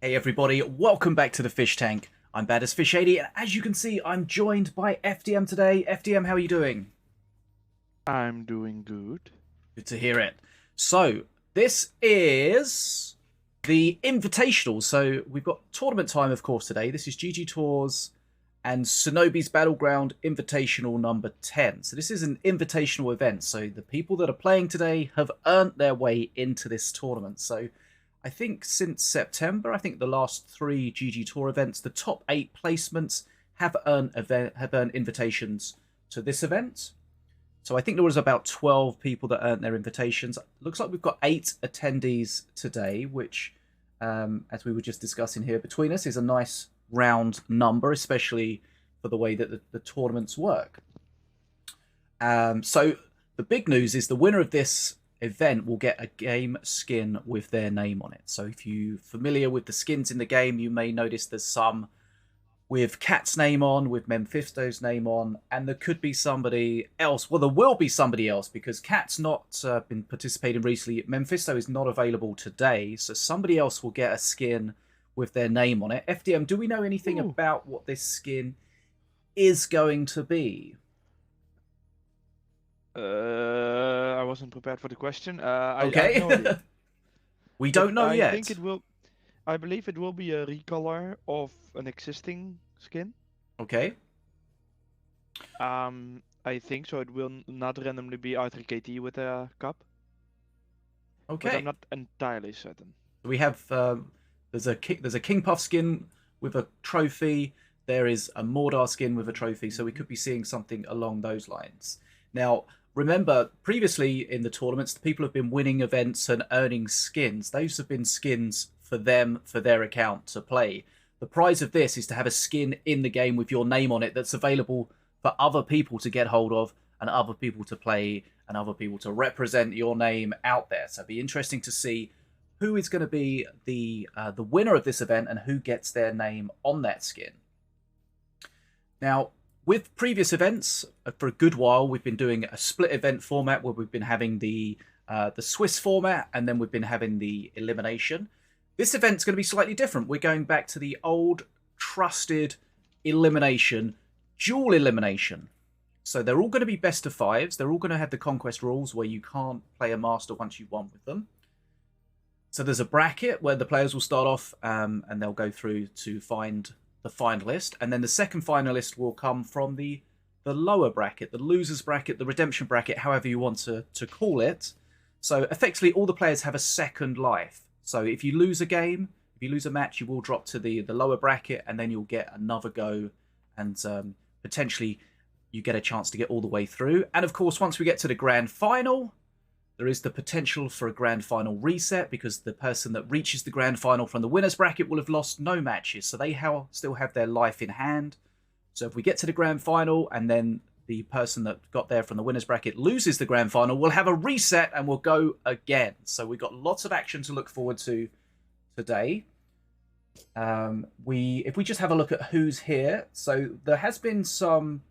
Hey everybody, welcome back to the Fish Tank. I'm Bad as Fish 80, and as you can see, I'm joined by FDM today. FDM, how are you doing? I'm doing good. Good to hear it. So, this is the Invitational. So, we've got tournament time, of course, today. This is GGtour's and Sinobie's Battleground Invitational number 10. So, this is an invitational event. So, the people that are playing today have earned their way into this tournament. So, I think since September, I think the last three GGtour events, the top 8 placements have earned invitations to this event. So I think there was about 12 people that earned their invitations. Looks like we've got 8 attendees today, which, as we were just discussing here between us, is a nice round number, especially for the way that the tournaments work. So the big news is the winner of this event will get a game skin with their name on it. So if you're familiar with the skins in the game, you may notice there's some with Cat's name on, with Mephisto's name on, and there could be somebody else. Well, there will be somebody else because Cat's not been participating recently. Mephisto is not available today, so somebody else will get a skin with their name on it. FDM, do we know anything about what this skin is going to be? I wasn't prepared for the question. Okay. I have no idea. We don't know yet. I think it will. I believe it will be a recolor of an existing skin. Okay. I think so. It will not randomly be either KT with a cup. Okay. But I'm not entirely certain. We have there's a King Puff skin with a trophy. There is a Mordar skin with a trophy. So we could be seeing something along those lines. Now, remember, previously in the tournaments, the people have been winning events and earning skins. Those have been skins for them, for their account to play. The prize of this is to have a skin in the game with your name on it that's available for other people to get hold of and other people to play and other people to represent your name out there. So it'll be interesting to see who is going to be the winner of this event and who gets their name on that skin. Now, with previous events, for a good while, we've been doing a split event format where we've been having the Swiss format and then we've been having the Elimination. This event's going to be slightly different. We're going back to the old, trusted Elimination, dual Elimination. So they're all going to be best of fives. They're all going to have the conquest rules where you can't play a master once you've won with them. So there's a bracket where the players will start off and they'll go through to find the finalist, and then the second finalist will come from the lower bracket, the losers bracket, the redemption bracket, however you want to call it. So effectively, all the players have a second life. So if you lose a game, if you lose a match, you will drop to the lower bracket, and then you'll get another go, and potentially you get a chance to get all the way through. And of course, once we get to the grand final, there is the potential for a grand final reset because the person that reaches the grand final from the winner's bracket will have lost no matches. So they still have their life in hand. So if we get to the grand final and then the person that got there from the winner's bracket loses the grand final, we'll have a reset and we'll go again. So we've got lots of action to look forward to today. If we just have a look at who's here. So there has been some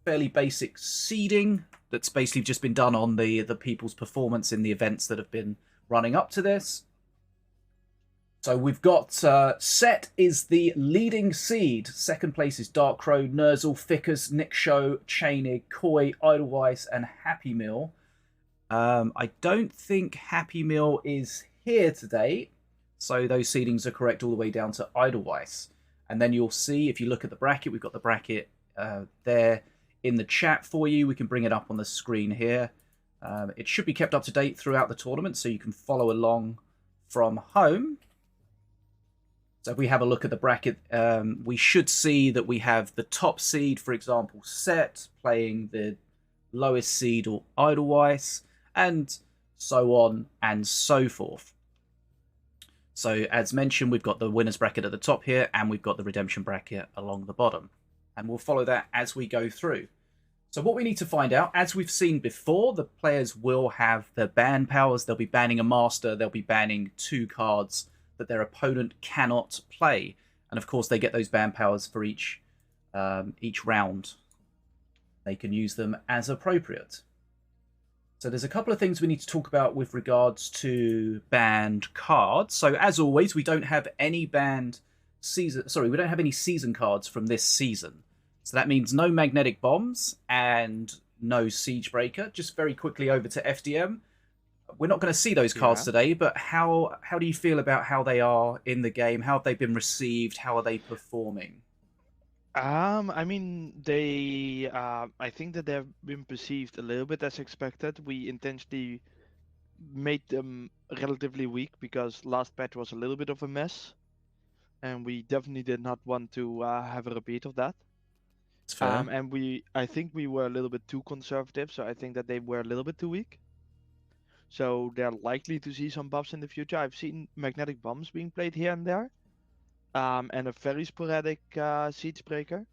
fairly basic seeding that's basically just been done on the people's performance in the events that have been running up to this. So we've got Set is the leading seed. Second place is Dark Crow, Nerzl, Ficus, Nikshow, Chainig, Koi, Idleweiss, and Happy Meal. I don't think Happy Meal is here today. So those seedings are correct all the way down to Idleweiss. And then you'll see, if you look at the bracket, we've got the bracket there in the chat for you. We can bring it up on the screen here. It should be kept up to date throughout the tournament, so you can follow along from home. So if we have a look at the bracket, we should see that we have the top seed, for example, Set, playing the lowest seed or Idleweiss, and so on and so forth. So as mentioned, we've got the winner's bracket at the top here, and we've got the redemption bracket along the bottom. And we'll follow that as we go through. So what we need to find out, as we've seen before, the players will have their ban powers. They'll be banning a master. They'll be banning 2 cards that their opponent cannot play. And of course, they get those ban powers for each round. They can use them as appropriate. So there's a couple of things we need to talk about with regards to banned cards. So as always, we don't have any banned season. Sorry, we don't have any season cards from this season. So that means no magnetic bombs and no Siegebreaker. Just very quickly over to FDM. We're not going to see those cards Yeah. today, but how do you feel about how they are in the game? How have they been received? How are they performing? I mean, I think that they've been perceived a little bit as expected. We intentionally made them relatively weak because last patch was a little bit of a mess, and we definitely did not want to have a repeat of that. It's fair. And I think we were a little bit too conservative, so I think that they were a little bit too weak. So they're likely to see some buffs in the future. I've seen magnetic bombs being played here and there, and a very sporadic siege breaker.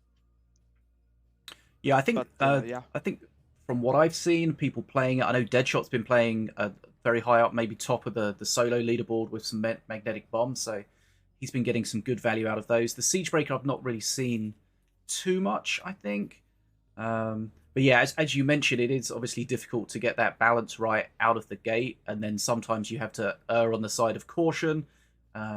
Yeah, But yeah, I think from what I've seen, people playing it. I know Deadshot's been playing very high up, maybe top of the solo leaderboard with some magnetic bombs. So he's been getting some good value out of those. The Siegebreaker I've not really seen too much, I think. But yeah, as you mentioned, it is obviously difficult to get that balance right out of the gate, and then sometimes you have to err on the side of caution.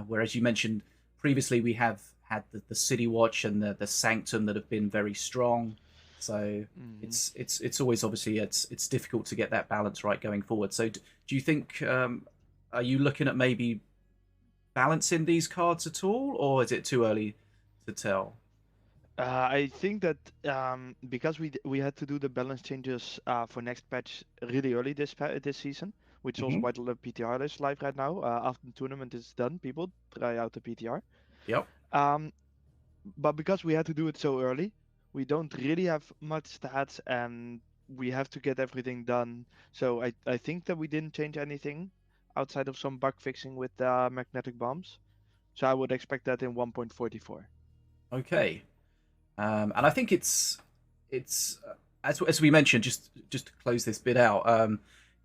Whereas you mentioned previously, we have had the City Watch and the Sanctum that have been very strong. So mhm. it's always obviously it's difficult to get that balance right going forward. So do you think are you looking at maybe balancing these cards at all, or is it too early to tell? I think that because we had to do the balance changes for next patch really early this season, which is also Hmm. why the PTR is live right now. After the tournament is done, people try out the PTR. Yep. Um, but because we had to do it so early, we don't really have much stats, and we have to get everything done. So I think that we didn't change anything outside of some bug fixing with magnetic bombs. So I would expect that in 1.44. Okay. And I think it's as we mentioned, just to close this bit out,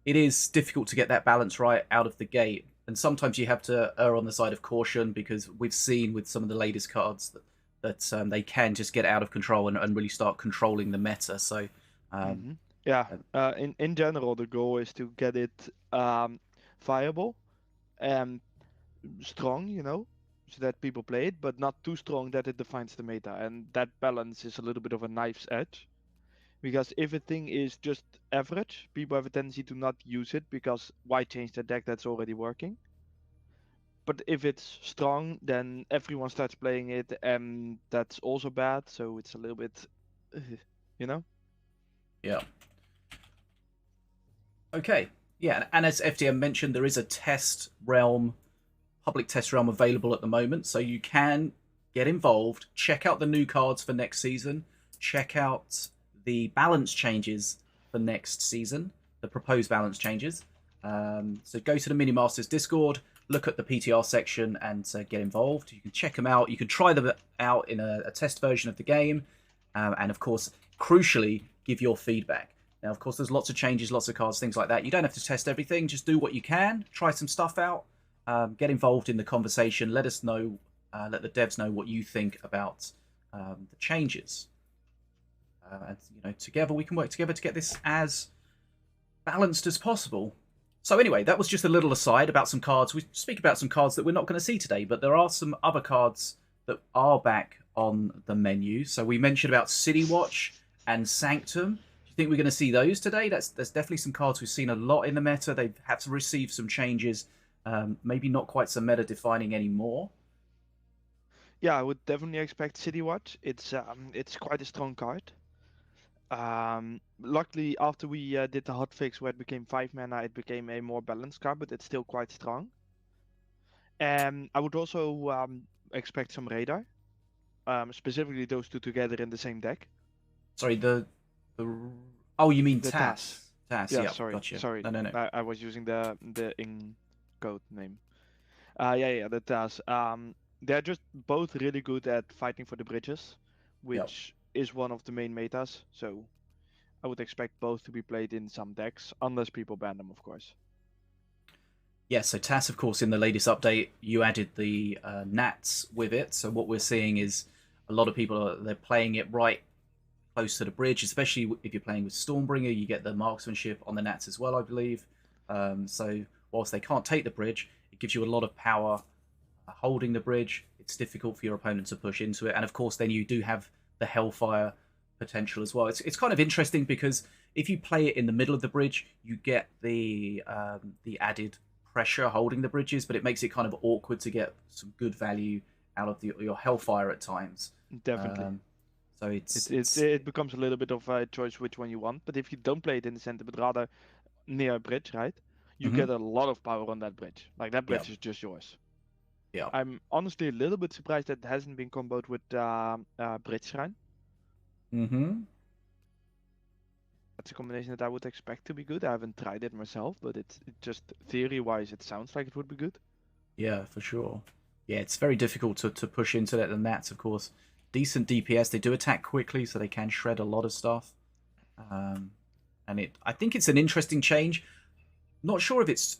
it is difficult to get that balance right out of the gate, and sometimes you have to err on the side of caution because we've seen with some of the latest cards that they can just get out of control and really start controlling the meta. So um, Yeah. uh, In general, the goal is to get it um, viable and strong, so that people play it, but not too strong that it defines the meta. And that balance is a little bit of a knife's edge. Because if a thing is just average, people have a tendency to not use it because why change the deck that's already working? But if it's strong, then everyone starts playing it, and that's also bad. So it's a little bit, you know? yeah. Okay. Yeah, and as FDM mentioned, there is a test realm, public test realm available at the moment, so you can get involved, check out the new cards for next season, check out the balance changes for next season, the proposed balance changes. So go to the Minion Masters Discord, look at the PTR section, and get involved. You can check them out. You can try them out in a test version of the game, and of course, crucially, give your feedback. Now, of course, there's lots of changes, lots of cards, things like that. You don't have to test everything. Just do what you can. Try some stuff out. Get involved in the conversation. Let us know. Let the devs know what you think about the changes. And together we can work together to get this as balanced as possible. So anyway, that was just a little aside about some cards. We speak about some cards that we're not going to see today, but there are some other cards that are back on the menu. So we mentioned about City Watch and Sanctum. Do you think we're going to see those today? There's definitely some cards we've seen a lot in the meta. They've had to receive some changes, maybe not quite so meta defining anymore. Yeah, I would definitely expect City Watch. It's quite a strong card. Luckily, after we did the hotfix where it became 5 mana, it became a more balanced card, but it's still quite strong. And I would also expect some Radar, specifically those two together in the same deck. Sorry, the oh, you mean The TAS. TAS? TAS, Yeah, yeah, sorry, gotcha. sorry. No. I was using the in code name. Yeah, the TAS. They're just both really good at fighting for the bridges, Yep. which is one of the main metas. So I would expect both to be played in some decks, unless people ban them, of course. Yeah, so TAS, of course, in the latest update, you added the Nats with it. So what we're seeing is a lot of people they're playing it right close to the bridge, especially if you're playing with Stormbringer. You get the marksmanship on the Nats as well, I believe. So whilst they can't take the bridge, it gives you a lot of power holding the bridge. It's difficult for your opponent to push into it, and of course, then you do have the Hellfire potential as well. It's kind of interesting because if you play it in the middle of the bridge, you get the added pressure holding the bridges, but it makes it kind of awkward to get some good value out of your Hellfire at times. Definitely. So it becomes a little bit of a choice which one you want. But if you don't play it in the center, but rather near a bridge, right? You get a lot of power on that bridge. Like that bridge is just yours. Yeah. I'm honestly a little bit surprised that it hasn't been comboed with Bridge Shrine. That's a combination that I would expect to be good. I haven't tried it myself, but it just theory-wise, it sounds like it would be good. Yeah, for sure. Yeah, it's very difficult to push into that. And that's, of course, decent DPS. They do attack quickly, so they can shred a lot of stuff. And I think it's an interesting change. Not sure if it's...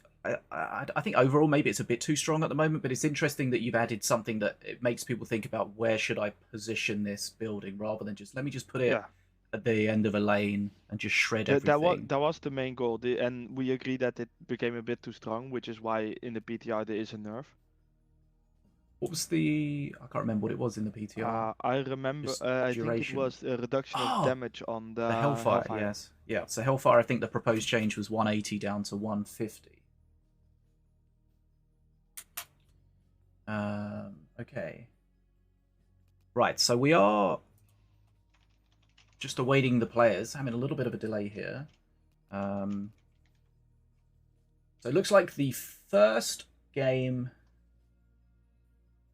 I think overall maybe it's a bit too strong at the moment, but it's interesting that you've added something that it makes people think about where should I position this building rather than just let me just put it at the end of a lane and just shred everything. That was the main goal, and we agree that it became a bit too strong, which is why in the PTR there is a nerf. What was the... I can't remember what it was in the PTR. I remember, I think it was a reduction of damage on the Hellfire. Yes. Yeah, so Hellfire, I think the proposed change was 180 down to 150. Okay. Right, so we are just awaiting the players. Having a little bit of a delay here. So it looks like the first game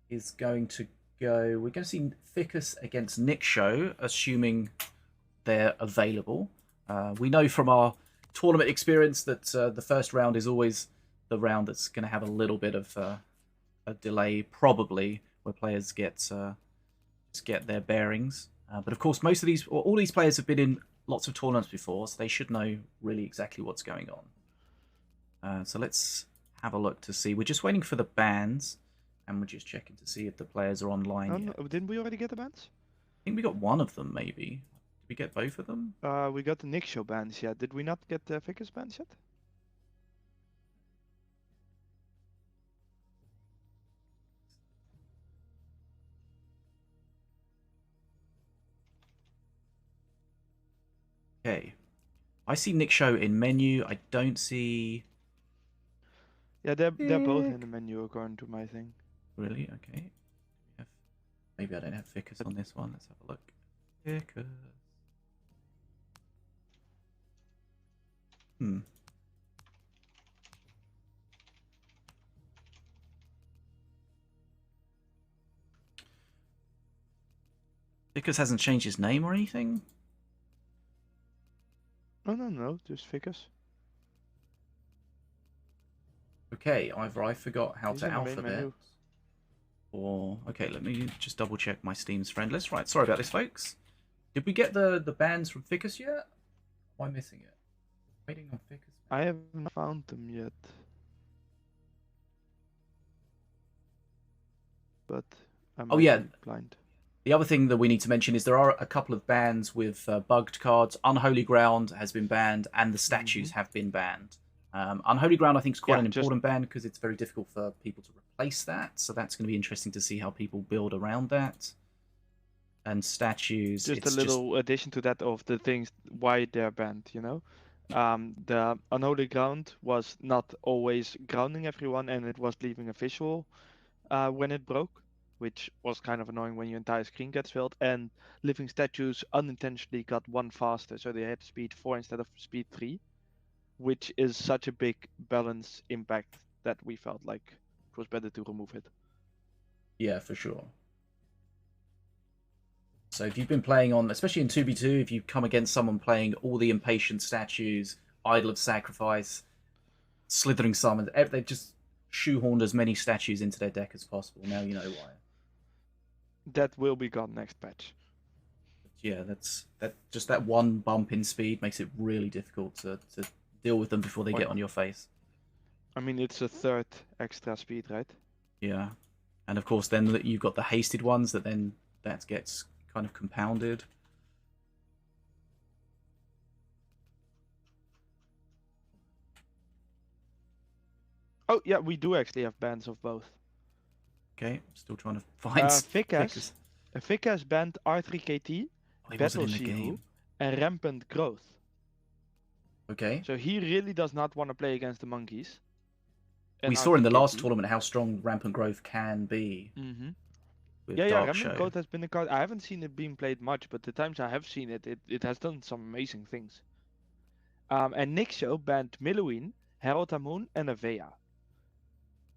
is going to go... We're going to see Ficus against Nikshow, assuming they're available. We know from our tournament experience that the first round is always the round that's going to have a little bit of a delay, probably, where players just get their bearings. But of course, all these players have been in lots of tournaments before, so they should know really exactly what's going on. So let's have a look to see. We're just waiting for the bans, and we're just checking to see if the players are online yet. No, didn't we already get the bans? I think we got one of them, maybe. Did we get both of them? We got the Nikshow bans yet. Did we not get the Ficus bans yet? Okay. I see Nikshow in menu. I don't see... Yeah, they're both in the menu according to my thing. Really? Okay. Maybe I don't have Ficus on this one. Let's have a look. Ficus. Ficus hasn't changed his name or anything? Oh, no, just Ficus. Okay, either I forgot how to alphabet, or... Okay, let me just double check my Steam's friend list. Right, sorry about this, folks. Did we get the bans from Ficus yet? Am I missing it? Waiting on Ficus. I haven't found them yet. But I'm blind. The other thing that we need to mention is there are a couple of bans with bugged cards. Unholy Ground has been banned, and the statues have been banned. Unholy Ground, I think, is quite an important ban because it's very difficult for people to replace that. So that's going to be interesting to see how people build around that. And statues... Just a little addition to that of the things why they're banned, you know? The Unholy Ground was not always grounding everyone, and it was leaving a visual when it broke, which was kind of annoying when your entire screen gets filled. And living statues unintentionally got one faster, so they had speed 4 instead of speed 3. Which is such a big balance impact that we felt like it was better to remove it. Yeah, for sure. So if you've been playing on, especially in 2v2, if you come against someone playing all the Impatient statues, Idol of Sacrifice, Slithering Summons, they've just shoehorned as many statues into their deck as possible. Now you know why. That will be gone next patch. Yeah, just that one bump in speed makes it really difficult to deal with them before they get on your face. I mean, it's a third extra speed, right? Yeah. And of course, then you've got the hasted ones that gets kind of compounded. Oh yeah, we do actually have bans of both. Okay, I'm still trying to find Ficus. Ficus banned R3KT, Oh, he wasn't Battle in the Sivu, game. and Rampant Growth. Okay. So he really does not want to play against the monkeys. We saw in the last tournament how strong Rampant Growth can be. With Yeah, Dark Rampant Show. Growth has been a card. I haven't seen it being played much, but the times I have seen it, it has done some amazing things. And Nikshow banned Milloween, Herald Moon, and Avea.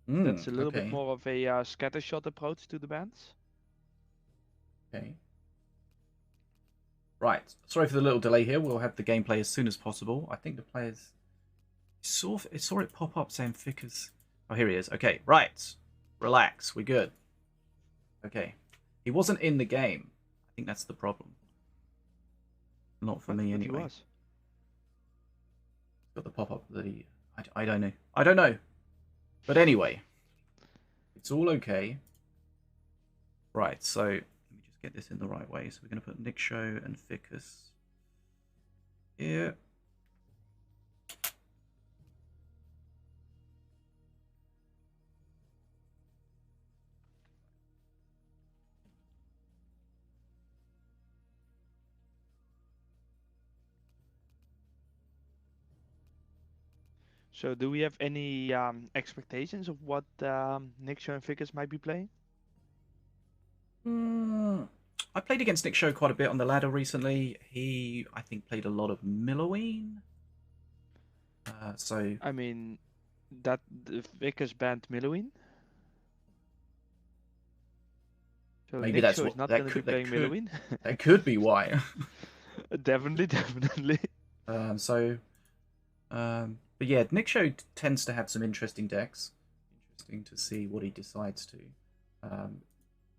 That's a little bit more of a scattershot approach to the bans. Okay. Right. Sorry for the little delay here. We'll have the gameplay as soon as possible. I think the players saw it pop up saying Ficus. Oh, here he is. Okay, right. Relax. We're good. Okay. He wasn't in the game. I think that's the problem. Not for me anyway. He was. Got the pop-up that he... I don't know. I don't know. But anyway. It's all okay. Right, so... Let me just get this in the right way. So we're going to put Nikshow and Ficus here. So do we have any expectations of what Nikshow and Ficus might be playing? I played against Nikshow quite a bit on the ladder recently. He, I think, played a lot of Milloween. So I mean, that Ficus banned Milloween. So maybe Nikshow that's is what not that going to be could playing Milloween. that could be why. Definitely. But yeah, Nikshow tends to have some interesting decks. Interesting to see what he decides to.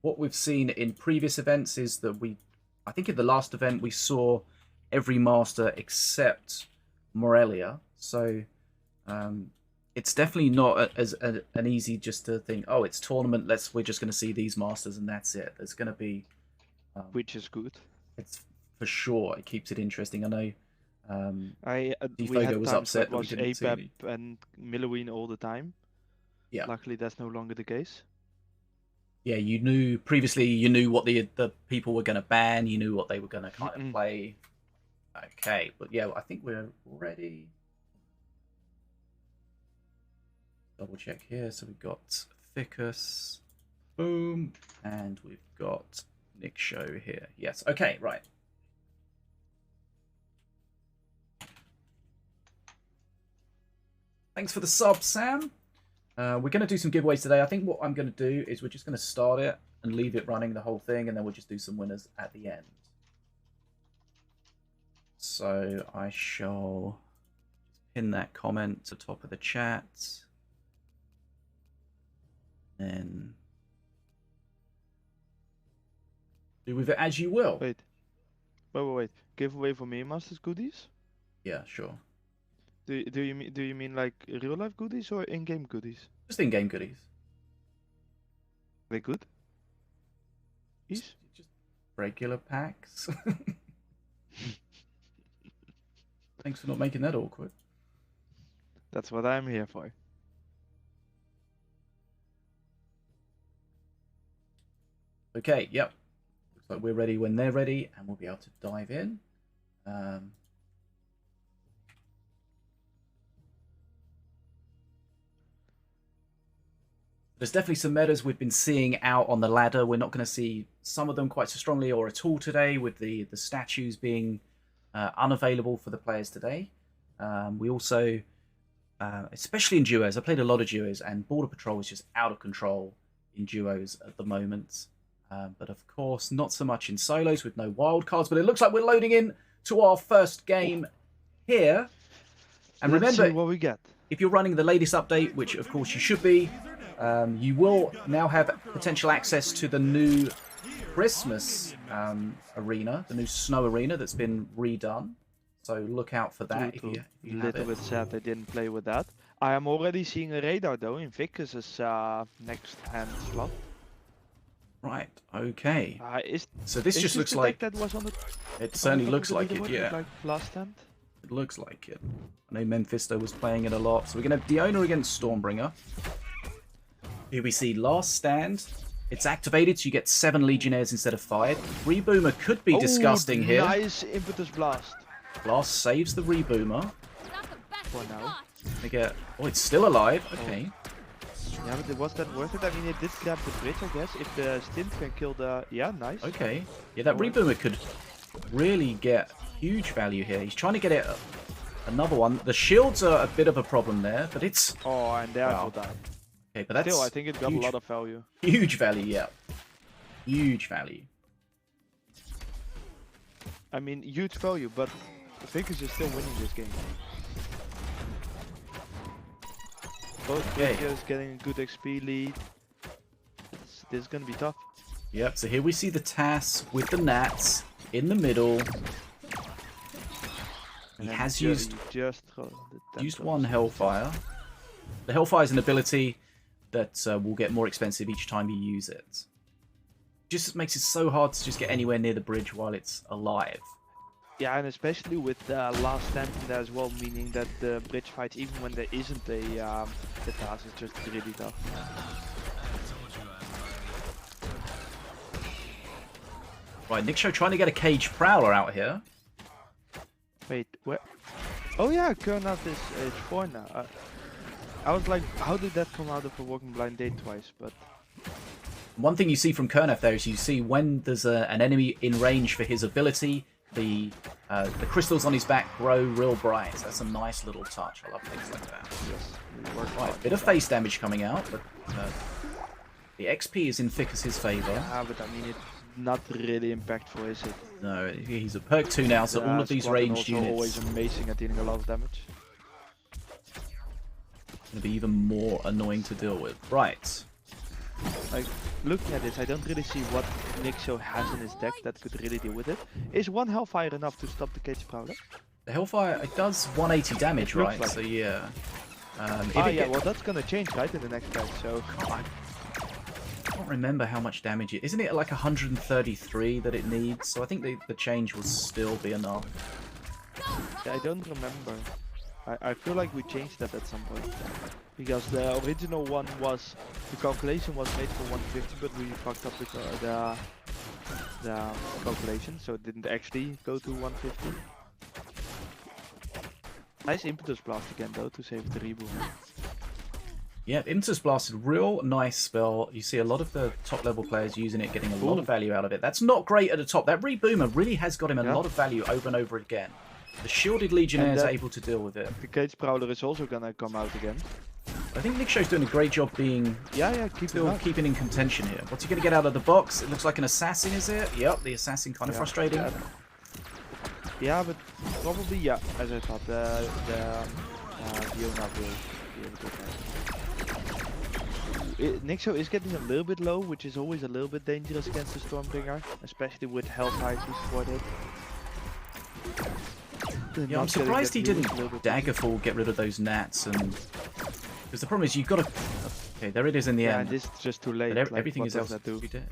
What we've seen in previous events is that I think in the last event we saw every master except Morelia. So it's definitely not as an easy just to think, oh, it's tournament. We're just going to see these masters and that's it. There's going to be, which is good. It's for sure. It keeps it interesting. I know. We had was times upset that was that we didn't see APEP and Milloween all the time. Yeah. Luckily, that's no longer the case. Yeah, you knew what the people were going to ban. You knew what they were going to kind of play. Okay, but yeah, I think we're ready. Double check here. So we've got Ficus, boom, and we've got Nikshow here. Yes. Okay. Right. Thanks for the sub, Sam. We're going to do some giveaways today. I think what I'm going to do is we're just going to start it and leave it running the whole thing, and then we'll just do some winners at the end. So I shall pin that comment to the top of the chat. And do with it as you will. Wait. Giveaway for Minion Masters goodies? Yeah, sure. Do you mean like real life goodies or in-game goodies? Just in-game goodies. Are they good? Just regular packs. Thanks for not making that awkward. That's what I'm here for. Okay, yep. Looks like we're ready when they're ready, and we'll be able to dive in. There's definitely some metas we've been seeing out on the ladder. We're not going to see some of them quite so strongly or at all today, with the statues being unavailable for the players today. We also, especially in duos, I played a lot of duos, and Border Patrol is just out of control in duos at the moment. But of course, not so much in solos with no wild cards. But it looks like we're loading in to our first game here. And Let's remember, see what we get. If you're running the latest update, which of course you should be, you will now have potential access to the new Christmas arena, the new snow arena that's been redone. So look out for that if you have little bit sad they didn't play with that. I am already seeing a radar though in Ficus's next hand slot. Right. Okay. So this just looks the like deck that was on the. it certainly looks like it. Yeah. Like last hand. It looks like it. I know Mephisto was playing it a lot. So we're going to have Diona against Stormbringer. Here we see Last Stand. It's activated, so you get 7 Legionnaires instead of 5. Reboomer could be disgusting here. Nice Impetus Blast. Blast saves the Reboomer. For now. They get... Oh, it's still alive. Okay. Yeah, but was that worth it? I mean, it did grab the bridge, I guess. If the stint can kill the... Yeah, nice. Okay. Yeah, that Reboomer could really get huge value here. He's trying to get it another one. The shields are a bit of a problem there, but it's... Oh, and there will die. Okay, but that's... Still, I think it got a lot of value. Huge value, yeah. Huge value. I mean, huge value, but Ficus is still winning this game. Both players getting a good XP lead. This is gonna be tough. Yep, so here we see the TAS with the Nats in the middle. He has used one Hellfire. The Hellfire is an ability that will get more expensive each time you use it. Just makes it so hard to just get anywhere near the bridge while it's alive. Yeah, and especially with Last Stand in there as well, meaning that the bridge fight, even when there isn't a the task, is just really tough. Right, Nikshow trying to get a Cage Prowler out here. Wait, where? Oh yeah, Kurnath is age 4 now. I was like, how did that come out of a Walking Blind Date twice? But one thing you see from Kurnath there is you see when there's an enemy in range for his ability, the crystals on his back grow real bright. So that's a nice little touch. I love things like that. Yes, right, bit of face damage coming out, but the XP is in Ficus' favour. Yeah, but I mean, it's not really impactful, is it? No, he's a perk 2 now, so all of these ranged units... always amazing at dealing a lot of damage. Going to be even more annoying to deal with. Right. Like, looking at this, I don't really see what Nikshow has in his deck that could really deal with it. Is one Hellfire enough to stop the Cage Prowler? The Hellfire, it does 180 damage, right? Like. So yeah. Yeah, well that's gonna change, right, in the next patch, so... I can't remember how much damage it... Isn't it like 133 that it needs? So I think the change will still be enough. Yeah, I don't remember. I feel like we changed that at some point. Because the original one was... The calculation was made for 150, but we fucked up the calculation, so it didn't actually go to 150. Nice Impetus Blast again though, to save the reboot. Yeah, Impetus Blast is a real nice spell. You see a lot of the top level players using it, getting a lot of value out of it. That's not great at the top. That Reboomer really has got him a lot of value over and over again. The shielded Legionnaires are able to deal with it. The Cage Prowler is also gonna come out again. I think Nikshow's doing a great job being keeping in contention here. What's he going to get out of the box? It looks like an assassin, is it? Yep, the assassin kind of frustrating. Yeah, but probably as I thought, the Diona will be able to fight. Nikshow is getting a little bit low, which is always a little bit dangerous against the Stormbringer, especially with Hellfire to support it. Yeah, I'm surprised he didn't Daggerfall get rid of those Nats, and because the problem is you've got to... Okay, there it is in the end. Yeah, this is just too late. But everything is else that do? Dead.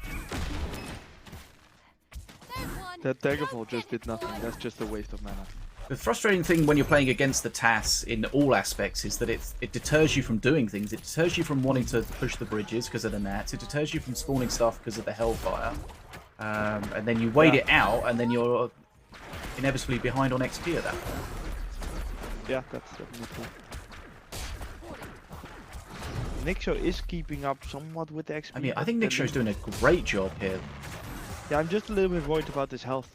That Daggerfall just did nothing. That's just a waste of mana. The frustrating thing when you're playing against the TAS in all aspects is that it deters you from doing things. It deters you from wanting to push the bridges because of the Nats. It deters you from spawning stuff because of the Hellfire. And then you wait it out, and then you're inevitably behind on XP at that point. Yeah, that's definitely. Nikshow is keeping up somewhat with the XP. I mean, I think Nikshow's doing a great job here. Yeah, I'm just a little bit worried about his health.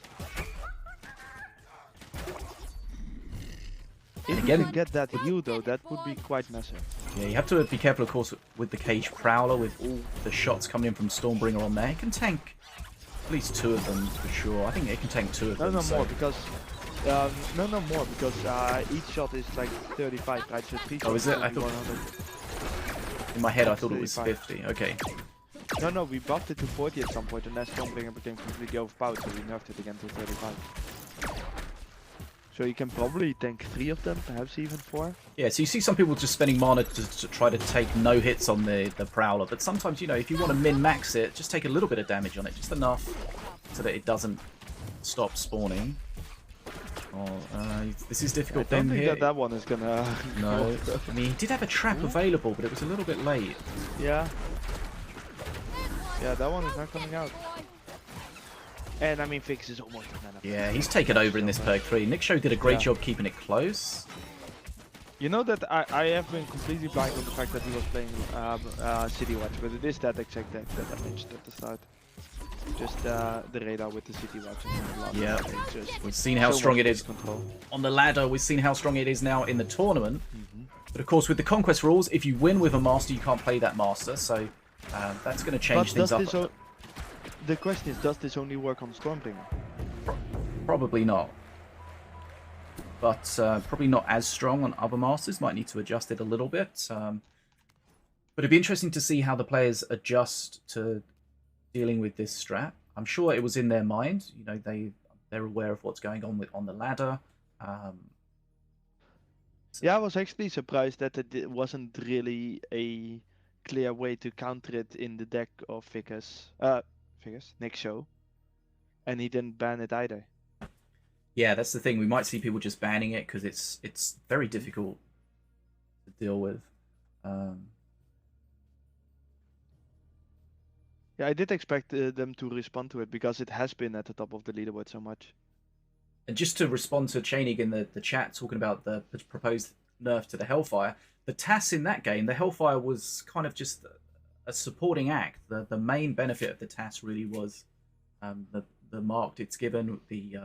If you can get that heal though, that would be quite massive. Yeah, you have to be careful, of course, with the Cage Prowler, with all the shots coming in from Stormbringer on there. It can tank at least 2 of them for sure. I think it can tank 2 of them. No, more because each shot is like 35, right? So 3 shots. Oh, is it? I thought 100. In my head, I thought it was 50. Okay. No, we buffed it to 40 at some point, and then Stormbringer became completely overpowered, so we nerfed it again to 35. So you can probably tank 3 of them, perhaps even 4. Yeah, so you see some people just spending mana to try to take no hits on the Prowler, but sometimes, you know, if you want to min-max it, just take a little bit of damage on it, just enough so that it doesn't stop spawning. This is difficult I for don't him think here. that one is gonna. No, go. I mean he did have a trap available, but it was a little bit late. Yeah. Yeah, that one is not coming out. And I mean, Ficus is almost a man of. Yeah, he's taken over in this perk 3. Nikshow did a great job keeping it close. You know that I have been completely blind on the fact that he was playing City Watch, but it is that exact deck that I mentioned at the start. Just the radar with the City Watch. Yeah, we've seen how strong it is on the ladder. We've seen how strong it is now in the tournament. But of course, with the Conquest rules, if you win with a Master, you can't play that Master. So that's going to change things up. The question is, does this only work on Stormbringer? Probably not. But probably not as strong on other Masters. Might need to adjust it a little bit. But it'd be interesting to see how the players adjust to dealing with this strat. I'm sure it was in their mind. You know, they're aware of what's going on the ladder. Yeah, I was actually surprised that it wasn't really a clear way to counter it in the deck of Ficus, Nikshow, and he didn't ban it either. Yeah, that's the thing. We might see people just banning it because it's very difficult to deal with. Yeah, I did expect them to respond to it because it has been at the top of the leaderboard so much. And just to respond to Chainig in the chat talking about the proposed nerf to the Hellfire, the TAS in that game, the Hellfire was kind of just a supporting act. The main benefit of the TAS really was the mark it's given, the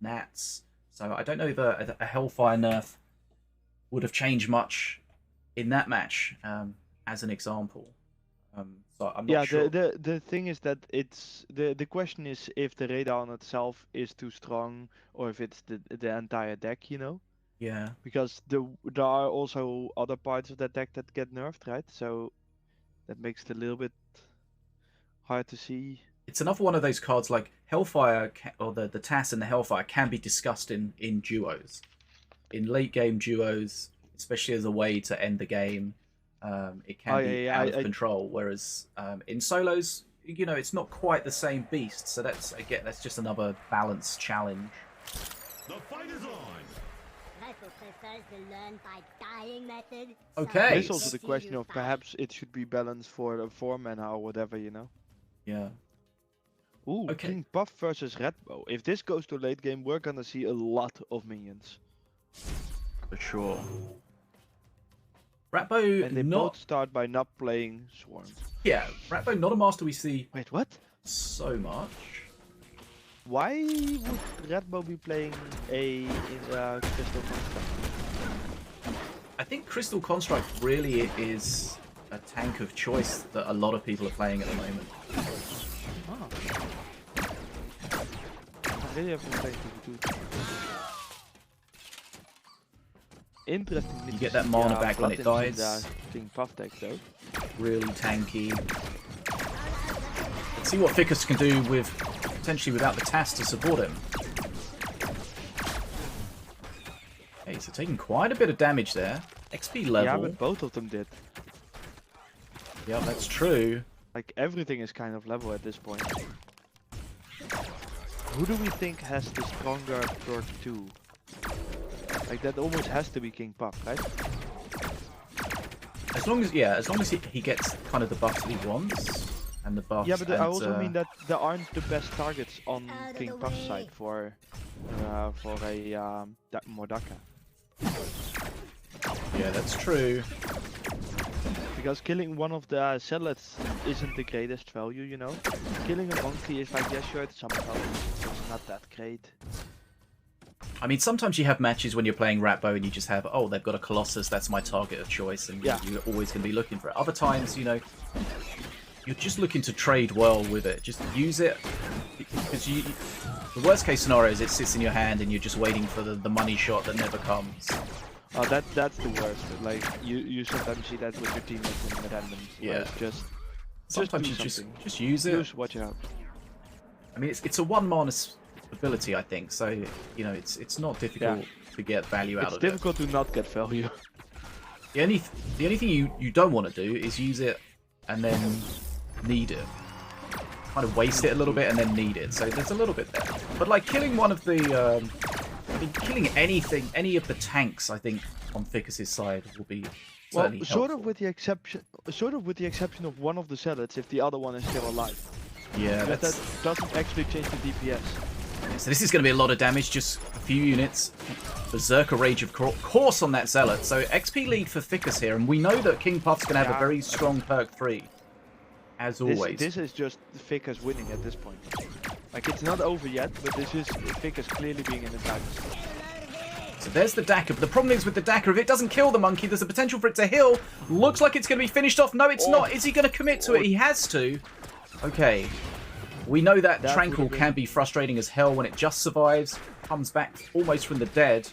Nats. So I don't know if a Hellfire nerf would have changed much in that match, as an example. So I'm not sure. The thing is that it's the question is if the radar on itself is too strong or if it's the entire deck, you know? Yeah. Because there are also other parts of that deck that get nerfed, right? So that makes it a little bit hard to see. It's another one of those cards like Hellfire, or the TAS and the Hellfire can be discussed in duos. In late game duos, especially as a way to end the game, it can be out of control. Whereas in solos, you know, it's not quite the same beast. So that's just another balance challenge. The fight is on. Okay. There's also the question of perhaps it should be balanced for the 4 mana or whatever, you know? Yeah. Ooh, Okay. King Puff versus Redbow. If this goes to late game, we're gonna see a lot of minions. For sure. Ratbo, and they both start by not playing Swarm. Yeah, Ratbo, not a master we see. Wait, what? So much. Why would Redbow be playing a Crystal Construct? I think Crystal Construct really is a tank of choice that a lot of people are playing at the moment. Oh. I really haven't played GGtoor. Interesting. You get that mana back when it dies. King Puff deck though. Really tanky. Let's see what Ficus can do with potentially without the TAS to support him. Okay, so taking quite a bit of damage there. XP level. Yeah, but both of them did. Yeah, that's true. Like everything is kind of level at this point. Who do we think has the stronger perk 2? Like that almost has to be King Puff, right? As long as he gets kind of the buffs that he wants and the buffs. Yeah, but I also mean that there aren't the best targets on King Puff's side for a Mordaka. Yeah, that's true. Because killing one of the satellites isn't the greatest value, you know. Killing a monkey is like, yeah, sure, it's some value, but it's not that great. I mean, sometimes you have matches when you're playing Ratbow and you just have, oh, they've got a Colossus, that's my target of choice, and yeah. you're always going to be looking for it. Other times, you know, you're just looking to trade well with it. Just use it, because the worst case scenario is it sits in your hand and you're just waiting for the money shot that never comes. Oh, that's the worst. Like, you sometimes see that with your teammates in the randoms. Yeah. Sometimes you just use it. Just watch out. I mean, it's a 1 mana ability, I think, so you know it's not difficult to get value out of it. It's difficult to not get value. The only thing you don't want to do is use it and then need it. Kind of waste it a little bit and then need it. So there's a little bit there. But like killing one of the I mean, killing anything, any of the tanks, I think, on Ficus's side will be certainly helpful. sort of with the exception of one of the zealots, if the other one is still alive. Yeah, But that's... that doesn't actually change the DPS. So this is going to be a lot of damage, just a few units. Berserker Rage, of course, on that Zealot. So XP lead for Ficus here, and we know that King Puff's going to have a very strong perk 3. As always. This is just Ficus winning at this point. Like, it's not over yet, but this is Ficus clearly being in the driver's seat. So there's the Dagger, but the problem is with the Dagger, if it doesn't kill the monkey, there's a potential for it to heal. Looks like it's going to be finished off. No, it's not. Is he going to commit to it? He has to. Okay. We know that Tranquil can be frustrating as hell when it just survives, comes back almost from the dead.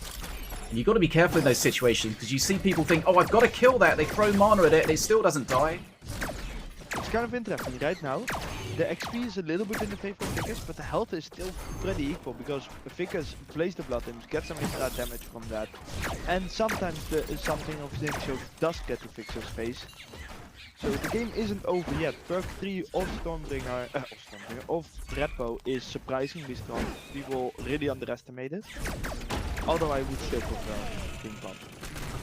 And you've got to be careful in those situations, because you see people think, oh, I've got to kill that. They throw mana at it, and it still doesn't die. It's kind of interesting right now. The XP is a little bit in the favor of Ficus, but the health is still pretty equal, because Ficus plays the Blood Imps, gets some extra damage from that. And sometimes something of Nikshow does get to Ficus's face. So the game isn't over yet. Perk 3 of Stormbringer, of Redbow is surprisingly strong. People really underestimate it. Although I would still prefer King Puff.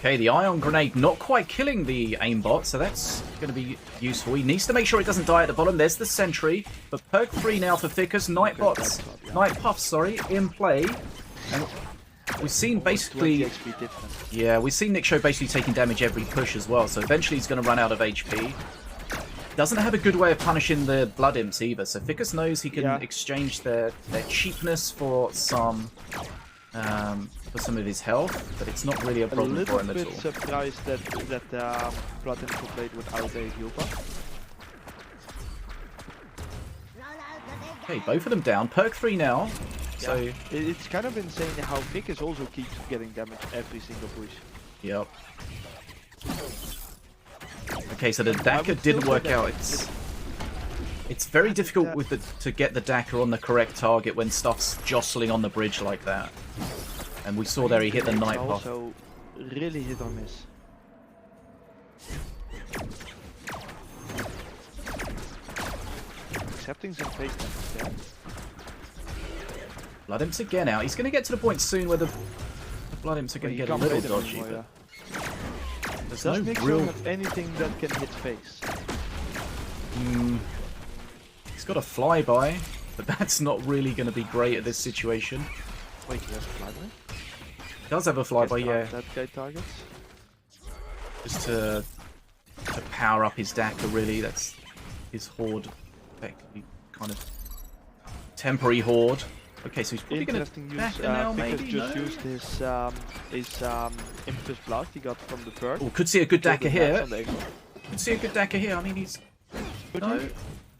Okay, the Ion Grenade not quite killing the aimbot, so that's going to be useful. He needs to make sure it doesn't die at the bottom. There's the Sentry. But perk 3 now for Ficus. Night Puffs, sorry, in play. And we've seen basically... Yeah, we've seen Nikshow basically taking damage every push as well, so eventually he's going to run out of HP. Doesn't have a good way of punishing the Blood Imps either, so Ficus knows he can exchange their cheapness for some of his health, but it's not really a problem for him at all. A little bit surprised that Blood Imps were played without a heal buff. Okay, both of them down. Perk 3 now. So it's kind of insane how Ficus also keeps getting damage every single push. Yep. Okay, so the Dagger didn't work out. It's very difficult to get the Dagger on the correct target when stuff's jostling on the bridge like that. And we saw there he hit the Night Puff. Also, really hit or miss. Accepting some face damage there. Blood Imps again out. He's going to get to the point soon where the Blood Imps are going to get a little dodgy. Anymore, there's Does no Nikshow real... have anything that can hit face? He's got a flyby, but that's not really going to be great at this situation. Wait, he has a flyby? He does have a flyby, yeah. That guy targets? Just to power up his Dagger, really. That's his horde, effectively, kind of temporary horde. Okay, so he's probably going to Dagger now, maybe? Just used his Impetus Blast he got from the perk. Oh, could see a good Dagger here. Could see a good Dagger here. I mean, he's... No.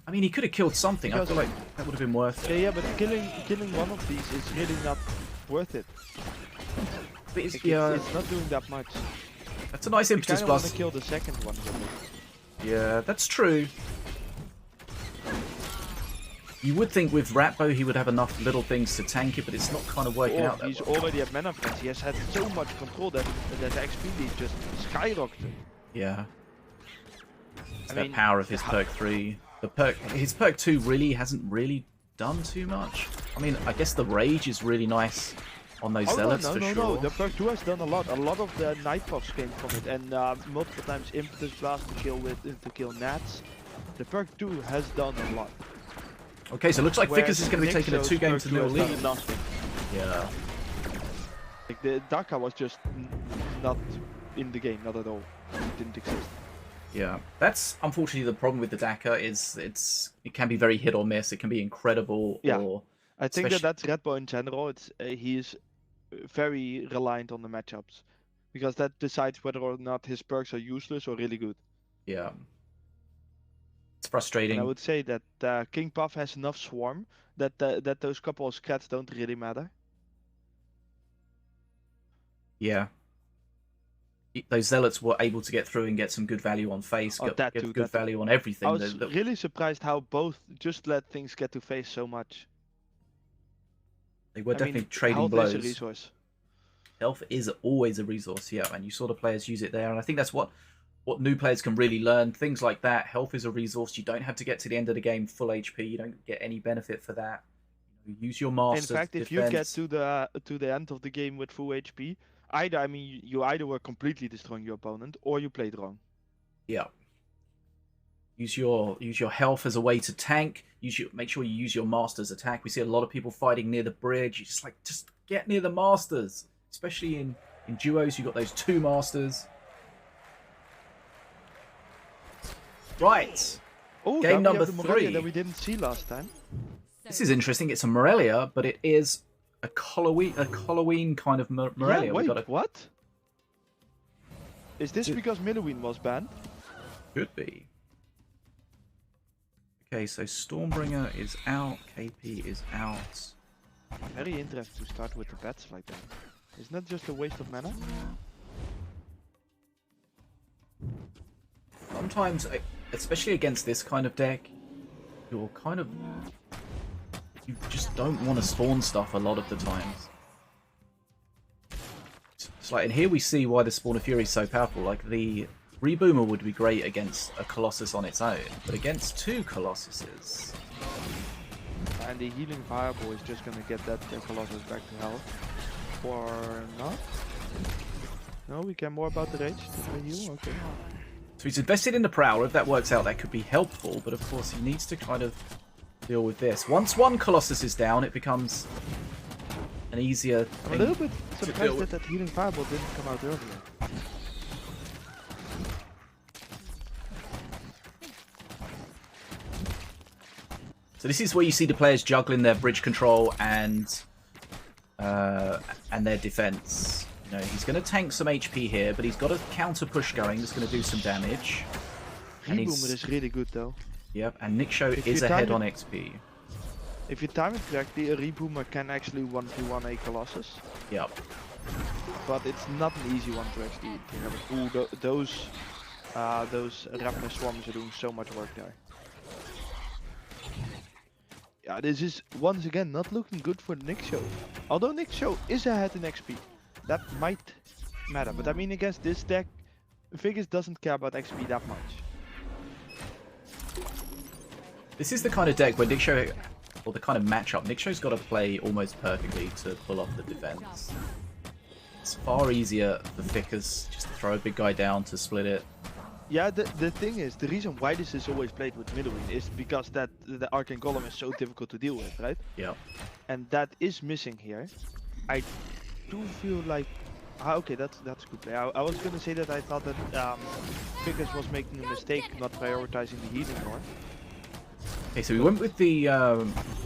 I mean, he could have killed something. I feel like that would have been worth it. Yeah, but killing one of these is really not worth it. But it's not doing that much. That's a nice Impetus Blast. I want to kill the second one. Yeah, that's true. You would think with Ratbow he would have enough little things to tank it, but it's not kind of working out that he's well. already at mana frenzy. He has had so much control that XP lead just skyrocketed. Yeah. It's the power of his perk 3. His perk 2 really hasn't really done too much. I mean, I guess the Rage is really nice on those Zealots for sure. No, the perk 2 has done a lot. A lot of the Night Puffs came from it, and multiple times Impetus Blast to kill Nats. The perk 2 has done a lot. Okay, so it looks like Ficus is going to be taking a 2-game-0 lead. Nothing. Yeah. Like the Daka was just not in the game, not at all. It didn't exist. Yeah, that's unfortunately the problem with the Daka is it can be very hit or miss. It can be incredible. Yeah, or I think that's Redbow in general. He is very reliant on the matchups because that decides whether or not his perks are useless or really good. Yeah. It's frustrating. And I would say that King Puff has enough swarm that those couple of scats don't really matter. Yeah. Those Zealots were able to get through and get some good value on face, get good value on everything. I was really surprised how both just let things get to face so much. They were definitely trading blows. Health is a resource. Health is always a resource, yeah, and you saw the players use it there, and I think that's what new players can really learn. Things like that. Health is a resource. You don't have to get to the end of the game full HP. You don't get any benefit for that. Use your In master fact, if you get defense. to the end of the game with full HP, I mean, you either were completely destroying your opponent or you played wrong. Yeah. Use your health as a way to tank. Make sure you use your master's attack. We see a lot of people fighting near the bridge. You just get near the masters, especially in duos. You got those 2 masters. Right. Oh, Game now we number have the Morelia 3. that we didn't see last time. This is interesting. It's a Morelia, but it is a Halloween kind of Morelia. Yeah, wait, what? Is this because Milloween was banned? Could be. Okay, so Stormbringer is out. KP is out. Very interesting to start with the bats like that. Isn't that just a waste of mana? Sometimes, especially against this kind of deck, you just don't want to spawn stuff a lot of the times. It's like, and here we see why the Spawn of Fury is so powerful. Like, the Reboomer would be great against a Colossus on its own, but against 2 Colossuses... And the healing fireball is just gonna get that Colossus back to health. Or not? No, we care more about the rage than you? Okay. So he's invested in the Prowler. If that works out, that could be helpful, but of course he needs to kind of deal with this. Once one Colossus is down, it becomes an easier I'm a little bit surprised that that healing fireball didn't come out earlier. So this is where you see the players juggling their bridge control and their defense. You know, he's going to tank some HP here, but he's got a counter push going that's going to do some damage. Reboomer is really good though. Yep, and Nikshow If is you ahead time on it- XP. If you time it correctly, a Reboomer can actually 1v1 a Colossus. Yep. But it's not an easy one to actually have it. Ooh, those Ravenous Swarms are doing so much work there. Yeah, this is once again not looking good for Nikshow. Although Nikshow is ahead in XP, that might matter. But I mean, against this deck, Ficus doesn't care about XP that much. This is the kind of deck where Nikshow, or the kind of matchup, Nikshow's got to play almost perfectly to pull off the defense. It's far easier for Ficus just to throw a big guy down to split it. Yeah, the thing is, the reason why this is always played with Middlewing is because that the Arcane Golem is so difficult to deal with, right? Yeah. And that is missing here. I do feel like... okay, that's a good play. I was gonna say that I thought that Ficus was making a mistake not prioritizing the healing more. Okay, so we went with the...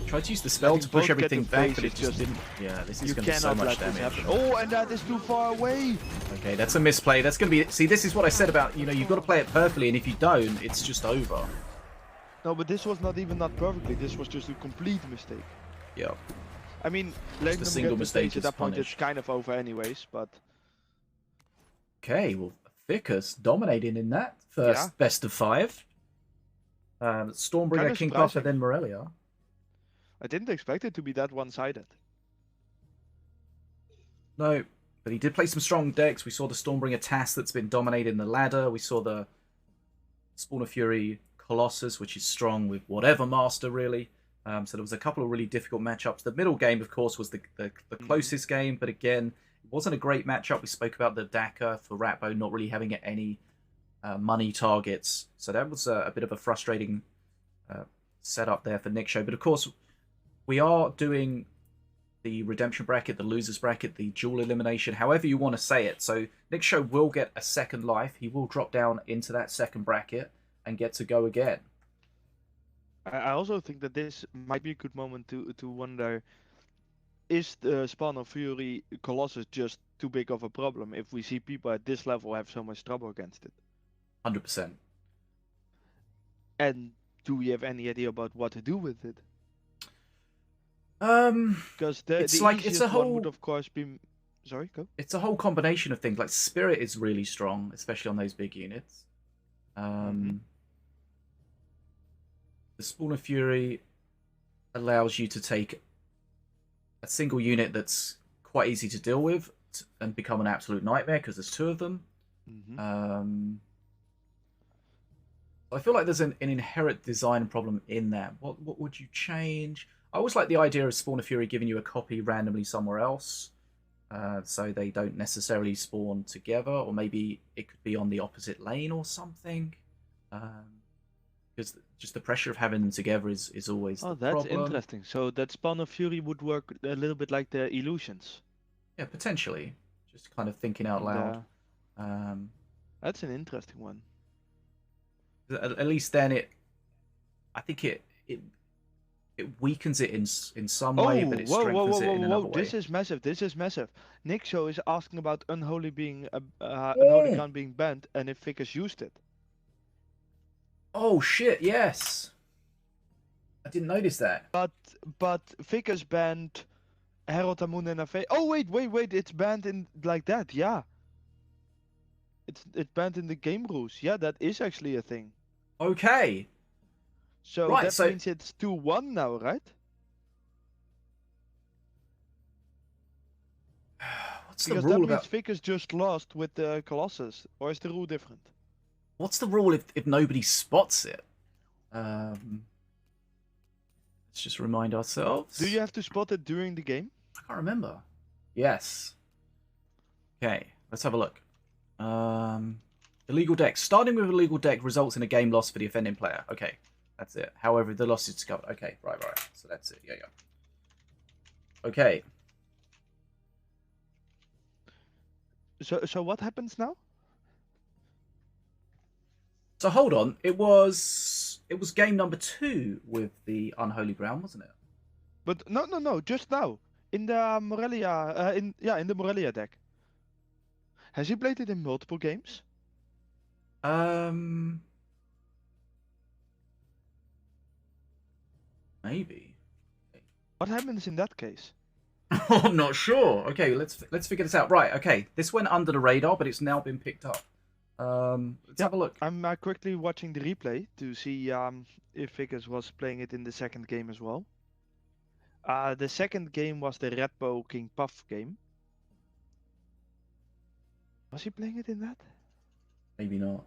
tried to use the spell to push both get everything to back, face but it it, just didn't... Yeah, this is You going to be so cannot much let this damage. happen. Oh, and that is too far away! Okay, that's a misplay. That's going to be... See, this is what I said about, you know, you've got to play it perfectly, and if you don't, it's just over. No, but this was not even not perfectly. This was just a complete mistake. Yeah. I mean, letting them single get to mistake face at is that point, it's punished. kind of over anyways, but... Okay, well, Ficus dominating in that first best of 5. Stormbringer, Kinda King surprising. Puffer, then Morelia. I didn't expect it to be that one-sided. No, but he did play some strong decks. We saw the Stormbringer Task that's been dominating the ladder. We saw the Spawn of Fury Colossus, which is strong with whatever master, really. So there was a couple of really difficult matchups. The middle game, of course, was the closest game, but again, it wasn't a great matchup. We spoke about the Daka for Ratbo not really having any money targets. So that was a bit of a frustrating setup there for Nikshow. But of course, we are doing the redemption bracket, the losers bracket, the dual elimination, however you want to say it. So Nikshow will get a second life. He will drop down into that second bracket and get to go again. I also think that this might be a good moment to wonder, is the Spawn of Fury Colossus just too big of a problem if we see people at this level have so much trouble against it? 100%. And do we have any idea about what to do with it? Because it's the like easiest it's a one whole. would of course be... Sorry, go. It's a whole combination of things. Like Spirit is really strong, especially on those big units. The Spawn of Fury allows you to take a single unit that's quite easy to deal with and become an absolute nightmare because there's 2 of them. I feel like there's an inherent design problem in that. What would you change? I always like the idea of Spawn of Fury giving you a copy randomly somewhere else. So they don't necessarily spawn together, or maybe it could be on the opposite lane or something. Because just the pressure of having them together is always the that's problem. interesting. So that Spawn of Fury would work a little bit like the illusions. Yeah, potentially. Just kind of thinking out loud. That's an interesting one. At least then I think it weakens it in some way, but it strengthens it in another way. This is massive. This is massive. Nikshow is asking about Unholy being Unholy Ground being banned, and if Ficus used it. Oh shit! Yes, I didn't notice that. But Ficus banned Herald Amun and Afe. Oh wait! It's banned in like that. Yeah. It's banned in the game rules. Yeah, that is actually a thing. Okay. So right, that means it's 2-1 now, right? What's the because rule that about... means Ficus just lost with the Colossus, or is the rule different? What's the rule if nobody spots it? Let's just remind ourselves. Do you have to spot it during the game? I can't remember. Yes. Okay, let's have a look. Illegal deck. Starting with illegal deck results in a game loss for the offending player. Okay, that's it. However, the loss is discovered. Okay, right. So that's it. Yeah. Okay. So what happens now? So hold on. It was game number 2 with the Unholy Ground, wasn't it? But no. Just now in the Morelia, in the Morelia deck. Has he played it in multiple games? Maybe. What happens in that case? I'm not sure. Okay, let's figure this out. Right. Okay, this went under the radar, but it's now been picked up. Let's have a look. I'm quickly watching the replay to see if Ficus was playing it in the second game as well. The second game was the Redbow King Puff game. Was he playing it in that? Maybe not.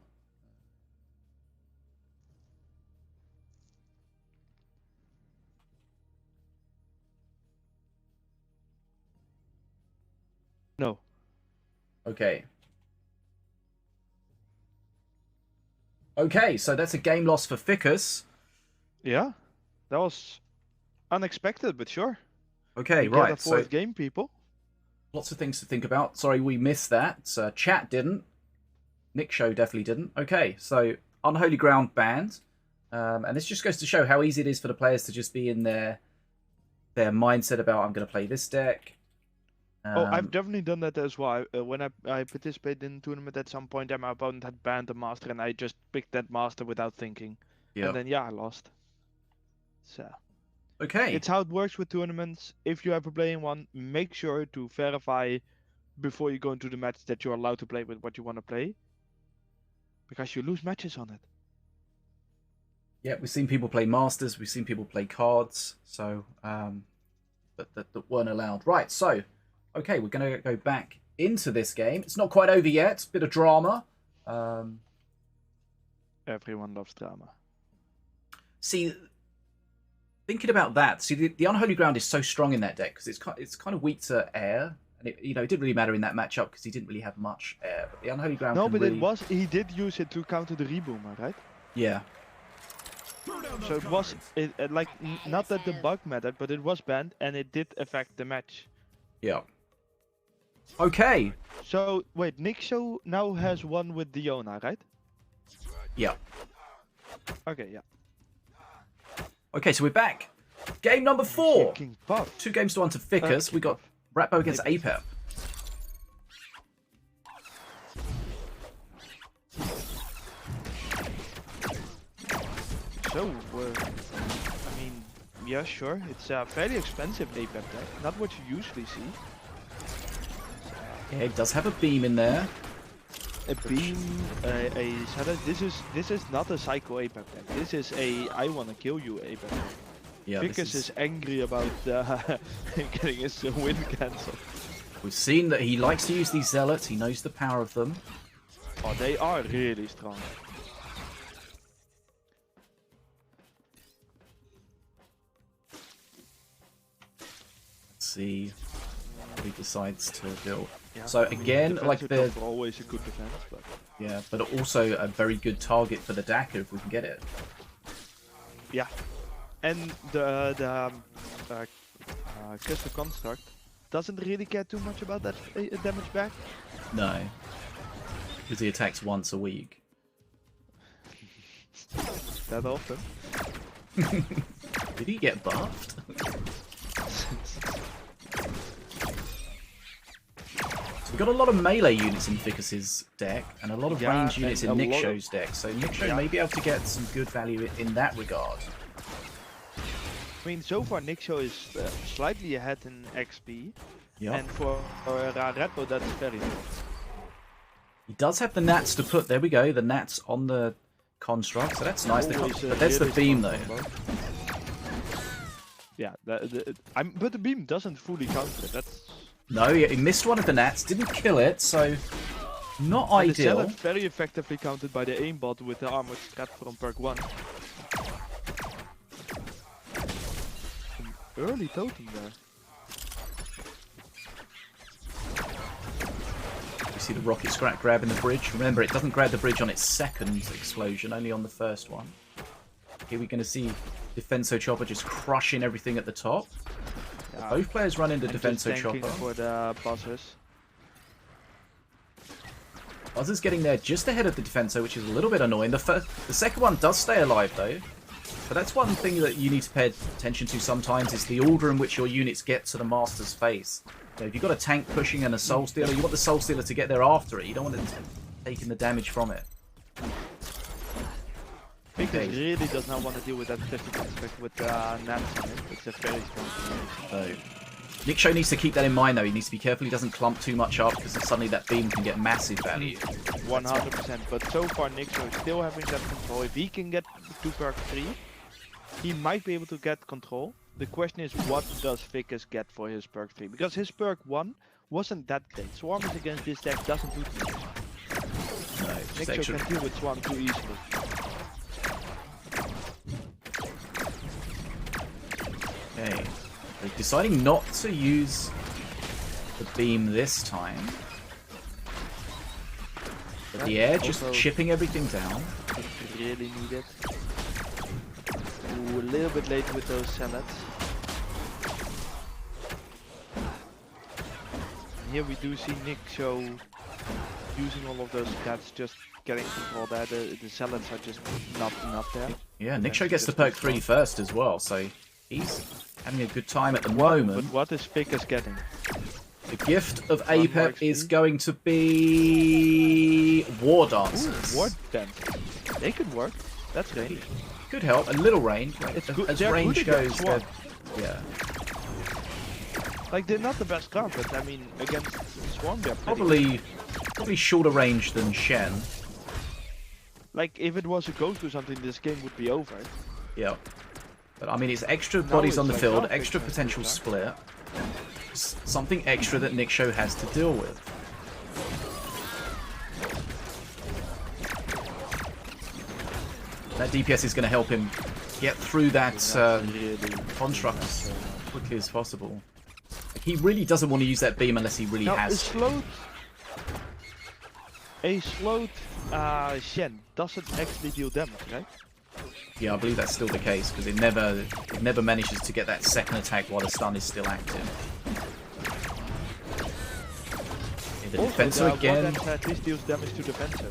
No. Okay. Okay, so that's a game loss for Ficus. Yeah, that was unexpected, but sure. Okay, we right. Get a fourth game, people. Lots of things to think about. Sorry, we missed that. Chat didn't. Nikshow definitely didn't. Okay, so Unholy Ground banned. And this just goes to show how easy it is for the players to just be in their mindset about, I'm going to play this deck. I've definitely done that as well. When I participated in a tournament at some point, and my opponent had banned a master, and I just picked that master without thinking. Yep. And then, I lost. So. Okay. It's how it works with tournaments. If you ever play in one, make sure to verify before you go into the match that you're allowed to play with what you want to play. Because you lose matches on it. Yeah, we've seen people play masters, we've seen people play cards, so that weren't allowed. Right, so okay, we're going to go back into this game. It's not quite over yet. Bit of drama. Everyone loves drama. See, thinking about that, the Unholy Ground is so strong in that deck because it's kind of weak to air, and it didn't really matter in that matchup because he didn't really have much air. But the Unholy Ground. No, but really... he did use it to counter the reboomer, right? Yeah. So it was not that the bug mattered, but it was banned and it did affect the match. Yeah. Okay. So wait, Nikshow now has one with Diona, right? Yeah. Okay, yeah. Okay, so we're back. Game number 4. King Puff. 2 games to 1 to Ficus. We got Ratbow against Apep. So, I mean, yeah, sure. It's a fairly expensive Apep deck. Not what you usually see. Yeah, it does have a beam in there. A beam, this is not a Psycho Apep deck. This is a I wanna kill you Apep deck. Yeah, Ficus is angry about getting his win cancelled. We've seen that he likes to use these zealots. He knows the power of them. Oh, they are really strong. see what he decides to build. Yeah. So again, like defensive the chopper always a good defense, but yeah, but also a very good target for the Daka if we can get it. yeah. And the Crystal Construct doesn't really care too much about that damage back. No, because he attacks once a week. That often. Did he get buffed? So we've got a lot of melee units in Ficus's deck, and a lot of range units in Nikshow's deck, so Nikshow may be able to get some good value in that regard. I mean, so far Nikshow is slightly ahead in XP, Yep. and for Redbo that's very good. He does have the nats to put, there we go, the nats on the construct, so that's nice. But that's the beam though. Yeah, but the beam doesn't fully counter it. That's No, he missed one of the nats, didn't kill it, so not the ideal. Zealot very effectively countered by the aimbot with the armored strat from perk 1. Some early totem there. You see the rocket scrap grabbing the bridge. Remember, it doesn't grab the bridge on its second explosion, only on the first one. Here we're going to see Defenso Chopper just crushing everything at the top. Yeah. Both players run into And Defenso just tanking Chopper. for the buzzers. Buzzer's getting there just ahead of the Defenso, which is a little bit annoying. The second one does stay alive though. But that's one thing that you need to pay attention to sometimes, is the order in which your units get to the Master's face. You know, if you've got a tank pushing and a Soul Stealer, you want the Soul Stealer to get there after it. You don't want it taking the damage from it. Ficus really does not want to deal with that 50 aspect with Nats on it. It's a very strong combination. So, Nikshow needs to keep that in mind though. He needs to be careful he doesn't clump too much up, because suddenly that beam can get massive value. 100%. But so far Nikshow is still having that control. If he can get to perk 3, he might be able to get control. The question is, what does Ficus get for his perk 3? Because his perk 1 wasn't that great. Swarmers against this deck doesn't do too much. No, just Nikshow extra. can deal with Swarm too easily. Okay. They're deciding not to use the beam this time. But the air just Also chipping everything down. really need it. Ooh, a little bit late with those salads. And here we do see Nikshow using all of those stats, just getting control there. The salads are just not enough there. Yeah, And Nikshow then gets to just perk moves 3 on. first as well, so he's having a good time at the But moment. what is Ficus getting? The gift of One more Apep is XP. going to be War Dancers. Ooh, Ward Dance. They could work. That's range. Could help, a little range. It's good. As They're range good against goes, Swarm. yeah. Like, they're not the best card, but I mean, against Swarm they're pretty Probably shorter range than Shen. Like, if it was a ghost or something, this game would be over. Yeah. But I mean, it's extra Now bodies it's on the like field, half extra extra potential attack. split. Something extra that Nikshow has to deal with. That DPS is going to help him get through that Really construct as quickly as possible. He really doesn't want to use that beam unless he really now, has to. a slowed Shen doesn't actually deal damage, right? Yeah, I believe that's still the case, because it never manages to get that second attack while the stun is still active. In the defensor again. At least deals damage to defensor.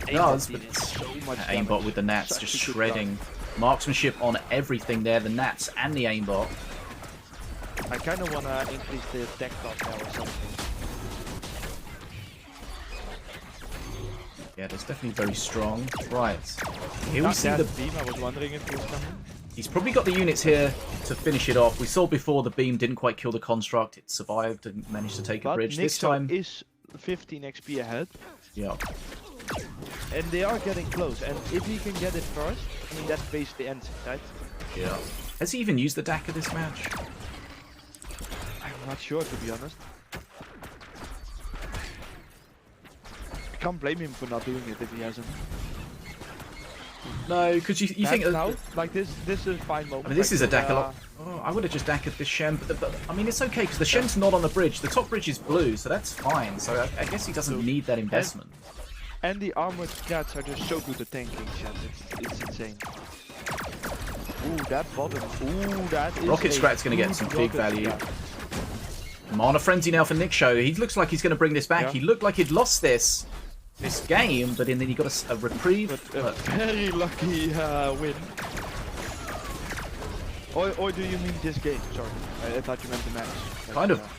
Does, Aimbot but deals so much aimbot damage. with the nats Such just a good shredding. Marksmanship on everything there, the nats and the aimbot. card. I kind of want to increase the attack cost now or something. Yeah, that's definitely very strong. Right. Here we Not see that the... beam, I was wondering if it was coming. He's probably got the units here to finish it off. We saw before the beam didn't quite kill the construct. It survived and managed to take a But bridge. This Nikshow time... is 15 XP ahead, Yeah. and they are getting close. And if he can get it first, I mean, that basically ends it, right? Yeah. Has he even used the Daka this match? I'm not sure, to be honest. I can't blame him for not doing it if he hasn't. No, because you think now, that, like this is a fine moment. I mean, this like is a to, Dakar. Oh, I would have just Dakkered this Shem, but I mean, it's okay because the Shem's not on the bridge. The top bridge is blue, so that's fine. So I guess he doesn't Blue. need that investment. And the armored strats are just so good at tanking, Shem. It's insane. Ooh, that bottom. Ooh, that is Rocket a Strat's going to get good some big rocket value. strat. Mana Frenzy now for Nikshow. He looks like he's going to bring this back. Yeah. He looked like he'd lost this game, but then he got a reprieve. But a very lucky win. Or do you mean this game? Sorry, I thought you meant the match.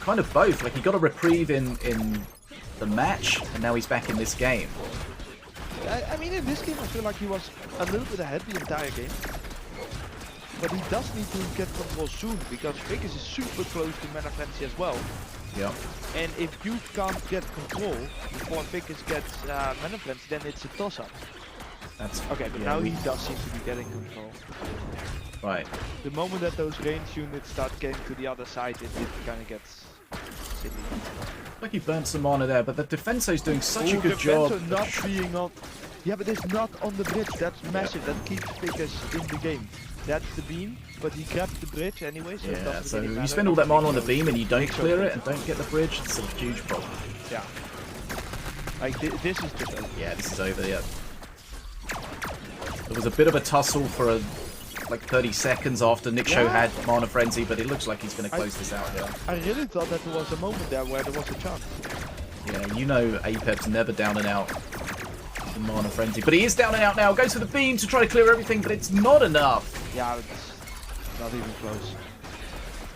Kind of both. Like he got a reprieve in the match, and now he's back in this game. I mean, in this game, I feel like he was a little bit ahead the entire game. But he does need to get control soon, because Ficus is super close to Mana Frenzy as well. Yeah. And if you can't get control before Ficus gets Mana Frenzy, then it's a toss-up. That's Okay, but yeah, now he does seem to be getting control. right. The moment that those range units start getting to the other side, it kind of gets silly. Like he burnt some mana there, but the Defenso's doing such a Ooh, good job. Defenso not being on. Yeah, but it's not on the bridge. That's massive. That keeps Ficus in the game. That's the beam, but he grabbed the bridge anyway. So it Yeah, doesn't so really you matter. spend all that mana on the beam and you don't Nikshow clear it can- and don't get the bridge, it's a huge problem. Yeah. Like this is just over. Yeah, this is over, yeah. There was a bit of a tussle for like 30 seconds after Nikshow Yeah. had Mana Frenzy, but it looks like he's going to close this out here. I really thought that there was a moment there where there was a chance. Yeah, you know Apep's never down and out in Mana Frenzy, but he is down and out now. Goes for the beam to try to clear everything, but it's not enough. Yeah, it's not even close.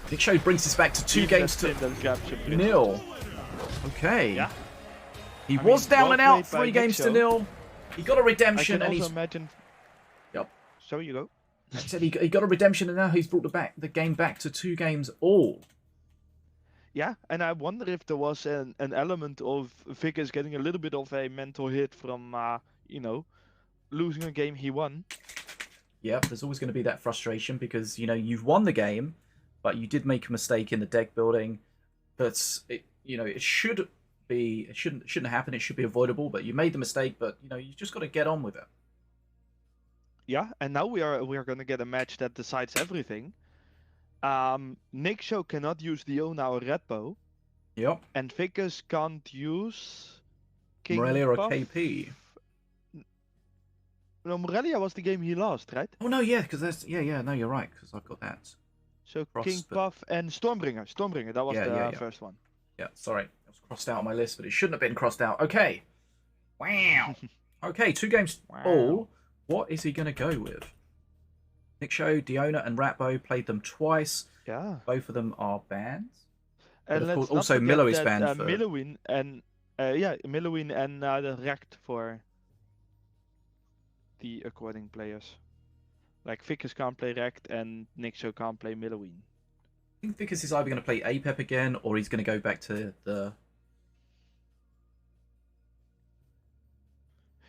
Nikshow brings this back to 2 Even games that to Tim that grabs a bridge. nil. Okay. Yeah. He I was mean, down well and out, played by 3 games to Nikshow. nil. He got a I redemption can and also he's... imagine. Yep. So you go. I said he got a redemption and now he's brought the game back to 2 games all. Yeah, and I wonder if there was an element of Ficus getting a little bit of a mental hit from, you know, losing a game he won. Yep, there's always going to be that frustration because, you know, you've won the game, but you did make a mistake in the deck building. That's, you know, it shouldn't happen. It should be avoidable, but you made the mistake, but, you know, you just got to get on with it. Yeah, and now we are gonna get a match that decides everything. Nikshow cannot use the now red bow, Yep. and Ficus can't use Morelia or Puff. KP. No, Morelia was the game he lost, right? Oh, no, yeah, because that's... Yeah, no, you're right, because I've got that. So Cross, King but- Puff and Stormbringer. Stormbringer, that was Yeah, the yeah. first one. Yeah, sorry. It was crossed out on my list, but it shouldn't have been crossed out. Okay. Wow. Okay, 2 games Wow. all. What is he going to go with? Nikshow, Diona, and Ratbo played them twice. Yeah. Both of them are bans. But And of let's course, not also forget Milo is that, banned for... Millowin and Millowin and the Rect for the according players. Like Ficus can't play Rect and Nikshow can't play Millowin. I think Ficus is either going to play Apep again, or he's going to go back to the...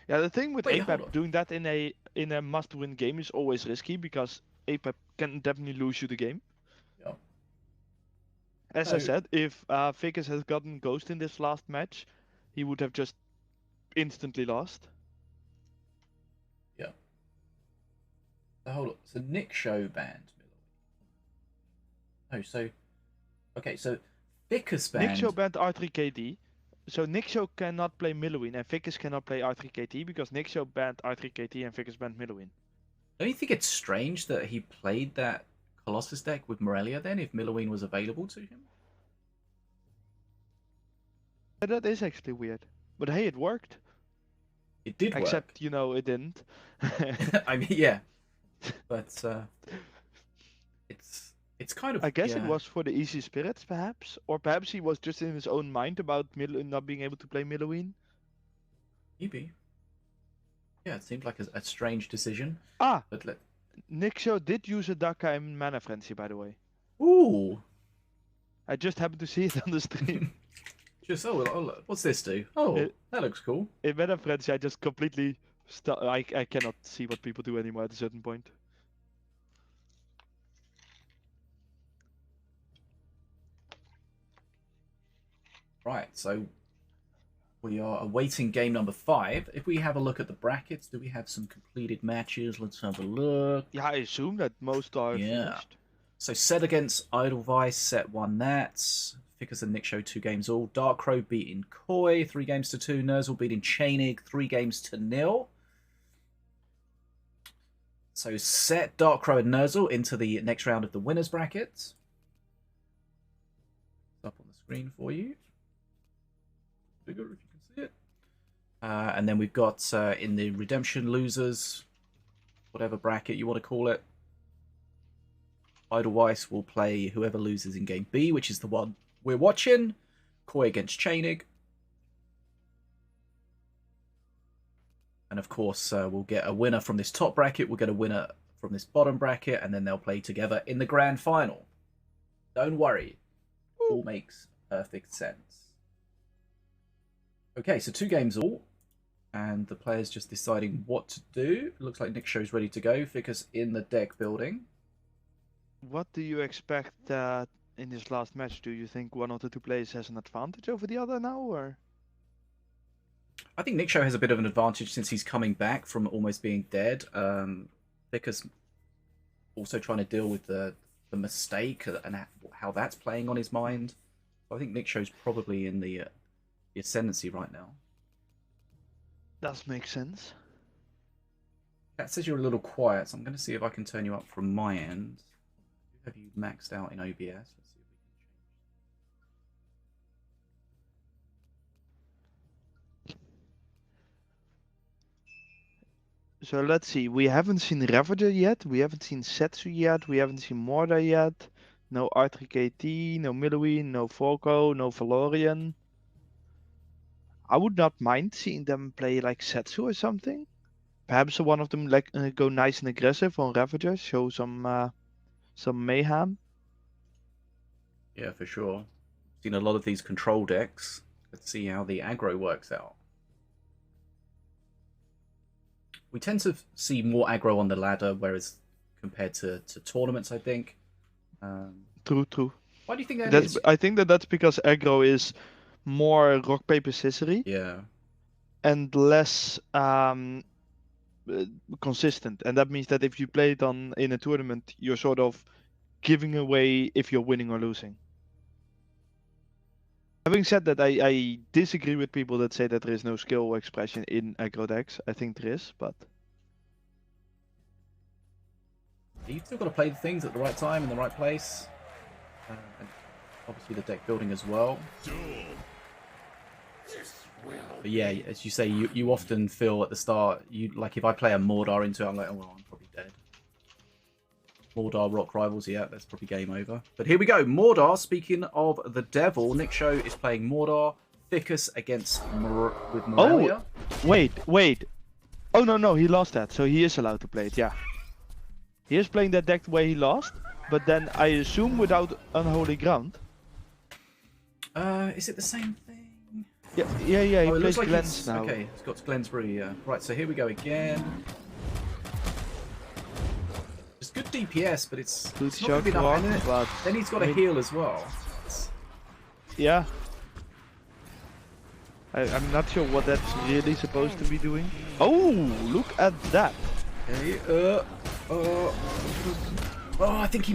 Yeah, the thing with Wait, hold Apep on. doing that in a must-win game is always risky because Apep can definitely lose you the game. Yeah. As I So- said, if Ficus had gotten Ghost in this last match, he would have just instantly lost. Yeah. So hold on. So Nikshow banned Milo. Oh, so... Okay, so Ficus banned... Nikshow banned R3KD, so Nikshow cannot play Millowin and Ficus cannot play R3KT because Nikshow banned R3KT and Ficus banned Millowin. Don't you think it's strange that he played that Colossus deck with Morelia then, if Millowin was available to him? Yeah, that is actually weird. But hey, it worked. It did work. Except, you know, it didn't. I mean, yeah. But, it's kind of... I guess it yeah. was for the easy spirits, perhaps? Or perhaps he was just in his own mind about not being able to play Millowin. Maybe. Yeah, it seemed like a strange decision. Ah! But let... Nikshow did use a Daka in Mana Frenzy, by the way. Ooh! I just happened to see it on the stream. Just, look, what's this do? Oh, It- that looks cool. In Mana Frenzy, I just completely... I cannot see what people do anymore at a certain point. Right, so We are awaiting game number 5. If we have a look at the brackets, do we have some completed matches? Let's have a look. Yeah, I assume that most are finished. So Set against Edelweiss, Set won that. Ficus and Nikshow 2 games all. Dark Crow beating Koi 3 games to 2. Nerzl beating Chainig 3 games to 0. So Set, Dark Crow and Nerzl into the next round of the winners bracket. It's up on the screen for you. Bigger if you can see it. And then we've got in the Redemption losers, whatever bracket you want to call it, Edelweiss will play whoever loses in game B, which is the one we're watching. Koi against Chainig. And of course, we'll get a winner from this top bracket. We'll get a winner from this bottom bracket. And then they'll play together in the grand final. Don't worry. All makes perfect sense. Okay, so 2 games all. And the players just deciding what to do. It looks like Nikshow's ready to go. Ficus in the deck building. What do you expect in this last match? Do you think one of the 2 players has an advantage over the other now, or? I think Nikshow has a bit of an advantage since he's coming back from almost being dead. Ficus also trying to deal with the mistake and how that's playing on his mind. So I think Nikshow's probably in the ascendancy right now. Does make sense. That says you're a little quiet, so I'm going to see if I can turn you up from my end. Have you maxed out in OBS? Let's see if we can change. So let's see. We haven't seen Ravager yet. We haven't seen Setsu yet. We haven't seen Morda yet. No R3KT, no Millowy, no Volko, no Valorian. I would not mind seeing them play like Setsu or something. Perhaps one of them like go nice and aggressive on Ravager, show some mayhem. Yeah, for sure. Seen a lot of these control decks. Let's see how the aggro works out. We tend to see more aggro on the ladder, whereas compared to tournaments, I think. True. Why do you think that that's, is? I think that's because aggro is more rock paper scissory. Yeah. And less consistent, and that means that if you play it in a tournament, you're sort of giving away if you're winning or losing. Having said that, I disagree with people that say that there is no skill expression in aggro decks. I think there is, but You've still got to play the things at the right time in the right place. And obviously the deck building as well. But yeah, as you say, you often feel at the start, like if I play a Mordar into it, I'm like, oh well, I'm probably dead. Mordar Rock Rivals, yeah, that's probably game over. But here we go, Mordar, speaking of the devil, Nikshow is playing Mordar, Ficus against with Morelia. Oh, wait. Oh, no, he lost that, so he is allowed to play it, yeah. He is playing that deck the way he lost, but then I assume without Unholy Ground. Is it the same thing? Yeah, he oh, plays like Glens now. Okay, it's got Glensbury, yeah. Right, so here we go again. It's good DPS, but it's Good not shot going to be enough, one, is it? but Then he's got to heal as well. yeah. I'm not sure what that's really supposed to be doing. Oh, look at that. Okay, oh, I think he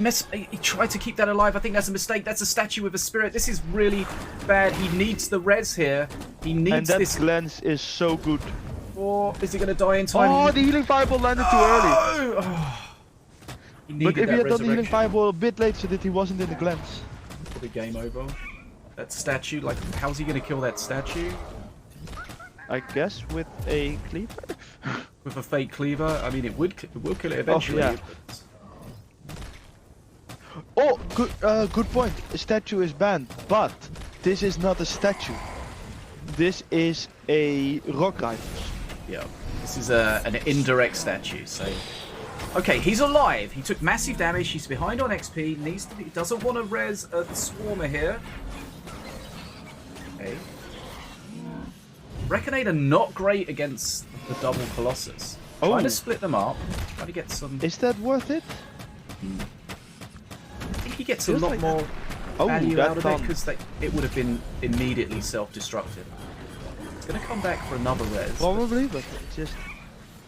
tried to keep that alive. I think that's a mistake. That's a statue with a spirit. This is really bad. He needs the res here. He needs and that this. Glens is so good. Or is he going to die in time? Oh, the healing fireball landed too early. Oh. But if he had done the healing fireball a bit later so that he wasn't in the Glens. Probably game over. That statue, like, how's he going to kill that statue? I guess with a cleaver? With a fake cleaver? I mean, it will kill it eventually. Oh, yeah. Oh, good point. A statue is banned, but this is not a statue. This is a rock rifle. Yeah, this is an indirect statue. So, okay, he's alive. He took massive damage. He's behind on XP. He doesn't want to res a Swarmer here. Okay. Reconator not great against the double Colossus. Trying to split them up. Trying to get some. Is that worth it? I think he gets a lot more value out of it because it would have been immediately self-destructive. It's gonna come back for another res. Probably, but it's just...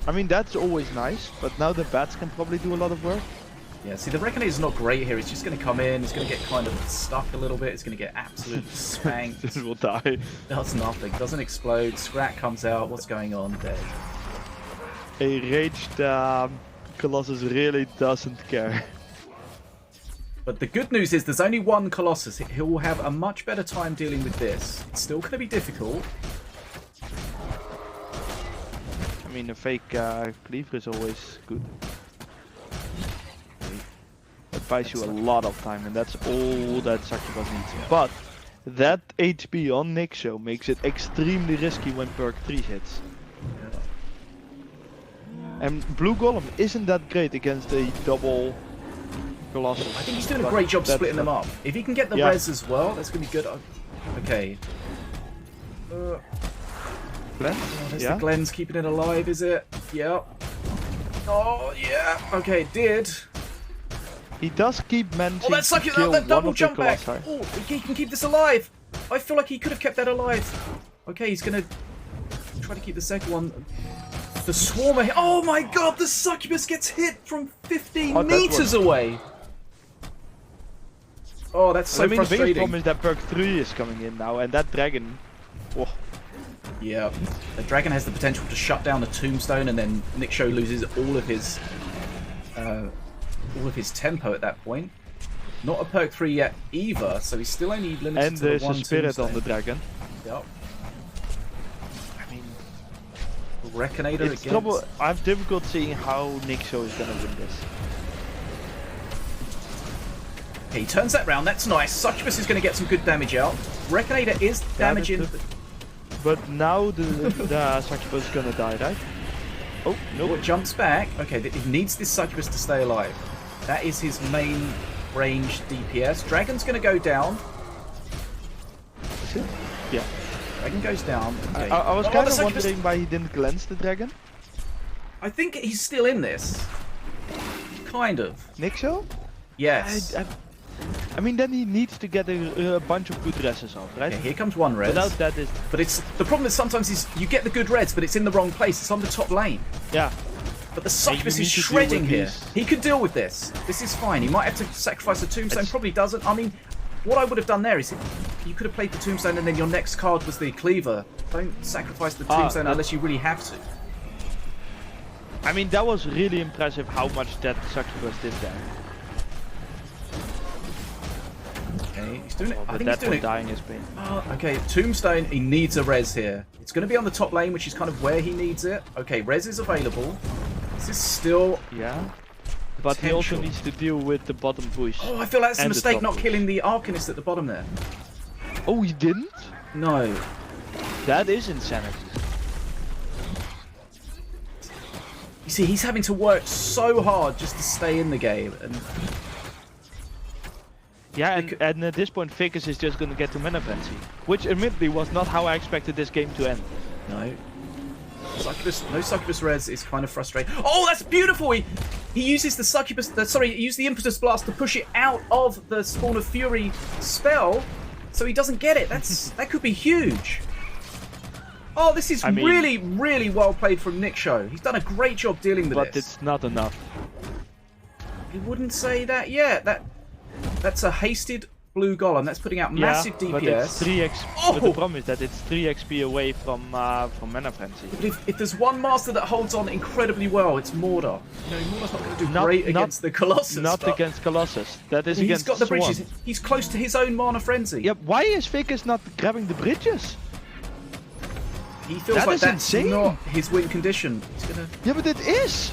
I mean, that's always nice, but now the bats can probably do a lot of work. Yeah, see, the Reconator's not great here. It's just going to come in. It's going to get kind of stuck a little bit. It's going to get absolutely spanked. This will die. Does nothing. Doesn't explode. Scrat comes out. What's going on? Dead. A raged Colossus really doesn't care. But the good news is there's only one Colossus. He will have a much better time dealing with this. It's still going to be difficult. I mean, a fake cleaver is always good. It buys you a lot of time, and that's all that Succubus needs. Yeah. But that HP on Nikshow makes it extremely risky when perk 3 hits. Yeah. And Blue Golem isn't that great against a double Colossus. I think he's doing a great job splitting them up. If he can get the res as well, that's going to be good. Okay. Glenn? Oh, there's the Glenn's keeping it alive, is it? Yeah. Oh, yeah. Okay, it did. He does keep managing that's to kill that double one of jump the back. Colossi. Oh, he can keep this alive. I feel like he could have kept that alive. Okay, he's going to try to keep the second one. The Swarmer. Oh my god, the Succubus gets hit from 15 meters away. Oh, that's so I mean, frustrating. the biggest problem is that perk 3 is coming in now, and that dragon... Oh. Yeah, the dragon has the potential to shut down the tombstone, and then Nikshow loses all of his tempo at that point. Not a perk 3 yet either, so he's still only limited and to the there's one a spirit tombstone. on the dragon. Yep. I mean, Reconator it's against... trouble. I have difficult seeing how Nikshow is gonna win this. Okay, he turns that round. That's nice. Succubus is going to get some good damage out. Reconator is damaging. But now the Succubus is gonna die, right? Oh, no. It jumps back. Okay, it needs this Succubus to stay alive. That is his main range DPS. Dragon's going to go down. Is it? Yeah. Dragon goes down. Okay. I was kind of Succubus... wondering why he didn't cleanse the dragon. I think he's still in this. Kind of. Nikshow? Yes. I mean, then he needs to get a bunch of good reses off, right? Okay, here comes one res. Without that is... But it's the problem is sometimes is you get the good reds, but it's in the wrong place. It's on the top lane. Yeah. But the Succubus you is need to shredding deal with here. these. He can deal with this. This is fine. He might have to sacrifice the tombstone. Probably doesn't. I mean, what I would have done there is you could have played the tombstone and then your next card was the cleaver. Don't sacrifice the tombstone unless you really have to. I mean, that was really impressive how much that Succubus did there. Okay, he's doing it. I think That he's doing one it. dying is pain. Oh, okay, tombstone. He needs a res here. It's going to be on the top lane, which is kind of where he needs it. Okay, res is available. This is still... Yeah. But he also Potential. needs to deal with the bottom push. Oh, I feel that's a And the mistake top not push. killing the Arcanist at the bottom there. Oh, he didn't? No. That is insanity. You see, he's having to work so hard just to stay in the game. And Yeah, and at this point, Ficus is just going to get to Mana Frenzy. Which admittedly was not how I expected this game to end. no. Succubus, no Succubus res is kind of frustrating. Oh, that's beautiful! He uses the Succubus, he used the Impetus Blast to push it out of the Spawn of Fury spell, so he doesn't get it. That could be huge. Oh, this is really, really well played from Nikshow. He's done a great job dealing with But this. it's not enough. You wouldn't say that yet. That's a hasted blue golem. That's putting out massive DPS. But it's 3 XP. Oh! But the problem is that it's 3 XP away from Mana Frenzy. But if there's one master that holds on incredibly well, it's Mordor. You know, Mordor's not going to do great against the Colossus. Not against Colossus. That is He's against got the Swarm. bridges. He's close to his own mana frenzy. Yeah, why is Ficus not grabbing the bridges? He feels That like is that's insane. not his win condition. He's gonna. Yeah, but it is.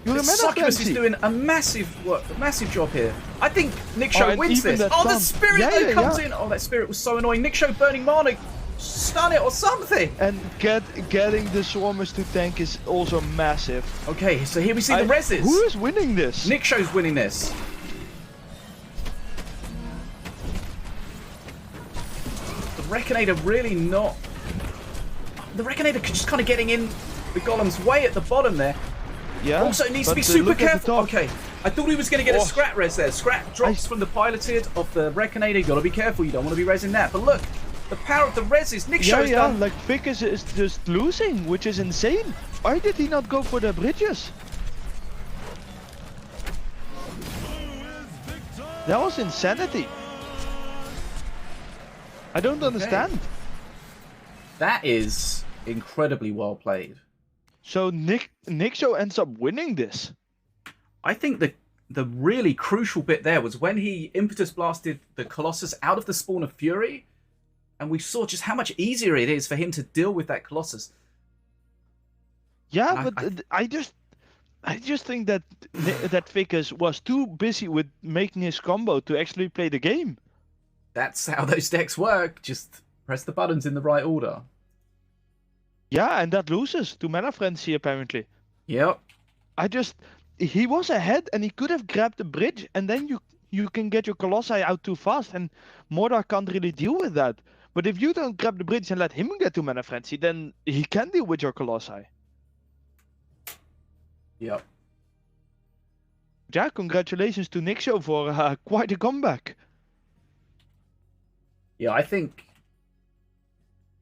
You're a Mana Succubus Frenzy. is doing a massive job here. I think Nikshow and wins even this. that Oh, the stun. spirit Yeah, that yeah, comes yeah. in. Oh, that spirit was so annoying. Nikshow burning mana, stun it or something. And getting the Swarmers to tank is also massive. Okay, so here we see the reses. Who is winning this? Nikshow's winning this. The Reconator really not... The Reconator just kind of getting in the Golem's way at the bottom there. Yeah. Also, it needs to but be super look at the careful. top. Okay, I thought he was going to get a Oh. Scrat res there. Scrat drops from the piloted of the Reconator. You got to be careful. You don't want to be resing that. But look, The power of the reses. Yeah, Nikshow's done. like Ficus is just losing, which is insane. Why did he not go for the bridges? That was insanity. I don't understand. That is incredibly well played. So Nikshow ends up winning this. I think the really crucial bit there was when he impetus blasted the Colossus out of the spawn of Fury, and we saw just how much easier it is for him to deal with that Colossus. Yeah, but I just think that that Ficus was too busy with making his combo to actually play the game. That's how those decks work. Just press the buttons in the right order. Yeah, and that loses to Mana Frenzy apparently. Yep. He was ahead and he could have grabbed the bridge, and then you can get your Colossi out too fast, and Mordor can't really deal with that. But if you don't grab the bridge and let him get to Mana Frenzy, then he can deal with your Colossi. Yep. Yeah, congratulations to Nikshow for quite a comeback. Yeah, I think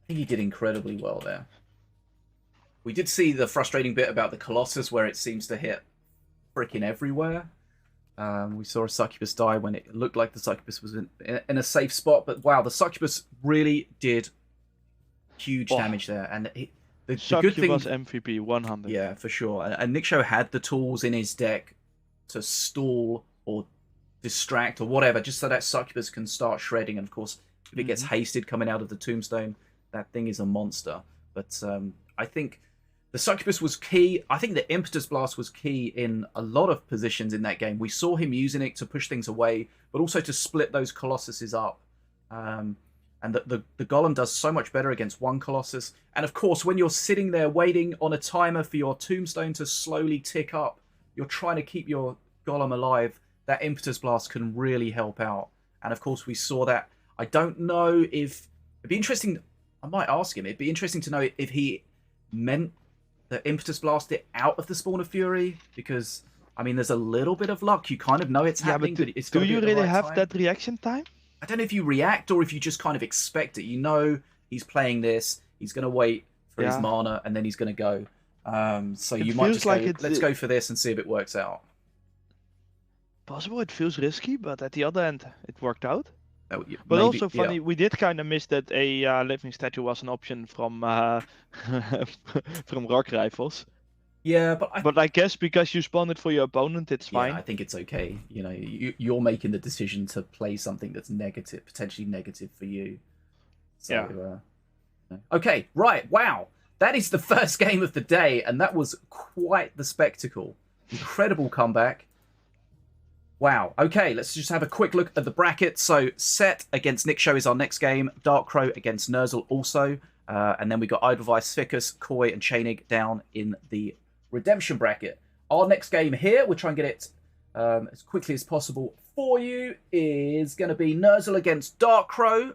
he did incredibly well there. We did see the frustrating bit about the Colossus where it seems to hit freaking everywhere. We saw a Succubus die when it looked like the Succubus was in a safe spot, but wow, the Succubus really did huge damage there. And the good thing was MVP 100. Yeah, for sure. And Nikshow had the tools in his deck to stall or distract or whatever, just so that Succubus can start shredding. And of course, if it gets hasted coming out of the tombstone, that thing is a monster. But I think the Succubus was key. I think the Impetus Blast was key in a lot of positions in that game. We saw him using it to push things away, but also to split those Colossuses up. And the Golem does so much better against one Colossus. And of course, when you're sitting there waiting on a timer for your tombstone to slowly tick up, you're trying to keep your Golem alive, that Impetus Blast can really help out. And of course, we saw that. I don't know if... It'd be interesting... I might ask him. It'd be interesting to know if he meant the Impetus Blast it out of the Spawn of Fury. Because, I mean, there's a little bit of luck. You kind of know it's happening, but it's do gotta be you at the really right have time. that reaction time? I don't know if you react or if you just kind of expect it. You know he's playing this. He's going to wait for his mana, and then he's going to go. So you might just go, let's go for this and see if it works out. Possible, it feels risky, but at the other end, it worked out. Oh, But maybe, also funny, yeah. we did kind of miss that a living statue was an option from from Rock Rifles. Yeah, but I guess because you spawned it for your opponent, it's fine. I think it's okay. You know, you're making the decision to play something that's negative, potentially negative for you. So, okay, right, wow. That is the first game of the day, and that was quite the spectacle. Incredible comeback. Wow. Okay, let's just have a quick look at the bracket. So, Set against Nikshow is our next game. Dark Crow against Nerzl also. And then we got Edelweiss, Ficus, Koi, and Chainig down in the Redemption bracket. Our next game here, we'll try and get it as quickly as possible for you, is going to be Nerzl against Dark Crow.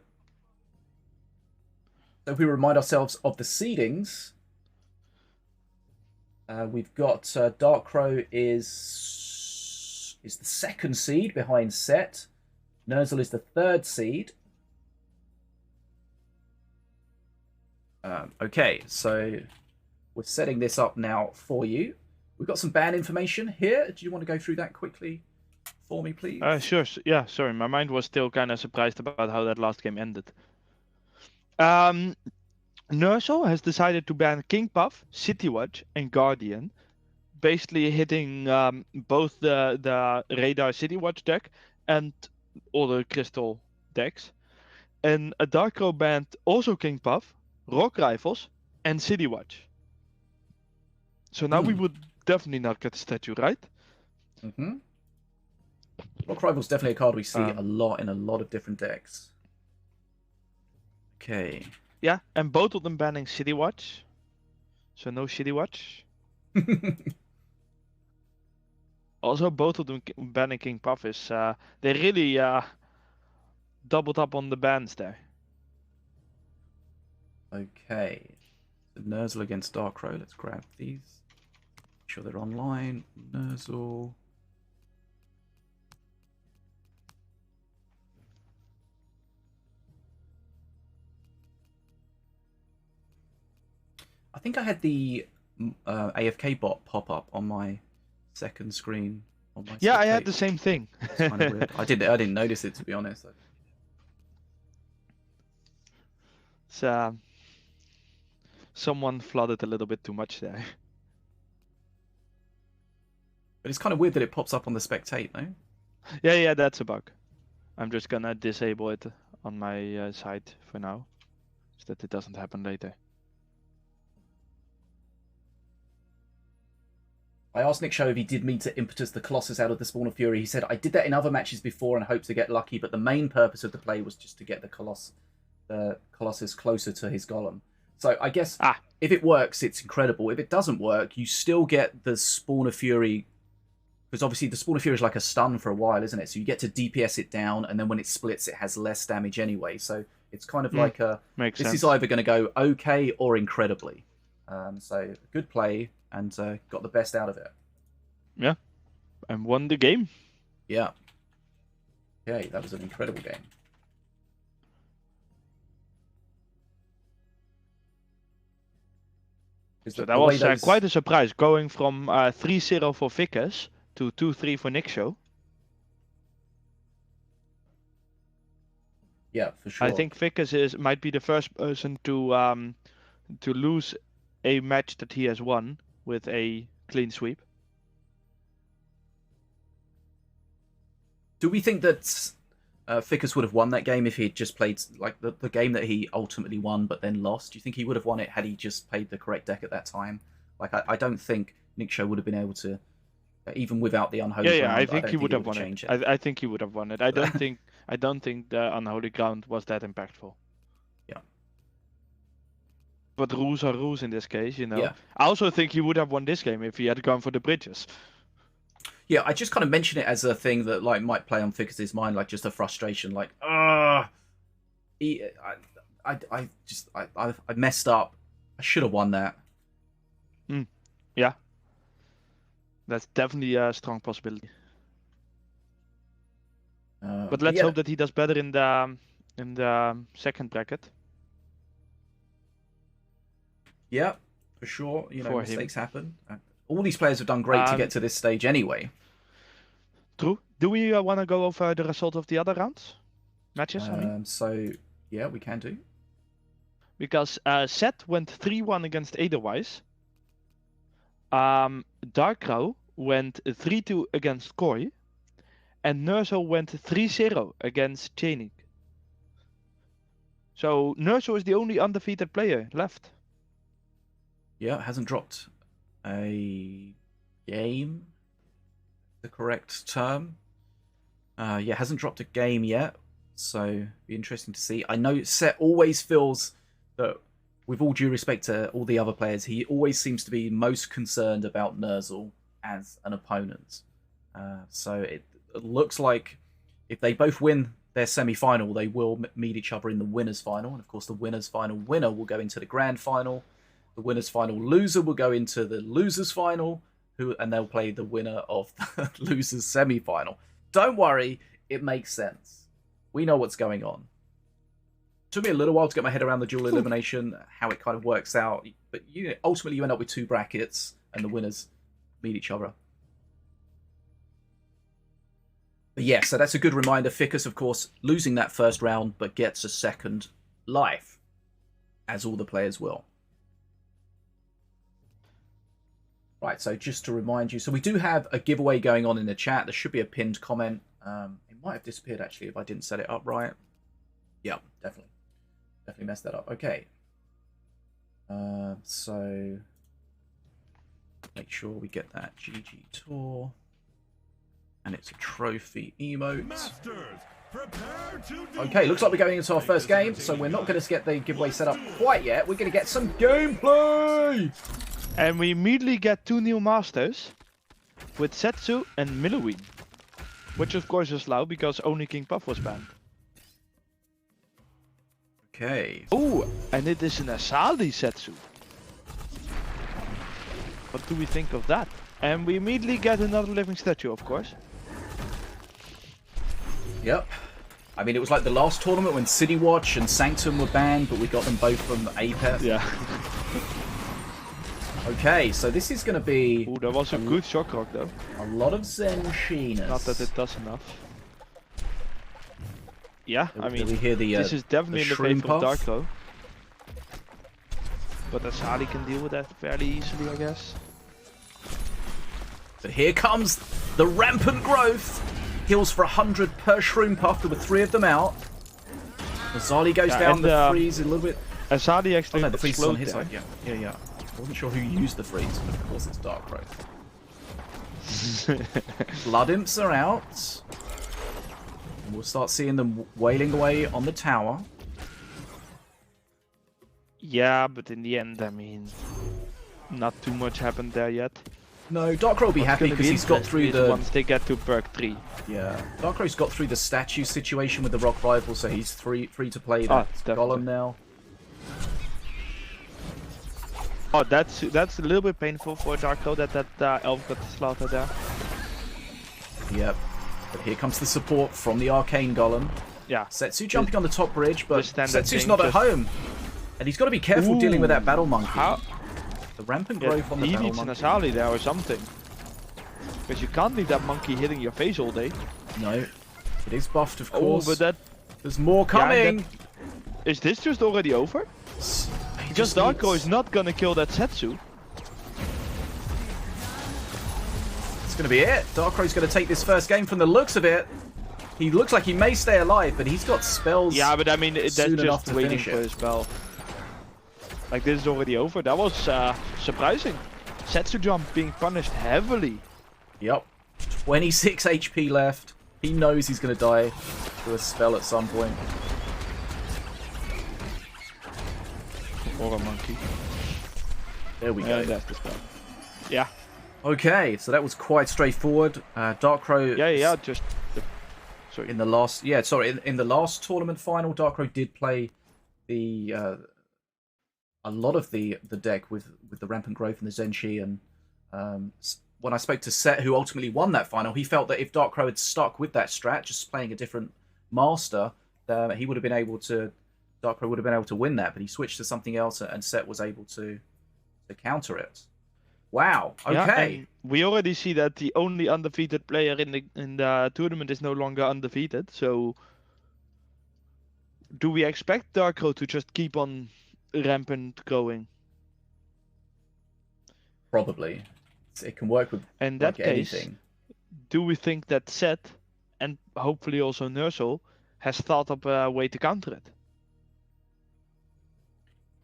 So if we remind ourselves of the seedings, we've got Dark Crow is the second seed behind Set. Nerzl is the third seed. Okay, so we're setting this up now for you. We've got some ban information here. Do you want to go through that quickly for me, please? Sure. Yeah, sorry. My mind was still kind of surprised about how that last game ended. Nerzl has decided to ban King Puff, City Watch, and Guardian, basically hitting both the Radar City Watch deck and all the Crystal decks. And a Dark Crow banned also King Puff, Rock Rifles, and City Watch. So now we would definitely not get the statue, right? Mm-hmm. Rock Rival's definitely a card we see a lot in a lot of different decks. Okay. Yeah, and both of them banning City Watch. So no City Watch. Also, both of them banning King Puff is... they really doubled up on the bans there. Okay. So Nerzl against Dark Crow. Let's grab these. Make sure they're online. Nerzl. I think I had the AFK bot pop up on my second screen. On my Yeah, I had spectate. the same thing. It's kind of weird. I didn't notice it, to be honest. So, someone flooded a little bit too much there. But it's kind of weird that it pops up on the spectate, no? Yeah, that's a bug. I'm just gonna disable it on my side for now, so that it doesn't happen later. I asked Nikshow if he did mean to impetus the Colossus out of the Spawn of Fury. He said, I did that in other matches before and hoped to get lucky, but the main purpose of the play was just to get the Colossus closer to his golem. So I guess if it works, it's incredible. If it doesn't work, you still get the Spawn of Fury, because obviously the Spawn of Fury is like a stun for a while, isn't it? So you get to DPS it down, and then when it splits, it has less damage anyway. So it's kind of like Makes this sense. is either going to go okay or incredibly. So good play, and got the best out of it. Yeah, and won the game. Yeah. Okay, that was an incredible game. So that was quite a surprise, going from 3-0 for Ficus to 2-3 for Nikshow. Yeah, for sure. I think Ficus might be the first person to lose a match that he has won with a clean sweep. Do we think that Ficus would have won that game if he had just played like the game that he ultimately won but then lost? Do you think he would have won it had he just played the correct deck at that time? Like I don't think Nikshow would have been able to, even without the unholy ground. I think he would have won it. it. I think he would have won it. I don't think the unholy ground was that impactful. Yeah. But rules are rules in this case, you know. Yeah. I also think he would have won this game if he had gone for the bridges. Yeah, I just kind of mention it as a thing that like might play on Ficus's mind, like just a frustration, like I messed up. I should have won that. Yeah, that's definitely a strong possibility. But let's hope that he does better in the second bracket. Yeah, for sure. You know, For mistakes happen. All these players have done great to get to this stage anyway. True. Do we want to go over the result of the other rounds? Matches, I mean? So, yeah, we can do. Because Seth went 3-1 against Edelweiss. Darkrow went 3-2 against Koi. And Nerzl went 3-0 against Chenik. So Nerzl is the only undefeated player left. Yeah, hasn't dropped a game, the correct term. Yeah, hasn't dropped a game yet, so be interesting to see. I know Set always feels that, with all due respect to all the other players, he always seems to be most concerned about Nerzl as an opponent. So it looks like if they both win their semi-final, they will meet each other in the winners' final, and of course the winners' final winner will go into the grand final. The winner's final loser will go into the loser's final, and they'll play the winner of the loser's semi-final. Don't worry, it makes sense. We know what's going on. Took me a little while to get my head around the dual elimination, how it kind of works out, but ultimately you end up with two brackets, and the winners meet each other. But yeah, so that's a good reminder. Ficus, of course, losing that first round, but gets a second life, as all the players will. Right, so just to remind you, so we do have a giveaway going on in the chat. There should be a pinned comment. It might have disappeared, actually, if I didn't set it up right. Yeah, definitely. Definitely messed that up. Okay. So make sure we get that GGtoor. And it's a trophy emote. Masters, prepare to Okay, looks like we're going into our first game, so we're not going to get the giveaway set up quite yet. We're going to get some gameplay! And we immediately get two new masters with Setsu and Milloween. Which of course is loud because only King Puff was banned. Okay. Oh, and it is an Asali Setsu. What do we think of that? And we immediately get another living statue, of course. Yep. I mean, it was like the last tournament when City Watch and Sanctum were banned, but we got them both from Apex. Yeah. Okay, so this is going to be Ooh, that was a good shock rock though. a lot of Zen-shiness. Not that it does enough. Yeah, I Did mean, we hear the, this is definitely in the shroom favor of puff? Darkro. But Asali can deal with that fairly easily, I guess. But here comes the rampant growth. Heals for 100 per shroom puff. There were 3 of them out. Azali goes down. The freeze a little bit. Asali actually. Oh no, the freeze is on his there. side. Yeah. I wasn't sure who used the freeze, but of course it's Darkro. Blood imps are out. And we'll start seeing them wailing away on the tower. Yeah, but in the end, I mean, not too much happened there yet. No, Darkro will be happy because he's got through the... Once they get to perk 3. Yeah, Darkro's got through the statue situation with the rock rival, so he's free to play that golem now. Oh, that's a little bit painful for Darkro that elf got slaughtered there. Yep, but here comes the support from the arcane golem. Yeah. Setsu jumping on the top bridge, but Setsu's thing, not at home. And he's got to be careful dealing with that battle monkey. How? The rampant growth on the he battle needs an monkey. Asali there or something. Because you can't leave that monkey hitting your face all day. No, it is buffed, of course. Oh, but there's more coming. Yeah, is this just already over? Because Darkro is not gonna kill that Setsu. It's gonna be it. Darkro's gonna take this first game from the looks of it. He looks like he may stay alive, but he's got spells. Yeah, but I mean, that's just to waiting finish for his spell. Like, this is already over. That was surprising. Setsu jump being punished heavily. Yep. 26 HP left. He knows he's gonna die to a spell at some point. Or a monkey. There we go. That's the spell. Yeah. Okay, so that was quite straightforward. Darkro. Yeah. Just. Sorry. In the last, in the last tournament final, Darkro did play the a lot of the deck with the rampant growth and the Zenshi, and when I spoke to Set, who ultimately won that final, he felt that if Darkro had stuck with that strat, just playing a different master, he would have been able to. Darkro would have been able to win that, but he switched to something else, and Set was able to counter it. Wow. Okay. Yeah, we already see that the only undefeated player in the tournament is no longer undefeated. So, do we expect Darkro to just keep on rampant going? Probably. It can work with in that case, anything. Do we think that Set and hopefully also Nerzl has thought up a way to counter it?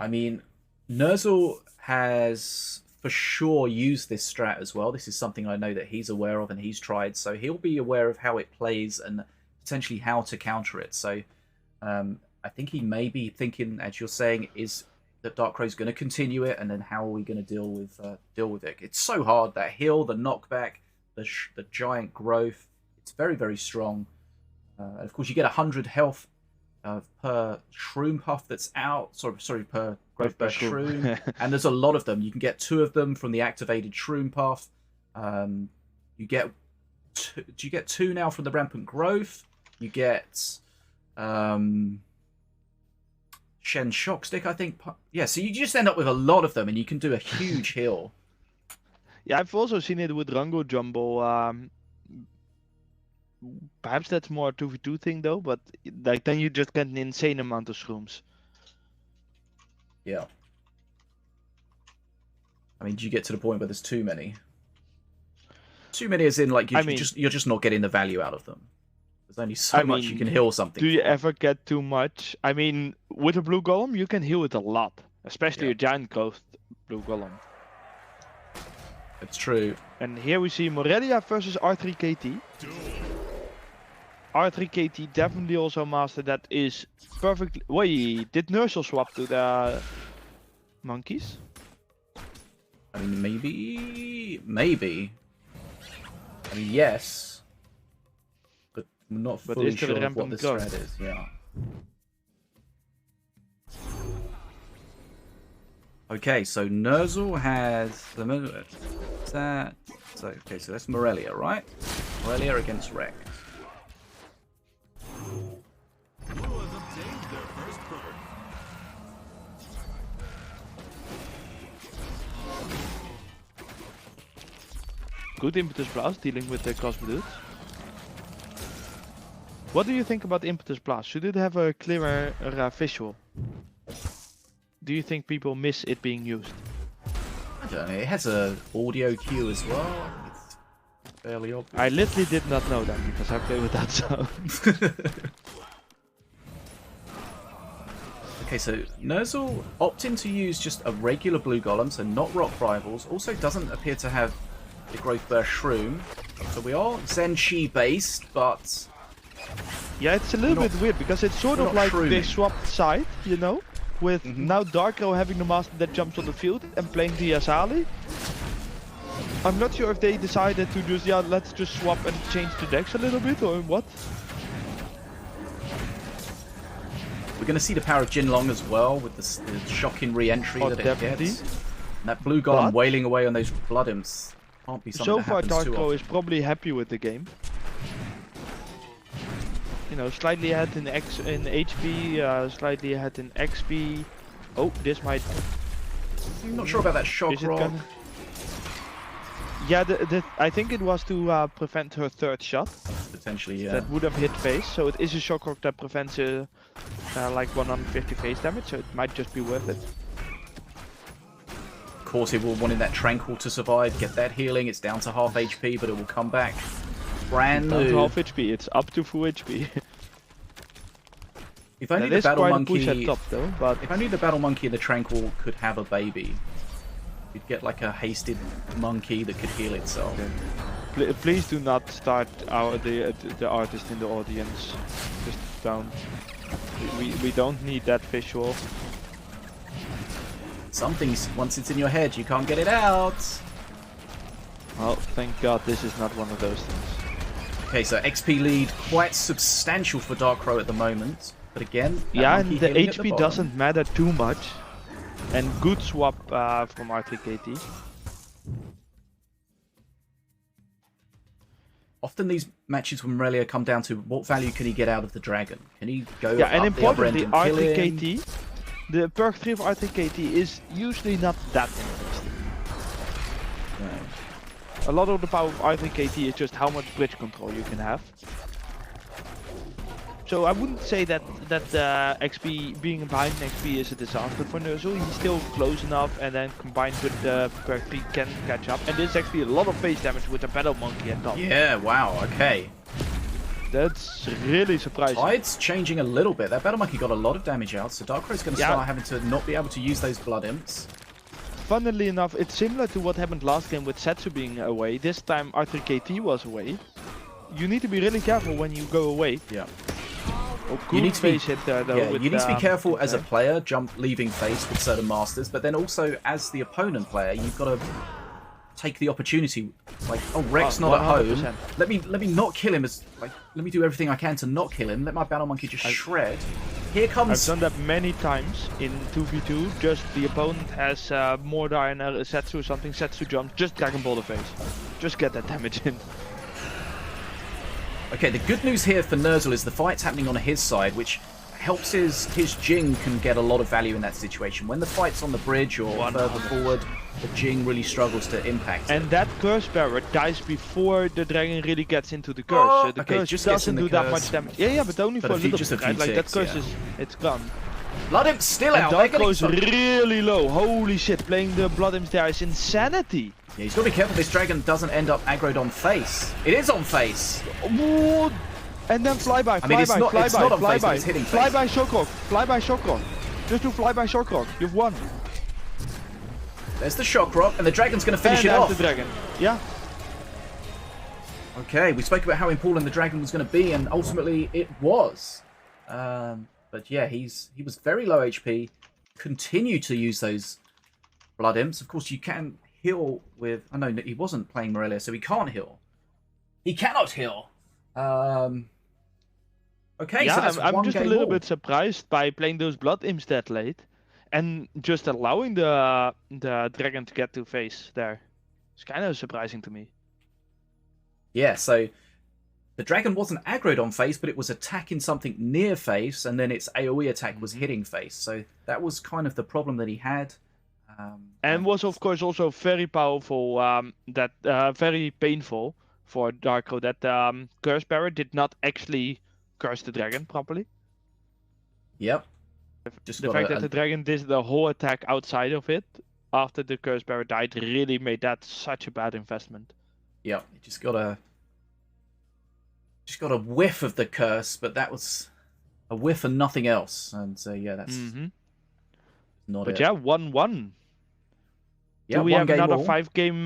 I mean, Nerzl has for sure used this strat as well. This is something I know that he's aware of and he's tried, so he'll be aware of how it plays and potentially how to counter it. So I think he may be thinking, as you're saying, is that Darkro's going to continue it, and then how are we going to deal with it? It's so hard. That heal, the knockback, the giant growth. It's very, very strong. And of course, you get 100 health per shroom puff that's out. Sorry, per growth per shroom. And there's a lot of them. You can get 2 of them from the activated shroom puff. You get do you get 2 now from the rampant growth? You get Shen shock stick, I think. Yeah, so you just end up with a lot of them, and you can do a huge heal. Yeah, I've also seen it with Rango Jumbo. Perhaps that's more a 2v2 thing though, but like then you just get an insane amount of shrooms. Yeah. I mean, do you get to the point where there's too many? Too many as in like you're just not getting the value out of them. There's only so much you can heal something. Do you ever get too much? I mean, with a blue golem, you can heal it a lot, especially a giant growth blue golem. It's true. And here we see Morelia versus R3KT. R3KT definitely also a master that is perfectly... Wait, did Nerzl swap to the monkeys? I mean, maybe. I mean, yes. But I'm not fully sure of what the strat is, yeah. Okay, so Nerzl has that. So okay, so that's Morelia, right? Morelia against Rek. Who has obtained their first birth? Good Impetus Blast dealing with the Cosmodudes. What do you think about Impetus Blast? Should it have a clearer visual? Do you think people miss it being used? I don't know. It has a audio cue as well. I think it's fairly obvious. I literally did not know that because I play without sound. Okay, so Nerzl opting to use just a regular blue golem, so not rock rivals. Also doesn't appear to have the growth burst shroom. So we are Zenshi based, but Yeah, it's a little bit weird because it's sort of like they shrooming. swapped side, you know? With now Darkro having the master that jumps on the field and playing the Asali. I'm not sure if they decided to just, yeah, let's just swap and change the decks a little bit or what. we're going to see the power of Jinlong as well with the shocking re-entry that it definitely. gets. And that blue golem But wailing away on those blood imps can't be something So that far happens too Darkro often. is probably happy with the game. You know, slightly ahead in HP, slightly ahead in XP. Oh, this might... I'm not sure about that shock Is it rock. gonna... Yeah, I think it was to prevent her third shot. Potentially, yeah. That would have hit face, so it is a shock rock that prevents like 150 face damage, so it might just be worth it. Of course, it will wanting that Tranquil to survive, get that healing. It's down to half HP, but it will come back. Brand Down to new. half HP, it's up to full HP. If only That the is Battle quite a Monkey, push at top though, but if only the Battle Monkey and the Tranquil could have a baby, you'd get like a hasted monkey that could heal itself. please do not start the artist in the audience. Just don't. We don't need that visual. Some things, once it's in your head, you can't get it out. Well, thank God this is not one of those things. Okay, so XP lead quite substantial for Darkro at the moment, but again, that Yeah, monkey and the healing at HP bottom. doesn't matter too much. And good swap from R3KT. Often these matches with Morelia come down to what value can he get out of the dragon? Can he go Yeah, and up the upper end importantly, and kill him? R3KT, the perk 3 of R3KT is usually not that interesting. No. A lot of the power of R3KT is just how much bridge control you can have. So I wouldn't say that XP being behind in XP is a disaster for Nerzl. He's still close enough, and then combined with the perk 3 can catch up. And this is actually a lot of face damage with the Battle Monkey at top. Yeah, wow, okay. That's really surprising. Tide's changing a little bit. That Battle Monkey got a lot of damage out, so Darkro's going to start having to not be able to use those Blood Imps. Funnily enough, it's similar to what happened last game with Setsu being away. This time R3KT was away. You need to be really careful when you go away. Yeah. Oh, You need to be, face hit there though. yeah, with, you need to be careful as a okay. player, leaving face with certain masters, but then also as the opponent player, you've got to take the opportunity. Like, oh, Rex not at home. 100%. Let me not kill him. Let me do everything I can to not kill him. Let my Battle Monkey just shred. Here I've comes. done that many times in 2v2. Just the opponent has Mordar and a Setsu or something. Setsu jumps, just Dragon Ball the face. Just get that damage in. Okay, the good news here for Nerzl is the fight's happening on his side, which helps his Jing can get a lot of value in that situation. When the fight's on the bridge or further forward, the Jing really struggles to impact And it. that curse bearer dies before the dragon really gets into the curse. Oh, So the okay, curse just gets in doesn't the do that curse. much damage. Yeah, but only But for a little just a bit, few right? Like that ticks, curse yeah. it's gone. Blood Imp's still And out. They're getting Darkro's some- really low. Holy shit, playing the Blood Imps there is insanity. Yeah, he's got to be careful this dragon doesn't end up aggroed on face. It is on face. Oh, and then flyby, I mean, it's not on face, but flyby, it's hitting face. flyby shock rock. Just do flyby shock rock. You've won. There's the shock rock, and the dragon's going to finish And it there's off. the dragon. Yeah. Okay, we spoke about how important the dragon was going to be, and ultimately it was. But yeah, he was very low HP. Continue to use those blood imps. Of course, you can heal with. Oh no, he wasn't playing Morelia, so he can't heal. He cannot heal. Okay, Yeah, so that's I'm one just a game little all. bit surprised by playing those blood imps that late, and just allowing the dragon to get to face there. It's kind of surprising to me. Yeah, so the dragon wasn't aggroed on face, but it was attacking something near face, and then its AoE attack was hitting face. So that was kind of the problem that he had. And was of course also very powerful. That very painful for Darko that Curse Bearer did not actually curse the dragon properly. Yep. Just The fact that the dragon did the whole attack outside of it after the Curse Bearer died really made that such a bad investment. Yep. You just got a whiff of the curse, but that was a whiff and nothing else. And so yeah, that's not But it. yeah, 1-1. Yeah, Do we have another all. 5-game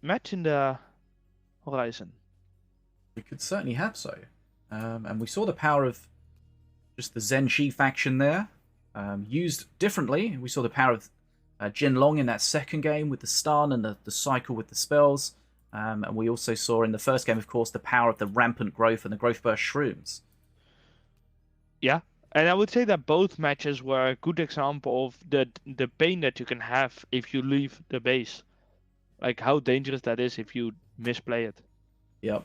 match in the horizon? We could certainly have so. And we saw the power of just the Zenshi faction there, used differently. We saw the power of Jinlong in that second game with the stun and the cycle with the spells. And we also saw in the first game, of course, the power of the rampant growth and the growth burst shrooms. Yeah, and I would say that both matches were a good example of the pain that you can have if you leave the base. Like how dangerous that is if you misplay it. Yep.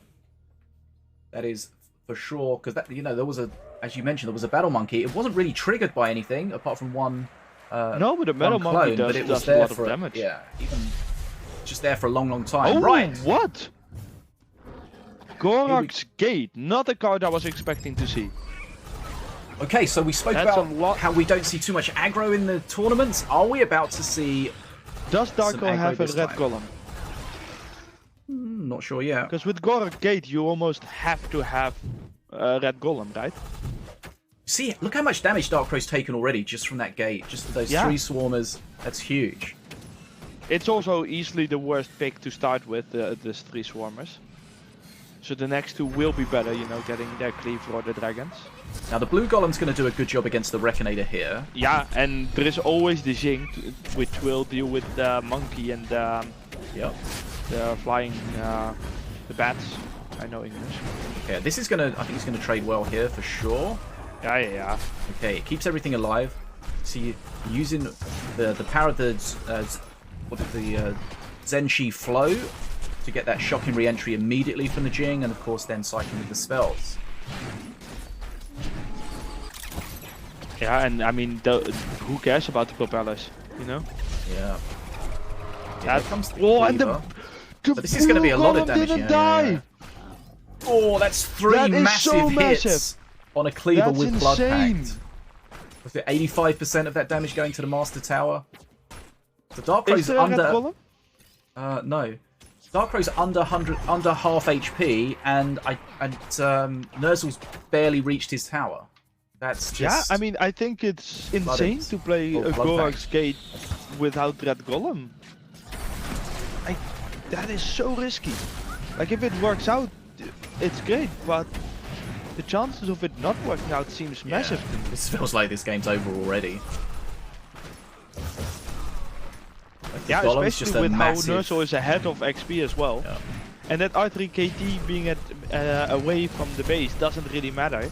That is for sure, because that there was as you mentioned, there was a battle monkey. It wasn't really triggered by anything apart from one. No, but the metal clone, monkey but it was does there a lot for of damage. Yeah, even just there for a long, long time. Oh, right. What? Gorak's Gate, not a card I was expecting to see. Okay, so we spoke about how we don't see too much aggro in the tournaments. Are we about to see? Does Darko have a red time? golem? Not sure yet. Because with Gorak Gate, you almost have to have a red golem, right? See, look how much damage Darkrow's taken already just from that gate. Just those 3 swarmers. That's huge. It's also easily the worst pick to start with, these 3 swarmers. So the next 2 will be better, getting their cleaver or the dragons. Now the blue golem's going to do a good job against the Reckinator here. Yeah, and there is always the Jing, which will deal with the monkey and the flying, the bats. I know English. Yeah, this is going to, I think he's going to trade well here for sure. Yeah. Okay, it keeps everything alive. See, using the power of the Zenshi flow to get that shocking re-entry immediately from the Jing, and of course then cycling with the spells. Yeah, and I mean, who cares about the propellers, Yeah. That comes the and but this is going to be a lot of damage. Didn't die. Oh, that's 3 massive hits on a cleaver with blood pact. Was it 85% of that damage going to the Master Tower? So Darkrow's under. No, Darkrow's under half HP, and Nerzl's barely reached his tower. That's just. Yeah, I mean, I think it's insane to play a Gorak's Gate without Red Golem. That is so risky. Like, if it works out, it's great, but the chances of it not working out seems massive to me. This feels like this game's over already. Yeah, especially with how Nerzl is ahead of XP as well. Yeah. And that R3KT being away from the base doesn't really matter.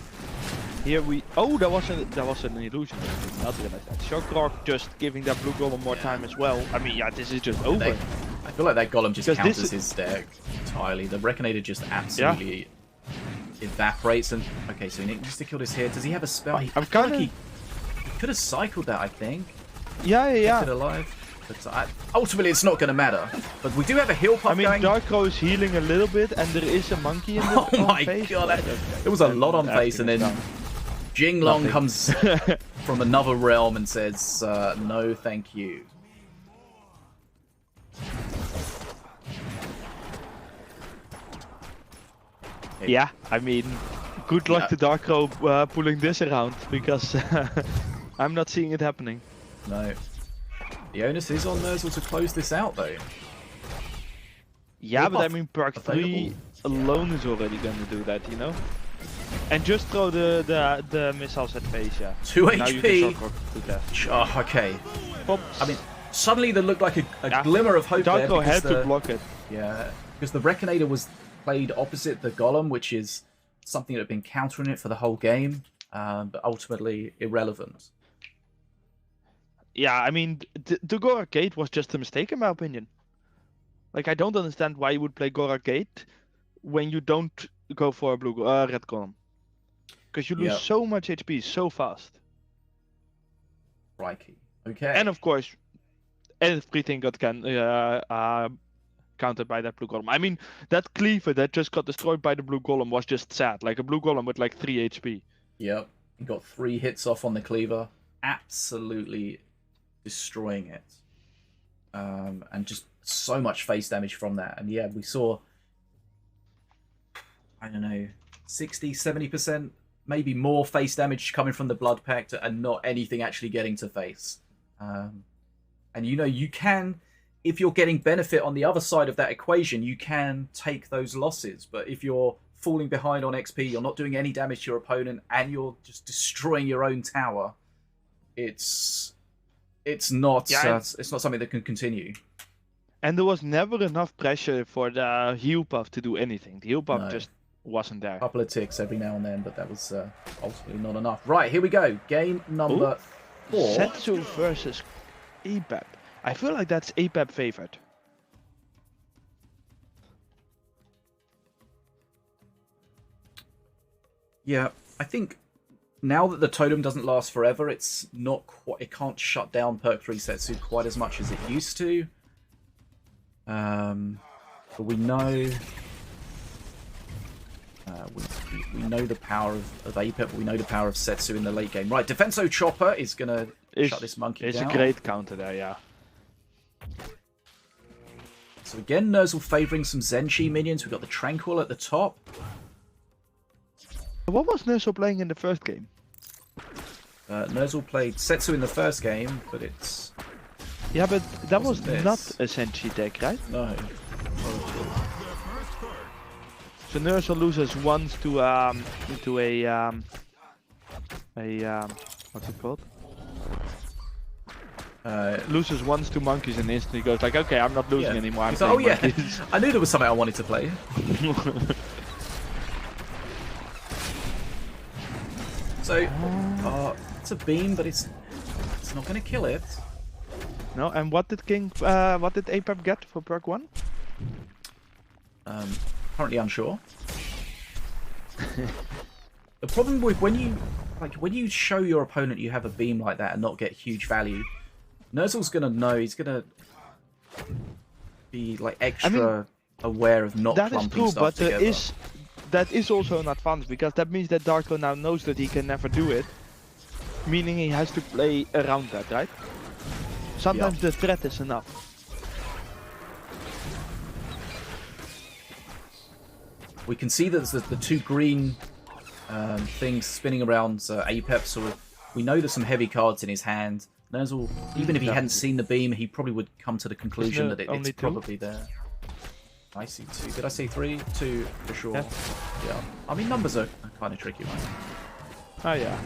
Here we... Oh, that was an illusion. I did not realize that. Shock Rock just giving that blue golem more time as well. I mean, yeah, this is just over. I feel like that golem just counters his deck entirely. The Reckinator just absolutely evaporates. And okay, so he needs to kill this here. Does he have a spell? I'm kind of... He could have cycled that, I think. Yeah. Kept it alive. But ultimately, it's not going to matter. But we do have a heal pop going. I mean, Darko is healing a little bit, and there is a monkey in the Oh my face. god, it was a lot on face, and then Jinglong comes from another realm and says, no, thank you. Yeah, I mean, good luck to Darko pulling this around, because I'm not seeing it happening. No. The onus is on Nerzl to close this out, though. Yeah, but I mean, perk 3 alone is already going to do that, And just throw the missiles at face, yeah. 2 now HP. Oh, okay. Pops. I mean, suddenly there looked like a glimmer of hope there. Darko had to block it. Yeah, because the Reckinator was played opposite the Golem, which is something that had been countering it for the whole game, but ultimately irrelevant. Yeah, I mean, the Gorak Gate was just a mistake in my opinion. Like, I don't understand why you would play Gorak Gate when you don't go for a red column. Because you lose so much HP so fast. Crikey. Okay. And of course, everything got countered by that blue golem. I mean, that cleaver that just got destroyed by the blue golem was just sad. Like a blue golem with like 3 HP. Yep, he got 3 hits off on the cleaver, absolutely destroying it, and just so much face damage from that. And yeah, we saw, I don't know, 60-70%, maybe more face damage coming from the Blood Pact, and not anything actually getting to face. And you know, you can, if you're getting benefit on the other side of that equation, you can take those losses. But if you're falling behind on XP, you're not doing any damage to your opponent, and you're just destroying your own tower, it's not it's not something that can continue. And there was never enough pressure for the heal buff to do anything. The heal buff just wasn't there. A couple of ticks every now and then, but that was ultimately not enough. Right, here we go. Game number 4. Setsu versus APEP. I feel like that's APEP favored. Yeah, I think now that the totem doesn't last forever, it's not quite, it can't shut down perk 3 Setsu quite as much as it used to. But we know we know the power of APEP, but we know the power of Setsu in the late game. Right, Defenso Chopper is gonna shut this monkey down. It's a great counter there, yeah. So again, Nerzl favouring some Zenshi minions. We've got the Tranquil at the top. What was Nerzl playing in the first game? Nerzl played Setsu in the first game, but it's... Yeah, but that was this. not a Zenshi deck, right? No. So Nerzl loses once to a what's it called? Loses once to monkeys and instantly goes like, okay, I'm not losing anymore. He's like, oh yeah, I knew there was something I wanted to play. So, it's a beam, but it's not going to kill it. No, and what did APEP get for perk 1? Currently unsure. The problem with when you show your opponent you have a beam like that and not get huge value, Nerzl's gonna know, he's gonna be like extra aware of not clumping stuff together. That is also an advantage, because that means that Darko now knows that he can never do it, meaning he has to play around that, right? Sometimes the threat is enough. We can see that there's the 2 green things spinning around APEP, so we know there's some heavy cards in his hand. Nerzl, even if he hadn't seen the beam, he probably would come to the conclusion that it's probably there. I see 2. Did I say 3? 2 for sure. Yeah. I mean, numbers are kind of tricky, right? Oh yeah.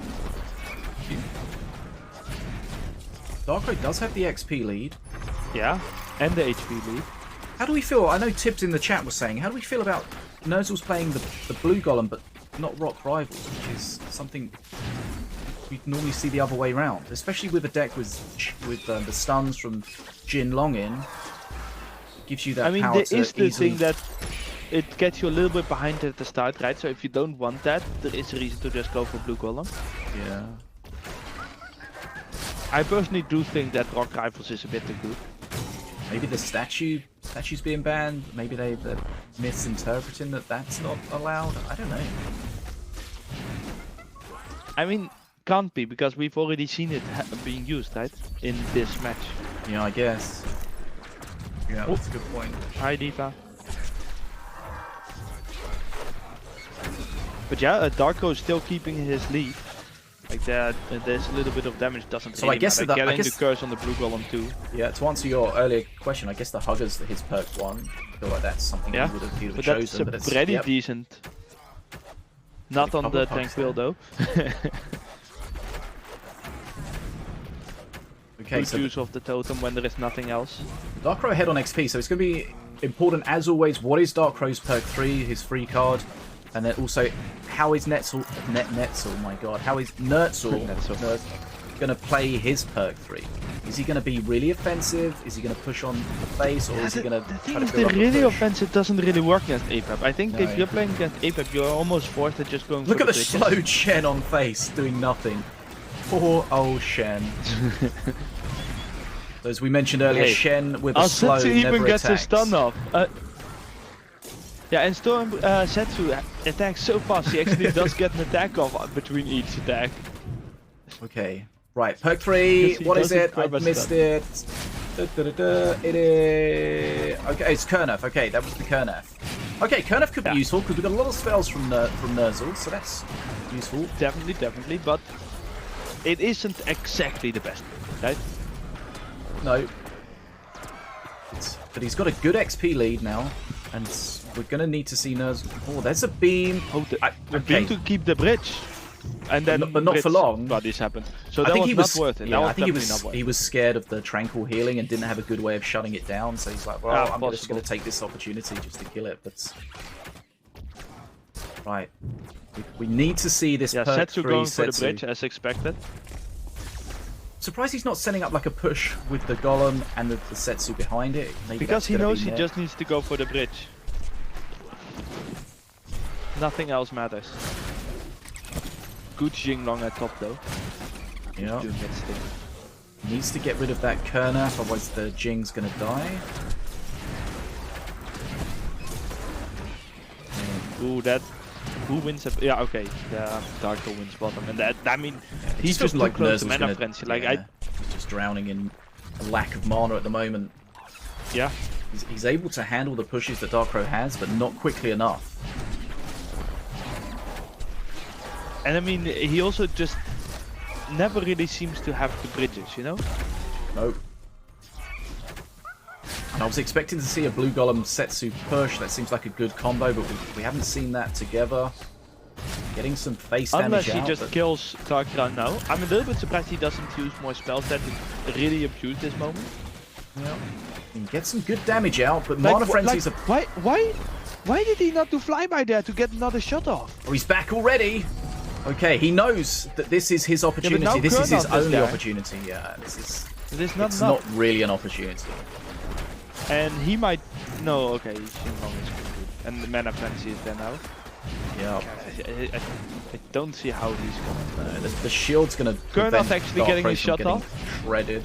Darkrai does have the XP lead. Yeah, and the HP lead. How do we feel? I know Tibbs in the chat was saying, how do we feel about Nerzl's playing the blue golem, but not Rock Rivals, which is something we normally see the other way around, especially with a deck with the stuns from Jin Long in. It gives you that power to there is the easily... thing that it gets you a little bit behind at the start, right? So if you don't want that, there is a reason to just go for blue golem. Yeah. I personally do think that Rock Rivals is a bit too good. Maybe the statue's being banned. Maybe they're misinterpreting that that's not allowed. I don't know. I mean, can't be, because we've already seen it being used, right? In this match. Yeah, I guess. Yeah, that's a good point. Hi, Diva. But yeah, Darko is still keeping his lead. Like there's a little bit of damage, doesn't So I guess matter. Getting the curse on the blue golem too. Yeah, to answer your earlier question, I guess the Hugger's his perk 1. I feel like that's something he would have chosen. But that's pretty decent. Not on the Tranquil though. Okay, so use of the totem when there is nothing else. Darkrai ahead on XP, so it's going to be important as always. What is Darkrai's perk 3, his free card? And then also, how is Nerzl, my god, how is Nerzl going to play his perk 3? Is he going to be really offensive? Is he going to push on the face? Or is he going to try to build up really offensive doesn't really work against APEP. I think if you're playing against APEP, you're almost forced to just going Look at the slow Shen on face, doing nothing. Poor old Shen. So as we mentioned earlier, Hey, Shen with a our slow Setsu even never gets attacks. a stun off. Yeah, and Storm Setsu attacks so fast, he actually does get an attack off between each attack. Okay, right, perk 3, Because he what is doesn't it? I perma missed stun. it. It is... Okay, it's Kernef. Okay, that was the Kernef. Okay, Kernef could be useful because we've got a lot of spells from Nerzl, so that's useful. Definitely, but it isn't exactly the best, right? No. But he's got a good XP lead now, and we're going to need to see Nerzl... Oh, there's a beam. Oh, the beam to keep the bridge. And then But not for long. Bodies happened. So I that think was he not was, worth it. yeah, That was I think definitely not worth he it. was scared of the tranquil healing and didn't have a good way of shutting it down. So he's like, well, I'm just going to take this opportunity just to kill it. But right, we need to see this. Yeah, perk Setsu 3 going for the Setsu. bridge as expected. Surprised he's not setting up like a push with the golem and the Setsu behind it. Maybe Because that's he gonna knows be he net. just needs to go for the bridge. Nothing else matters. Good Jinglong at top though. Yeah. Doing its thing. Needs to get rid of that Kernaf, otherwise the Jing's gonna die. Ooh, that. Who wins? Yeah, okay. The Darko wins bottom, and that. I mean, he's Just just too like close to Nerzl's mana gonna- frenzy. Like yeah, he's just drowning in a lack of mana at the moment. yeah. He's able to handle the pushes that Darkro has, but not quickly enough. And I mean, he also just never really seems to have the bridges, you know? Nope. And I was expecting to see a Blue Golem Setsu push. That seems like a good combo, but we haven't seen that together. Getting some face Unless damage he out, just but- kills Darkground now. I'm a little bit surprised he doesn't use more spells that would really abuse this moment. Yeah. He can get some good damage out, but Mana Frenzy's a... Why did he not do flyby there to get another shot off? Oh, he's back already! Okay, he knows that this is his opportunity. now This is his Kurnoth is only there. opportunity. Yeah, this is... It is not It's enough. not really an opportunity. And he might... No, okay, Shinlong is good. And the mana frenzy is there now. Yeah. I don't see how he's gonna... The shield's gonna Kurnoth prevent actually getting Darkrai his from shot getting off? shredded.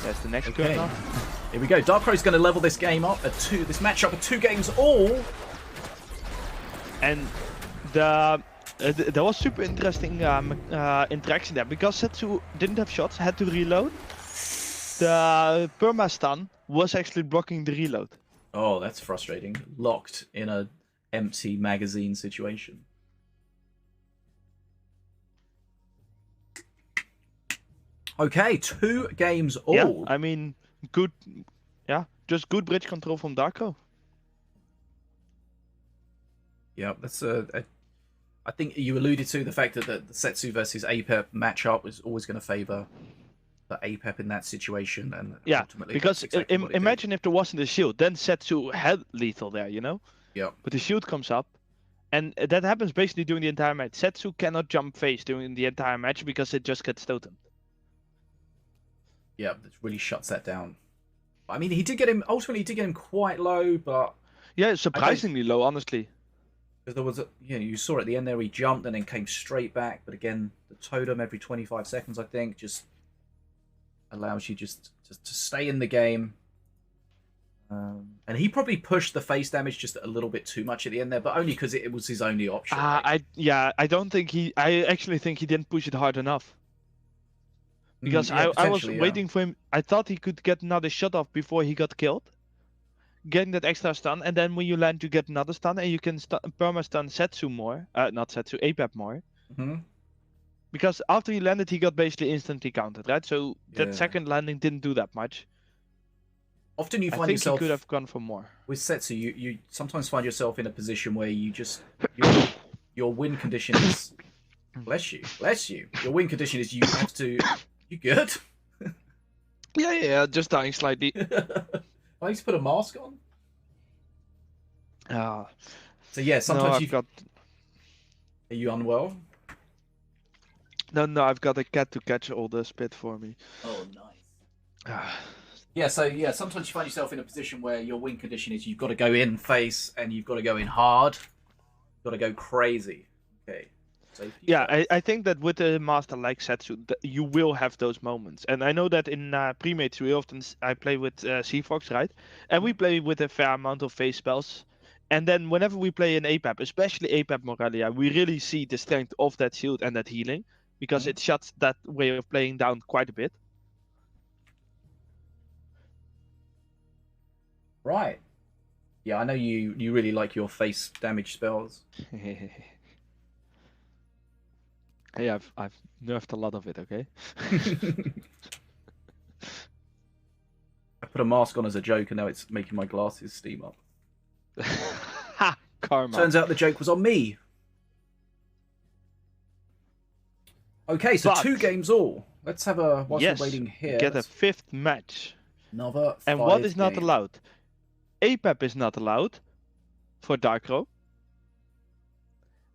There's the next Okay. Kurnoth. Here we go. Darkray's going to level this game up at this matchup at 2 games all. And there was super interesting interaction there because Setsu didn't have shots, had to reload. The perma stun was actually blocking the reload. Oh, that's frustrating. Locked in a empty magazine situation. Okay, 2 games all. Yeah, I mean, good. Yeah, just good bridge control from Darko. Yeah, that's I think you alluded to the fact that the Setsu versus APEP matchup was always going to favour the APEP in that situation, and Yeah, ultimately because that's exactly what it did. imagine if there wasn't a shield, then Setsu had lethal there, you know? Yeah. But the shield comes up, and that happens basically during the entire match. Setsu cannot jump face during the entire match because it just gets totemed. Yeah, that really shuts that down. I mean, ultimately he did get him quite low, but Yeah, surprisingly low, honestly. because there was you saw at the end there he jumped and then came straight back, but again the totem every 25 seconds I think just allows you just to stay in the game. And he probably pushed the face damage just a little bit too much at the end there, but only because it was his only option. Right? I don't think I actually think he didn't push it hard enough. Because Yeah, I was potentially, yeah. waiting for him. I thought he could get another shot off before he got killed. Getting that extra stun, and then when you land, you get another stun, and you can perma stun Setsu more. Not Setsu, APEP more. Mhm. Because after he landed, he got basically instantly counted, right? So Yeah. that second landing didn't do that much. Often you I find think yourself he could have gone for more. with Setsu, you sometimes find yourself in a position where you just your win condition is bless you. Your win condition is you have to. You good? Yeah, just dying slightly. I need to put a mask on. Ah, So yeah, no, sometimes I've got are you unwell? no, I've got a cat to catch all the spit for me. Oh, nice. Ah. Yeah, so yeah, sometimes you find yourself in a position where your win condition is you've got to go in face and you've got to go in hard. You've got to go crazy. Okay. Safety Yeah, first. I think that with a master like Setsu, you will have those moments. And I know that in pre-mates we often I play with Seafox, right? And we play with a fair amount of phase spells. And then whenever we play an APAP, especially APAP Morelia, we really see the strength of that shield and that healing, because it shuts that way of playing down quite a bit. Right. Yeah, I know you really like your face damage spells. Hey, I've nerfed a lot of it, okay? I put a mask on as a joke, and now it's making my glasses steam up. Ha! Karma. Turns out the joke was on me. Okay, so But- 2 games all. Let's have a whilst Yes, we're waiting here. Get a let's- 5th match. Another. And what 5 is not game. allowed? APAP is not allowed for Darkro.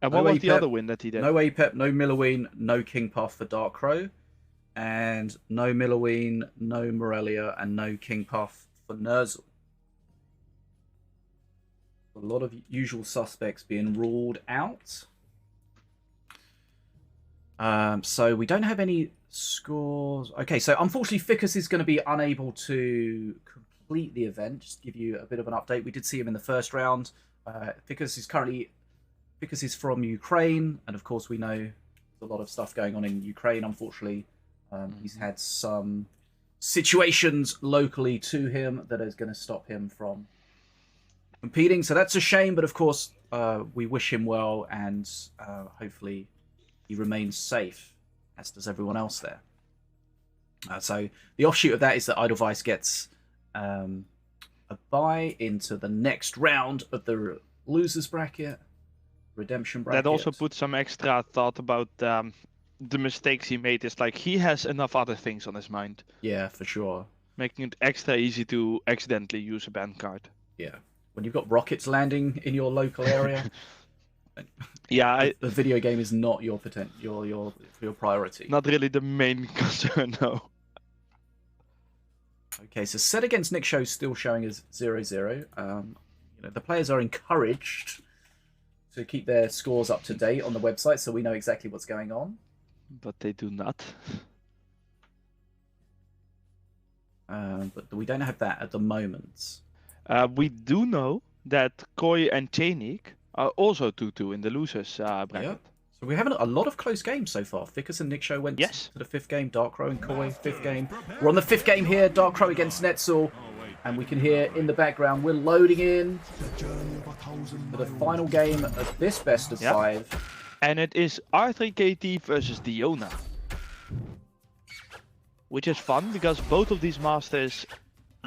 And No what was the APAP, other win that he did? No APEP, no Milloween, no King Puff for Dark Crow, and no Milloween, no Morelia, and no King Puff for Nerzl. A lot of usual suspects being ruled out. So we don't have any scores. Okay, so unfortunately Ficus is going to be unable to complete the event. Just to give you a bit of an update. We did see him in the first round. Ficus is from Ukraine, and of course we know there's a lot of stuff going on in Ukraine. Unfortunately, he's had some situations locally to him that is going to stop him from competing. So that's a shame, but of course we wish him well, and hopefully he remains safe, as does everyone else there. So the offshoot of that is that Edelweiss gets a bye into the next round of the losers bracket. Redemption bracket. That also puts some extra thought about the mistakes he made. It's like he has enough other things on his mind. Yeah, for sure. Making it extra easy to accidentally use a ban card. Yeah. When you've got rockets landing in your local area, Yeah, the video game is not your your priority. not really the main concern, no. Okay, so set against Nikshow still showing as 0-0. The players are encouraged to keep their scores up to date on the website, so we know exactly what's going on. But they do not. But we don't have that at the moment. We do know that Koi and Chainik are also 2-2 in the losers bracket. Yeah. So we're having a lot of close games so far. Ficus and Nikshow went Yes. to the 5th game. Dark Crow and Koi, 5th game. We're on the 5th game here. Dark Crow against Nerzl. And we can hear in the background, we're loading in for the final game of this best of 5. And it is R3KT versus Diona. Which is fun because both of these masters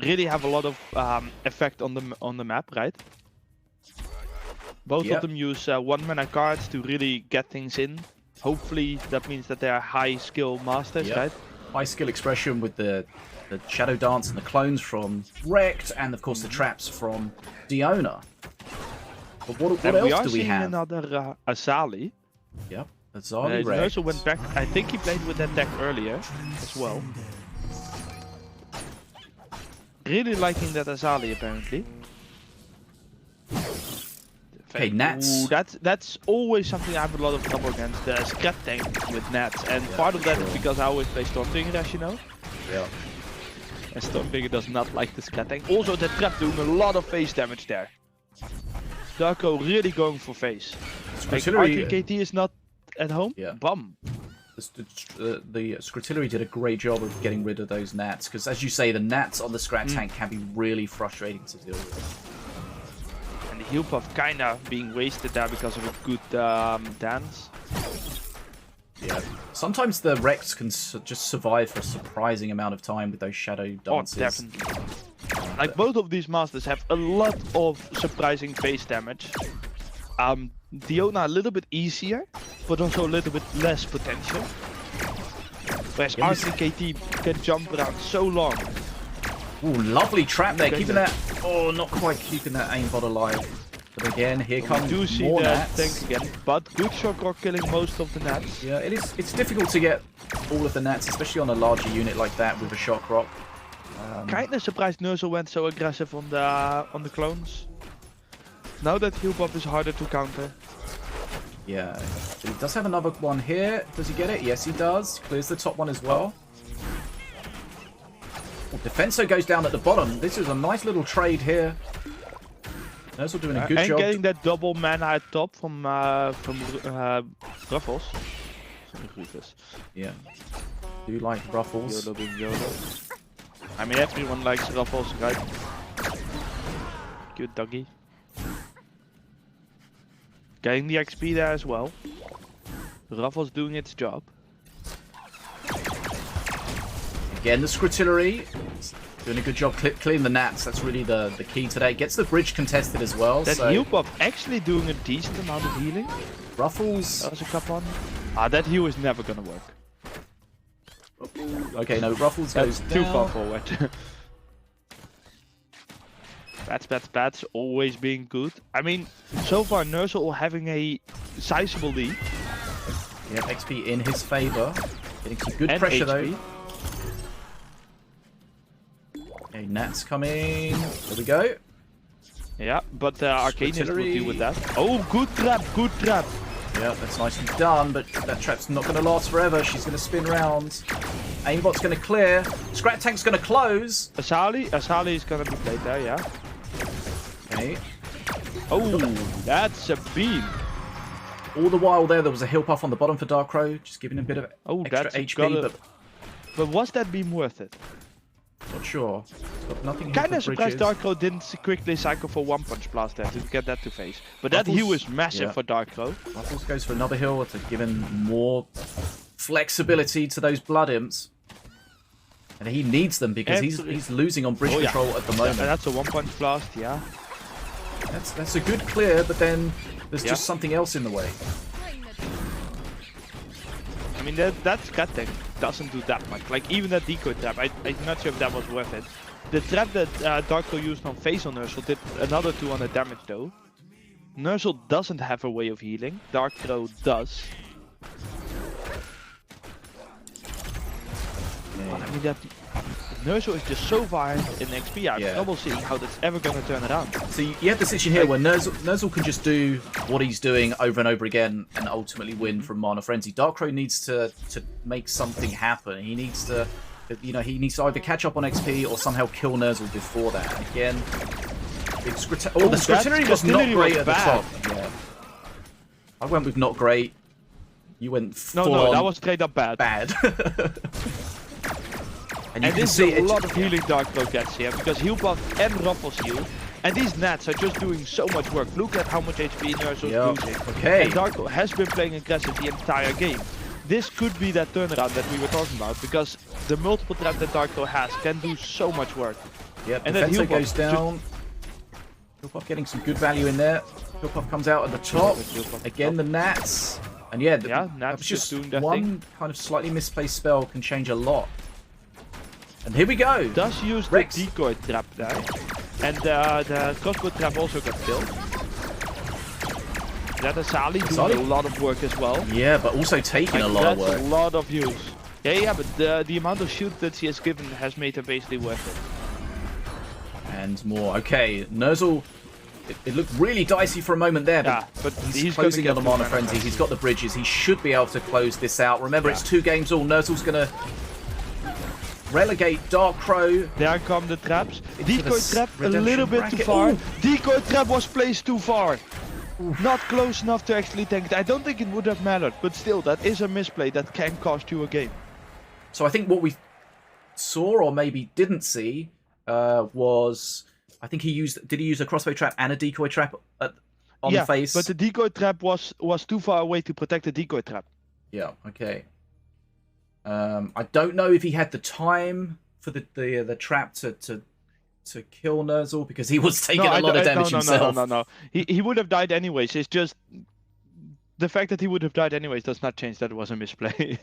really have a lot of effect on the map, right? Both of them use 1 mana cards to really get things in. Hopefully that means that they are high skill masters, right? High skill expression with the Shadow Dance and the clones from Wrecked, and of course the traps from Diona. But what And we else are do we seeing have? another Azali. Yep, Azali Wrecked. Nerzl went back. I think he played with that deck earlier as well. Really liking that Azali apparently. Okay, Nats. Ooh, that's always something I have a lot of trouble against, the scrap tank with Nats. And part of that is because I always play Stormbringer, as you know. Yeah. And Stormbringer does not like the scrap tank. Also, the trap doing a lot of face damage there. Darko really going for face. Like, R3KT is not at home? Yeah. Bum. The Scritillery did a great job of getting rid of those Nats, because as you say, the Nats on the Scrat tank can be really frustrating to deal with. And the heal puff kinda being wasted there because of a good dance. Yeah. Sometimes the Rex can just survive for a surprising amount of time with those Shadow Dances. Oh, definitely. Like, both of these masters have a lot of surprising face damage. Diona a little bit easier, but also a little bit less potential. Whereas R3KT can jump around so long. Ooh, lovely trap there, Okay, keeping that... Oh, not quite keeping that aimbot alive. But again, here comes We do see more the Nats. tank again, but good shock rock killing most of the Nats. Yeah, it's difficult to get all of the Nats, especially on a larger unit like that with a shock rock. Kinda surprised Nerzl went so aggressive on the clones. Now that heal buff is harder to counter. Yeah, he does have another one here. Does he get it? Yes, he does. Clears the top one as well. Oh, Defenso goes down at the bottom. This is a nice little trade here. Nerzl doing a good and job. getting that double mana at top from Ruffles. Rufus. Yeah. Do like Ruffles. YOLO being YOLO. I mean, everyone likes Ruffles, right? Cute doggy. Getting the XP there as well. Ruffles doing its job. Again, the Scrutillery. Doing a good job clearing the Nats. That's really the key today. Gets the bridge contested as well. That so heal buff actually doing a decent amount of healing. Ruffles. That was a cup on. Ah, that heal is never gonna work. Okay, no, Ruffles goes That's too down. far forward. Bats, always being good. I mean, so far Nerzl having a sizable lead. Yeah, XP in his favor. Getting some good And pressure HP. though. Okay, Nats coming. There we go. Yeah, but Arcanist will Artillery. deal with that. Oh, good trap, good trap. Yeah, that's nicely done, but that trap's not going to last forever. She's going to spin round. Aimbot's going to clear. Scrap Tank's going to close. Asali is gonna be played there, yeah. Okay. Oh, that's a beam. All the while there was a heal puff on the bottom for Darkrow, just giving him a bit of extra that's HP, gotta- but But was that beam worth it? not sure. It's got nothing here Kinda for surprised bridges. Darkrow didn't quickly cycle for one punch blast there to get that to face. But that Ruffles- heal is massive yeah. for Darkrow. Ruffles goes for another heal to give him more flexibility to those Blood Imps. And he needs them because he's losing on bridge Oh, yeah. control at the moment. And that's a one punch blast, yeah. That's a good clear, but then there's Yeah. just something else in the way. I mean, that Scrat Tank doesn't do that much. Like, even that decoy trap, I'm not sure if that was worth it. The trap that Darkrow used on face on Nerzl did another 200 damage though. Nerzl doesn't have a way of healing. Darkrow does. But I mean, that Nerzl is just so far in XP. I have Yeah. trouble seeing how that's ever gonna turn around. So you have the situation here where Nerzl can just do what he's doing over and over again and ultimately win from Mana Frenzy. Darkrow needs to make something happen. He needs to, he needs to either catch up on XP or somehow kill Nerzl before that. And again, the Scrutillery was not Scrutillery great was at the bad. top. Yeah. I went with not great. You went full No, on that was straight up bad. bad. And you And can this see is a it. lot of healing Darkrow gets here because heal buff and Ruffles heal. And these Nats are just doing so much work. Look at how much HP Nerzl is Yeah, losing. okay. And Darkrow has been playing aggressive the entire game. This could be that turnaround that we were talking about because the multiple traps that Darkrow has can do so much work. Yep, And then Defenso heal buff goes down. Heal puff getting some good value in there. Heal puff comes out at the top. Heal puff Again, the Nats. And yeah, that Nats was just just doing their one thing. kind of slightly misplaced spell can change a lot. And here we go. Does use Rex. the decoy trap there. And the crossbow trap also got killed. That Asali doing a lot of work as well. Yeah, but also taking a Like, lot of that's work. a lot of use. Yeah, but the amount of shoot that she has given has made her basically worth it. And more. Okay, Nerzl. It looked really dicey for a moment there, Yeah, but but he's he's gonna closing get on the two Mana mana Frenzy. frenzy. He's got the bridges. He should be able to close this out. Remember, it's 2 games all. Nerzl's going to relegate Darkrow. There come the traps. Into the Decoy trap a redemption little bit too bracket. far. Ooh. Decoy trap was placed too far. Not close enough to actually tank it. I don't think it would have mattered, but still, that is a misplay that can cost you a game. So I think what we saw or maybe didn't see was, I think did he use a crossbow trap and a decoy trap on the face? But the decoy trap was too far away to protect the decoy trap. Yeah, okay. I don't know if he had the time for the trap to kill Nerzl because he was taking a lot of damage himself. No. He would have died anyways. It's just the fact that he would have died anyways does not change that it was a misplay.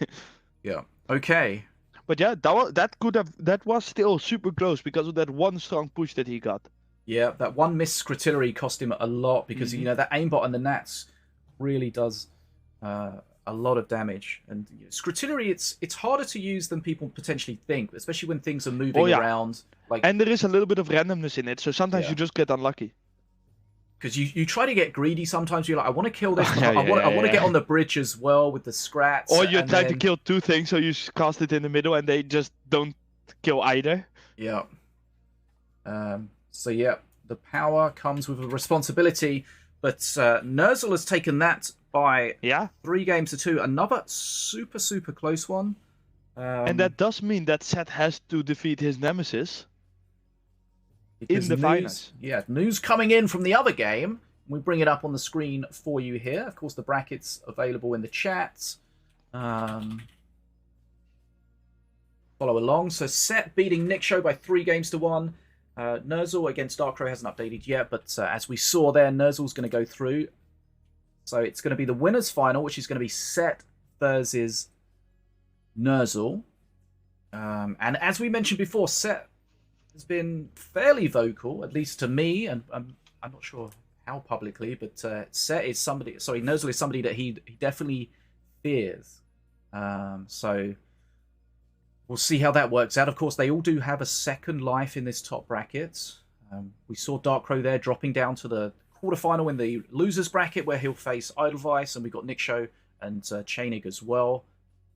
Yeah. Okay. But yeah, that was still super close because of that one strong push that he got. Yeah, that one missed Scrutillery cost him a lot because you know that aimbot and the Nats really does a lot of damage. And Scrutillery, it's harder to use than people potentially think, especially when things are moving around. Like, and there is a little bit of randomness in it, so sometimes you just get unlucky. because you try to get greedy sometimes. You're like, I want to kill this. But Yeah, I want to get yeah. on the bridge as well with the scrats. Or you and try to then- kill two things, so you cast it in the middle, and they just don't kill either. Yeah. So yeah, the power comes with a responsibility, but Nerzl has taken that by Yeah. 3-2. Another super close one. And that does mean that Seth has to defeat his nemesis because in the news, finals. Yeah, news coming in from the other game. We bring it up on the screen for you here. Of course, the brackets available in the chat. Follow along. So Set beating Nikshow by 3-1. Nerzl against Darkrow hasn't updated yet, but as we saw there, Nerzl's going to go through. So it's going to be the winners' final, which is going to be Set versus Nerzl. And as we mentioned before, Set has been fairly vocal, at least to me, and I'm not sure how publicly, but Set is somebody. Sorry, Nerzl is somebody that he definitely fears. So we'll see how that works out. Of course, they all do have a second life in this top bracket. We saw Darkrow there dropping down to the quarterfinal in the losers bracket where he'll face Edelweiss, and we've got Nikshow and Chainig as well.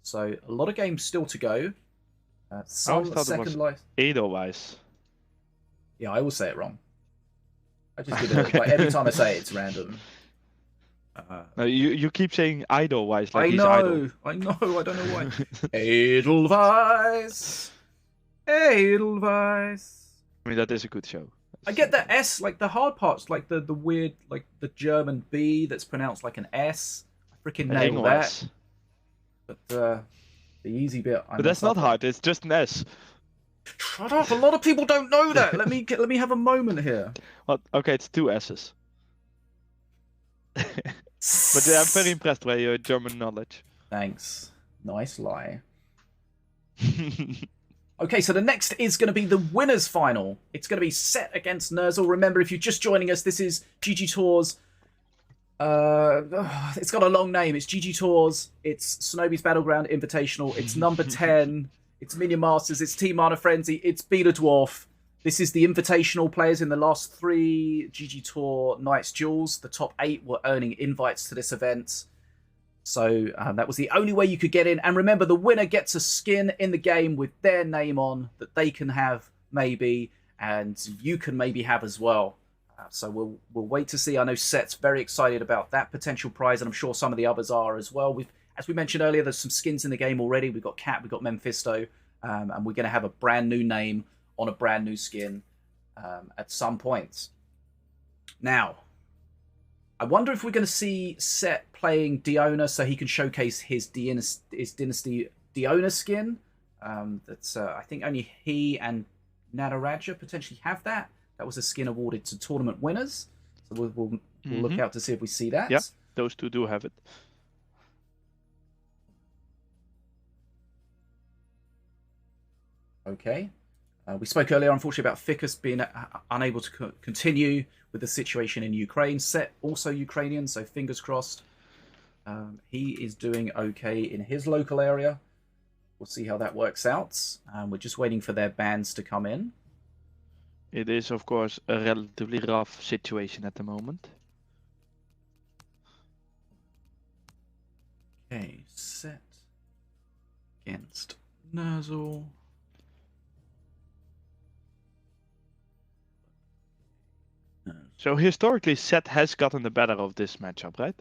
So a lot of games still to go. Some second life. Edelweiss. Yeah, I always say it wrong. I just did it. Like, every time I say it, it's random. No, you keep saying Edelweiss like I he's know. idle. I don't know why. Edelweiss. Edelweiss. I mean, that is a good show. I get the S, like the hard parts, like the weird, like the German B that's pronounced like an S. I freaking nailed that. But the easy bit. But that's not hard. It's just an S. Shut up! A lot of people don't know that. Let me have a moment here. Well, okay, it's 2 S's. But I'm very impressed by your German knowledge. Thanks. Nice lie. Okay, so the next is going to be the winners' final. It's going to be Set against Nerzl. Remember, if you're just joining us, this is GGtoor's. It's got a long name. It's GGtoor's. It's Sinobie's Battleground Invitational. It's number 10. It's Minion Masters. It's Team Mana Frenzy. It's BetaDwarf. This is the Invitational players in the last 3 GGtoor Knights Duels. The top 8 were earning invites to this event. So that was the only way you could get in. And remember, the winner gets a skin in the game with their name on that they can have, maybe, and you can maybe have as well. So we'll wait to see. I know Set's very excited about that potential prize, and I'm sure some of the others are as well. As we mentioned earlier, there's some skins in the game already. We've got Cat, we've got Mephisto, and we're going to have a brand new name on a brand new skin at some point. Now, I wonder if we're going to see Set playing Diona so he can showcase his Dynasty Diona skin. That's I think only he and Nataraja potentially have that. That was a skin awarded to tournament winners. So we'll look out to see if we see that. Yeah, those two do have it. Okay. We spoke earlier, unfortunately, about Ficus being unable to continue with the situation in Ukraine. Set also Ukrainian, so fingers crossed. He is doing okay in his local area. We'll see how that works out. We're just waiting for their bans to come in. It is, of course, a relatively rough situation at the moment. Okay, Set against Nerzl. So historically, Set has gotten the better of this matchup, right?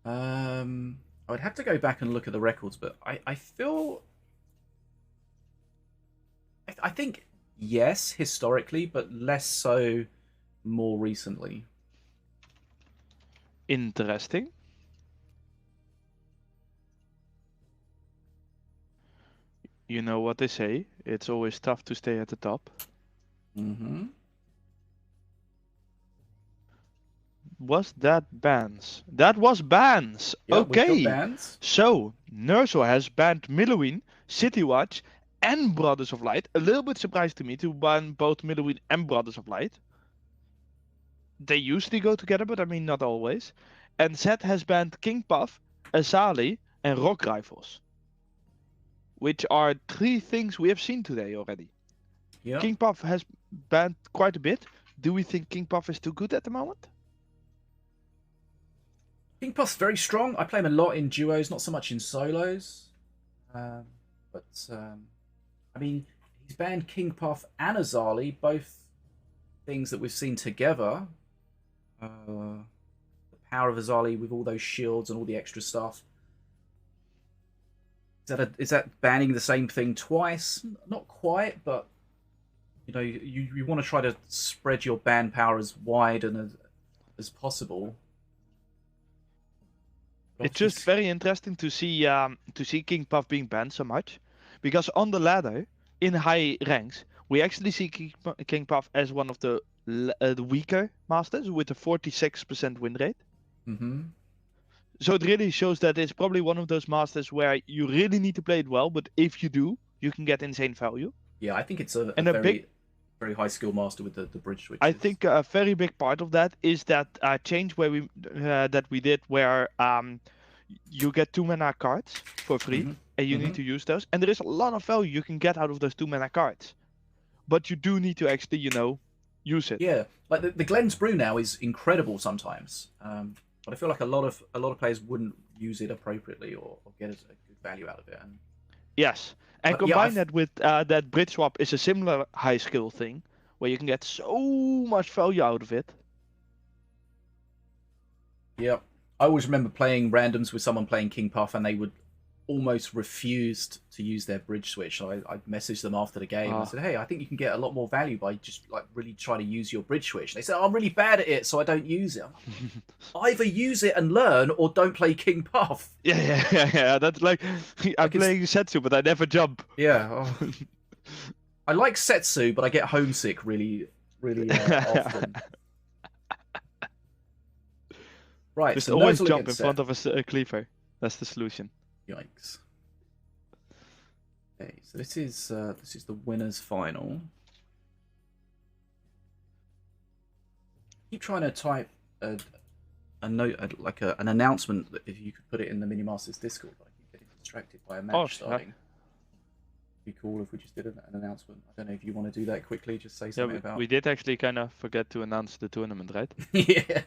I would have to go back and look at the records, but I feel... I think, yes, historically, but less so more recently. Interesting. You know what they say, it's always tough to stay at the top. Mm-hmm. Was that bans? That was bans! Yeah, we've got okay! bans. So, Nerzl has banned Milloween, Citywatch, and Brothers of Light. A little bit surprised to me to ban both Milloween and Brothers of Light. They usually go together, but I mean not always. And Zed has banned King Puff, Azali, and Rock Rifles. Which are 3 things we have seen today already. Yeah. King Puff has banned quite a bit. Do we think King Puff is too good at the moment? King Puff's very strong. I play him a lot in duos, not so much in solos. I mean, he's banned King Puff and Azali, both things that we've seen together. The power of Azali with all those shields and all the extra stuff. Is that banning the same thing twice? Not quite, but you know, you want to try to spread your ban power as wide and as possible. It's just very interesting to see King Puff being banned so much, because on the ladder in high ranks we actually see King Puff as one of the weaker masters with a 46% win rate. Mm-hmm. So it really shows that it's probably one of those masters where you really need to play it well, but if you do, you can get insane value. Yeah, I think it's a very high skill master with the bridge switches. I think a very big part of that is that change where we did where you get 2 mana cards for free, and you need to use those, and there is a lot of value you can get out of those 2 mana cards, but you do need to actually use it. Yeah, like the Glenn's Brew now is incredible sometimes, but I feel like a lot of players wouldn't use it appropriately or get a good value out of it. And yes. And combine that with that bridge swap is a similar high skill thing, where you can get so much value out of it. Yeah, I always remember playing randoms with someone playing King Puff, and they would almost refused to use their bridge switch. So I messaged them after the game. I said, hey, I think you can get a lot more value by just like really trying to use your bridge switch. And they said, I'm really bad at it, so I don't use it. Either use it and learn, or don't play King Puff. Yeah. That's like I'm playing Setsu, but I never jump. Yeah. Oh. I like Setsu, but I get homesick really often. Right, just so always Nerzl jump in against front of a cleaver. That's the solution. Yikes. Okay, so this is the winners final. Keep trying to type a note, like an announcement, that if you could put it in the Minion Masters Discord, but I keep getting distracted by a match starting. It'd be cool if we just did an announcement. I don't know if you want to do that quickly. Just say something about. We did actually kind of forget to announce the tournament, right? Yeah.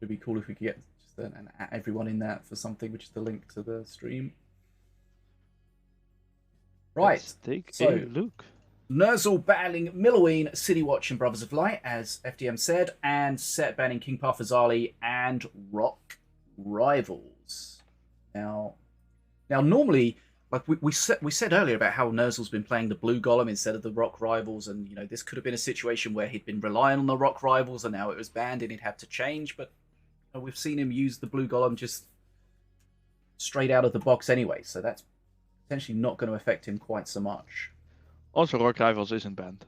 It'd be cool if we could get just everyone in that for something, which is the link to the stream. Right. Let's take a look. Nerzl battling Milloween, City Watch, and Brothers of Light, as FDM said, and Set banning King Puff, Azali, and Rock Rivals. Now normally, like we said earlier about how Nerzl's been playing the Blue Golem instead of the Rock Rivals, and you know this could have been a situation where he'd been relying on the Rock Rivals, and now it was banned and he'd have to change. But we've seen him use the Blue Golem just straight out of the box anyway, so that's potentially not going to affect him quite so much. Also, Rock Rivals isn't banned.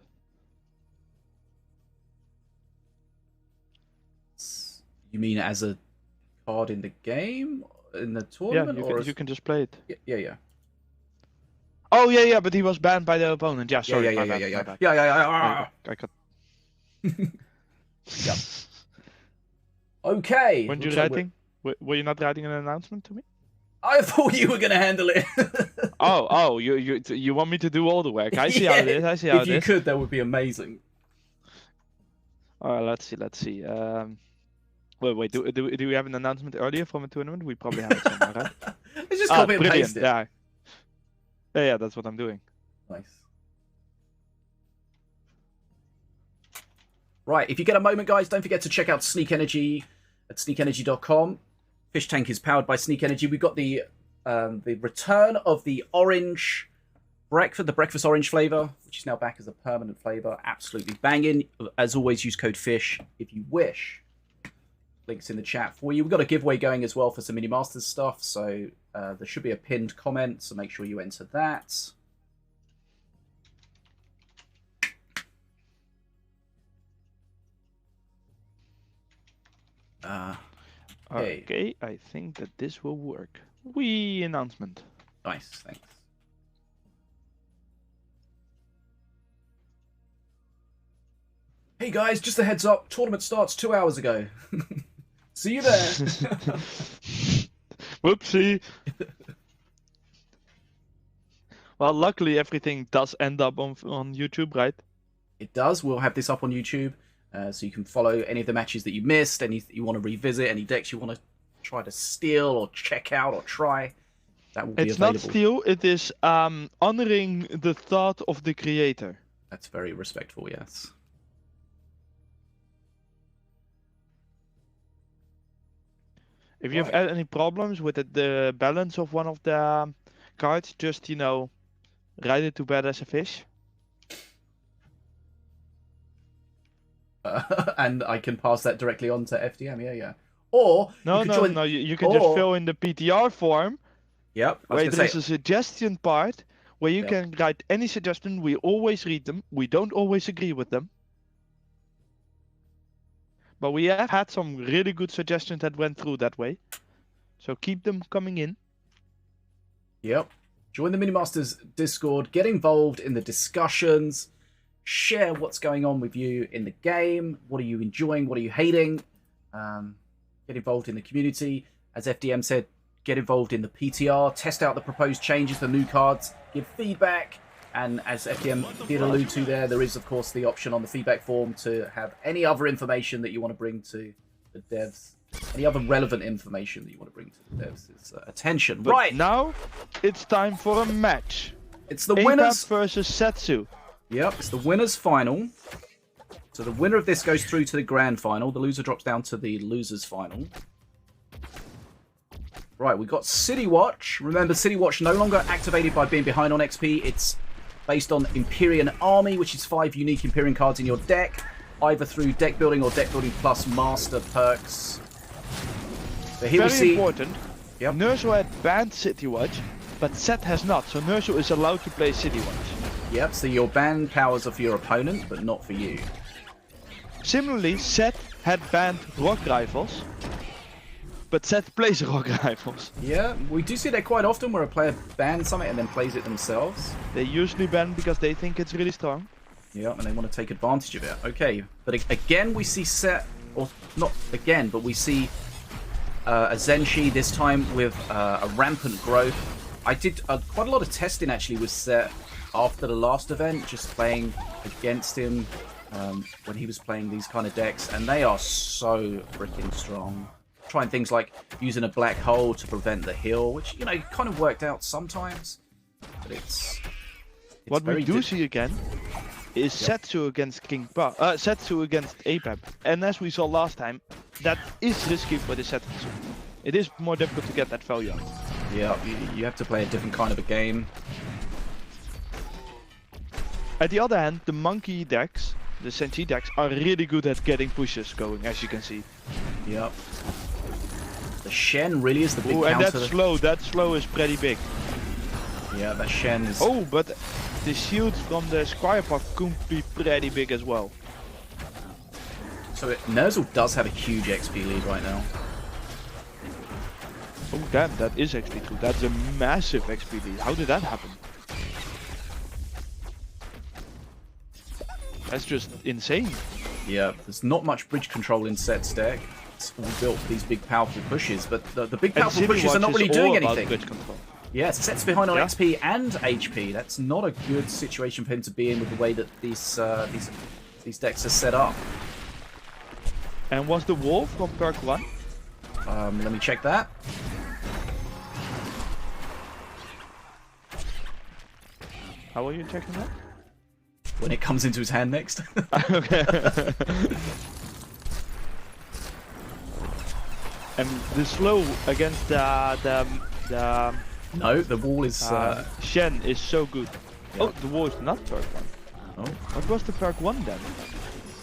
You mean as a card in the game, in the tournament? Yeah, you can just play it. Yeah. Oh yeah, but he was banned by the opponent. Yeah, sorry. Yeah. I got. Yeah. Okay. Weren't you writing? Were you not writing an announcement to me? I thought you were going to handle it. Oh, you want me to do all the work? I see how it is. If you could, that would be amazing. Let's see. Wait. Do we have an announcement earlier from a tournament? We probably have it somewhere, right? It's just copy and paste it. Yeah, that's what I'm doing. Nice. Right, if you get a moment, guys, don't forget to check out Sneak Energy at sneakenergy.com. Fish Tank is powered by Sneak Energy. We've got the return of the orange breakfast, the breakfast orange flavor, which is now back as a permanent flavor. Absolutely banging. As always, use code FISH if you wish. Links in the chat for you. We've got a giveaway going as well for some Mini Masters stuff, so there should be a pinned comment, so make sure you enter that. Okay, I think that this will work. Wee announcement. Nice, thanks. Hey guys, just a heads up, tournament starts 2 hours ago. See you there. Whoopsie. Well, luckily everything does end up on YouTube, right? It does. We'll have this up on YouTube, so you can follow any of the matches that you missed, any that you want to revisit, any decks you want to try to steal or check out or try. That will be It's available. not steal, it is honoring the thought of the creator. That's very respectful, yes. If you have any problems with the balance of one of the cards, just, you know, ride it to bed as a fish. And I can pass that directly on to FDM, yeah. Or No, you could join... you can just fill in the PTR form. Yep, I was Where gonna there's say... a suggestion part where you can write any suggestion. We always read them. We don't always agree with them. But we have had some really good suggestions that went through that way. So keep them coming in. Yep. Join the Minion Masters Discord. Get involved in the discussions. Share what's going on with you in the game. What are you enjoying? What are you hating? Get involved in the community. As FDM said, get involved in the PTR. Test out the proposed changes, the new cards. Give feedback. And as FDM did allude to there is, of course, the option on the feedback form to have any other information that you want to bring to the devs. Any other relevant information that you want to bring to the devs' attention. But right. Now it's time for a match. It's the APAP winners versus Setsu. Yep, it's the winners final. So the winner of this goes through to the grand final. The loser drops down to the losers final. Right, we've got City Watch. Remember, City Watch no longer activated by being behind on XP. It's based on Empyrean Army, which is 5 unique Empyrean cards in your deck, either through deck building or deck building plus master perks. So here Very we see... important. Yep. Nerzl had banned City Watch, but Set has not. So Nerzl is allowed to play City Watch. Yep, so your ban powers are for your opponent, but not for you. Similarly, Set had banned Rock Rifles, but Set plays Rock Rifles. Yeah, we do see that quite often where a player bans something and then plays it themselves. They usually ban because they think it's really strong. Yeah, and they want to take advantage of it. Okay, but again we see Set, or not again, but we see a Zenshi, this time with a rampant growth. I did quite a lot of testing actually with Set after the last event, just playing against him when he was playing these kind of decks, and they are so freaking strong. Trying things like using a black hole to prevent the heal, which, you know, kind of worked out sometimes, but it's what we do see again is Setsu against Setsu against APAP, and as we saw last time, that is risky for the Setsu. It is more difficult to get that value out. Yeah, you have to play a different kind of a game. At the other hand, the monkey decks, the Senshi decks, are really good at getting pushes going, as you can see. Yep. The Shen really is the big Ooh, counter. and that slow is pretty big. Yeah, that Shen is... Oh, but the shield from the Squire Puff could be pretty big as well. So Nerzl does have a huge XP lead right now. Oh damn, that is actually true. That's a massive XP lead. How did that happen? That's just insane. Yeah, there's not much bridge control in Set's deck. It's all built for these big powerful pushes, but the big powerful pushes are not really doing anything. Bridge control. Yeah, Set's behind on XP and HP. That's not a good situation for him to be in with the way that these decks are set up. And was the wolf from perk 1? Let me check that. How are you checking that? When it comes into his hand next. Okay. And the slow against the No, the wall is... Shen is so good. Yeah. Oh, the wall is not perk 1. Oh, What was the perk 1 then?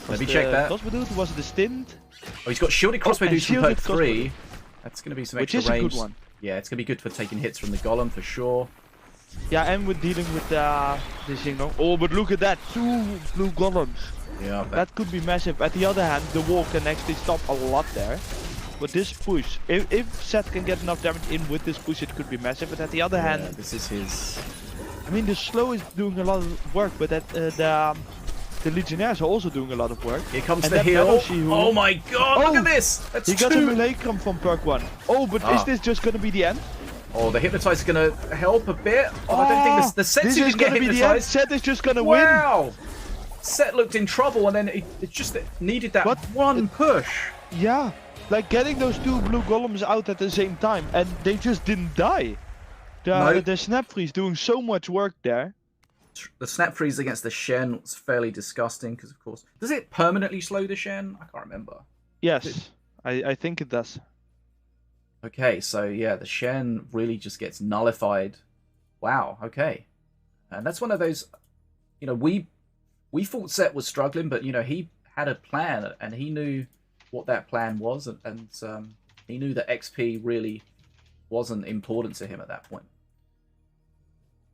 let me check that. Crossbow dude, was it the stint? Oh, he's got shielded crossbow and dudes from shielded perk crossbow. 3. That's going to be some Which extra is a range. good one. Yeah, it's going to be good for taking hits from the golem for sure. Yeah, and with dealing with the signal. Oh, but look at that, 2 blue golems. Yeah, That could be massive. At the other hand, the wall can actually stop a lot there. But this push, if Set can get enough damage in with this push, it could be massive. But at the other hand, this is his... I mean, the slow is doing a lot of work, but that the Legionnaires are also doing a lot of work. Here comes And the that heal. Battle She-Who- Oh my god, look Oh, at this! That's He got a 2! Mulacrum from perk 1. Oh, but is this just gonna be the end? Oh, the Hypnotize is going to help a bit. Oh, I don't think the Setsu This is didn't get gonna be the end. hypnotized. Set is just gonna win. Wow! Set looked in trouble, and then it just needed that What? one push. Yeah, like getting those two blue golems out at the same time, and they just didn't die. No. The Snap Freeze doing so much work there. The snap freeze against the Shen was fairly disgusting because, of course, does it permanently slow the Shen? I can't remember. Yes, I think it does. Okay, so yeah, the Shen really just gets nullified. Wow. Okay, and that's one of those. You know, we thought Set was struggling, but you know he had a plan and he knew what that plan was, and he knew that XP really wasn't important to him at that point.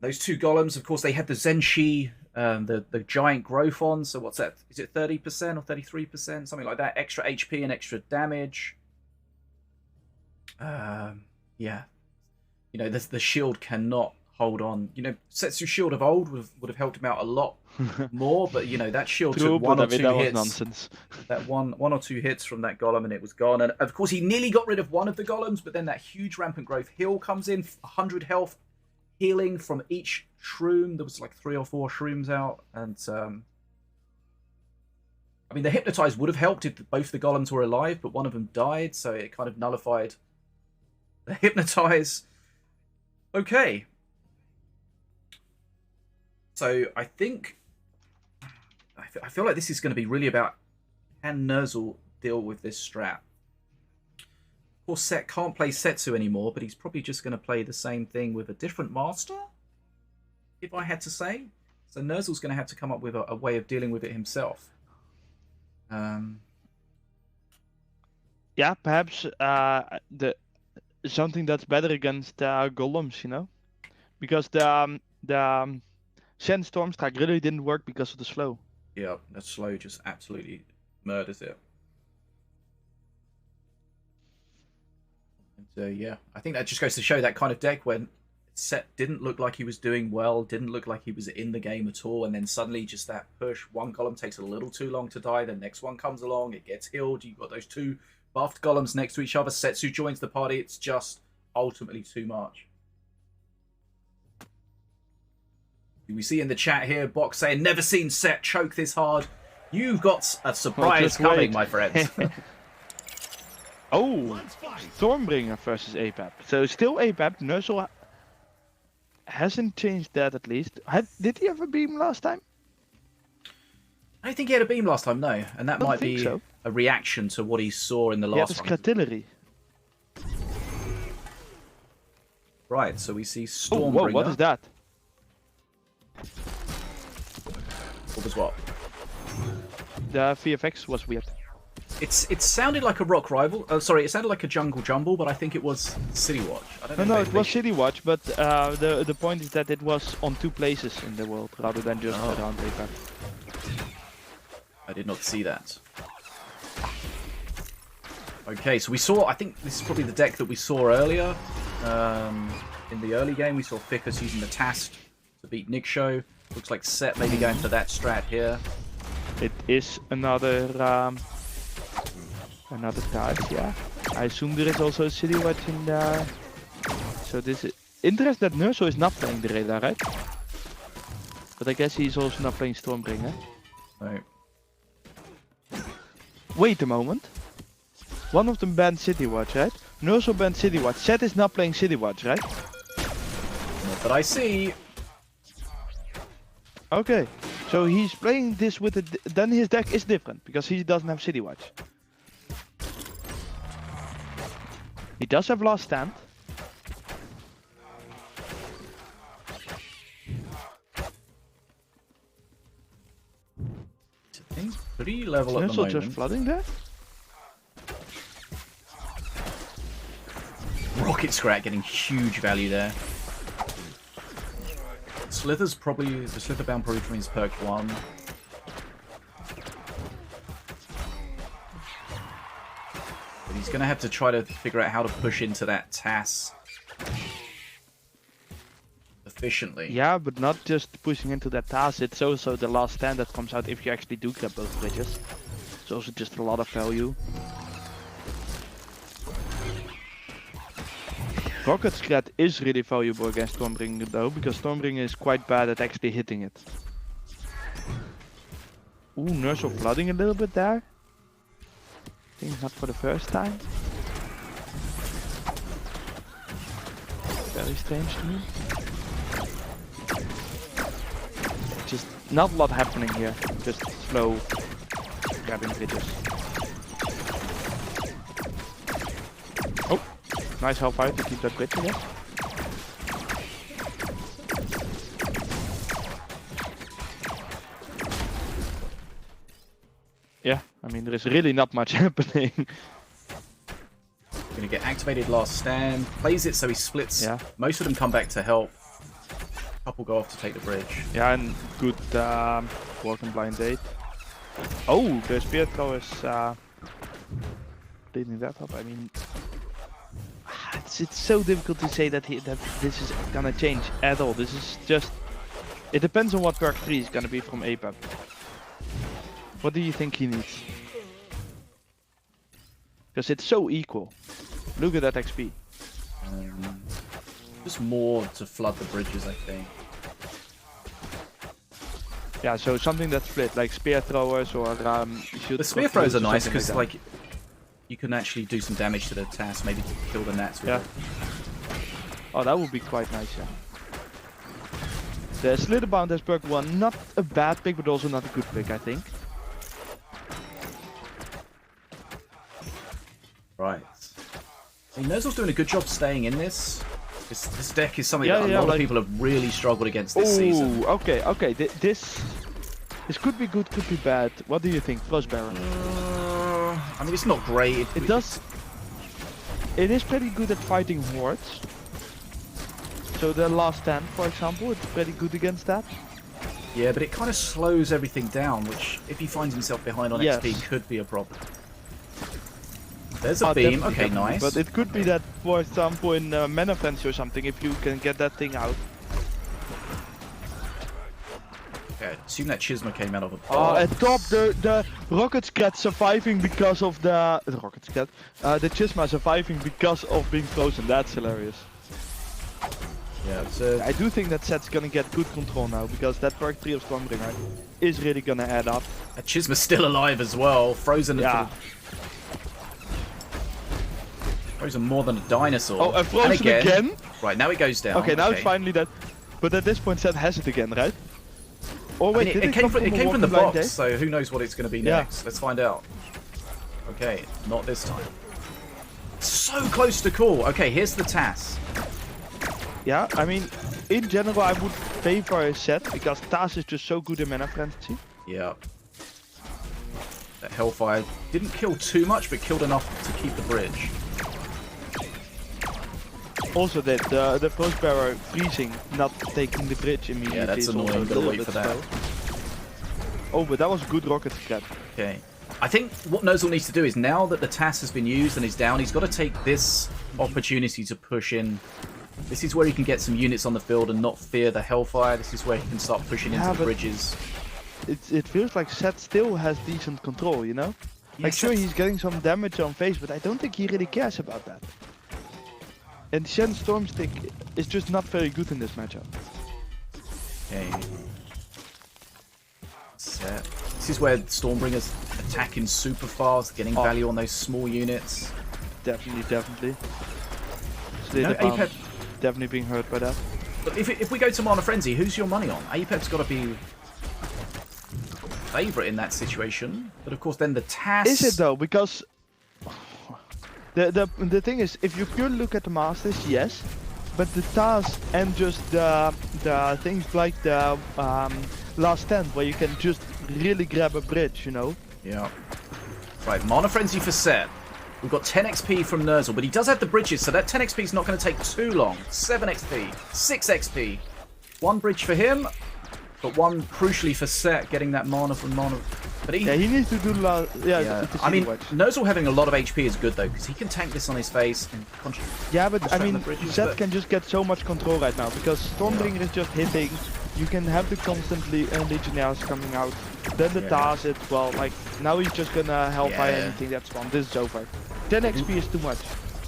Those two golems, of course, they had the Zenshi, the giant growth on. So what's that? Is it 30% or 33%? Something like that. Extra HP and extra damage. Yeah. You know, the shield cannot hold on. You know, Setsu's shield of old would have helped him out a lot more. But, you know, that shield took one or two that hits. was nonsense. That one or two hits from that golem and it was gone. And, of course, he nearly got rid of one of the golems. But then that huge rampant growth heal comes in. 100 health. Healing from each shroom. There was like 3 or 4 shrooms out, and I mean the Hypnotize would have helped if both the golems were alive, but one of them died, so it kind of nullified the Hypnotize. Okay, so I think I feel like this is going to be really about can Nerzl deal with this strat. Of course, Set can't play Setsu anymore, but he's probably just going to play the same thing with a different master, if I had to say. So Nerzl's going to have to come up with a way of dealing with it himself. Yeah, perhaps something that's better against golems, you know, because the Shen Stormstrike really didn't work because of the slow. Yeah, that slow just absolutely murders it. And yeah, I think that just goes to show that kind of deck when Set didn't look like he was doing well, didn't look like he was in the game at all, and then suddenly just that push, one golem takes a little too long to die, the next one comes along, it gets healed, you've got those two buffed golems next to each other, Setsu joins the party, it's just ultimately too much. We see in the chat here, Box saying, never seen Set choke this hard. You've got a surprise coming, my friends. Oh, Stormbringer versus APAP. So still APAP. Nerzl hasn't changed that at least. Did he have a beam last time? I don't think he had a beam last time, no. And that might be so. a reaction to what he saw in the Yeah, last that's one. artillery. Right, so we see Oh, Stormbringer. whoa, what is that? What was what? The VFX was weird. It sounded like a rock rival. Sorry, it sounded like a jungle jumble, but I think it was City Watch. I don't know. No, it was City Watch, but the point is that it was on 2 places in the world rather than just around APAP. I did not see that. Okay, so we saw. I think this is probably the deck that we saw earlier. In the early game, we saw Ficus using the Task to beat Nikshow. Looks like Set maybe going for that strat here. It is another card, yeah. I assume there is also a City Watch in there. So this is interesting that Nerzl is not playing the radar, right? But I guess he's also not playing Stormbringer. Right. Wait a moment. One of them banned City Watch, right? Nerzl banned City Watch. Set is not playing City Watch, right? Not that I see. Okay. So he's playing this with then his deck is different because he doesn't have City Watch. He does have Last Stand. Things pretty level at the Nerzl moment. just flooding there? Rocket Scrat getting huge value there. Slither's probably, the Slither bound probably means perk 1. But he's going to have to try to figure out how to push into that TAS efficiently. Yeah, but not just pushing into that task, it's also the Last Stand that comes out if you actually do grab both bridges. It's also just a lot of value. Rocket Scrat is really valuable against Stormbringer though, because Stormbringer is quite bad at actually hitting it. Ooh, Nerzl flooding a little bit there. I think not for the first time. Very strange to me. Just not a lot happening here. Just slow grabbing bridges. Oh, nice hellfire to keep that bridge again. Yeah, I mean, there is really not much happening. Gonna get activated last stand. Plays it so he splits. Yeah. Most of them come back to help. A couple go off to take the bridge. Yeah, and good work on blind date. Oh, the spear throw is cleaning that up. I mean, it's so difficult to say that this is gonna change at all. This is just, it depends on what perk 3 is gonna be from APAP. What do you think he needs? Because it's so equal. Look at that XP. Just more to flood the bridges, I think. Yeah, so something that's split, like spear throwers or The spear throwers are nice because like you can actually do some damage to the task, maybe kill the gnats with it. Oh, that would be quite nice, yeah. The Slitherbound as perk 1, not a bad pick, but also not a good pick, I think. Right. I mean, Nerzl's doing a good job staying in this. This deck is something that a lot of people have really struggled against this season. Okay. This could be good, could be bad. What do you think, Frost Baron? I mean, it's not great. It is pretty good at fighting hordes. So the last stand, for example, it's pretty good against that. Yeah, but it kind of slows everything down, which if he finds himself behind on XP could be a problem. There's a beam, okay, nice. But it could be that, for example, in Mana Frenzy or something, if you can get that thing out. Okay, assume that Chisma came out of a Oh, at top, the Rocket Scrat surviving because of the Rocket Scrat. The Chisma surviving because of being frozen. That's hilarious. Yeah, I do think that set's gonna get good control now, because that perk 3 of Stormbringer is really gonna add up. That Chisma's still alive as well, frozen. Yeah. Frozen more than a dinosaur. Oh, and frozen again? Right, now it goes down. Okay, now it's finally dead. But at this point, Set has it again, right? Oh wait, I mean, it came from the box, so who knows what it's going to be next. Let's find out. Okay, not this time. So close to call. Okay, here's the TAS. Yeah, I mean, in general, I would favor a Set, because TAS is just so good in Mana Frenzy. Yeah. That Hellfire didn't kill too much, but killed enough to keep the bridge. Also that the Frostbearer freezing, not taking the bridge immediately. Yeah, that's annoying. Gotta wait for that. Oh, but that was a good Rocket Scrat. Okay. I think what Nerzl needs to do is, now that the TAS has been used and is down, he's got to take this opportunity to push in. This is where he can get some units on the field and not fear the Hellfire. This is where he can start pushing into the bridges. It feels like Set still has decent control, you know? Like, sure, he's getting some damage on face, but I don't think he really cares about that. And Shen Stormstick is just not very good in this matchup. Okay. Set. This is where Stormbringer's attacking super fast, getting value on those small units. Definitely. No, Apep definitely being hurt by that. But if we go to Mana Frenzy, who's your money on? Apep's got to be favourite in that situation. But of course, then the TAS. Is it though? Because the thing is, if you purely look at the Masters, yes. But the TAS and just the things like the last stand, where you can just really grab a bridge, you know? Yeah. Right, Mana Frenzy for Set. We've got 10 XP from Nerzl, but he does have the bridges, so that 10 XP is not going to take too long. 7 XP, 6 XP. One bridge for him, but one crucially for Set, getting that mana from Mana. But he needs to do I mean, Nerzl having a lot of HP is good though, because he can tank this on his face. And but I mean, Set can just get so much control right now, because Stormbringer is just hitting. You can have the constantly Legionnaires coming out. Then the TAS, well, like, now he's just gonna Hellfire anything that's gone. This is over. 10 XP is too much.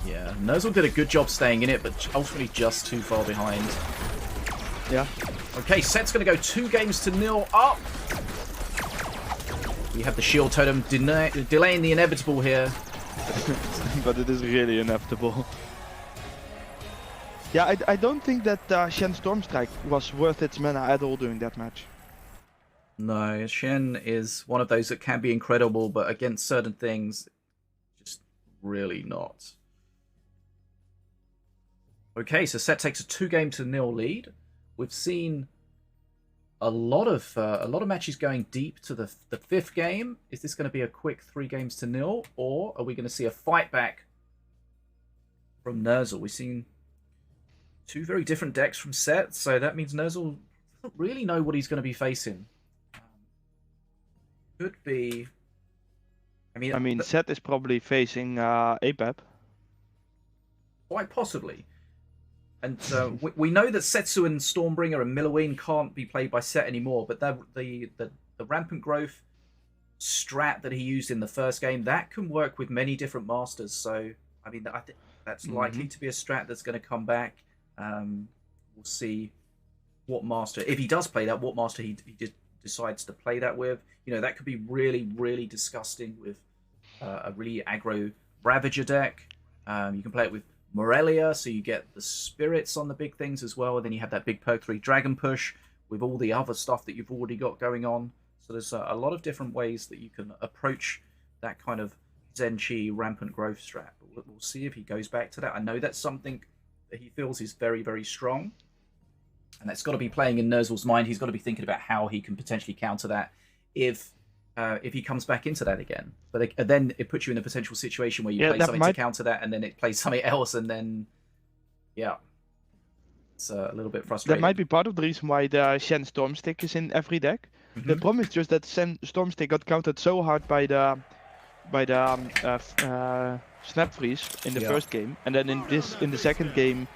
Yeah, Nerzl did a good job staying in it, but ultimately just too far behind. Yeah. Okay, set's going to go 2-0 up. We have the shield totem delaying the inevitable here. But it is really inevitable. Yeah, I don't think that Shen Stormstrike was worth its mana at all during that match. No, Shen is one of those that can be incredible, but against certain things, just really not. Okay, so set takes a 2-0 lead. We've seen a lot of matches going deep to the 5th game. Is this going to be a quick 3-0, or are we going to see a fight back from Nerzl? We've seen 2 very different decks from Set, so that means Nerzl doesn't really know what he's going to be facing. Could be. I mean, Set is probably facing APAP. Quite possibly. And we know that Setsu and Stormbringer and Milloween can't be played by Set anymore, but the Rampant Growth strat that he used in the first game, that can work with many different masters. So, I mean, I think that's likely to be a strat that's going to come back. We'll see what master, if he does play that, what master he decides to play that with. You know, that could be really, really disgusting with a really aggro Ravager deck. You can play it with Morelia, so you get the spirits on the big things as well, and then you have that big perk 3 Dragon Push with all the other stuff that you've already got going on. So there's a lot of different ways that you can approach that kind of Zenchi Rampant Growth strat. But we'll see if he goes back to that. I know that's something that he feels is very, very strong, and that's got to be playing in Nerzl's mind. He's got to be thinking about how he can potentially counter that if he comes back into that again. But then it puts you in a potential situation where you play something to counter that, and then it plays something else, and then, yeah. It's a little bit frustrating. That might be part of the reason why the Shen Stormstick is in every deck. The problem is just that Shen Stormstick got countered so hard by the Snap Freeze in the first game, and then in the second game,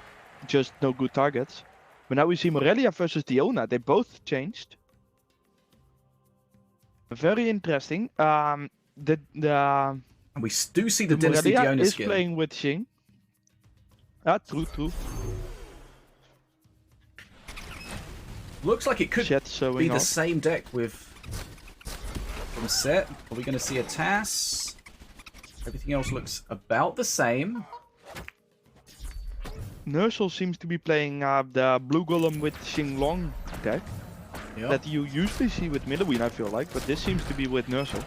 just no good targets. But now we see Morelia versus Diona. They both changed. Very interesting. And we do see the Dynasty Morelia Diona is skin. playing with Xing. True. Looks like it could be the off. same deck with from Set. Are we going to see a TAS? Everything else looks about the same. Nerzl seems to be playing the Blue Golem with Xing Long deck. Yep. That you usually see with Milloween, I feel like, but this seems to be with Nerzl.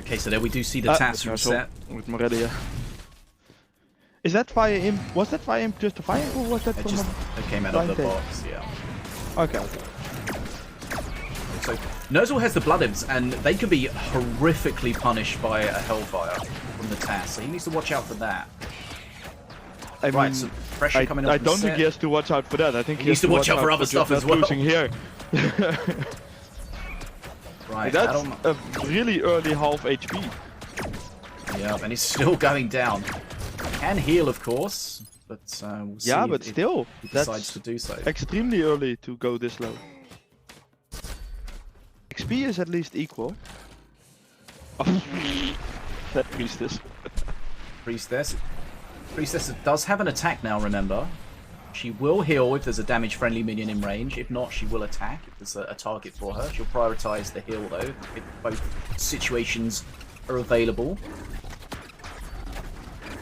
Okay, so there we do see the TAS from Set. With Morelia. Is that Fire Imp? Was that Fire Imp just a Fire Imp, or was that from It came out of the box, yeah. Okay. So Nerzl has the Blood Imps, and they can be horrifically punished by a Hellfire from the TAS, so he needs to watch out for that. I Right, mean, so pressure coming up. I don't think he has to watch out for that. I think he needs to watch out for other stuff as well. Losing here. Right, that's a really early half HP. Yeah, and he's still going down. Can heal, of course, but we'll see. Yeah, but still, he decides to do so. Extremely early to go this low. XP is at least equal. Oh. That Priestess. Priestess does have an attack now, remember. She will heal if there's a damage-friendly minion in range. If not, she will attack if there's a target for her. She'll prioritize the heal, though, if both situations are available.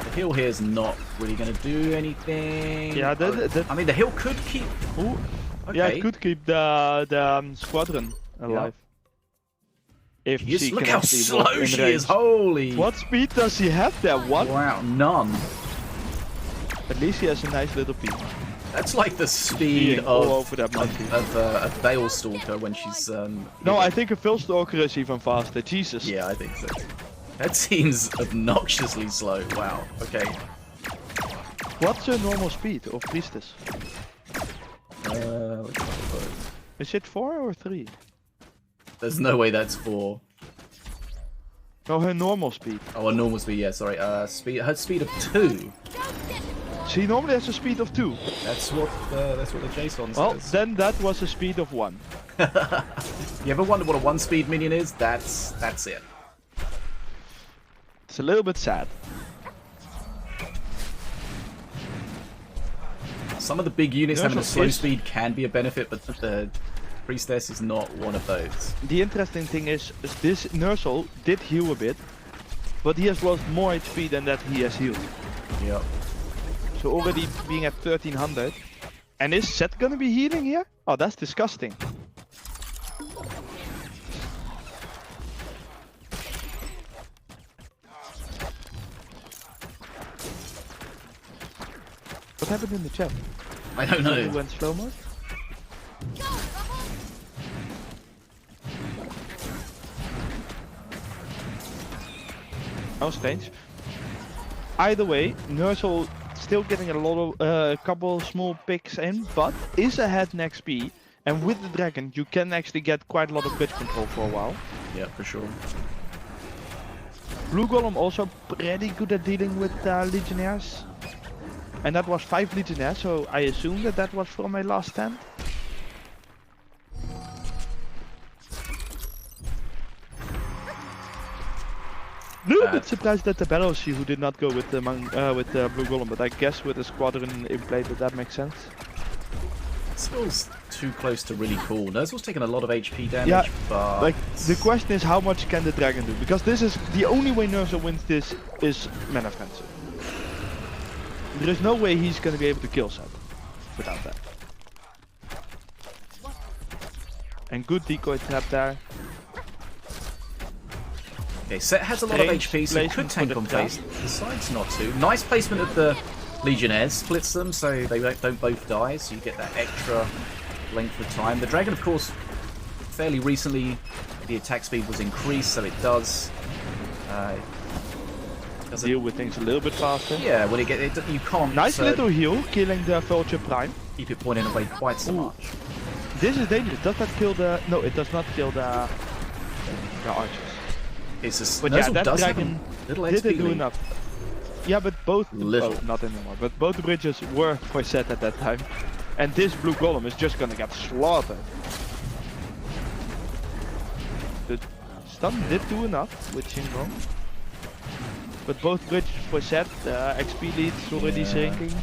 The heal here is not really going to do anything. Yeah, I mean, the heal could keep... Ooh, okay. Yeah, it could keep the squadron alive. Yeah. If she Look can how actually slow walk in she range. is, holy... What speed does she have there? What? Wow, none. At least she has a nice little peak. That's like the speed all of over that monkey. a Veil Stalker when she's... No, I think a Veil Stalker is even faster. Jesus. Yeah, I think so. That seems obnoxiously slow. Wow, okay. What's her normal speed of Priestess? Is it 4 or 3? There's no way that's 4. No, her normal speed. Oh, a normal speed, yeah, sorry. Her speed of 2. She normally has a speed of 2. That's what the JSON says. Well, then that was a speed of 1. You ever wonder what a 1-speed minion is? That's it. It's a little bit sad. Some of the big units having a Nerzl slow is- speed can be a benefit, but the Priestess is not one of those. The interesting thing is this Nerzl did heal a bit, but he has lost more HP than that he has healed. Yep. So already being at 1300. And is Set gonna be healing here? Oh, that's disgusting. What happened in the chat? I don't Somebody know. went slow mode? Oh, strange. Either way, Nerzl still getting a lot of couple small picks in, but is ahead in XP. And with the dragon, you can actually get quite a lot of bridge control for a while. Yeah, for sure. Blue Golem also pretty good at dealing with legionnaires. And that was 5 legionnaires, so I assume that that was from my last stand. Little bit surprised that the Battlesea who did not go with the Blue Golem, but I guess with the squadron in play that makes sense. This feels too close to really cool. Nerzl's taking a lot of HP damage, Yeah, but like the question is how much can the dragon do? Because this is the only way Nerzl wins this is mana frenzy. There is no way he's gonna be able to kill Set without that. And good decoy trap there. okay, Set has a lot of Strange HP, so he could placement tank for on the face. Decides not to. Nice placement of the Legionnaires, splits them so they don't both die, so you get that extra length of time. The Dragon, of course, fairly recently the attack speed was increased, so it does Deal with things a little bit faster. yeah, when it you can't Nice little heal, killing the Vulture Prime. keep it pointing away quite so Ooh. much. This is dangerous. Does that kill the... No, it does not kill the archers. It's just, But Nerzl yeah, that does have dragon a little didn't XP do lead. enough. Yeah, but both... Little. Oh, not anymore. But both the bridges were for Set at that time. And this Blue Golem is just gonna get slaughtered. The stun did do enough with Shinron. But both bridges for Set, XP leads already Yeah. shrinking.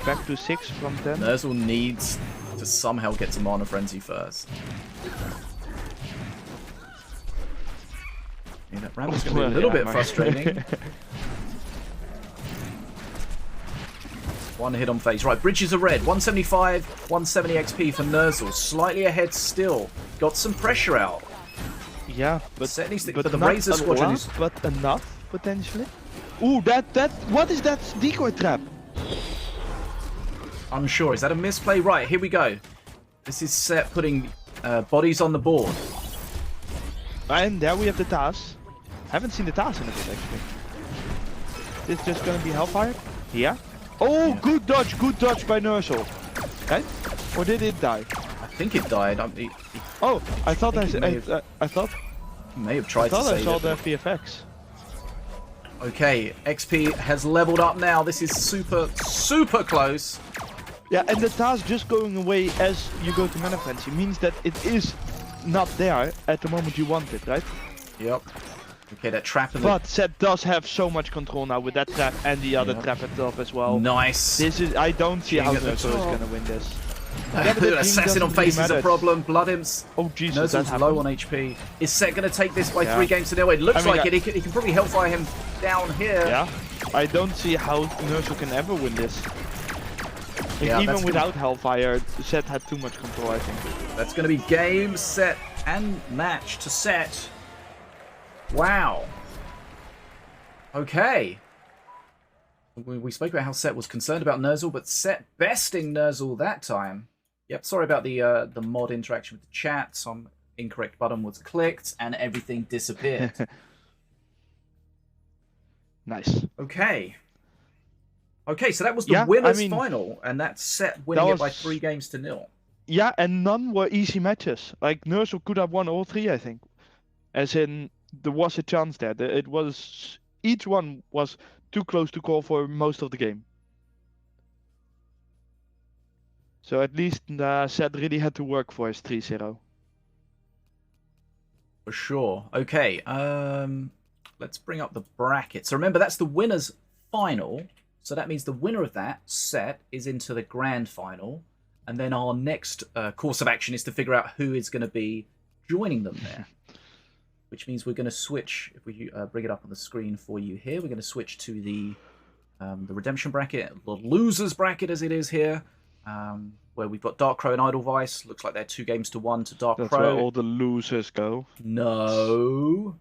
Back to 6 from 10. Nerzl needs to somehow get to Mana Frenzy first. Yeah, that round going to be a little bit frustrating. One hit on face. Right, bridges are red. 175, 170 XP for Nerzl. Slightly ahead still. Got some pressure out. Yeah, but Set needs to- but but the not Razor a Squadron lot, is- but enough potentially. Ooh, that what is that decoy trap? Unsure. Is that a misplay? Right, here we go. This is Set putting bodies on the board. And there we have the TAS. Haven't seen the TAS in a bit actually. This just gonna be Hellfire? Yeah. Oh, Yeah. good dodge by Nerzl. Right? Or did it die? I think it died. He Oh, I thought think he may have- I thought may have tried to I save saw it. the VFX. Okay, XP has leveled up now. This is super close. Yeah, and the TAS just going away as you go to Mana Frenzy means that it is not there at the moment you want it, right? Yep. Okay, that trap in the... But Set does have so much control now with that trap and the other Yeah. trap at top as well. Nice. This is I don't see King how at the Nerzl is top. gonna win this. Yeah, but the king Assassin on doesn't face really is a matter. problem. Blood Imps. Oh Jesus, that Nerzl's low happened. on HP. Is Set going to take this by Yeah. 3 games to 0? It looks I mean, like it. He can probably Hellfire him down here. Yeah, I don't see how Nerzl can ever win this. Like, Yeah, even that's without Hellfire, Set had too much control, I think. That's going to be game, set, and match to Set. Wow. Okay. We spoke about how Set was concerned about Nerzl, but Set besting Nerzl that time. Yep, sorry about the mod interaction with the chat. Some incorrect button was clicked and everything disappeared. Nice. Okay. Okay, so that was the Yeah, I winners mean, final, and that's Set winning that it by was- 3 games to 0. Yeah, and none were easy matches. Like Nerzl could have won all 3, I think. As in, there was a chance there. It was each one was too close to call for most of the game. So at least Set really had to work for his 3-0. For sure. Okay, let's bring up the bracket. So remember, that's the winner's final. So that means the winner of that set is into the grand final. And then our next course of action is to figure out who is going to be joining them there. Which means we're going to switch, if we bring it up on the screen for you here, we're going to switch to the redemption bracket, the losers bracket as it is here, where we've got Dark Crow and Edelweiss. Looks like they're 2-1 to Dark That's Crow. where all the losers go. No.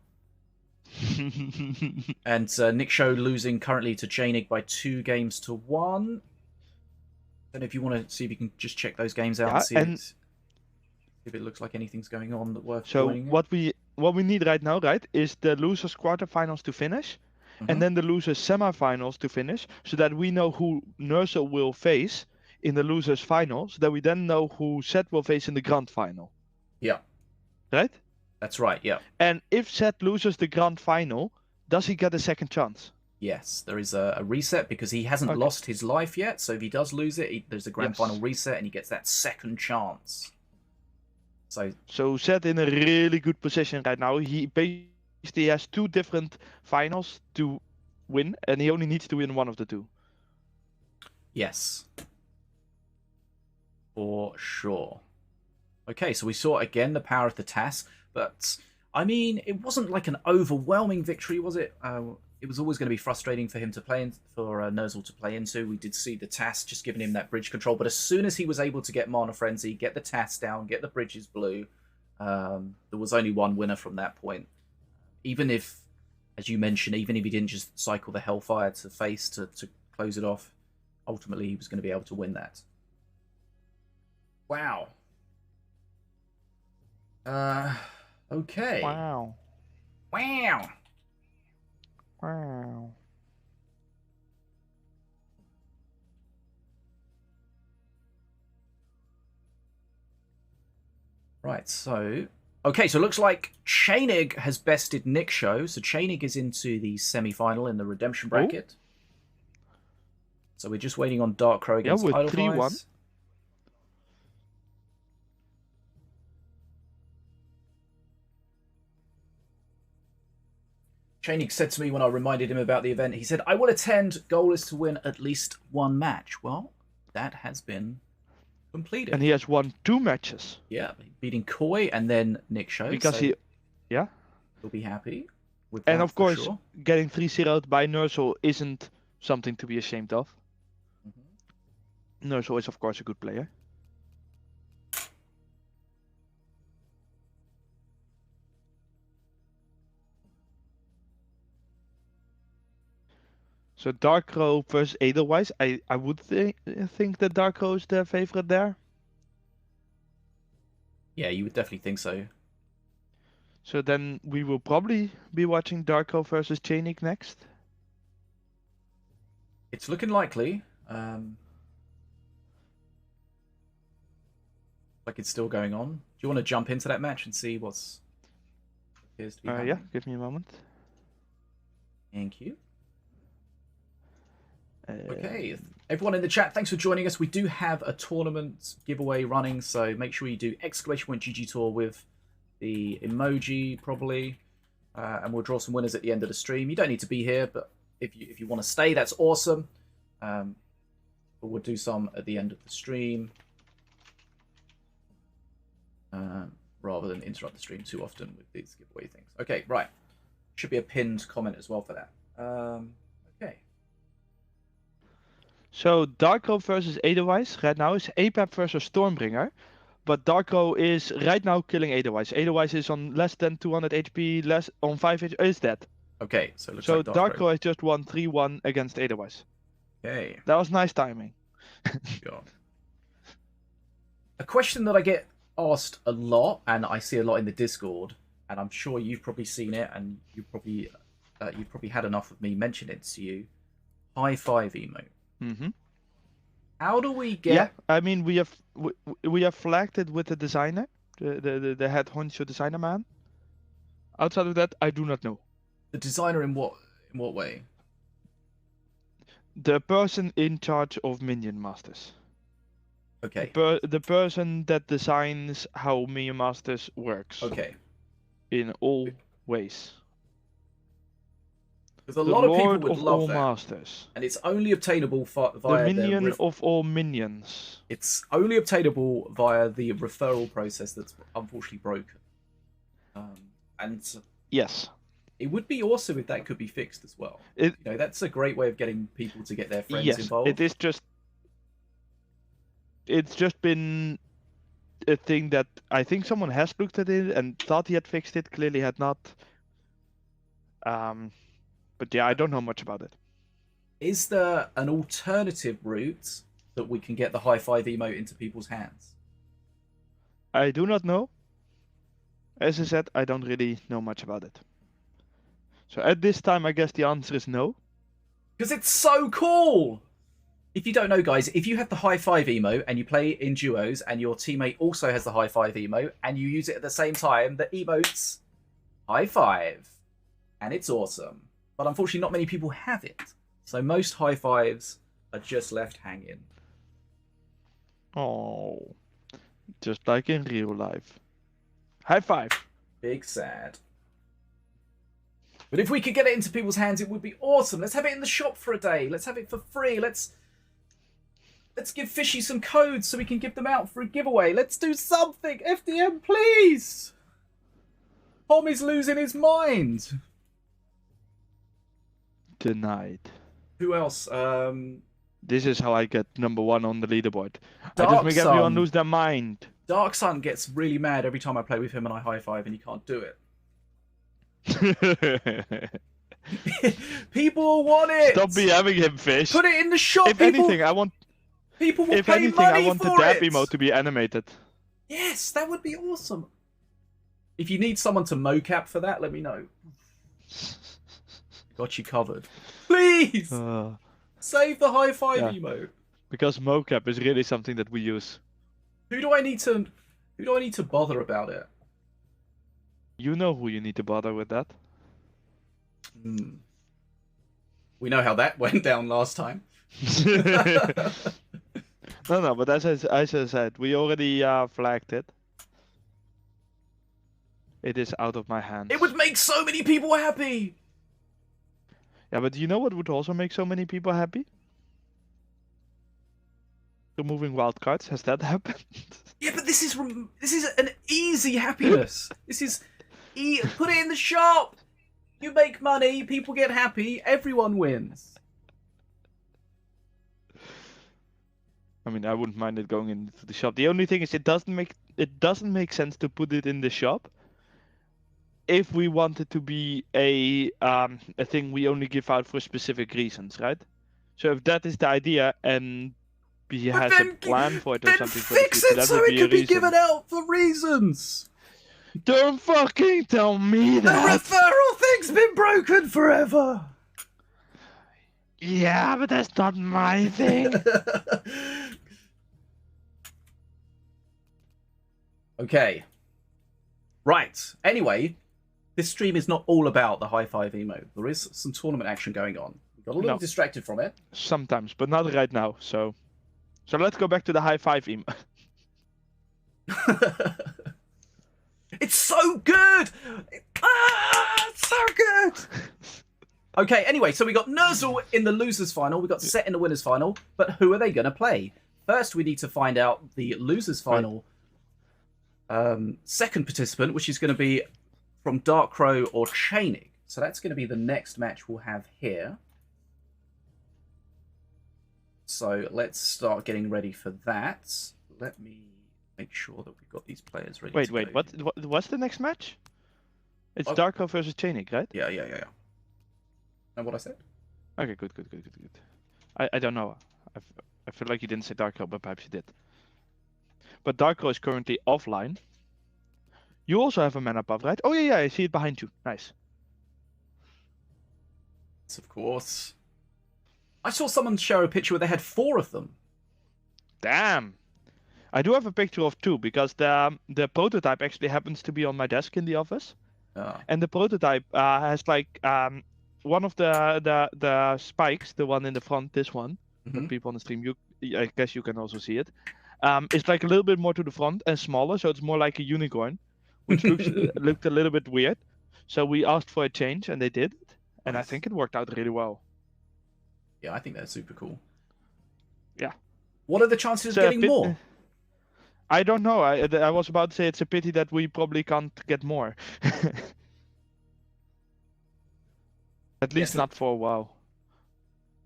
And Nikshow losing currently to Janig by 2-1. And if you want to see if you can just check those games out and see if it looks like anything's going on that worth joining. So what we need right now, right, is the losers quarterfinals to finish, and then the losers semifinals to finish, so that we know who Nerzl will face in the losers final, so that we then know who Zed will face in the grand final. Yeah. Right? That's right, yeah. And if Zed loses the grand final, does he get a second chance? Yes, there is a reset because he hasn't lost his life yet. So if he does lose it, there's a grand final reset and he gets that second chance. So Zed in a really good position right now. He basically has 2 different finals to win, and he only needs to win one of the 2. Yes. For sure. Okay, so we saw again the power of the TAS, but I mean, it wasn't like an overwhelming victory, was it? It was always going to be frustrating for him to play for Nerzl to play into. We did see the TAS just giving him that bridge control, but as soon as he was able to get Mana Frenzy, get the TAS down, get the bridges blue, there was only one winner from that point. Even if, as you mentioned, even if he didn't just cycle the Hellfire to face to close it off, ultimately he was going to be able to win that. Wow. Okay. Wow. Wow. Wow. Right, so... Okay, so it looks like Chainig has bested Nikshow. So Chainig is into the semi-final in the redemption bracket. So we're just waiting on Dark Crow against with Edelweiss. 3-1. Chainig said to me when I reminded him about the event, he said, I will attend, goal is to win at least one match. Well, that has been completed. And he has won 2 matches. Yeah, beating Koi and then Nikshow. Because so he'll be happy with and that, of course, sure. getting 3-0'd by Nerzl isn't something to be ashamed of. Nerzl is, of course, a good player. So Dark Crow versus Edelweiss. I would think that Dark Crow is the favorite there. Yeah, you would definitely think so. So then we will probably be watching Dark Crow versus Chainig next. It's looking likely. Like it's still going on. Do you want to jump into that match and see what's appears to be happening? Yeah, give me a moment. Thank you. Okay, everyone in the chat, thanks for joining us. We do have a tournament giveaway running, so make sure you do !GGtoor with the emoji, probably, and we'll draw some winners at the end of the stream. You don't need to be here, but if you want to stay, that's awesome. But we'll do some at the end of the stream, rather than interrupt the stream too often with these giveaway things. Okay, right. Should be a pinned comment as well for that. Okay. So Dark Crow versus Edelweiss right now is APAP versus Stormbringer, but Dark Crow is right now killing Edelweiss. Edelweiss is on less than 200 HP, less on 5 HP. Is dead. Okay, so it looks so like Dark Crow has just won 3-1 against Edelweiss. Okay. That was nice timing. Sure. A question that I get asked a lot, and I see a lot in the Discord, and I'm sure you've probably seen it, and you've probably had enough of me mention it to you. High five emote. How do we get? Yeah, I mean we have flagged it with the designer, the head honcho designer man. Outside of that, I do not know. The designer in what way? The person in charge of Minion Masters. Okay. The person that designs how Minion Masters works. Okay. In all ways. Because a The lot of people Lord would of love all that. Masters. And it's only obtainable via The Minion of all Minions. It's only obtainable via the referral process that's unfortunately broken. And Yes. it would be awesome if that could be fixed as well. That's a great way of getting people to get their friends involved. It is just. It's just been a thing that I think someone has looked at it and thought he had fixed it. Clearly had not. But yeah, I don't know much about it. Is there an alternative route that we can get the high five emote into people's hands? I do not know. As I said, I don't really know much about it. So at this time, I guess the answer is no. Because it's so cool! If you don't know, guys, if you have the high five emote and you play in duos and your teammate also has the high five emote and you use it at the same time, the emote's high five. And it's awesome. But unfortunately, not many people have it. So most high fives are just left hanging. Oh, just like in real life. High five. Big sad. But if we could get it into people's hands, it would be awesome. Let's have it in the shop for a day. Let's have it for free. Let's give Fishy some codes so we can give them out for a giveaway. Let's do something. FDM, please. Tommy's losing his mind. Denied. Who else? This is how I get number 1 on the leaderboard. I Dark just make everyone Sun. lose their mind. Dark Sun gets really mad every time I play with him and I high five and he can't do it. People will want it. Stop BMing him, Fish. Put it in the shop. If anything, I want. People will If pay anything, money I want the for dab it. emote to be animated. Yes, that would be awesome. If you need someone to mocap for that, let me know. Got you covered. Please save the high five emote. Because mocap is really something that we use. Who do I need to bother about it? You know who you need to bother with that. We know how that went down last time. No, but as I said, we already flagged it. It is out of my hands. It would make so many people happy. Yeah, but you know what would also make so many people happy? Removing wildcards. Has that happened? Yeah, but this is an easy happiness. This is put it in the shop. You make money, people get happy, everyone wins. I mean, I wouldn't mind it going into the shop. The only thing is, it doesn't make sense to put it in the shop if we want it to be a thing we only give out for specific reasons, right? So if that is the idea and he has a plan for it or something, fix it so it can be given out for reasons. Don't fucking tell me that. The referral thing's been broken forever. Yeah, but that's not my thing. Okay. Right. Anyway, this stream is not all about the high five emote. There is some tournament action going on. We got a little distracted from it. Sometimes, but not right now. So let's go back to the high five emote. It's so good! It's so good! Okay, anyway, so we got Nerzl in the losers final, we got Set in the winners final, but who are they going to play? First, we need to find out the losers final second participant, which is going to be from Dark Crow or Chaining. So that's going to be the next match we'll have here. So let's start getting ready for that. Let me make sure that we've got these players ready. Wait, what's the next match? It's Dark Crow versus Chaining, right? Yeah. And what I said? Okay, good. I don't know. I feel like you didn't say Dark Crow, but perhaps you did. But Dark Crow is currently offline. You also have a mana buff, right? Oh yeah, I see it behind you. Nice. Yes, of course. I saw someone share a picture where they had 4 of them. Damn. I do have a picture of 2 because the prototype actually happens to be on my desk in the office. And the prototype has like one of the spikes, the one in the front, this one. For people on the stream, I guess you can also see it. It's like a little bit more to the front and smaller, so it's more like a unicorn, which looked a little bit weird. So we asked for a change, and they did. And I Nice. think it worked out really well. Yeah, I think they're super cool. Yeah. What are the chances It's of a getting bit- more? I don't know. I was about to say it's a pity that we probably can't get more. At least Yes. not for a while.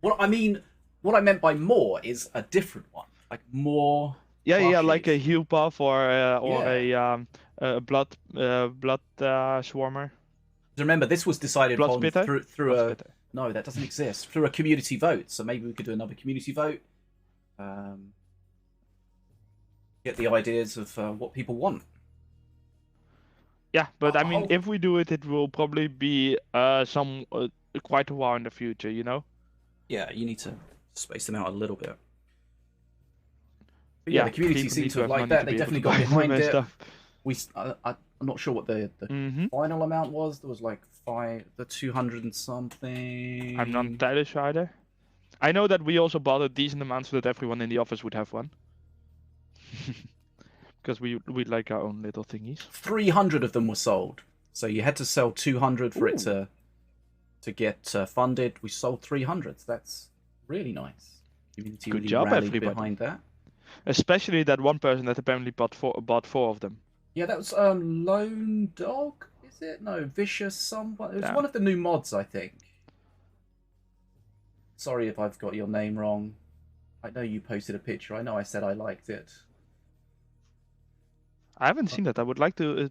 What what I meant by more is a different one, like more. Yeah, like a plushies. heal buff or Yeah. a blood swarmer, So remember, this was decided blood upon spitter. through Blood a spitter. no, that doesn't exist, through a community vote. So maybe we could do another community vote. Get the ideas of what people want. Yeah, but I mean, whole- if we do it, it will probably be quite a while in the future, you know. Yeah, you need to space them out a little bit. But yeah, the community people seems need to have money liked that. to They be able definitely to got buy them behind and it. stuff. I'm not sure what the final amount was. There was like 200 and something. I'm not entirely sure either. I know that we also bought a decent amount so that everyone in the office would have one. Because we like our own little thingies. 300 of them were sold. So you had to sell 200 for it to get funded. We sold 300. So that's really nice. Community Good really job, rallied everybody. behind that. Especially that one person that apparently bought four of them. Yeah, that was Lone Dog. Is it? No, Vicious. Someone. It was Yeah. one of the new mods, I think. Sorry if I've got your name wrong. I know you posted a picture. I know I said I liked it. I haven't seen that. I would like to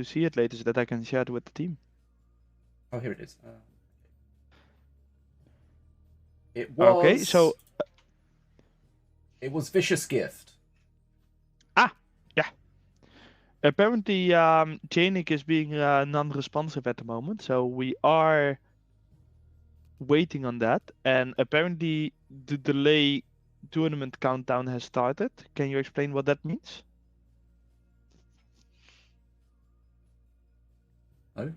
see it later so that I can share it with the team. Oh, here it is. It was. Okay, so it was Vicious Gift. Yeah. Apparently, Janik is being non-responsive at the moment, so we are waiting on that. And apparently, the delay tournament countdown has started. Can you explain what that means? No.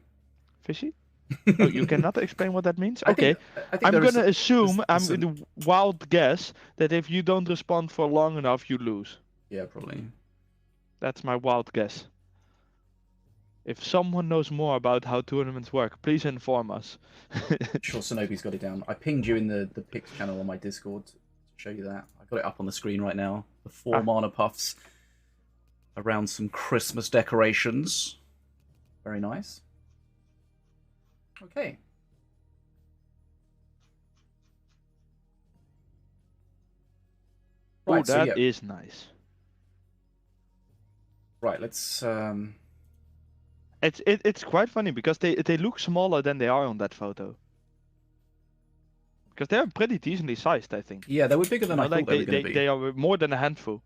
Fishy? Oh, you cannot explain what that means? I Okay. think I'm there is gonna assume, I'm some- gonna wild guess, that if you don't respond for long enough, you lose. Yeah, probably. That's my wild guess. If someone knows more about how tournaments work, please inform us. I'm sure Sinobie's got it down. I pinged you in the Pix channel on my Discord to show you that. I got it up on the screen right now. The 4 mana puffs around some Christmas decorations. Very nice. Okay. Oh, Right, so that yeah. is nice. Right, let's It's quite funny because they look smaller than they are on that photo. Because they're pretty decently sized, I think. yeah, they were bigger than I thought they were going to be. They are more than a handful.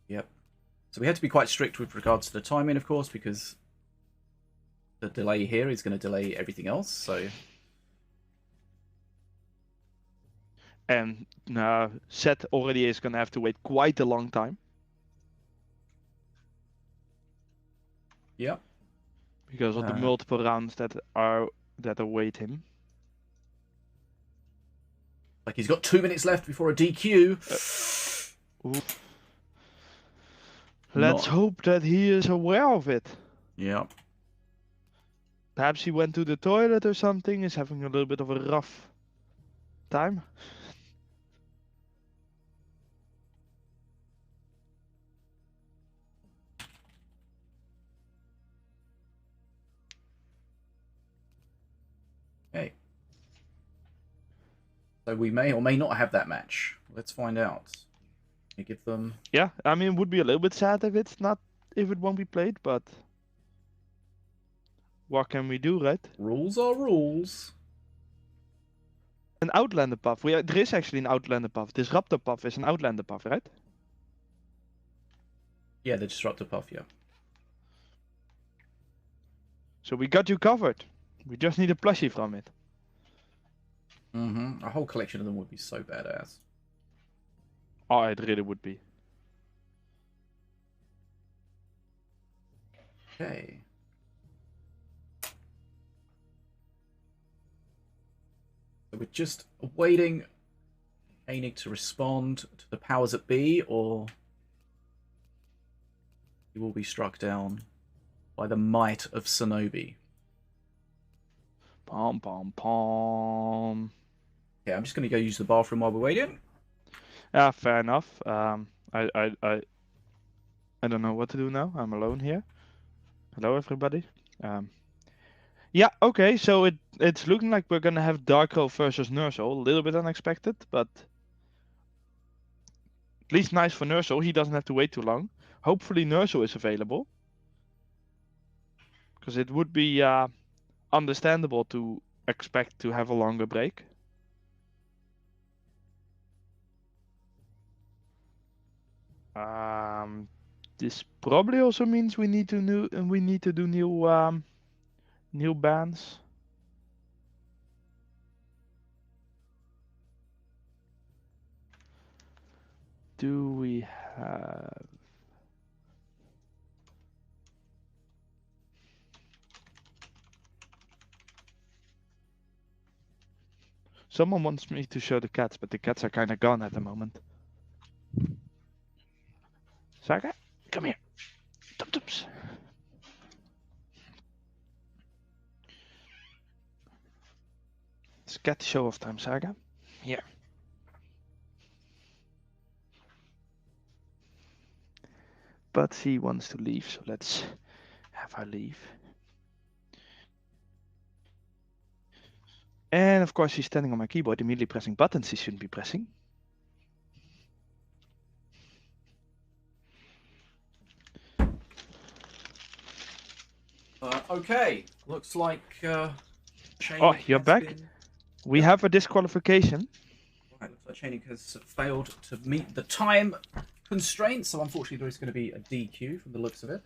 Yep. So we had to be quite strict with regards to the timing, of course, because the delay here is going to delay everything else. So And Seth already is gonna have to wait quite a long time. yeah, Because of the multiple rounds that await him. like he's got 2 minutes left before a DQ. Let's hope that he is aware of it. Yeah. Perhaps he went to the toilet or something, is having a little bit of a rough time. Okay. So we may or may not have that match. Let's find out. You give them. Yeah, I mean, it would be a little bit sad if it won't be played, but what can we do, right? Rules are rules. An Outlander buff. There is actually an Outlander buff. Disruptor buff is an Outlander buff, right? Yeah, the Disruptor Puff, yeah. So we got you covered. We just need a plushie from it. A whole collection of them would be so badass. Oh, it really would be. Okay. So we're just awaiting Ainig to respond to the powers that be, or he will be struck down by the might of Sinobii. Pom pom pom. Yeah, I'm just going to go use the bathroom while we're waiting. Yeah, fair enough. I don't know what to do now. I'm alone here. Hello, everybody. Yeah, okay. So it's looking like we're gonna have Darko versus Nerzl. A little bit unexpected, but at least nice for Nerzl. He doesn't have to wait too long. Hopefully, Nerzl is available, because it would be understandable to expect to have a longer break. This probably also means we need to do new bans. Do we have? Someone wants me to show the cats, but the cats are kind of gone at the moment. Saga, come here. Tum-tums. It's cat show off time, Saga. Here. But she wants to leave, so let's have her leave. And of course, she's standing on my keyboard, immediately pressing buttons she shouldn't be pressing. Okay, looks like. Oh, you're back? We have a disqualification. Right, looks like Chaining has failed to meet the time constraint, so unfortunately there is going to be a DQ from the looks of it.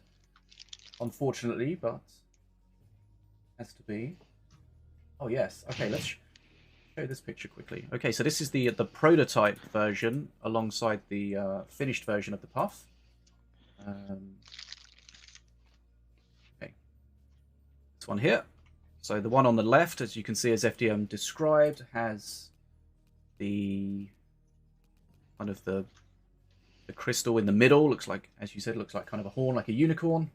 Unfortunately, but has to be. Oh yes. Okay, let's show this picture quickly. Okay, so this is the prototype version alongside the finished version of the puff. Okay, this one here. So the one on the left, as you can see, as FDM described, has the kind of the crystal in the middle. Looks like, as you said, looks like kind of a horn, like a unicorn.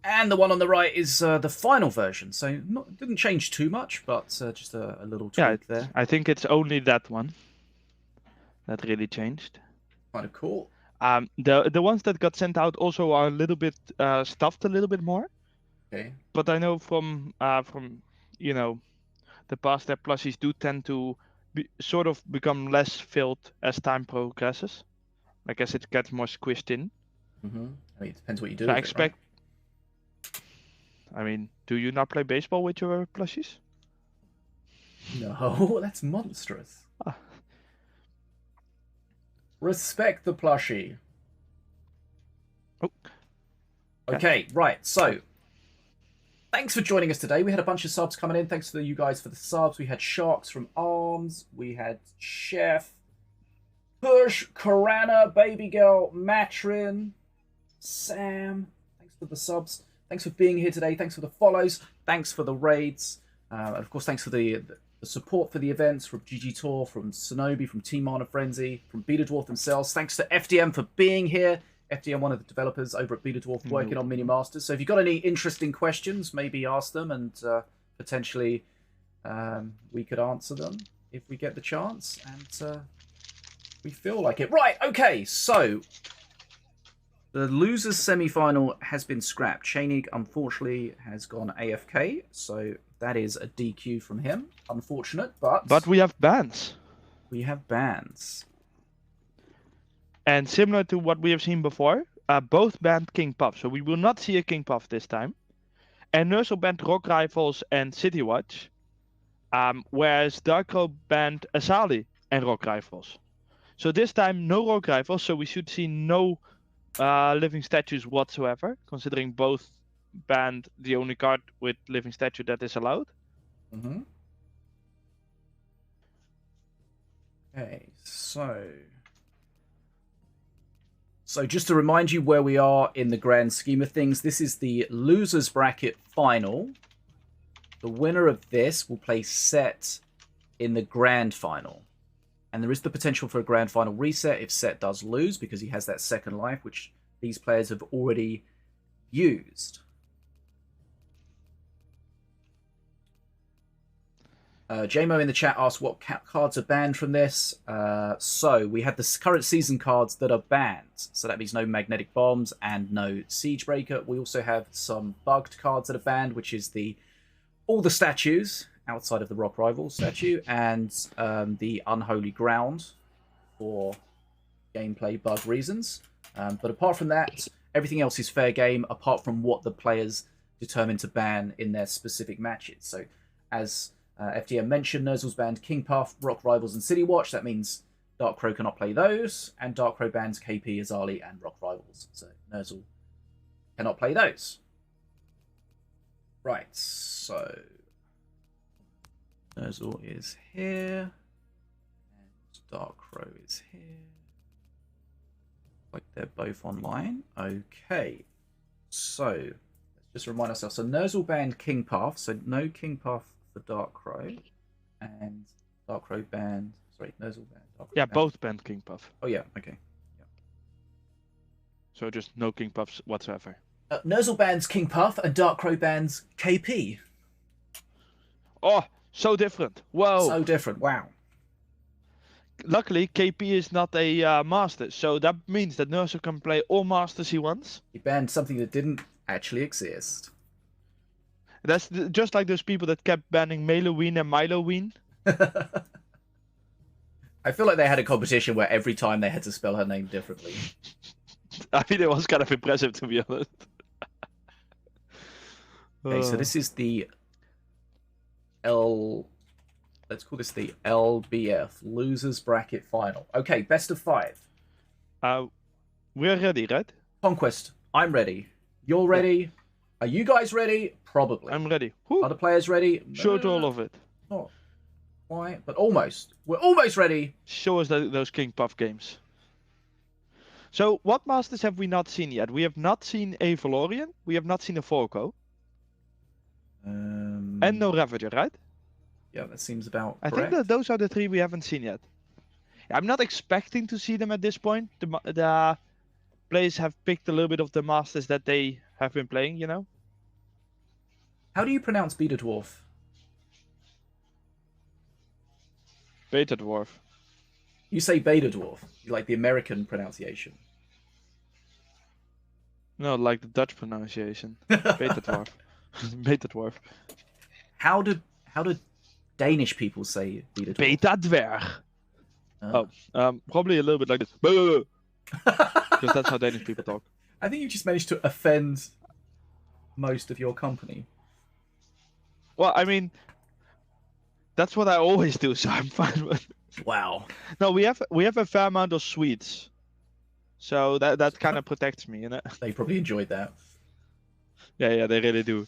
And the one on the right is the final version. So didn't change too much, but just a little tweak there. I think it's only that one that really changed. Kind of cool. The ones that got sent out also are a little bit stuffed a little bit more. Okay. But I know from you know, the past that plushies do tend to sort of become less filled as time progresses. I guess it gets more squished in. I mean, it depends what you do. So with I expect. It, right? I mean, do you not play baseball with your plushies? No, that's monstrous. Ah. Respect the plushie. Oh. Okay, right. So, thanks for joining us today. We had a bunch of subs coming in. Thanks to you guys for the subs. We had Sharks from Arms. We had Chef, Push, Karana, Baby Girl, Matrin, Sam. Thanks for the subs. Thanks for being here today. Thanks for the follows. Thanks for the raids. And of course, thanks for the support for the events from GGtoor, from Sinobii, from Team Mana Frenzy, from BetaDwarf themselves. Thanks to FDM for being here. FDM, one of the developers over at BetaDwarf, working on Minion Masters. So if you've got any interesting questions, maybe ask them, and potentially we could answer them if we get the chance and we feel like it. Right, okay, so the losers semi-final has been scrapped. Chainig, unfortunately, has gone AFK, so that is a DQ from him. Unfortunate, but... But we have bans. We have bans. And similar to what we have seen before, both banned King Puff. So we will not see a King Puff this time. And Nerzl banned Rock Rifles and City Watch. Whereas Darko banned Asali and Rock Rifles. So this time, no Rock Rifles. So we should see no living statues whatsoever. Considering both banned the only card with living statue that is allowed. Mm-hmm. Okay, so just to remind you where we are in the grand scheme of things, this is the losers bracket final. The winner of this will play Set in the grand final. And there is the potential for a grand final reset if Set does lose, because he has that second life, which these players have already used. JMO in the chat asked what cards are banned from this. So we have the current season cards that are banned. So that means no magnetic bombs and no siege breaker. We also have some bugged cards that are banned, which is all the statues outside of the Rock Rivals statue and the Unholy Ground for gameplay bug reasons. But apart from that, everything else is fair game, apart from what the players determine to ban in their specific matches. So as FDM mentioned, Nerzl's banned King Puff, Rock Rivals, and City Watch. That means Dark Crow cannot play those, and Dark Crow bans KP, Azali, and Rock Rivals. So Nerzl cannot play those. Right, so Nerzl is here, and Dark Crow is here. Like they're both online. Okay, so let's just remind ourselves. So Nerzl banned King Puff, so no King Puff for Dark Crow, and Dark Crow banned. Sorry, Nerzl banned. Dark Crow Yeah, banned. both banned King Puff. Oh yeah, okay. Yeah. So just no King Puffs whatsoever. Nerzl bans King Puff, and Dark Crow bans KP. Oh, so different. Whoa. So different. Wow. Luckily, KP is not a master, so that means that Nerzl can play all masters he wants. He banned something that didn't actually exist. That's just like those people that kept banning Maloween and Miloween. I feel like they had a competition where every time they had to spell her name differently. I mean, it was kind of impressive, to be honest. Okay, so this is the let's call this the LBF, Losers Bracket Final. Okay, best of 5. We're ready, right? Conquest, I'm ready. You're ready. Are you guys ready? Probably. I'm ready. Are the players ready? Show it all of it. Not quite, but almost. We're almost ready. Show us those King Puff games. So, what masters have we not seen yet? We have not seen a Valorian. We have not seen a Volko. And no Ravager, right? Yeah, that seems about I correct. think that those are the 3 we haven't seen yet. I'm not expecting to see them at this point. The players have picked a little bit of the masters that they have been playing, you know? How do you pronounce BetaDwarf? BetaDwarf. You say BetaDwarf, like the American pronunciation. No, like the Dutch pronunciation. BetaDwarf. BetaDwarf. How do Danish people say BetaDwarf? BetaDwarf. Probably a little bit like this. Because that's how Danish people talk. I think you just managed to offend most of your company. Well, I mean, that's what I always do, so I'm fine with. Wow. No, we have a fair amount of Swedes, so that kind of protects me, you know. They probably enjoyed that. Yeah, they really do.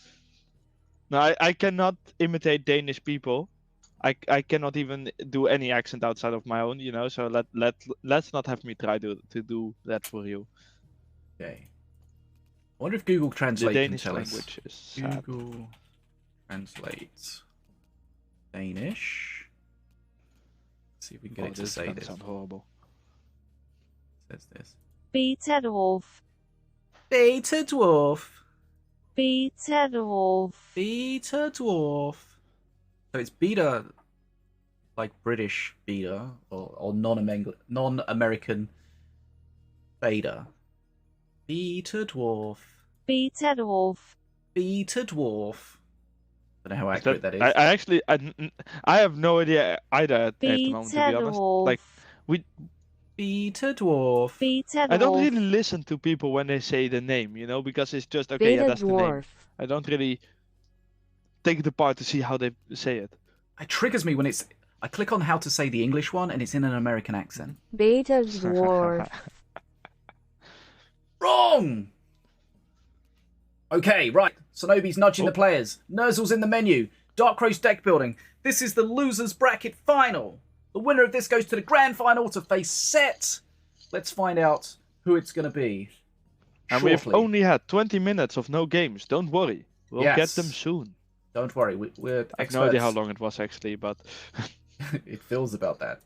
No, I cannot imitate Danish people. I cannot even do any accent outside of my own, you know. So let's not have me try to do that for you. Okay. I wonder if Google Translate The can Danish tell language is us. sad. Google Translate Danish. Let's see if we can get it to say this. Sound horrible. It says this. BetaDwarf. BetaDwarf. BetaDwarf. BetaDwarf. So it's beta, like British beta, or non-American beta. BetaDwarf. BetaDwarf. BetaDwarf. I don't know how accurate that is. I actually I have no idea either at the moment, to be honest. Like BetaDwarf. BetaDwarf. I don't really listen to people when they say the name, you know, because it's just okay. Yeah, that's the name. BetaDwarf. I don't really take it apart to see how they say it. It triggers me when I click on how to say the English one and it's in an American accent. BetaDwarf. Wrong! Okay, right. Sinobie's nudging the players. Nerzl's in the menu. Dark Crow's deck building. This is the Losers Bracket Final. The winner of this goes to the Grand Final to face Set. Let's find out who it's going to be. And shortly. we've only had 20 minutes of no games. Don't worry. We'll get them soon. Don't worry. We're I have experts. no idea how long it was actually, but... It feels about that.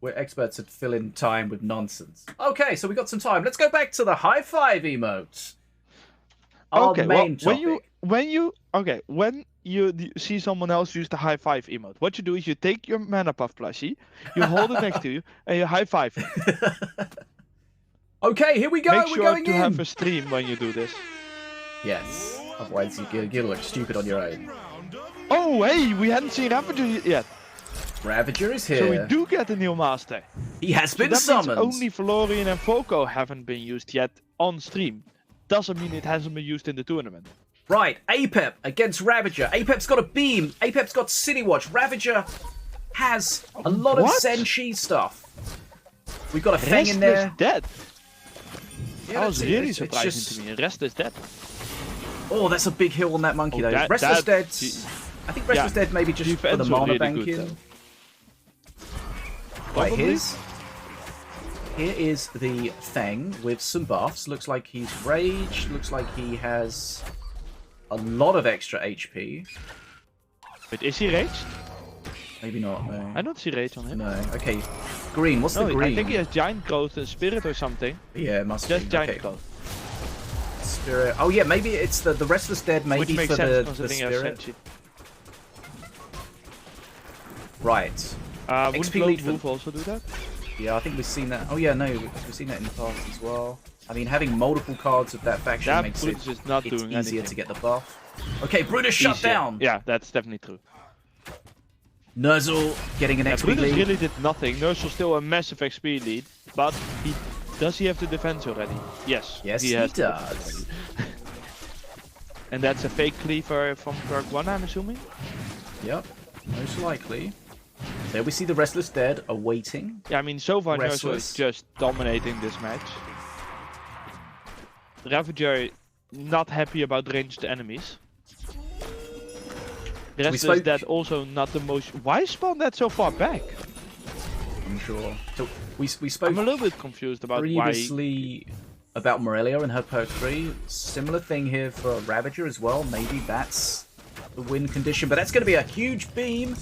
We're experts at filling time with nonsense. Okay, so we got some time. Let's go back to the high five emote. are Okay, the main well, topic. when you see someone else use the high five emote, what you do is you take your mana puff plushie, you hold it next to you, and you high five him. Okay, here we go. Make We're sure going to in. have a stream when you do this. Yes. Otherwise, you look stupid on your own. Oh, hey, we hadn't seen Ravager yet. Ravager is here. So we do get a new master. He has So been that summoned. means only Valorian and Foco haven't been used yet on stream. Doesn't mean it hasn't been used in the tournament. Right, Apep against Ravager. Apep's got a beam. Apep's got City Watch. Ravager has a lot of What? Senshi stuff. We've got a Fang in there. Restless dead. Yeah, That was that's it. really It's surprising just- to me. Restless dead. Oh, that's a big hill on that monkey, Oh, though. that- Restless that- Dead. I think Restless Dead maybe just for the Defense mana really banking. good, though. Right, Probably. here is the Fang with some buffs. Looks like he's raged. Looks like he has a lot of extra HP. Wait, is he raged? Maybe not, no. I don't see rage on him. No, okay. Green, what's No, the green? I think he has giant growth and spirit or something. Yeah, it must Just be. giant Okay. growth. Spirit. Oh yeah, maybe it's the Restless Dead maybe Which makes for sense the considering he has spirit. Senshi. Right. Wouldn't XP Lone lead for- Wolf also do that? Yeah, I think we've seen that. Oh yeah, no, we've seen that in the past as well. I mean, having multiple cards of that faction That makes Brutus it is not it's doing easier anything. to get the buff. Okay, Brutus shut Easier. down. Yeah, that's definitely true. Nerzl getting an Yeah, XP Brutus lead. really did nothing. Nerzl still a massive XP lead, but does he have the defense already? Yes. Yes, he has the does. defense. And that's a fake cleaver from Perk 1, I'm assuming? Yep, most likely. There we see the Restless Dead awaiting. Yeah, I mean, so far Nerzl Restless. is just dominating this match. Ravager not happy about ranged enemies. Restless spoke- Dead also not the most... Why spawn that so far back? I'm sure. So we spoke I'm a little bit confused about why... previously about Morelia and her perk 3. Similar thing here for Ravager as well. Maybe that's the win condition, but that's going to be a huge beam.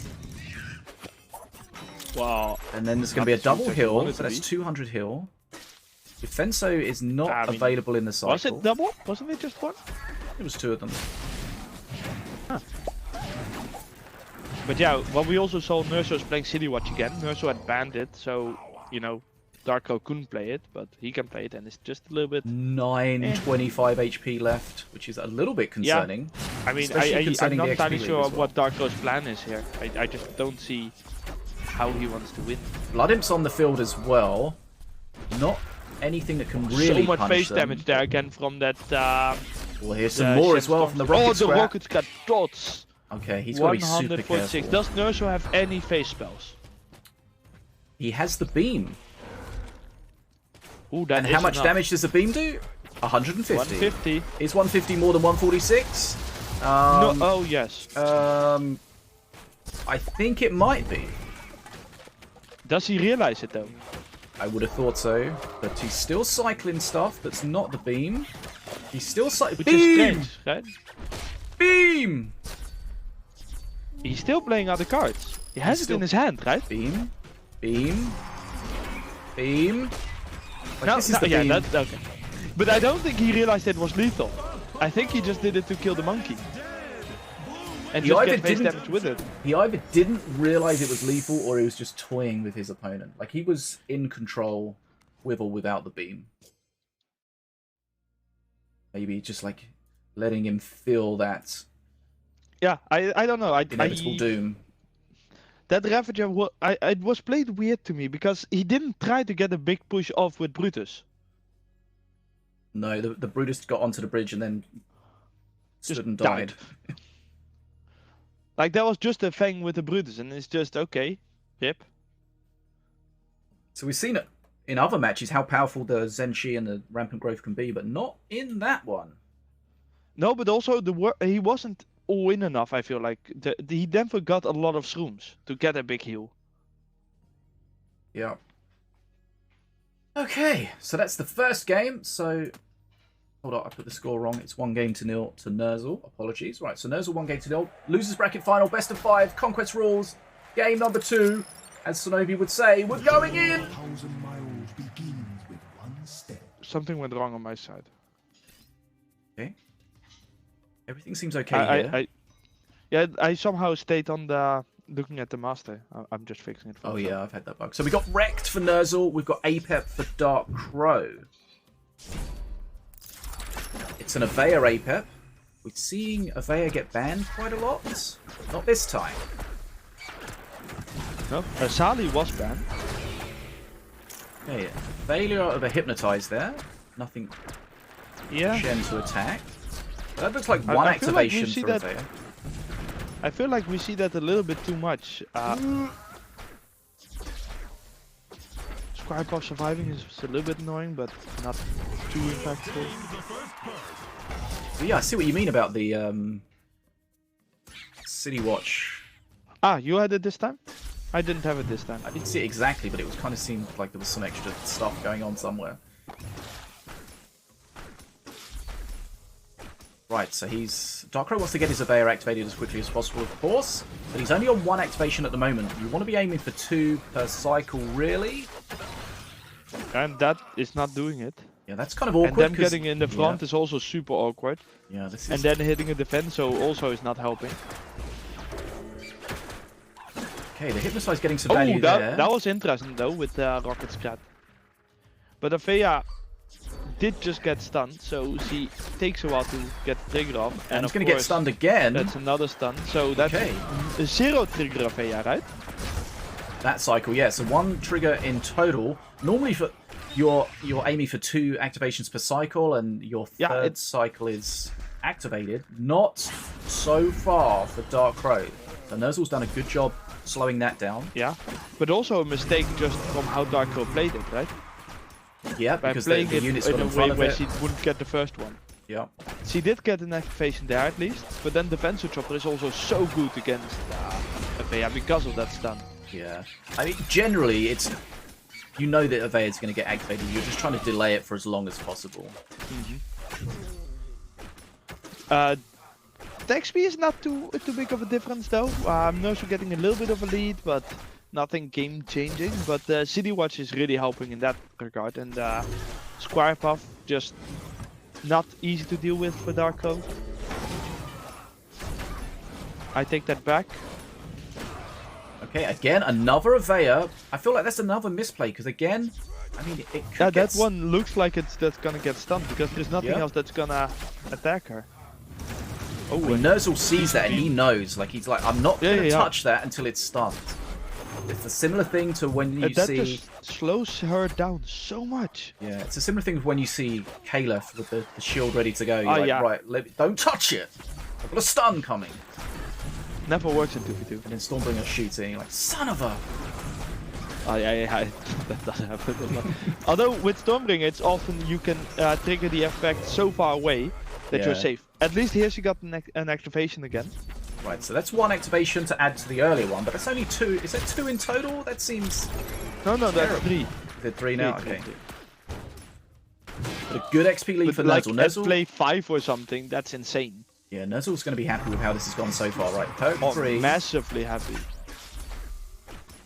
Wow. And then there's going to be a Not the double huge I hill, wanted so to that's be. 200 hill. Defenso is not I mean, available in the cycle. Was it double? Wasn't it just one? It was 2 of them. But yeah, what we also saw, Nerzl was playing City Watch again. Nerzl had banned it, so, you know, Darko couldn't play it, but he can play it, and it's just a little bit... 925 HP left, which is a little bit concerning. I mean, Especially I'm concerning not the entirely XP lead sure as well. what Darko's plan is here. I just don't see how he wants to win. Blood Imp's on the field as well. Not anything that can really So much punch face them. damage there again from that... Well, here's some more as well from the rocket Oh, the scrap. rockets got dots! Okay, he's got to be super 146. careful. Does Nerzl have any face spells? He has the beam. Ooh, that And is how much enough. damage does the beam do? 150. 150. Is 150 more than 146? No, oh yes. I think it might be. Does he realize it though? I would have thought so, but he's still cycling stuff that's not the beam. He's still cycling. Which is Beam! strange, right? Beam! He's still playing other cards. He has He's it in his hand, right? Beam. Beam. Beam. Like, No, this is the yeah, beam. that's okay. But I don't think he realized it was lethal. I think he just did it to kill the monkey. And He just either get face didn't- damage with it. He either didn't realize it was lethal or he was just toying with his opponent. Like, he was in control with or without the beam. Maybe just like letting him feel that Yeah, I don't know. inevitable doom. That Ravager, it was played weird to me because he didn't try to get a big push off with Brutus. No, the Brutus got onto the bridge and then Just stood and died. Like that was just a thing with the Brutus, and it's just okay, yep. So we've seen it in other matches how powerful the Zenshi and the Rampant Growth can be, but not in that one. No, but also he wasn't all in enough. I feel like he never got a lot of shrooms to get a big heal. Yeah. Okay, so that's the first game. So, hold on, I put the score wrong. It's 1-0 to Nerzl. Apologies. Right, so Nerzl 1-0. Losers bracket final, best of 5, conquest rules. Game number 2, as Sinobii would say, we're going in. 1,000 miles begins with one step. Something went wrong on my side. Okay. Everything seems okay here. Yeah, I somehow stayed on the looking at the master. I'm just fixing it. Oh yeah, I've had that bug. So we got wrecked for Nerzl. We've got Apep for Dark Crow. It's an Avea Apep. We're seeing Avea get banned quite a lot. Not this time. No, Sali was banned. Okay, failure of a Hypnotize there. Nothing. Yeah. Shen to attack. That looks like one I feel like activation we see for that- Avea. I feel like we see that a little bit too much. Squire Puff surviving is a little bit annoying, but not too impactful. But yeah, I see what you mean about the City Watch. Ah, you had it this time? I didn't have it this time. I didn't see it exactly, but it was kind of seemed like there was some extra stuff going on somewhere. Right, so Dark Crow wants to get his Avea activated as quickly as possible, of course, but he's only on one activation at the moment. You want to be aiming for 2 per cycle, really? And that is not doing it. Yeah, that's kind of awkward. And then 'cause- getting in the front is also super awkward. Yeah, this is... And then hitting a defense also is not helping. Okay, the Hypnotize getting some value Oh, there. that was interesting though with the rocket scrat. But Avea did just get stunned, so she takes a while to get the trigger off. And of he's going to get course, stunned again. That's another stun. So that's Okay. a 0 trigger Avea, right? That cycle, yeah. So 1 trigger in total. Normally for you're aiming for 2 activations per cycle, and your third cycle is activated. Not so far for Dark Crow. So Nerzl's done a good job slowing that down. Yeah. But also a mistake just from how Dark Crow played it, right? Yeah, By because playing the it units in got a in way front of where it. she wouldn't get the first one. Yeah. She did get an activation there at least, but then Defensive Chopper is also so good against Avea because of that stun. Yeah. I mean, generally, it's... You know that Avea is going to get activated. You're just trying to delay it for as long as possible. The XP is not too big of a difference though. Nerzl getting a little bit of a lead, but nothing game changing. But City Watch is really helping in that regard, and Squire Puff just not easy to deal with for Dark Crow. I take that back. Okay, again, another Avea. I feel like that's another misplay, because again, I mean, it could Yeah, get... that one looks like that's gonna get stunned because there's nothing Yeah. else that's gonna attack her. Oh, I mean, Nerzl sees that and he knows. Like, he's like, I'm not going to touch that until it's stunned. It's a similar thing to when you that see... just slows her down so much. Yeah, it's a similar thing when you see Caliph with the shield ready to go. You're Oh, like, yeah. right, don't touch it. I've got a stun coming. Never works in 2v2. And then Stormbringer shoots it and you're like, son of a... Oh yeah, that doesn't happen a lot. Although with Stormbringer, it's often you can trigger the effect so far away that you're Yeah. safe. At least here she got an activation again. Right, so that's 1 activation to add to the earlier one, but that's only 2. Is that 2 in total? That seems... No, that's Terrible. 3. Is it 3 now? Three, Okay. three. But a good XP lead But for like Nerzl. at Nerzl... play 5 or something, that's insane. Yeah, Nerzl's going to be happy with how this has gone so far, right? Poke Oh, 3. massively happy.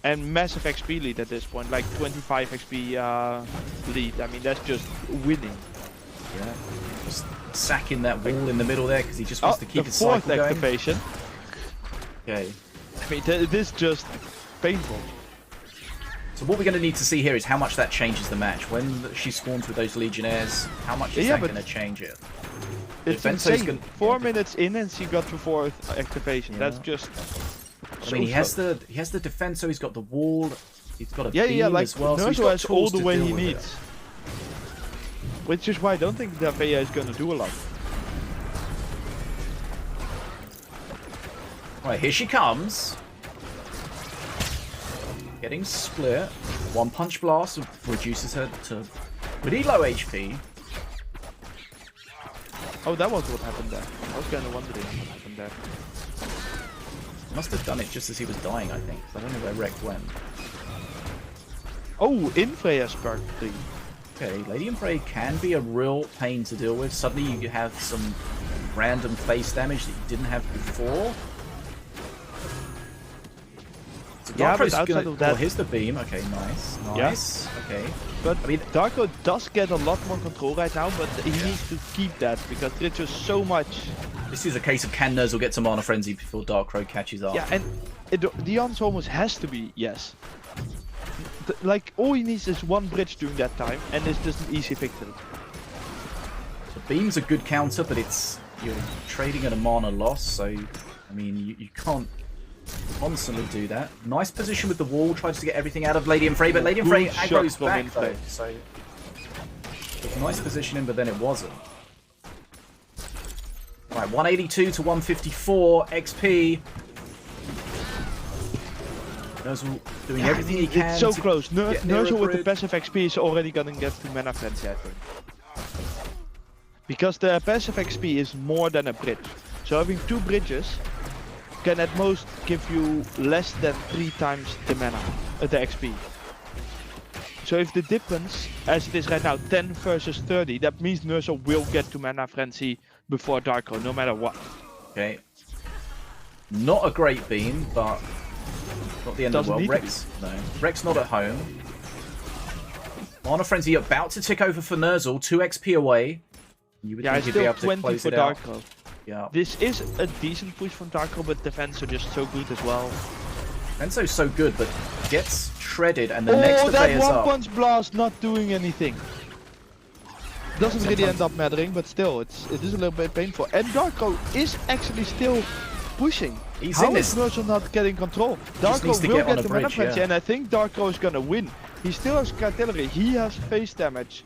And massive XP lead at this point, like 25 XP lead. I mean, that's just winning. Yeah. Just sacking that wall in the middle there because he just wants to keep the his fourth cycle going. activation. Okay. I mean, it is just painful. So what we're going to need to see here is how much that changes the match. When she spawns with those Legionnaires, how much is that going to change it? It's Defenso's insane. 4 minutes in and she got the 4th activation. Yeah. That's just. I mean, he has the defense, so he's got the wall. He's got a beam like as well. So he's Nerzl got has all tools the to way deal he with needs. it. Which is why I don't think the Avea is going to do a lot. Right, here she comes. Getting split. 1 punch blast reduces her to pretty low HP. Oh, that was what happened there. I was kind of wondering what happened there. Must have done it just as he was dying, I think. I don't know where Wreck went. Oh, in Freya's perk 3. Okay, Lady and Prey can be a real pain to deal with. Suddenly you have some random face damage that you didn't have before. It's a Yeah, but Darko's outside gonna... of that, Oh, here's the beam. Okay, nice. Nice. Okay. but I mean, Darko does get a lot more control right now, but he needs to keep that because there's just so much. this is a case of can Nerzl get to Mana Frenzy before Darkrai catches up? Yeah, and the answer almost has to be yes. Like, all he needs is one bridge during that time, and it's just an easy victory. The beam's a good counter, but you're trading at a mana loss, so I mean you can't constantly do that. Nice position with the wall, tries to get everything out of Lady Frey, but Lady Frey Good shot aggro's from back Infray. though, so it was a nice positioning, but then it wasn't. Right, 182 to 154 XP. Nerzl doing everything he can. It's so to close. get near a Nerzl with the bridge. passive XP is already gonna get to Mana Frenzy, I think. Because the passive XP is more than a bridge. So having 2 bridges can at most give you less than 3 times the mana, the XP. So if the difference, as it is right now, 10 versus 30, that means Nerzl will get to Mana Frenzy before Darko, no matter what. Okay. Not a great beam, but not the end of the world. Doesn't need to Rex, no. Rex not at home. Mana Frenzy about to tick over for Nerzl, 2 XP away. You would Yeah, think it's he'd be still able to 20 close for it out. Darko. Yeah. This is a decent push from Darko, but defense are just so good as well. Enzo's so good, but gets shredded, and the next Oh, that player's one up. punch blast not doing anything. Doesn't really Sometimes- end up mattering, but still, it is a little bit painful. And Darko is actually still pushing. He's How in is this. Nerzl not getting control? Just needs Darko to will get on get a the Mana bridge, Frenzy, yeah. and I think Darko is gonna win. He still has artillery, he has face damage.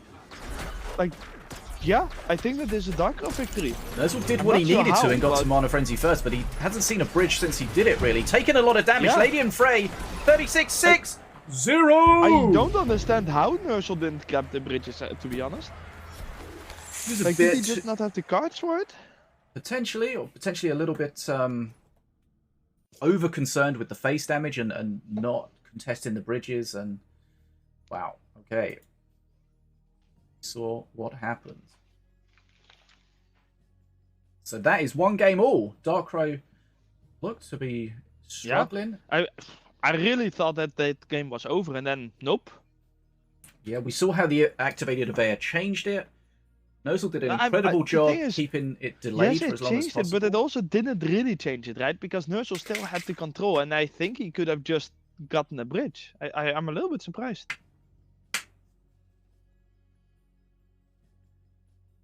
Like, yeah, I think that is a Darko victory. Nerzl did I'm what he not sure needed how, to and got but- to Mana Frenzy first, but he hasn't seen a bridge since he did it, really. Taking a lot of damage. Yeah. Lady and Frey, 36-6, 0! I don't understand how Nerzl didn't grab the bridges, to be honest. This is a Like, did he bit... just not have the cards for it? Potentially, or potentially a little bit over concerned with the face damage and not contesting the bridges. And wow, okay, saw what happened. So that is 1 game all. Darkrai looked to be struggling. I really thought that that game was over, and then nope. Yeah, we saw how the activated Avea changed it. Nerzl did an I- incredible the job thing is- keeping it delayed Yes, for it as long as changed possible. it, but it also didn't really change it, right? Because Nerzl still had the control, and I think he could have just gotten a bridge. I'm a little bit surprised.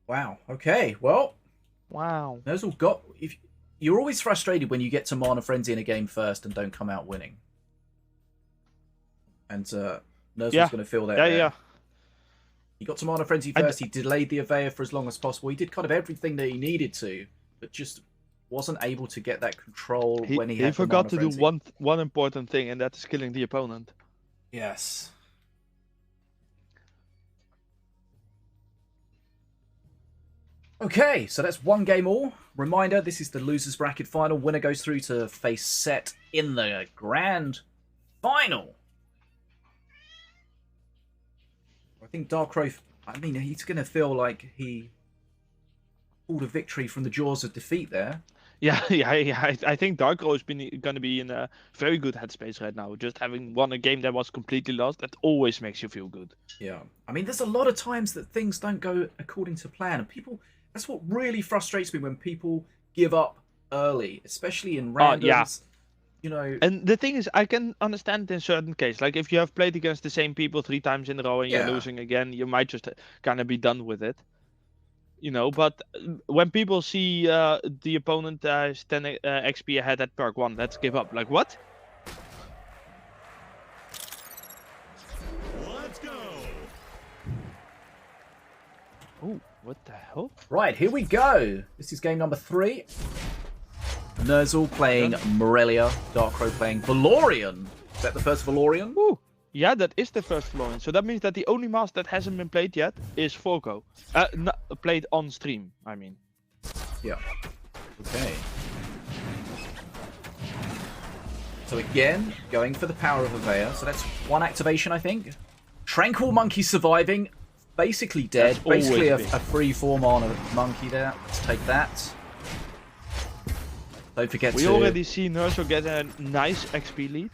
Wow. Okay. Well, Wow. Nerzl got. If you're always frustrated when you get to Mana Frenzy in a game first and don't come out winning, and Nerzl's Yeah. going to feel that. Yeah, there. yeah. He got to Mana Frenzy first. He delayed the Avea for as long as possible. He did kind of everything that he needed to, but just wasn't able to get that control when he had the forgot Mana to Frenzy. do one important thing, and that is killing the opponent. Yes. Okay, so that's 1 game all. Reminder, this is the losers bracket final. Winner goes through to face Set in the grand final. I think Darkrai, I mean, he's going to feel like he pulled a victory from the jaws of defeat there. Yeah, I think Darko is going to be in a very good headspace right now. Just having won a game that was completely lost, that always makes you feel good. Yeah. I mean, there's a lot of times that things don't go according to plan. And people, that's what really frustrates me when people give up early, especially in randoms. Yeah. You know, And the thing is, I can understand in certain cases. Like, if you have played against the same people 3 times in a row and Yeah. you're losing again, you might just kind of be done with it. You know, but when people see the opponent is 10 XP ahead at perk 1, let's give up. Like, what? Let's go. Oh, what the hell? right, here we go. This is game number 3. Nerzl playing Morelia, Darkrai playing Valorian. Is that the first Valorian? Ooh. Yeah, that is the first Valorian. So that means that the only mask that hasn't been played yet is Foco. Not played on stream, I mean. Yeah. Okay. So again, going for the power of Avea. So that's 1 activation, I think. Tranquil Monkey surviving. Basically dead. That's Basically a always big. free 4 mana monkey there. Let's take that. Don't forget We to... already see Nerzl get a nice XP lead.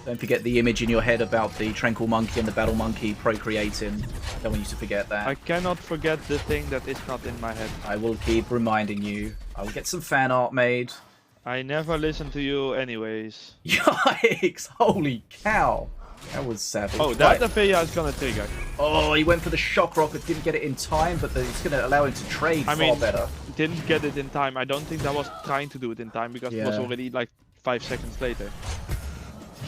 Don't forget the image in your head about the Tranquil Monkey and the Battle Monkey procreating. Don't want you to forget that. I cannot forget the thing that is not in my head. I will keep reminding you. I will get some fan art made. I never listen to you anyways. Yikes! Holy cow! That was savage. Oh, that Right. Avea is gonna trigger. Oh, he went for the shock rocket, didn't get it in time, but it's going to allow him to trade far better. Didn't get it in time. I don't think that was trying to do it in time because it was Yeah. already like 5 seconds later.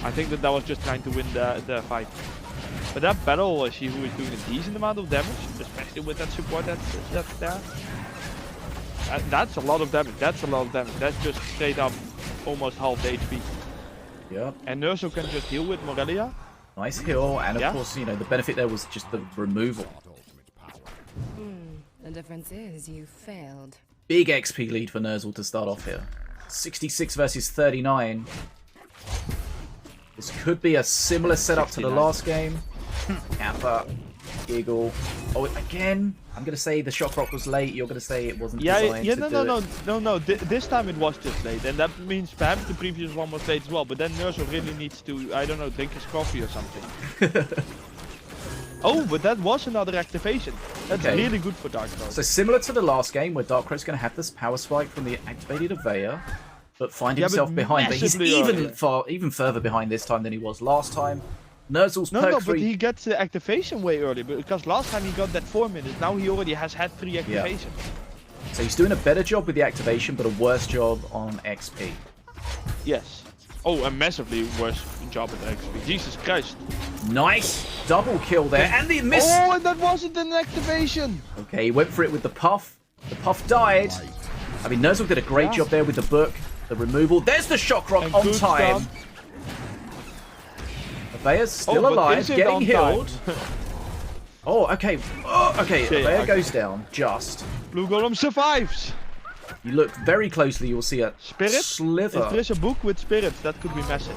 I think that was just trying to win the fight. But that battle, he who is doing a decent amount of damage, especially with that support that's there. That's a lot of damage. That's a lot of damage. That's just straight up almost half the HP. Yep. And Nerzl can just heal with Morelia. Nice heal, and of Yeah. course, you know, the benefit there was just the removal. The difference is you failed. Big XP lead for Nerzl to start off here. 66 versus 39. This could be a similar setup to the 69. last game. Kappa, Giggle. Oh, again, I'm going to say the shock rock was late. You're going to say it wasn't designed to do it. No. This time it was just late, and that means perhaps the previous one was late as well. But then Nerzl really needs to, I don't know, drink his coffee or something. Oh, but that was another activation. That's Okay. really good for Darkrow. So similar to the last game, where Darkrow's going to have this power spike from the activated Avea, but find Yeah, himself but behind. But he's massively even further behind this time than he was last time. Nerzl's No, perk but 3. he gets the activation way early, because last time he got that 4 minutes, now he already has had 3 activations. So he's doing a better job with the activation, but a worse job on XP. Yes. Oh, a massively worse job at XP. Jesus Christ. Nice double kill there, and the miss. Oh, and that wasn't an activation! Okay, he went for it with the puff. The puff died. I mean, Nerzl did a great job there with the book, the removal. There's the shock rock And on good time. stun. Avea's still but alive, is it getting on healed. time? Oh, okay. Oh, okay, Yeah, Avea okay. goes down, just. Blue Golem survives! You look very closely, you'll see a Spirit? sliver. If there is a book with spirits, that could be massive.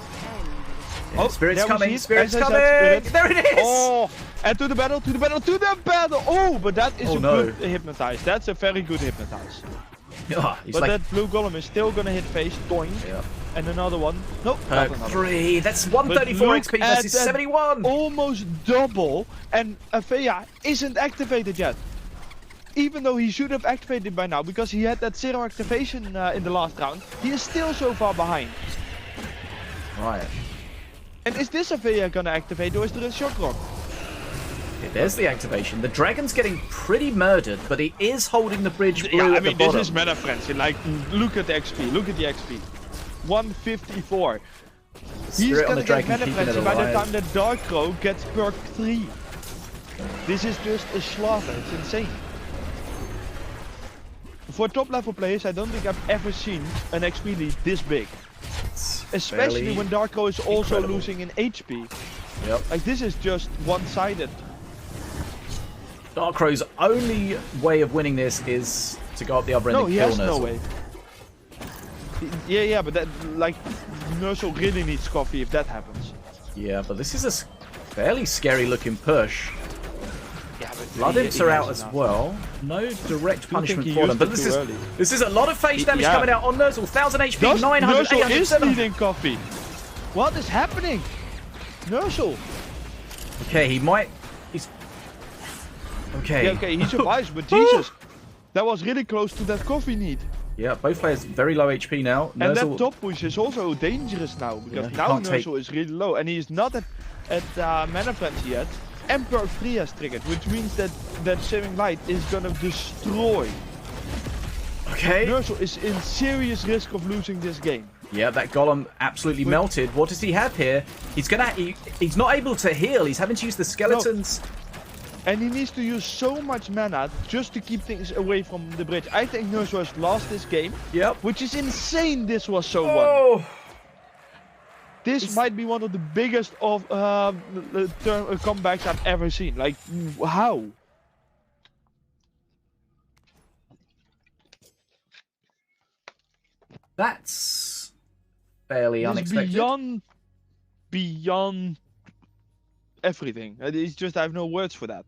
Yeah, Spirit's there we coming, see it. Spirit's As I coming! said, Spirit. There it is! Oh, and to the battle, to the battle, to the battle! Oh, but that is Oh, a no. good hypnotize. That's a very good hypnotize. Yeah, he's But like, that blue golem is still gonna hit face, doink, yeah. and another one. Nope, not Perk another. 3, that's But 134 look XP at versus that 71! Almost double, and Avea isn't activated yet. Even though he should have activated by now, because he had that 0 activation in the last round, he is still so far behind. Right. And is this Avea gonna activate, or is there a shock rock? Okay, there's the activation. The dragon's getting pretty murdered, but he is holding the bridge blue Yeah, I at mean, the bottom. this is meta frenzy. Like, look at the XP, look at the XP. 154. He's Spirit on gonna the get dragon meta keeping it frenzy by the alive. time that Darkrow gets perk 3. This is just a slaughter, it's insane. For top level players, I don't think I've ever seen an XP lead this big. It's Especially fairly when Darkrow is also incredible. losing in HP. Yep. Like, this is just one-sided. Darkrow's only way of winning this is to go up the other end No, and he kill has no Nerzl. way. Yeah, but that, like, Nerzl really needs coffee if that happens. Yeah, but this is a fairly scary looking push. Yeah, but Blood imps are out as well. No direct punishment he for them, used but it this too is early. this is a lot of face damage Yeah. coming out on Nerzl. 1000 HP, Does 900, Nerzl 800, is 700. needing coffee. What is happening? Nerzl. Okay, he might. He's okay. Yeah, okay, he survives, but Jesus. That was really close to that coffee need. Yeah, both players very low HP now. And that Nerzl, top push is also dangerous now, because he now can't take- Nerzl is really low, and he is not at mana frenzy yet. And perk 3 has triggered, which means that Saving Light is gonna destroy. okay. Nerzl is in serious risk of losing this game. Yeah, that golem absolutely melted. What does he have here? He's he's not able to heal. He's having to use the skeletons. And he needs to use so much mana just to keep things away from the bridge. I think Nerzl has lost this game, Yep. which is insane this was so won. Oh. This might be one of the biggest of comebacks I've ever seen. Like, how? That's fairly It's unexpected. beyond everything. It's just, I have no words for that.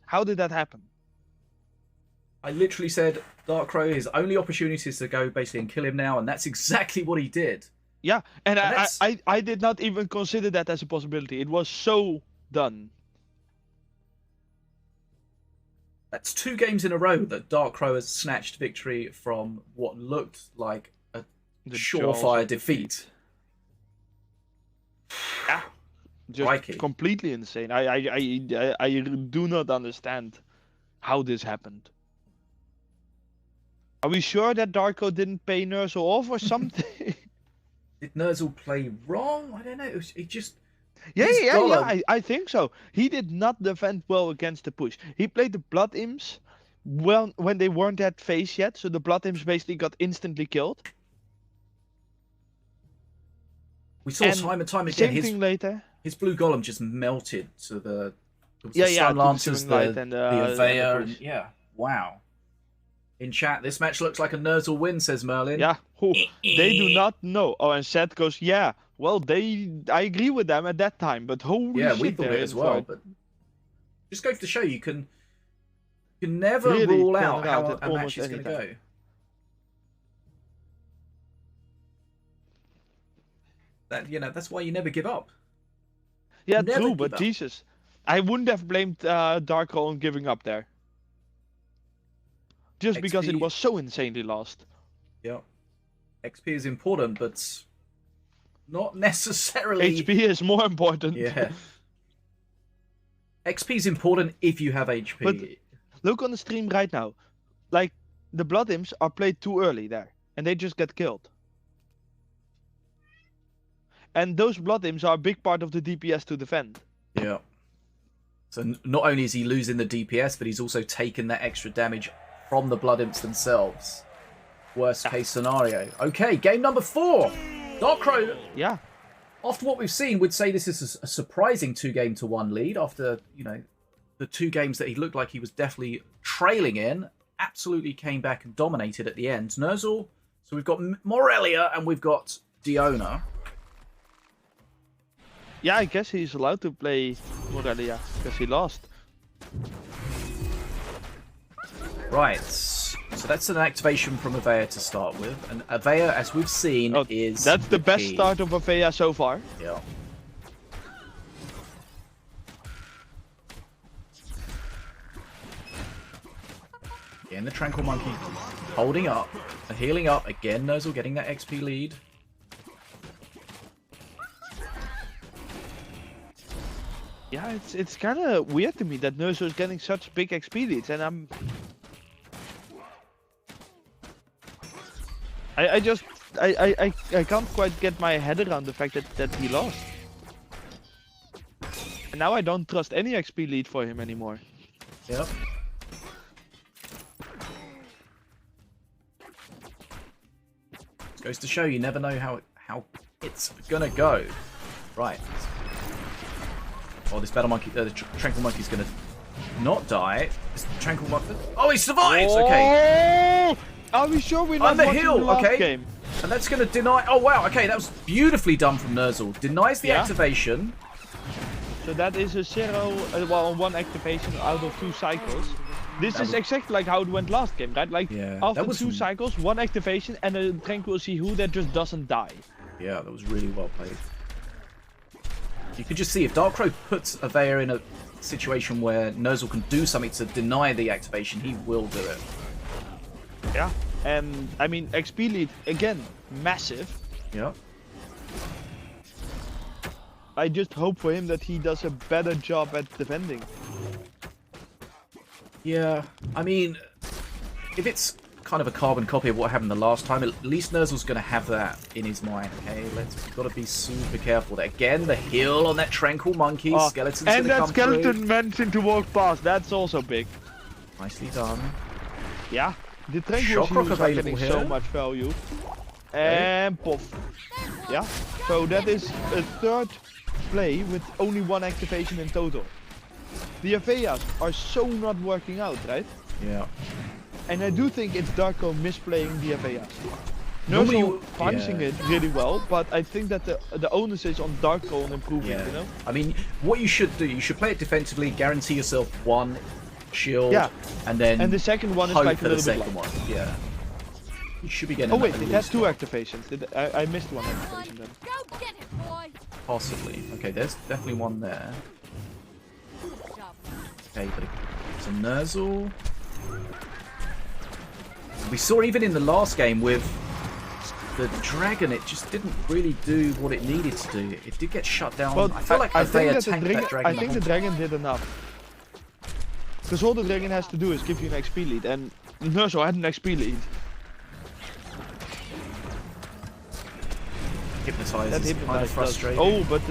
How did that happen? I literally said Darkrow, his only opportunity is to go basically and kill him now, and that's exactly what he did. Yeah, and that's- I did not even consider that as a possibility. It was so done. That's 2 games in a row that Dark Crow has snatched victory from what looked like a The surefire jaws defeat. Yeah, just Crikey. completely insane. I do not understand how this happened. Are we sure that Darko didn't pay Nerzl off or something? Did Nerzl play wrong? I don't know. It just... Yeah, His golem- I think so. He did not defend well against the push. He played the Blood Imps well when they weren't at phase yet, so the Blood Imps basically got instantly killed. We saw And time and time again Same thing later. his blue golem just melted to the... It was Yeah, the yeah, Stun to the Lancers, Searing Light the and the Avea, push. yeah, wow. In chat, this match looks like a Nerzl win, says Merlin. Yeah, they do not know. Oh, and Seth goes, yeah, well, I agree with them at that time, but holy Yeah, shit, we thought they're it as in well, for it. but just goes to show you can never Really rule turn out it how out at a match almost is any going to time. go. That's why you never give up. Yeah, Never true, give but up. Jesus. I wouldn't have blamed Darko on giving up there. Just because it XP. was so insanely lost. Yeah, XP is important, but not necessarily. HP is more important. Yeah. XP is important if you have HP. But look on the stream right now. Like, the Blood Imps are played too early there. And they just get killed. And those Blood Imps are a big part of the DPS to defend. Yeah. So not only is he losing the DPS, but he's also taken that extra damage from the Blood Imps themselves. Worst case scenario. Okay, game number 4. Dark Crow, Yeah. after what we've seen, would say this is a surprising 2-1 lead after, the 2 games that he looked like he was definitely trailing in. Absolutely came back and dominated at the end. Nerzl, so we've got Morelia and we've got Diona. Yeah, I guess he's allowed to play Morelia because he lost. Right, so that's an activation from Avea to start with. And Avea, as we've seen, Oh, is... that's the best key. start of Avea so far. Yeah. Again, the Tranquil Monkey holding up, healing up. Again, Nerzl getting that XP lead. Yeah, it's kind of weird to me that Nerzl is getting such big XP leads, and I can't quite get my head around the fact that he lost. And now I don't trust any XP lead for him anymore. Yep. Goes to show you never know how it's gonna go. Right. Oh, this battle monkey, the tranquil monkey's gonna not die. This tranquil monkey. Oh, he survives. Okay. Oh! Are we sure we're not On the watching hill, the last okay. game? And that's going to deny... Oh, wow. Okay, that was beautifully done from Nerzl. Denies the Yeah. activation. So that is a 1 activation out of 2 cycles. This is exactly like how it went last game, right? Like, Yeah, after that was 2 cycles, 1 activation, and a Tranquil Sihu that just doesn't die. Yeah, that was really well played. You can just see if Dark Crow puts Avea in a situation where Nerzl can do something to deny the activation, he will do it. Yeah. And, I mean, XP lead, again, massive. Yeah. I just hope for him that he does a better job at defending. Yeah, I mean, if it's kind of a carbon copy of what happened the last time, at least Nerzl's going to have that in his mind, okay? We've got to be super careful. Again, the heal on that Tranquil Monkey. Oh, Skeleton's and going to that come skeleton through. managing to walk past, that's also big. Nicely done. Yeah. The Tranquil Shock Rock Sihus are available getting here. so much value. And Puff. Yeah. So that is a 3rd play with only 1 activation in total. The Aveas are so not working out, right? Yeah. And I do think it's Darko misplaying the Aveas. Normally Nerzl you- punishing yeah. it really well, but I think that the onus is on Darko on improving, Yeah. you know? I mean, what you should do, you should play it defensively, guarantee yourself 1 shield, Yeah. and then And the second one is hope like for a the little bit second like. one. Yeah. He should be getting. Oh wait, at it has least 2 one. activations. I missed one activation then. Go get it, boy. Possibly. Okay, there's definitely one there. Okay, but it's a Nerzl. We saw even in the last game with the dragon, it just didn't really do what it needed to do. It did get shut down. Well, I feel like I think Avea that tanked that dragon. I think the dragon did enough. Because all the dragon has to do is give you an XP lead, and Nerzl had an XP lead. Hypnotize That is kind of hypnotize does. frustrating. Oh, but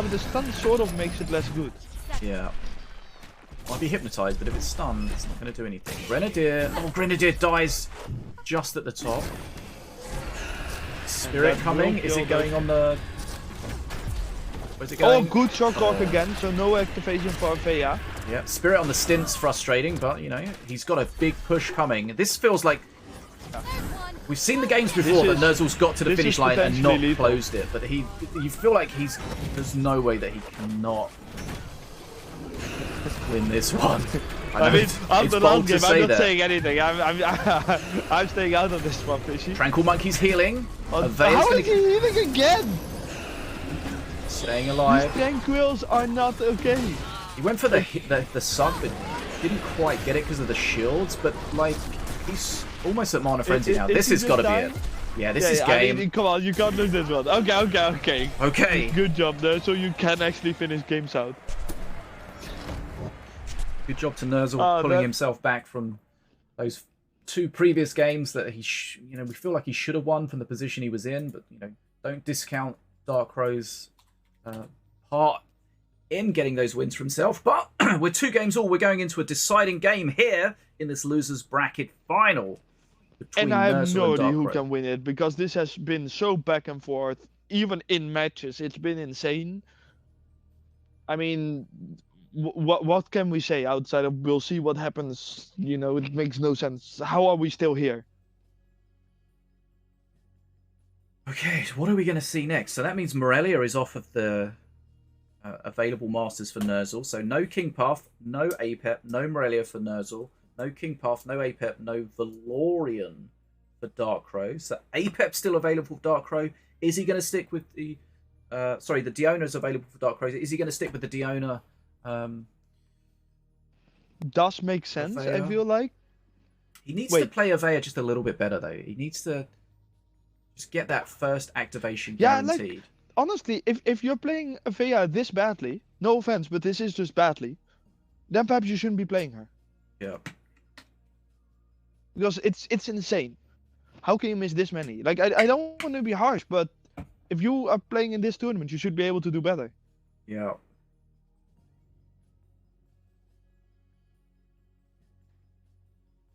the stun sort of makes it less good. Yeah. Might be hypnotized, but if it's stunned, it's not going to do anything. Grenadier. Oh, Grenadier dies just at the top. Spirit that coming. will Is kill it going the- on the... Where's it Oh, going? good shock rock again, so no activation for Avea. Yeah, Spirit on the stint's frustrating, but, you know, he's got a big push coming. This feels like... We've seen the games before that Nerzl's got to the this finish is line and not potentially lethal. closed it, but you feel like there's no way that he cannot win this one. I mean, it's after bold last to game, say I'm not that. saying anything. I'm staying out of this one, Fishy. Tranquil Monkey's healing. Avea's How gonna is he healing again? staying These alive. tranquils are not okay. He went for the suck, but didn't quite get it because of the shields. But like, he's almost at mana frenzy now. Is This he has got to be just it. Yeah, this is I game. mean, come on, you can't lose this one. Okay. Okay. Good job there, so you can actually finish games out. Good job to Nerzl pulling that- himself back from those 2 previous games that we feel like he should have won from the position he was in. But don't discount Dark Crow's part in getting those wins for himself. But we're 2 games all. We're going into a deciding game here in this losers bracket final between And I have Nerzl no and idea Dark who Crow. can win it, because this has been so back and forth, even in matches. It's been insane. I mean, what can we say outside of we'll see what happens? It makes no sense. How are we still here? Okay, so what are we going to see next? So that means Morelia is off of the available masters for Nerzl. So no King Puff, no Apep, no Morelia for Nerzl, no King Puff, no Apep, no Valorian for Dark Crow. So Apep's still available for Dark Crow. Is he going to stick with the... sorry, the Diona is available for Dark Crow. Is he going to stick with the Diona? Does make sense, I Avea. feel like. He needs to Wait. play Avea just a little bit better, though. He needs to just get that first activation Yeah, guaranteed. like, honestly, if you're playing Avea this badly, no offense, but this is just badly, then perhaps you shouldn't be playing her. Yeah. Because it's insane. How can you miss this many? Like, I don't want to be harsh, but if you are playing in this tournament, you should be able to do better. Yeah.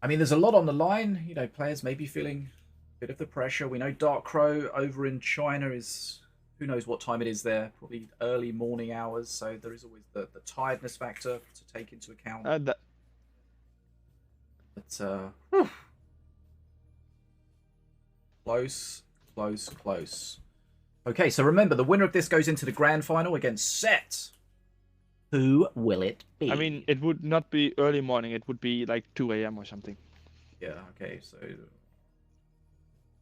I mean, there's a lot on the line. Players may be feeling a bit of the pressure. We know Dark Crow over in China is... Who knows what time it is there? Probably early morning hours. So there is always the tiredness factor to take into account. But, whew. Close. Okay, so remember, the winner of this goes into the grand final against Set. Who will it be? I mean, it would not be early morning. It would be like 2 a.m. or something. Yeah, okay, so...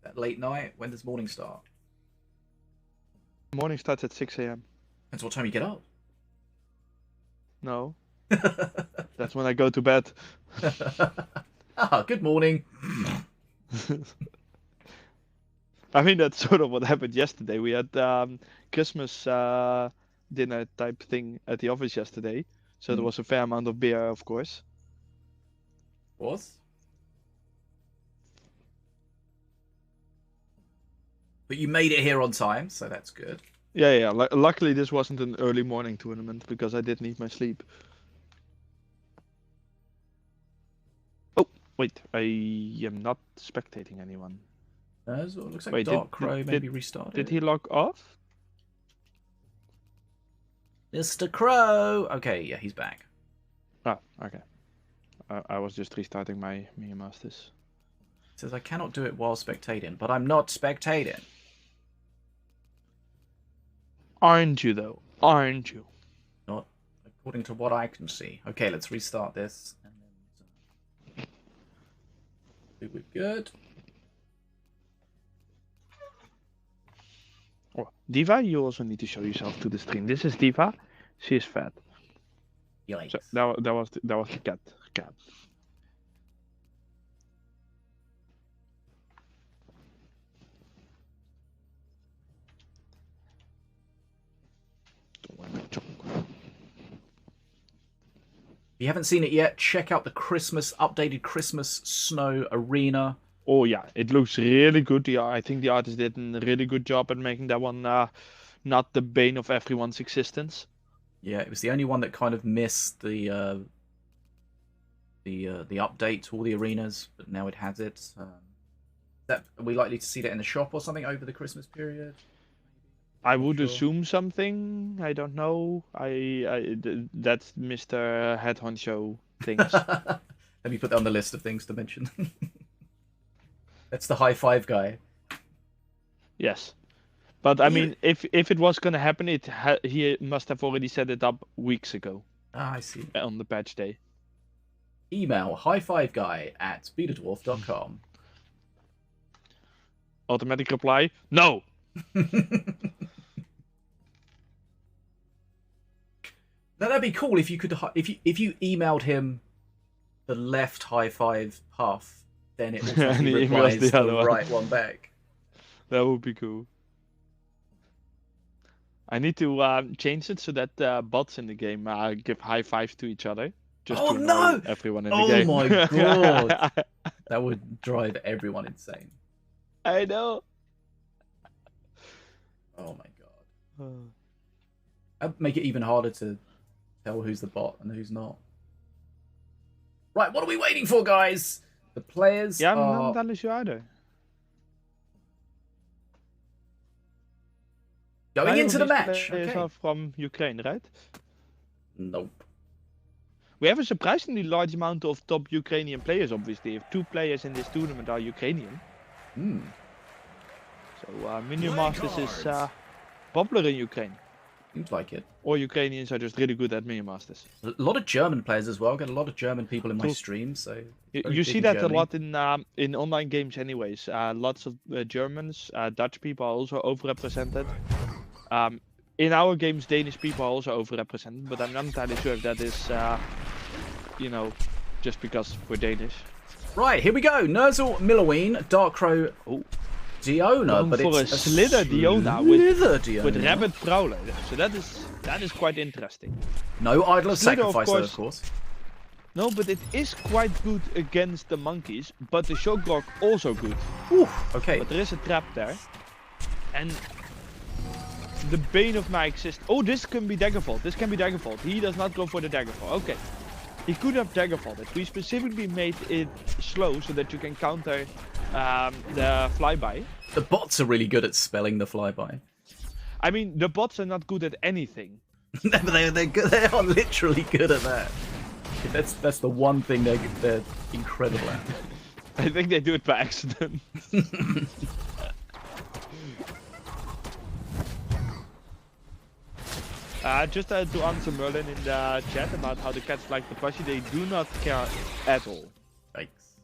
That late night? When does morning start? Morning starts at 6 a.m. Depends what time you get up. No, that's when I go to bed. Good morning. I mean, that's sort of what happened yesterday. We had Christmas dinner type thing at the office yesterday. So there was a fair amount of beer, of course. What? But you made it here on time, so that's good. Yeah. Luckily, this wasn't an early morning tournament because I did need my sleep. Oh, wait. I am not spectating anyone. So it looks like Wait, Dark Crow maybe restarted. Did he log off? Mr. Crow! Okay, yeah, he's back. Ah, okay. I was just restarting my Minion Masters. It says I cannot do it while spectating, but I'm not spectating. Aren't you, though? Aren't you? Not according to what I can see. Okay, let's restart this. And then we're good. Oh, Diva, you also need to show yourself to the stream. This is Diva. She is fat. Yikes. So that was the cat. Cat. If you haven't seen it yet, check out the updated Christmas snow arena. Oh yeah, it looks really good. I think the artist did a really good job at making that one not the bane of everyone's existence. Yeah, it was the only one that kind of missed the update to all the arenas, but now it has it. Are we likely to see that in the shop or something over the Christmas period? I would sure. assume something. I don't know. That's Mr. Head Honcho things. Let me put that on the list of things to mention. That's the high five guy. Yes, but I mean, if it was gonna happen, he must have already set it up weeks ago. Ah, I see. On the patch day. Email highfiveguy@BetaDwarf.com. Automatic reply: no. Now, that'd be cool if you could if you emailed him the left high five path, then it automatically replies the right one back. That would be cool. I need to change it so that bots in the game give high fives to each other. Just to annoy everyone in the game. Oh my god! That would drive everyone insane. I know. Oh my god. That'd make it even harder to tell who's the bot and who's not. Right, what are we waiting for, guys? The players Yeah, are... I'm not telling you either. Going into the match. Players Okay. are from Ukraine, right? Nope. We have a surprisingly large amount of top Ukrainian players, obviously. If 2 players in this tournament are Ukrainian. So Minion Masters is popular in Ukraine. Seems like it. Or Ukrainians are just really good at Minion Masters. A lot of German players as well. Get a lot of German people in my streams. So You see that a lot in online games, anyways. Lots of Germans, Dutch people are also overrepresented. In our games, Danish people are also overrepresented, but I'm not entirely sure if that is, just because we're Danish. Right, here we go. Nerzl, Milloween, Darkrow, Diona, but for it's a Slither Diona with Rabbit Prowler. So that is quite interesting. No Idol of Slither, Sacrifice, of course. No, but it is quite good against the monkeys, but the Shock Rock also good. Ooh, okay. But there is a trap there. And the bane of my existence. Oh, this can be Daggerfall. This can be Daggerfall. He does not go for the Daggerfall. Okay. He could have Daggerfall it. We specifically made it slow so that you can counter the flyby. The bots are really good at spelling the flyby. I mean, the bots are not good at anything. But they're good. They are literally good at that. That's the one thing they're incredible at. I think they do it by accident. Just to answer Merlin in the chat about how the cats like the plushie, they do not care at all. Thanks.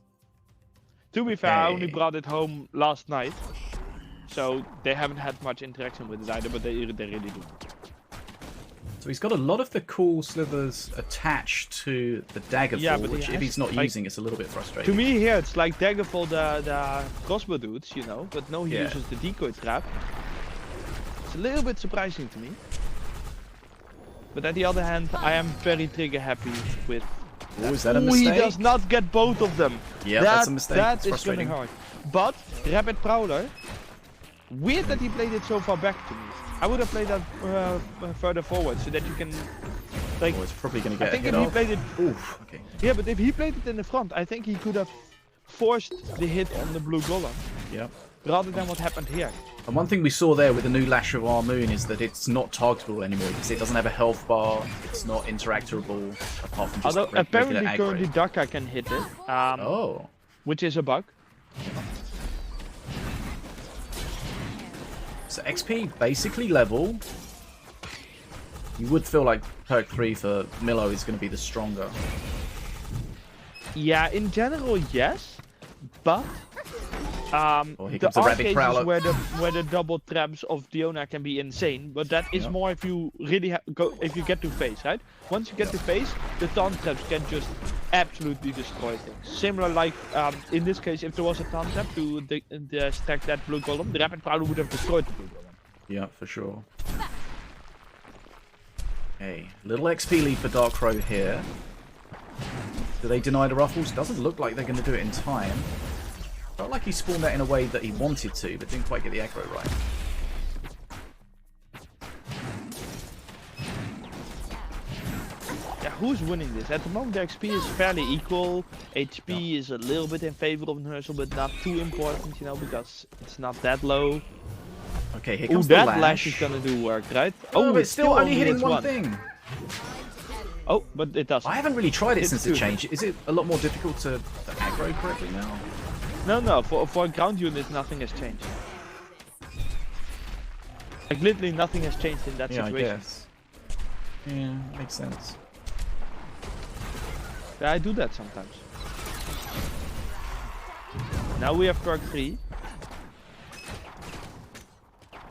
To be fair, I only brought it home last night, so they haven't had much interaction with it either, but they really do. So he's got a lot of the cool slithers attached to the Daggerfall, which if he's not using, it's a little bit frustrating. To me here, it's like Daggerfall the crossbow dudes, but no, he uses the decoy trap. It's a little bit surprising to me. But on the other hand, I am very trigger happy with... Oh, is that a mistake? He does not get both of them. Yeah, that's a mistake. That is gonna hurt. But, Rabbit Prowler, weird that he played it so far back to me. I would have played that further forward so that you can... Like, it's probably going to get I think if he played it... Oof, okay. Yeah, but if he played it in the front, I think he could have forced the hit on the blue golem. Yeah. Rather than what happened here. And one thing we saw there with the new Lash of Our Moon is that it's not targetable anymore because it doesn't have a health bar, it's not interactable apart from just Although apparently aggro. currently Daka can hit it, which is a bug. So XP basically level. You would feel like perk 3 for Milo is going to be the stronger. Yeah, in general yes, but here the comes the are rabbit cases prowler. where the double traps of Diona can be insane, but that is Yeah. more if you really if you get to face, right? Once you get to face, the taunt traps can just absolutely destroy things. Similar like in this case, if there was a taunt trap to stack that blue golem, the rabbit prowler would have destroyed the blue golem. Yeah, for sure. Okay, little XP lead for Dark Crow here. Do they deny the ruffles? Doesn't look like they're going to do it in time. Felt like he spawned that in a way that he wanted to, but didn't quite get the aggro right. Yeah, who's winning this? At the moment, the XP is fairly equal. HP is a little bit in favor of Nerzl, but not too important, you know, because it's not that low. Okay, here Ooh, comes the that lash is gonna do work, right? Oh, but it's still only hitting hits one thing. Oh, but it doesn't. I haven't really tried it It's since it two. changed. Is it a lot more difficult to aggro correctly now? No, for a ground unit, nothing has changed. Like, literally nothing has changed in that Yeah, I situation. guess. Yeah, makes sense. Yeah, I do that sometimes. Now we have perk 3.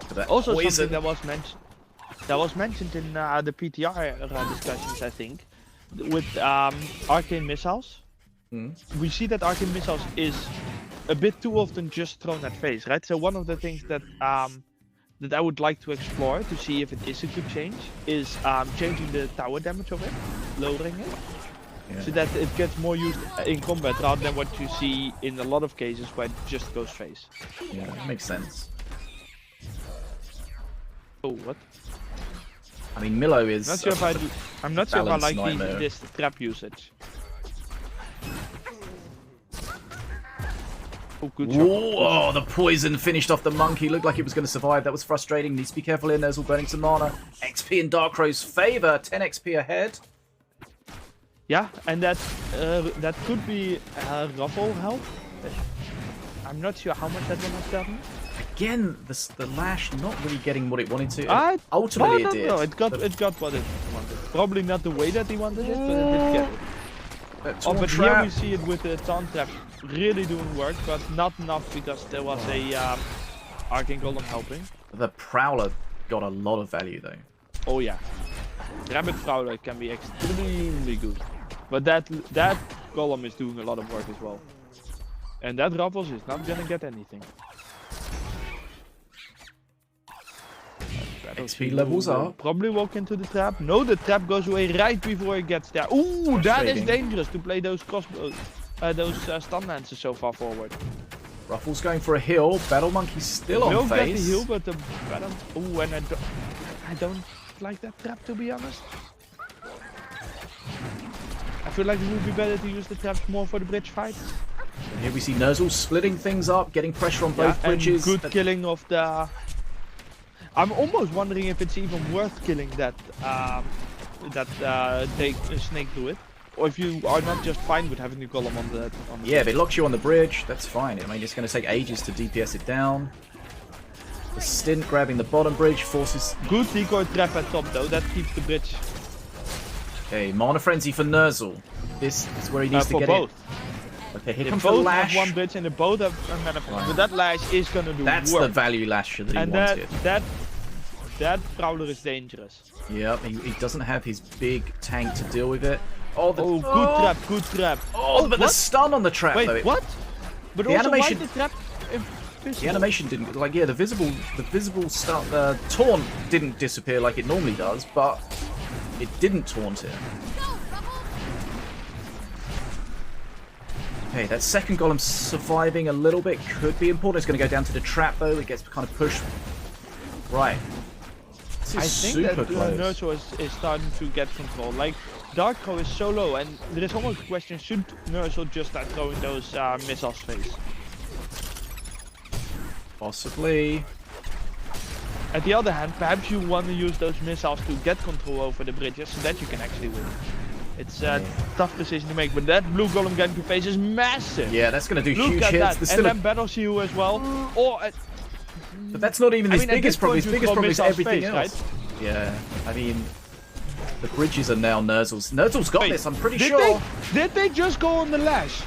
For that Also poison. something that was mentioned in the PTR discussions, I think, with arcane missiles. Hmm. We see that arcane missiles is a bit too often just thrown at face, right? So one of the things that that I would like to explore to see if it is a good change is changing the tower damage of it, lowering it, Yeah. so that it gets more used in combat rather than what you see in a lot of cases where it just goes face. Yeah, makes sense. Oh, what? I mean, Milo is. Not sure if I do. I'm not sure if I balance like nightmare. this trap usage. Oh, good job. Whoa, the poison finished off the monkey. Looked like it was going to survive. That was frustrating. Needs to be careful here. Nerzl burning some mana. XP in Dark Crow's favor. 10 XP ahead. Yeah, and that could be ruffle help. I'm not sure how much that one has gotten. Again, the lash not really getting what it wanted to. Ultimately, no, it did. No, it got what it wanted. Probably not the way that he wanted it, but it did get it. That Oh, taunt but trap. here we see it with the taunt trap really doing work, but not enough because there was a arcane golem helping. The Prowler got a lot of value though. Oh yeah, rabbit prowler can be extremely good, but that golem is doing a lot of work as well. And that Ruffles is not gonna get anything. XP levels Will up. probably walk into the trap. No, the trap goes away right before it gets there. Ooh, that is Frustrating. dangerous to play those crossbows, those stun lances so far forward. Ruffles going for a heal. Battle Monkey's still on Don't get the face. heal, but the battle. Ooh, and I don't like that trap, to be honest. I feel like it would be better to use the traps more for the bridge fight. And here we see Nerzl splitting things up, getting pressure on both and bridges. good killing of the. I'm almost wondering if it's even worth killing that snake to it, or if you are not just fine with having the golem on the. Yeah, if it locks you on the bridge, that's fine. I mean, it's going to take ages to DPS it down. The stint grabbing the bottom bridge forces. Good decoy trap at top though, that keeps the bridge Okay, Mana Frenzy for Nerzl. This is where he needs to for get both. it. Okay, here They comes the both lash. have one bridge and they both have a mana frenzy. Right. But that lash is gonna do That's work. the value lash that he And wanted. that prowler is dangerous. Yep, he doesn't have his big tank to deal with it. Oh, Oh, good trap, good trap. Oh, but the what? stun on the trap though. Wait, what? But The also animation- why the trap? The animation didn't like the visible stun. The taunt didn't disappear like it normally does, but it didn't taunt it. Okay, that second golem surviving a little bit could be important. It's going to go down to the trap though. It gets kind of pushed. Right. This is I think super that close. Nerzl is starting to get control. Like, Dark Crow is so low, and there is almost a question, should Nerzl just start throwing those missiles face? Possibly. At the other hand, perhaps you want to use those missiles to get control over the bridges so that you can actually win. It's a tough decision to make, but that blue golem getting to face is massive. Yeah, that's going to do Look huge at hits. that, There's and still then battle shield as well. Or but that's not even his at this biggest problem. point His you biggest throw problem is missiles everything face, else. right? Yeah, I mean, the bridges are now Nerzl's. Nerzl's got Wait, this, I'm pretty did sure. Did they just go on the lash?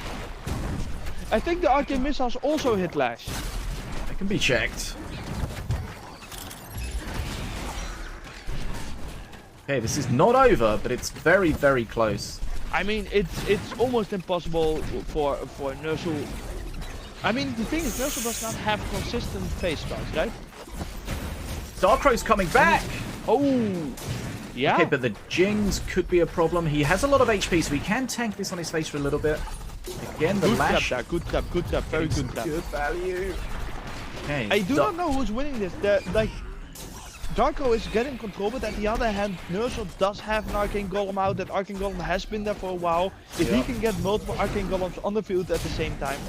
I think the arcane missiles also hit Lash. It can be checked. Okay, this is not over, but it's very, very close. I mean, it's almost impossible for Nerzl. I mean, the thing is, Nerzl does not have consistent face spells, right? Darkrow's coming back! Oh! Yeah? Okay, but the Jings could be a problem. He has a lot of HP, so he can tank this on his face for a little bit. Again, the Good lash. trap there, good trap, very good trap. Good value. Okay. I do not know who's winning this. Darko is getting control, but at the other hand, Nerzl does have an Arcane Golem out. That Arcane Golem has been there for a while. If he can get multiple Arcane Golems on the field at the same time,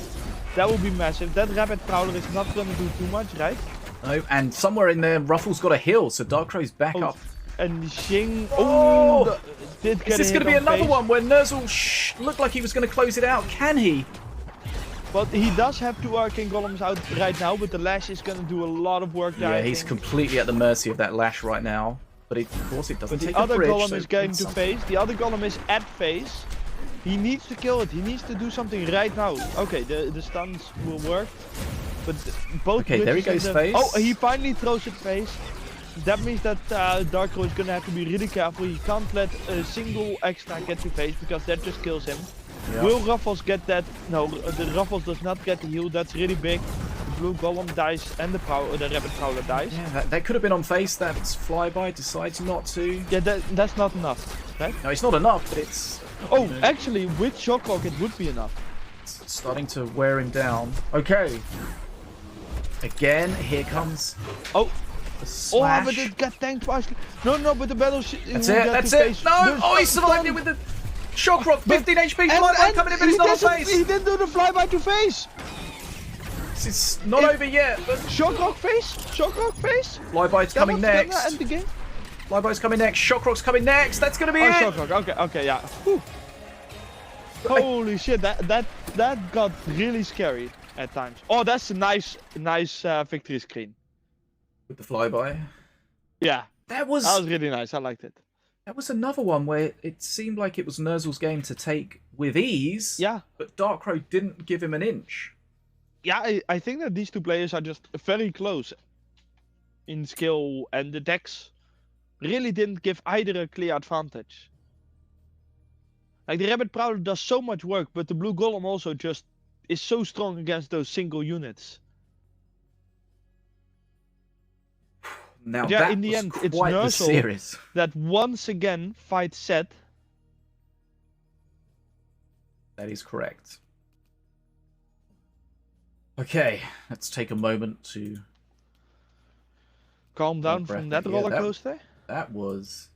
that would be massive. That Rabbit Prowler is not gonna do too much, right? No, and somewhere in there, Ruffle's got a heal, so Darkrow's back up. And Xing, Oh! did get Is this going to be another one where Nerzl looked like he was going to close it out? Can he? But he does have 2 Arcane Golems out right now, but the Lash is going to do a lot of work there. Yeah, I he's think. completely at the mercy of that lash right now. But of course it doesn't But take the a other bridge, Golem so is going it's to something. face. The other Golem is at face. He needs to kill it. He needs to do something right now. Okay, the stuns will work. But both. Okay, there he witches goes and face. Oh, he finally throws it face. That means that Darko is gonna have to be really careful. He can't let a single extra get to face because that just kills him. Yeah. Will Ruffles get that? No, the Ruffles does not get the heal. That's really big. The blue golem dies and the rabbit prowler dies. Yeah, that could have been on face. That flyby decides not to. Yeah, that's not enough, right? No, it's not enough, but it's Oh, actually, with Shock Rock it would be enough. starting to wear him down. Okay. Again, here comes Oh. the Oh, slash. but it got tanked twice. No, but the battle. That's it, that's it. No! Oh, he survived it with the shock rock. 15 HP flyby coming in, but it's not on face. He didn't do the flyby to face. This is not over yet, but Shock Rock face. Shock Rock face. flyby's coming That was next. gonna end the game. Flyby's coming next. Shock rock's coming next. That's gonna be Oh, it. Shock Rock. Okay, yeah. Whew. Holy shit, that got really scary at times. Oh, that's a nice victory screen. With the flyby. Yeah, That was really nice. I liked it. that was another one where it seemed like it was Nerzl's game to take with ease. Yeah. But Darkrow didn't give him an inch. Yeah, I think that these two players are just very close in skill, and the decks really didn't give either a clear advantage. Like the Rabbit Prowler does so much work, but the Blue Golem also just is so strong against those single units. Now Yeah, that in the was end, it's quite the Nerzl series. that once again fights Set. That is correct. Okay, let's take a moment to. Calm down breath. from that Yeah, roller coaster. That was.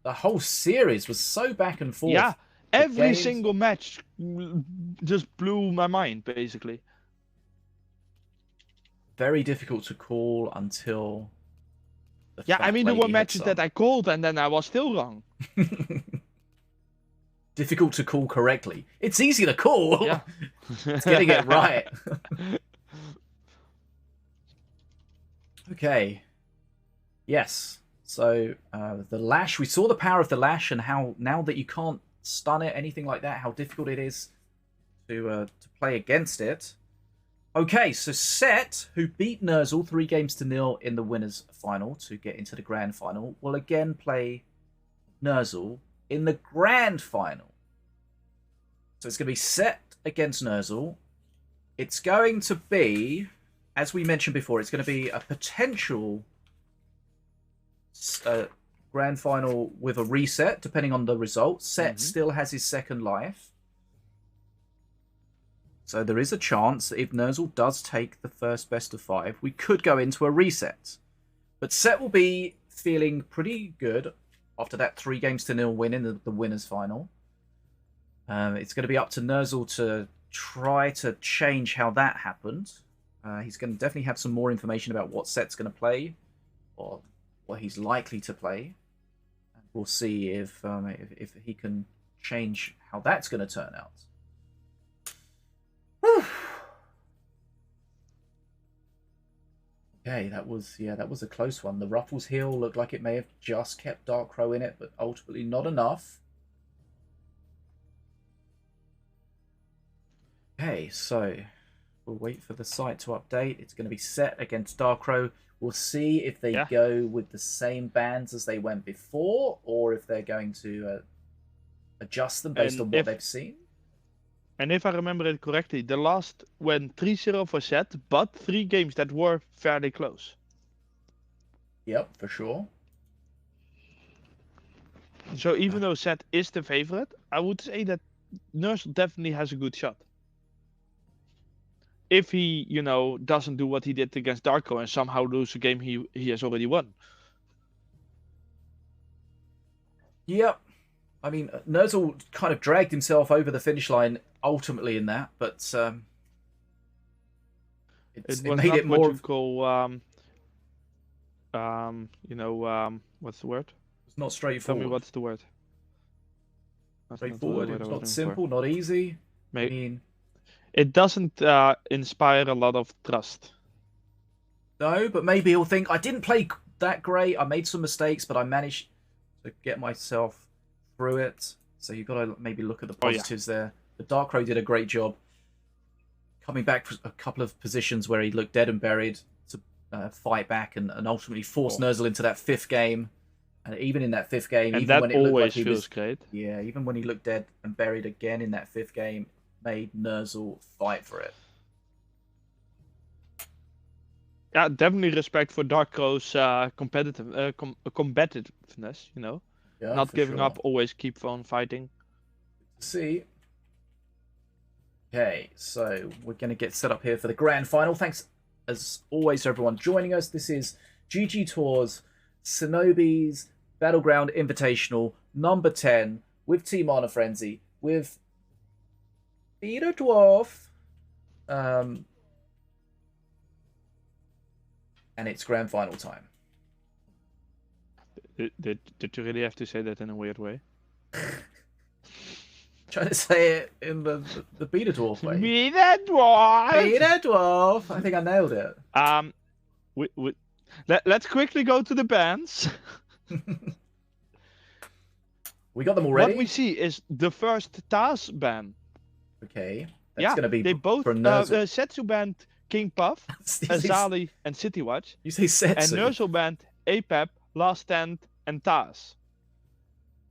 The whole series was so back and forth. Yeah, every games- single match just blew my mind, basically. Very difficult to call until. Yeah, I mean, there fat were lady matches hits that I called and then I was still wrong. on. Difficult to call correctly. It's easy to call. Yeah. It's getting it right. Okay. Yes. So the lash. We saw the power of the lash and how now that you can't stun it, anything like that, how difficult it is to play against it. Okay, so Set, who beat Nerzl 3-0 in the winners' final to get into the grand final, will again play Nerzl in the grand final. So it's going to be Set against Nerzl. It's going to be, as we mentioned before, it's going to be a potential grand final with a reset, depending on the results. Set still has his second life. So there is a chance that if Nerzl does take the first best of 5, we could go into a reset. But Set will be feeling pretty good after that 3-0 win in the winners' final. It's going to be up to Nerzl to try to change how that happened. He's going to definitely have some more information about what Set's going to play, or what he's likely to play. And we'll see if he can change how that's going to turn out. Okay, that was a close one. The Ruffles heal looked like it may have just kept Darkrow in it, but ultimately not enough. Okay, so we'll wait for the site to update. It's going to be set against Darkrow. We'll see if they Yeah. go with the same bands as they went before, or if they're going to adjust them based And on what if they've seen. and if I remember it correctly, the last went 3-0 for Set, but 3 games that were fairly close. Yep, for sure. So even though Set is the favorite, I would say that Nerzl definitely has a good shot. If he, doesn't do what he did against Darko and somehow lose a game he has already won. Yep. I mean, Nerzl kind of dragged himself over the finish line ultimately in that, but It it was made not it what more. you call, what's the word? It's not Tell straightforward. me what's the word. That's not the Straightforward. word It's I was not looking simple, for. not easy. I May- mean, It doesn't inspire a lot of trust. no, but maybe he'll think I didn't play that great. I made some mistakes, but I managed to get myself through it. So you've got to maybe look at the Oh, yeah. positives there. The Darkrow did a great job coming back for a couple of positions where he looked dead and buried to fight back and ultimately force Nerzl into that 5th game. And even in that 5th game, And even that when it looked like always he feels was, great. yeah, even when he looked dead and buried again in that 5th game, made Nerzl fight for it. Yeah, definitely respect for Darko's combativeness, Yeah, not for giving sure. up, always keep on fighting. See. Okay, so we're going to get set up here for the grand final. Thanks, as always, to everyone joining us. This is GGtoor's Sinobii's Battleground Invitational number 10 with Team Honor Frenzy, with BetaDwarf, and it's grand final time. Did you really have to say that in a weird way? Trying to say it in the BetaDwarf way. BetaDwarf! BetaDwarf! I think I nailed it. Let's quickly go to the bands. We got them already. What we see is the first Taz ban. Okay, that's going to be they both for Nerzl. Setsu banned King Puff, Azali, and City Watch. You say Setsu. And Nerzl banned APEP, Last Stand, and Taz.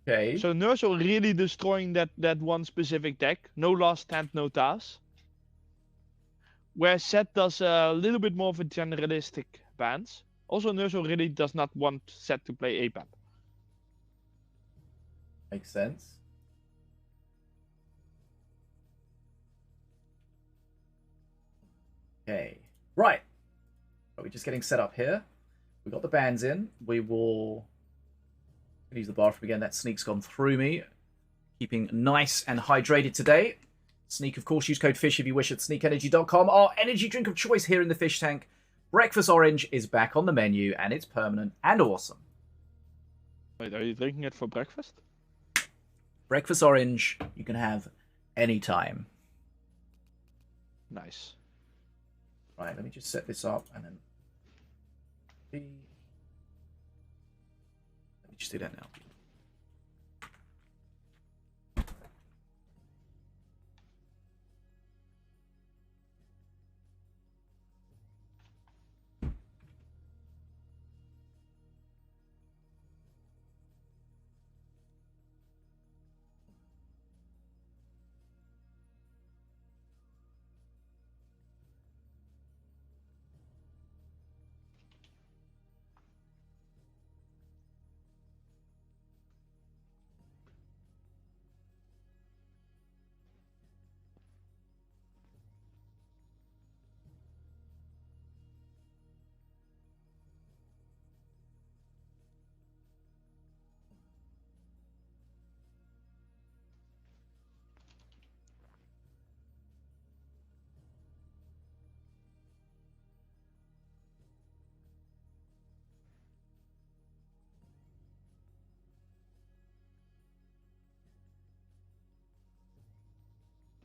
Okay. So Nerzl really destroying that one specific deck. No Last Stand, no Taz. Where Set does a little bit more of a generalistic bans. Also, Nerzl really does not want Set to play APEP. Makes sense. Okay. Right. Are we just getting set up here? We got the bands in. We will use the bathroom again. That sneak's gone through me. Keeping nice and hydrated today. Sneak, of course, use code FISH if you wish at sneakenergy.com. Our energy drink of choice here in the fish tank. Breakfast Orange is back on the menu, and it's permanent and awesome. Wait, are you drinking it for breakfast? Breakfast Orange you can have anytime. Nice. Right, let me just set this up and then... Let me just do that now.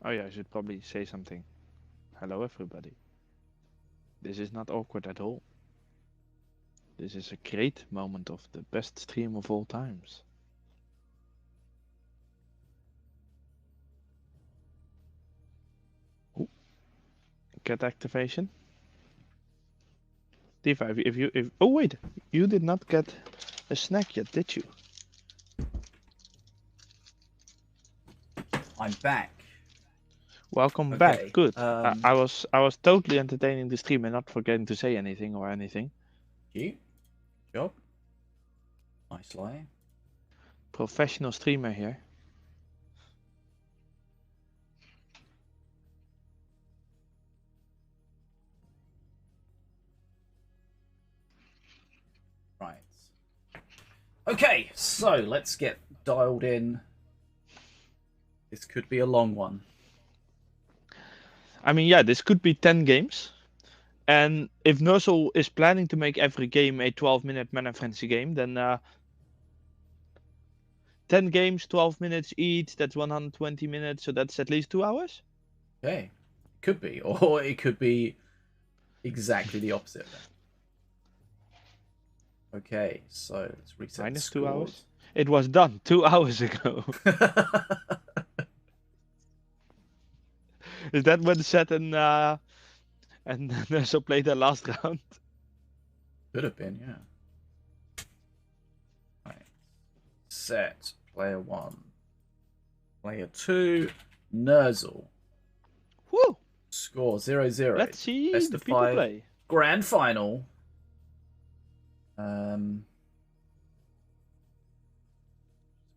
Oh yeah, I should probably say something. Hello everybody. This is not awkward at all. This is a great moment of the best stream of all times. get activation. D5, if oh wait, you did not get a snack yet, did you? I'm back. Welcome Okay, back. Good. um, I was totally entertaining the stream and not forgetting to say anything or anything. You. Good job. Nice lie. Professional streamer here. Right. Okay, so let's get dialed in. This could be a long one. I mean, yeah, this could be 10 games. And if Nerzl is planning to make every game a 12-minute Mana Frenzy game, then 10 games, 12 minutes each, that's 120 minutes, so that's at least 2 hours? Okay. Could be. Or it could be exactly the opposite. Okay, so let's reset Minus the 2 hours? scores. It was done 2 hours ago. Is that when Seth and Nerzl played their last round? Could have been, yeah. Right. Set. Player 1. Player 2. Nerzl. Woo! Score 0-0. Let's see Best the of people 5. play. Grand final.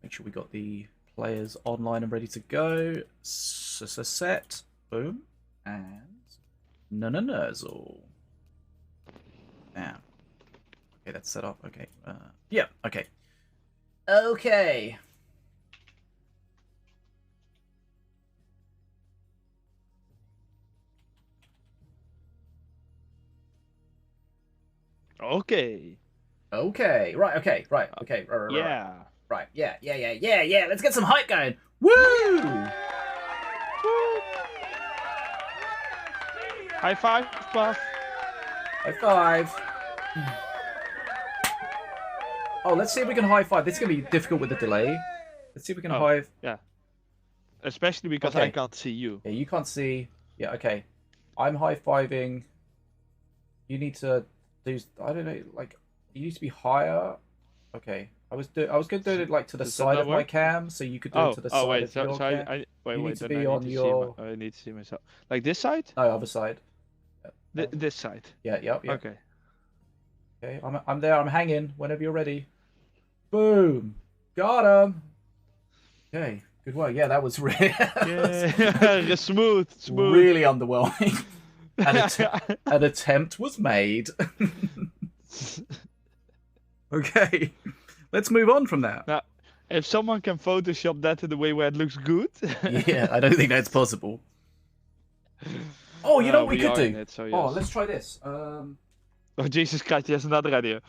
Make sure we got the players online and ready to go. Set. Boom. And Nerzl. Now. Okay, that's set up. Okay. Yeah, okay. Okay. Okay. Okay. Right, okay. Right. Okay. Right. Yeah. Right. Yeah. Let's get some hype going. Woo! High five, Buff. High five. Oh, let's see if we can high five. This is going to be difficult with the delay. Let's see if we can high... Yeah. Especially because Okay. I can't see you. Yeah, you can't see... Yeah, okay. I'm high-fiving. You need to do... I don't know, like... You need to be higher. Okay. I was going to do it, like, to the Does that side not of my work? cam, so you could do it to the side wait, of your so cam. wait, You need wait, to then be I on need to your... see I need to see myself. Like this side? No, other side. This side. Yeah. Okay. Okay, I'm there. I'm hanging. Whenever you're ready. Boom. Got him. Okay. Good work. Yeah, that was really, Yeah, smooth. really underwhelming. An attempt was made. Okay. Let's move on from that. Now, if someone can Photoshop that in the way where it looks good. Yeah, I don't think that's possible. Oh, you know what we could are do? in it, so Oh, yes. let's try this. Oh, Jesus Christ, he has another idea.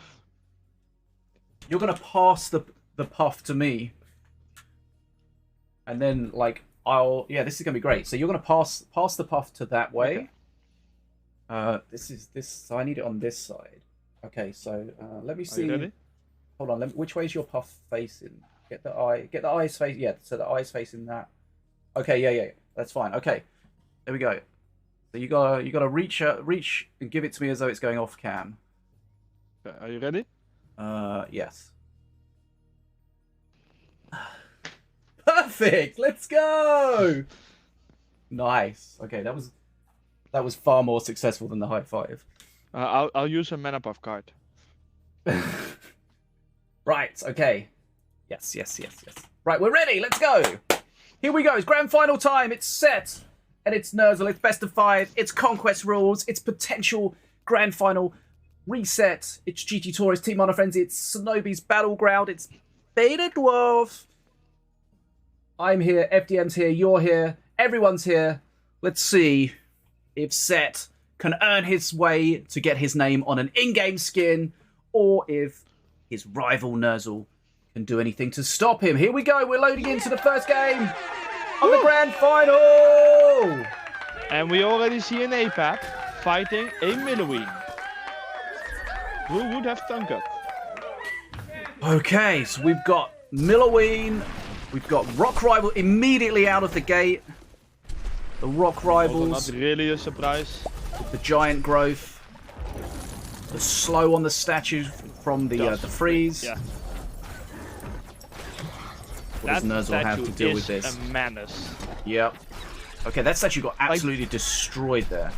You're gonna pass the puff to me, and then like yeah, this is gonna be great. So you're gonna pass the puff to that way. Okay. This. So I need it on this side. Okay, so let me Are see. you ready? Hold on. Which way is your puff facing? Get the eyes face. Yeah, so the eyes facing that. Okay, yeah, that's fine. Okay, there we go. So you gotta reach and give it to me as though it's going off cam. Okay, are you ready? Yes. Perfect. Let's go. Nice. Okay, that was far more successful than the high five. I'll use a mana buff card. Right. Okay. Yes. Right, we're ready. Let's go. Here we go. It's grand final time. It's set. And it's Nerzl, it's best of 5, it's conquest rules, it's potential grand final reset, it's GGtoor, it's Team Mana Frenzy, it's Sinobie's Battleground, it's BetaDwarf. I'm here, FDM's here, you're here, everyone's here. Let's see if Set can earn his way to get his name on an in-game skin, or if his rival Nerzl can do anything to stop him. Here we go, we're loading into the first game of the grand final! And we already see an APAP fighting a Milloween. Who would have thunk it? Okay, so we've got Milloween, we've got Rock Rival immediately out of the gate. The Rock Also Rivals. not really a surprise. The giant growth. The slow on the statue from the freeze. Yeah. What does Nerzl have to deal with this? A menace. Yep. Okay, that statue got absolutely destroyed there.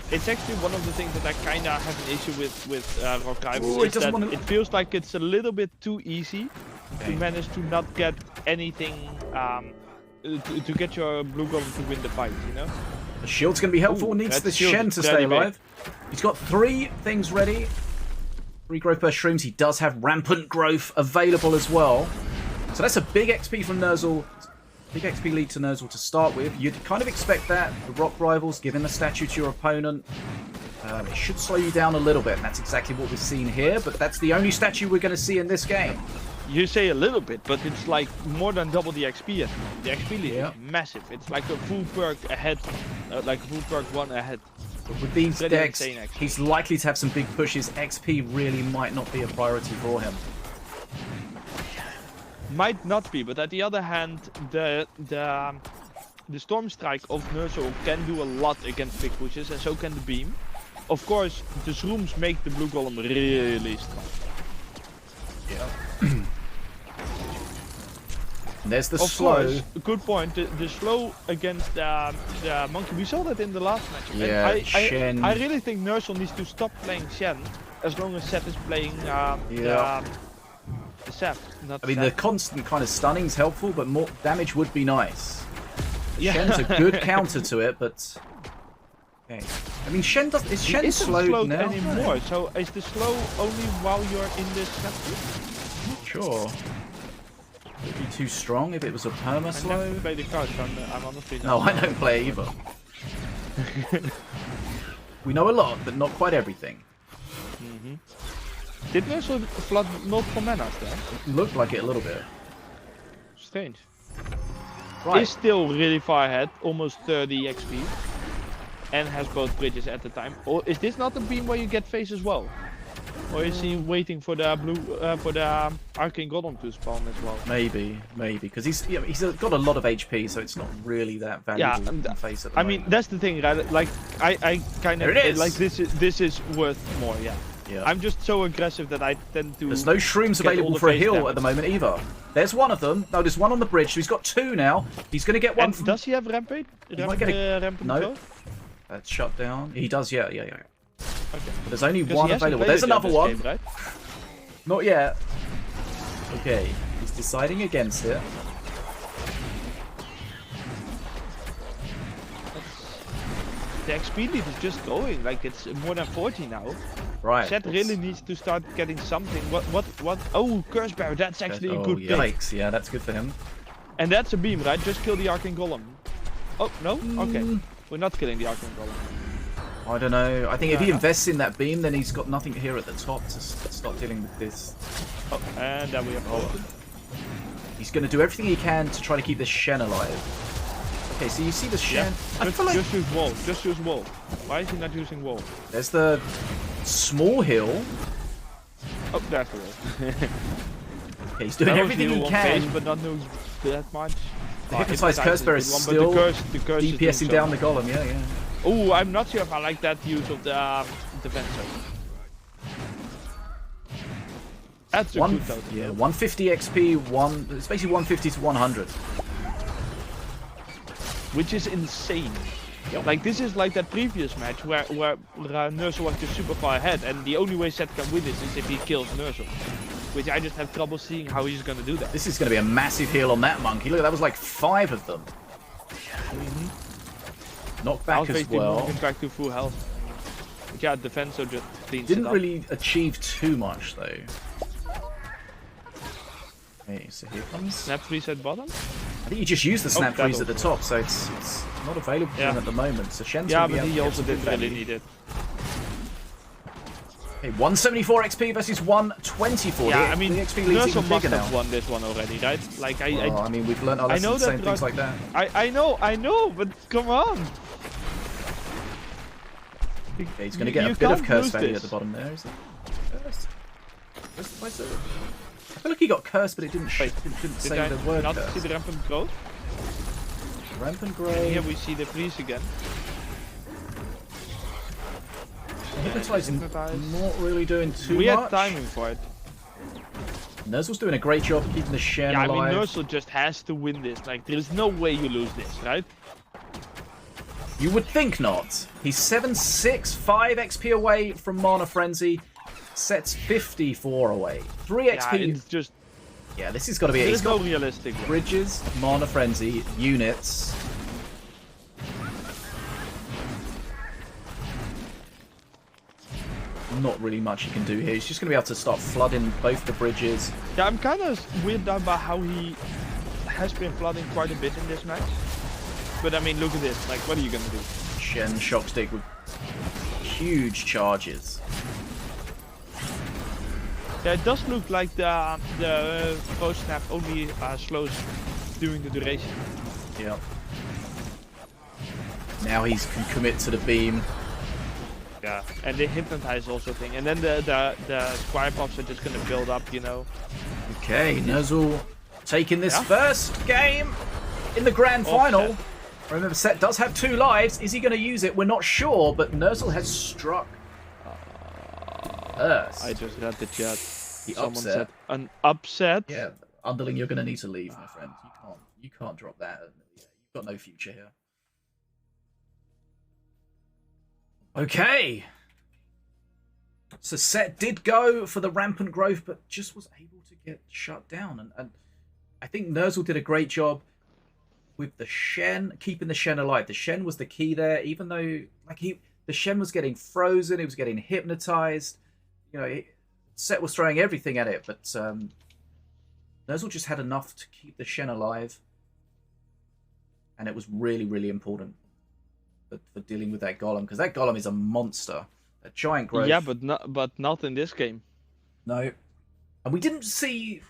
It's actually one of the things that I kind of have an issue with Rock Rivals. Ooh, Is that it feels like it's a little bit too easy to manage to not get anything, to get your blue golem to win the fight, you know? The shield's going to be helpful. Needs the Shen to stay alive. He's got 3 things ready. 3 growth burst shrooms. He does have rampant growth available as well. So that's a big XP from Nerzl. Big XP lead to Nerzl to start with. You'd kind of expect that. The Rock Rivals, giving the statue to your opponent. It should slow you down a little bit. And that's exactly what we've seen here. But that's the only statue we're going to see in this game. You say a little bit, but it's like more than double the XP at the moment. The XP lead is massive. It's like a full perk ahead, like a full perk 1 ahead. But with these decks, he's likely to have some big pushes. XP really might not be a priority for him. Might not be, but at the other hand, the Storm Strike of Nerzl can do a lot against big pushes, and so can the Beam. Of course, the Shrooms make the Blue Golem really strong. Yeah. There's the slow. Course, good point. The slow against the Monkey, we saw that in the last match. Yeah, and I really think Nerzl needs to stop playing Shen as long as Seth is playing Seth. I mean, the constant kind of stunning is helpful, but more damage would be nice. Yeah. Shen's a good counter to it, but okay. I mean, Shen doesn't. Is Shen slowed now? Anymore? So is the slow only while you're in this set? Sure. Would be too strong if it was a perma slow. I never play the card, so I'm honestly not. No, I don't play either. We know a lot, but not quite everything. Did Nerzl flood multiple manas there? It looked like it a little bit. Strange. Right. Is still really far ahead, almost 30 XP. And has both bridges at the time. Or is this not the beam where you get face as well? Or is he waiting for the Arcane Golem to spawn as well? Maybe, because he's got a lot of HP, so it's not really that valuable in face at the moment. I mean, that's the thing, right? Like I kind of like this is worth more, yeah. I'm just so aggressive that I tend to. There's no shrooms available for a heal at the moment either. There's one of them. No, there's one on the bridge. So he's got 2 now. He's going to get one. Does he have rampage? He might get a rampage? No. That's shut down. He does, yeah. Okay. But there's only Because one available. There's another one. Game, right? Not yet. Okay, he's deciding against it. The XP lead is just going. Like it's more than 40 now. Right. Seth really needs to start getting something. What? Oh, Curse Bear. That's actually a good pick. Yikes! Yeah, that's good for him. And that's a beam, right? Just kill the Arcane Golem. Oh no? Okay. We're not killing the Arcane Golem. I don't know. I think if he invests in that beam, then he's got nothing here at the top to stop dealing with this. Oh, and then we have Bolton. He's going to do everything he can to try to keep this Shen alive. Okay, so you see the Shen. Just use wall. Just use wall. Why is he not using wall? There's the small hill. Oh, there's the wall. Okay, he's doing everything he can. Face, but not doing that much. The hypnotized Curse Bear is still DPSing down the golem. Yeah. Oh, I'm not sure if I like that use of the defensor. That's a good total. Yeah, 150 XP, it's basically 150 to 100. Which is insane. Yep. Like this is like that previous match where Nerzl was just super far ahead, and the only way Seth can win this is if he kills Nerzl. Which I just have trouble seeing how he's gonna do that. This is gonna be a massive heal on that monkey. Look, that was like 5 of them. Knockback as well. Moving back to full health. But yeah, defense just cleans Didn't it up. really achieve too much though. Okay, so here comes Snap freeze at bottom. I think you just used the snap freeze at the top, so it's not available for him at the moment. So Shen's gonna be but he also didn't really need it. Okay, 174 XP versus 124. Yeah, I mean, the XP lead's even bigger now. Have won this one already, right? Like I mean, we've learned our lessons saying things like that. I know, but come on. Okay, he's going to get a bit of curse value at the bottom there. Is it curse? Where's it? I feel like he got cursed, but it didn't say the word not curse. See the rampant growth? Rampant growth. Here we see the freeze again. Hypnotize Hypnotize. not really doing too We much. had timing for it. Nerzl's doing a great job keeping the Shen Yeah, I mean, alive. Nerzl just has to win this. Like, there is no way you lose this, right? You would think not. He's 7-6, 5 XP away from Mana Frenzy. Set's 54 away. 3 Yeah, XP. it's just... Yeah, this has got to be it. There's He's no got realistic way. Bridges, Mana Frenzy, units. Not really much he can do here. He's just going to be able to start flooding both the bridges. Yeah, I'm kind of weirded out by how he has been flooding quite a bit in this match. But I mean, look at this. Like, what are you going to do? Shen Shockstick with huge charges. Yeah, it does look like the pro snap only slows during the duration. Yep. Now he can commit to the beam. Yeah, and the hypnotize also thing, and then the squire pops are just gonna build up, you know. Okay, Nerzl taking this Yeah. first game in the grand final. Set. Remember, Set does have 2 lives. Is he going to use it? We're not sure, but Nerzl has struck first. I just read the chat. The Someone upset. said an upset. Yeah, Underling, you're going to need to leave, my friend. You can't drop that. You've got no future here. Okay. So Set did go for the rampant growth, but just was able to get shut down. And I think Nerzl did a great job with the Shen, keeping the Shen alive. The Shen was the key there, even though the Shen was getting frozen, it was getting hypnotized. You know, Set was throwing everything at it, but Nerzl just had enough to keep the Shen alive. And it was really, really important for dealing with that golem, because that golem is a monster, a giant growth. Yeah, but not in this game. No, and we didn't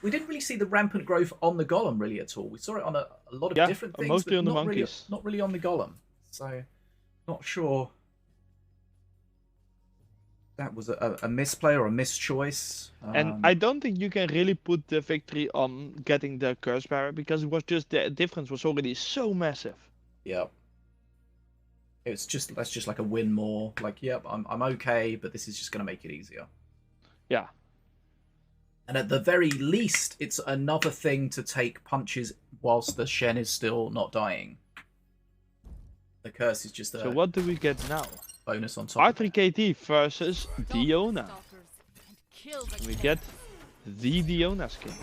really see the rampant growth on the golem really at all. We saw it on a lot of different things, mostly but on the not monkeys. not really on the golem. So, not sure that was a misplay or a mischoice. And I don't think you can really put the victory on getting the curse barrier, because it was just the difference was already so massive. Yeah. That's just like a win more. Like, yep, I'm okay, but this is just going to make it easier. Yeah. And at the very least, it's another thing to take punches whilst the Shen is still not dying. The curse is just a So what do we get now? bonus on top. R3KT versus Diona. We get the Diona skin.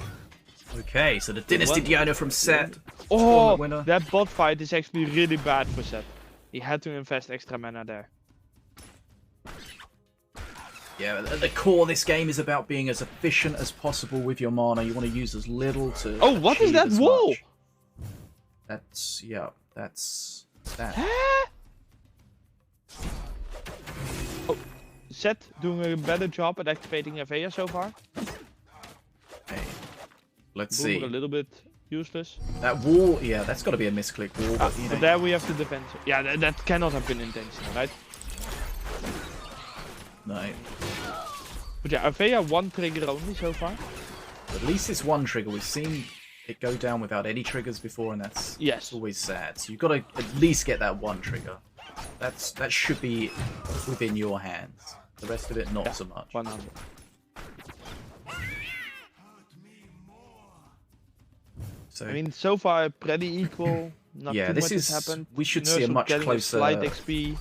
Okay, so the Dynasty What? Diona from Set. Oh, Tournament winner. that bot fight is actually really bad for Set. He had to invest extra mana there. Yeah, at the core of this game is about being as efficient as possible with your mana. You want to use as little to. Oh, what is achieve that as wall? much. That's that. Huh? Oh, Set doing a better job at activating Avea so far. Okay. Let's Boomer see. a little bit useless. That wall, yeah, that's got to be a misclick wall. But, you know, But there we have to defend. Yeah, that cannot have been intentional, right? no. But yeah, Avea one trigger only so far. At least it's one trigger. We've seen it go down without any triggers before, and that's always sad. So you've got to at least get that one trigger. That should be within your hands. The rest of it, not so much. 100. So I mean, so far pretty equal. Not yeah, too this much is. has happened. We should see a Nerzl much getting closer. slight XP.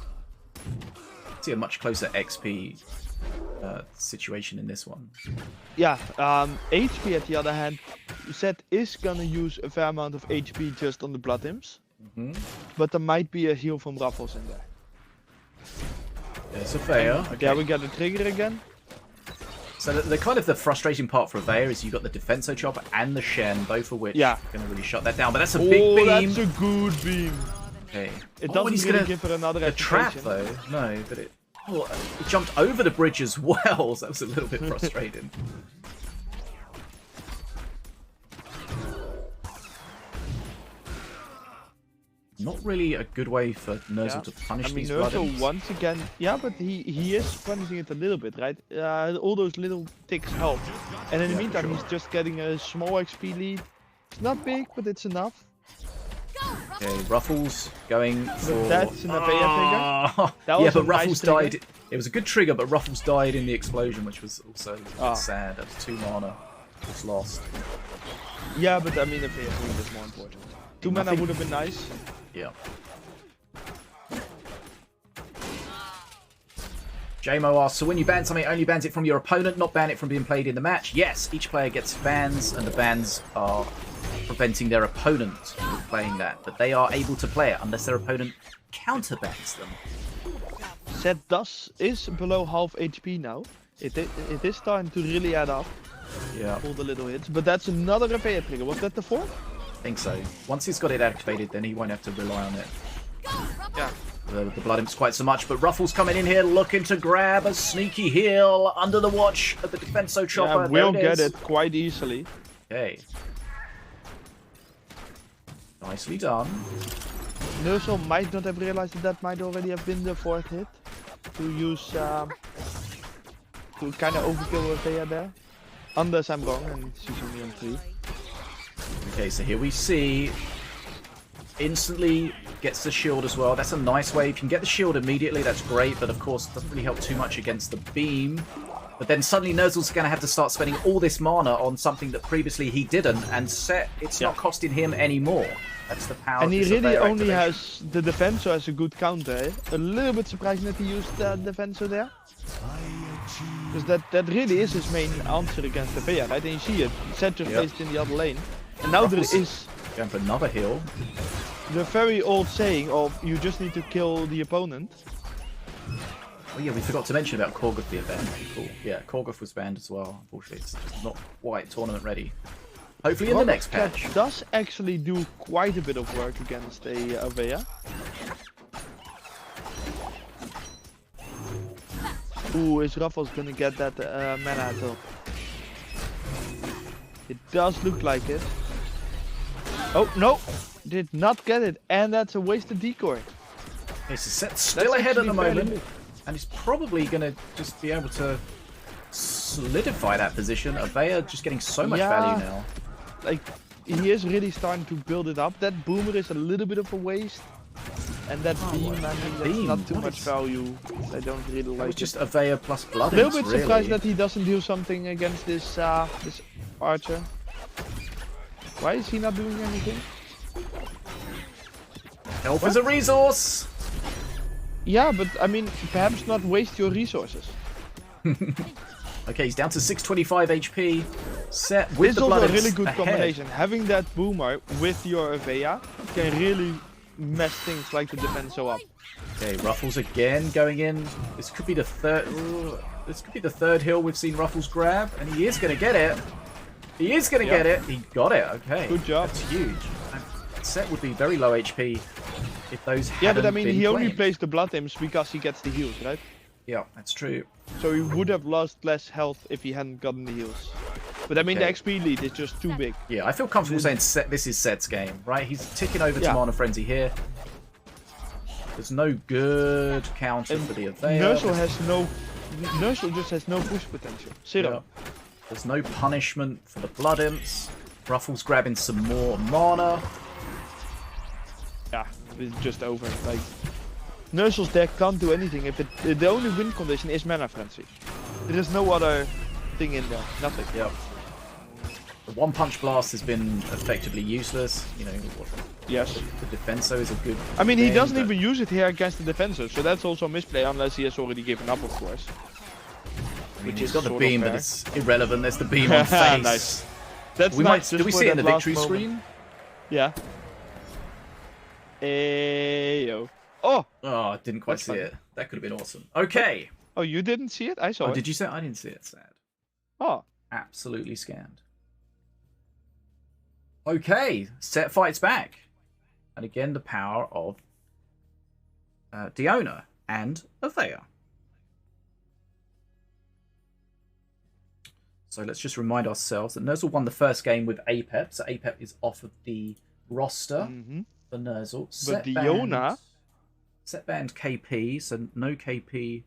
See a much closer XP situation in this one. Yeah, HP at the other hand, Set is gonna use a fair amount of HP just on the Blood Imps. But there might be a heal from Raffles in there. There's Avea. Okay. Yeah, we got a trigger again. So the kind of the frustrating part for Avea is you've got the Defenso Chop and the Shen, both of which are going to really shut that down. But that's a big beam. That's a good beam. Okay. It Oh, doesn't he's really gonna- give her another The trap, activation. though. No, but it jumped over the bridge as well, so that was a little bit frustrating. Not really a good way for Nerzl to punish I mean, these blood Nerzl imps. once again, yeah, but he is punishing it a little bit, right? All those little ticks help. And in the Yeah, for meantime, sure. he's just getting a small XP lead. It's not big, but it's enough. Okay, Ruffles going for... that's an Avea trigger. Oh, That yeah, was a but nice Ruffles trigger. died. It was a good trigger, but Ruffles died in the explosion, which was also Ah. sad. That was 2 mana. Just lost. Yeah, but I mean, Avea trigger is more important. 2 mana Nothing- would have been nice. Yeah. JMO asks, so when you ban something, only bans it from your opponent, not ban it from being played in the match? Yes, each player gets bans, and the bans are preventing their opponent from playing that. But they are able to play it unless their opponent counterbans them. Set is below half HP now. It is time to really add up Yeah, all the little hits. But that's another Avea trigger. Was that the 4th? I think so. Once he's got it activated, then he won't have to rely on it. Yeah. The Blood Imps quite so much, but Ruffles coming in here looking to grab a sneaky heal under the watch of the Defenso Chopper. Yeah, There we'll get is. it quite easily. Okay. Nicely done. Nerzl might not have realized that might already have been the 4th hit. To use, to kind of overkill Avea there. Unless I'm wrong and she's only on 3. Okay, so here we see instantly gets the shield as well. That's a nice way. If you can get the shield immediately, that's great, but of course it doesn't really help too much against the beam. But then suddenly Nerzl's going to have to start spending all this mana on something that previously he didn't, and it's not costing him anymore. That's the power And of he this really Avea only activation. has the Defenso as a good counter. Eh? A little bit surprising that he used the Defenso there. Because that really is his main answer against Avea, right? And you see it. Set just Yep. placed in the other lane. And now there Ruffles is going for another heal. the very old saying of you just need to kill the opponent. Oh yeah, we forgot to mention about Korgoth the event. Cool. Yeah, Korgoth was banned as well. Unfortunately, it's not quite tournament ready. Hopefully in the next patch. That does actually do quite a bit of work against a Avea. Ooh, is Ruffles gonna get that mana at top? It does look like it. Oh, no! Did not get it, and that's a wasted decoy. Okay, so Set's still That's ahead at the actually fairly moment, big. and he's probably going to just be able to solidify that position. Avea just getting so much Yeah. value now. Like, he is really starting to build it up. That boomer is a little bit of a waste. And that beam, I mean, that's beam? not too What much is- value. I don't really It was like just it. Avea plus Blood A little Imps, bit surprised really. that he doesn't do something against this this archer. Why is he not doing anything? Health is a resource! Yeah, but I mean, perhaps not waste your resources. Okay, he's down to 625 HP. Set with This is the also Blood a really Imps good ahead. combination. Having that boomer with your Avea can really mess things like the Defenso up. Okay, Ruffles again going in. This could be the third. Ooh, this could be the third hill we've seen Ruffles grab, and he is going to get it. He is going to Yep. get it. He got it. Okay, Good job. That's huge. And Set would be very low HP if those. Yeah, but I hadn't mean, been he only claimed. plays the Blood Imps because he gets the heals, right? Yeah, that's true. So he would have lost less health if he hadn't gotten the heals. But I mean, Okay. the XP lead is just too big. Yeah, I feel comfortable saying Set. This is Set's game, right? He's ticking over to Yeah. Mana Frenzy here. There's no good counter And for the Avea. Nerzl just has no push potential. Zero. Yeah. There's no punishment for the Blood Imps. Ruffles grabbing some more mana. Yeah, it's just over. Like, Nerzl's deck can't do anything if the only win condition is Mana Frenzy. There is no other thing in there. Nothing. Yep. The One Punch Blast has been effectively useless. You know, Yes. the Defenso is a good. I mean, he thing, doesn't but- even use it here against the defensive, so that's also a misplay unless he has already given up, of course. I mean, which he's is got the sort of beam, but fair. it's irrelevant. There's the beam on face. Nice. That's We nice. might. just Do we for see it in that the last victory moment. screen? Yeah. Ayo. Oh! Oh, I didn't quite That's see funny. it. That could have been awesome. Okay. Oh, you didn't see it? I saw Oh, it. did you say? I didn't see it. Sad. Oh. Absolutely scanned. Okay, Set fights back. And again, the power of Diona and Avea. So let's just remind ourselves that Nerzl won the first game with APEP. So APEP is off of the roster Mm-hmm. for Nerzl. But Diona... Set banned KP, so no KP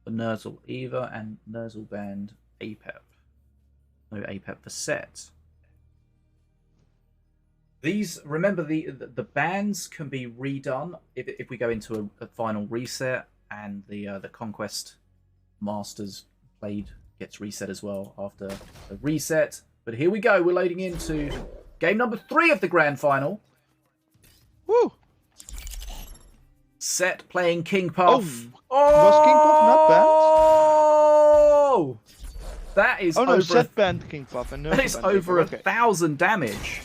for Nerzl either, and Nerzl banned APEP. No APEP for Set. These, remember, the bands can be redone if we go into a final reset, and the Conquest Masters played gets reset as well after the reset. But here we go. We're loading into game number 3 of the grand final. Woo! Set playing King Puff. Was King Puff not banned? Oh! That is Oh no, over Set banned King Puff and Nerzl that is banned over King Puff. 1,000 damage.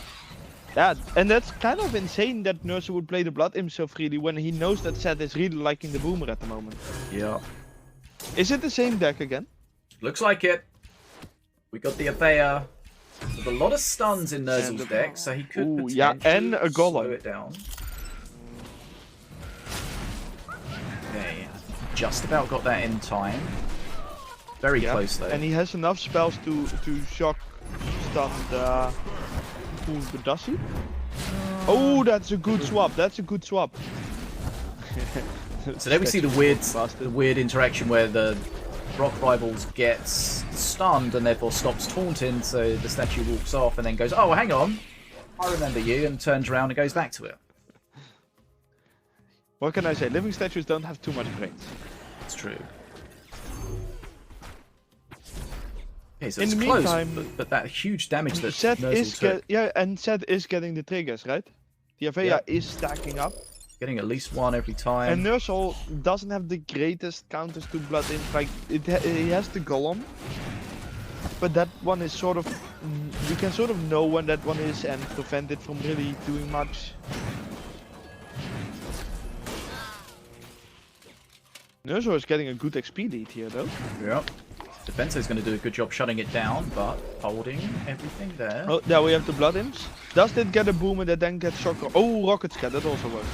Yeah, and that's kind of insane that Nerzl would play the Blood Imp so freely when he knows that Set is really liking the Boomer at the moment. Yeah. Is it the same deck again? Looks like it. We got the Avea with a lot of stuns in Nerzl's deck, so he could Ooh, potentially yeah, and a Golem. slow it down. Okay, just about got that in time. Very close though. And he has enough spells to shock stun the Budassi. Oh, that's a good swap. That's a good swap. So there we see the weird interaction where the Rock Rivals gets stunned and therefore stops taunting, so the statue walks off and then goes, oh, hang on, I remember you, and turns around and goes back to it. What can I say? Living statues don't have too much brains. It's true. Okay, so In it's the close, meantime, but that huge damage that Set Nerzl is took, and Set is getting the triggers, right? The Avea Yeah. is stacking up. getting at least one every time. And Nerzl doesn't have the greatest counters to Blood Imp. Like, he has the Golem. But that one is sort of... You can sort of know when that one is and prevent it from really doing much. Nerzl is getting a good XP lead here though. Yeah. Defenso is going to do a good job shutting it down, but holding everything there. Oh, there we have the Blood Imps. Does it get a Boomer that then gets Shocker? Oh, Rocket Scat, that also works.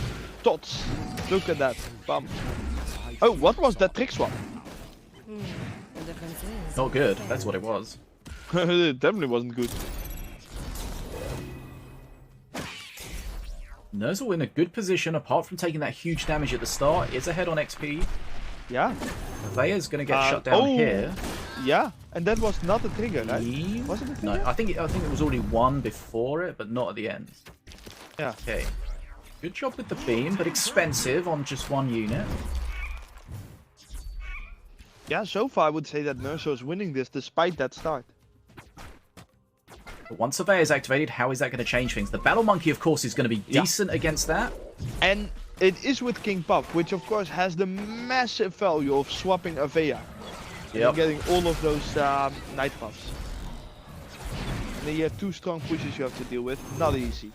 Tots! Look at that. Bam. Oh, what was that trick swap? The difference is Not good, that's what it was. It definitely wasn't good. Nerzl in a good position, apart from taking that huge damage at the start, is ahead on XP. Yeah. Avea's going to get shut down here. Yeah, and that was not a trigger, right? Was it a No, trigger? I think it was already one before it, but not at the end. Yeah. Okay. Good job with the beam, but expensive on just one unit. Yeah, so far I would say that Nerzl is winning this despite that start. But once Avea is activated, how is that going to change things? The Battle Monkey, of course, is going to be decent against that. And it is with King Puff, which of course has the massive value of swapping Avea. And getting all of those Night Puffs. And then you have two strong pushes you have to deal with. Not easy.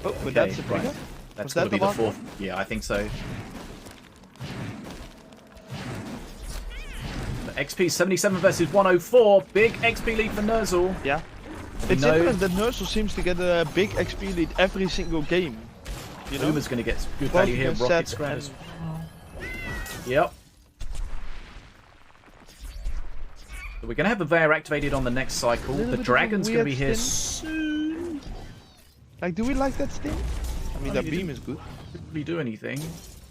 Oh, but that's a trigger? Right. That's Was got to that be the the last fourth. one? Yeah, I think so. But XP 77 versus 104. Big XP lead for Nerzl. Yeah. We It's know interesting that Nerzl seems to get a big XP lead every single game. You know? Boomer's going to get good Both value here. against Rocket Set Scrat and- as Yep. So we're going to have Avea activated on the next cycle. Little The bit of a Dragon's going to be weird here stint. soon. Like, do we like that sting? I mean, Oh, that you beam didn't- is good. Didn't really do anything.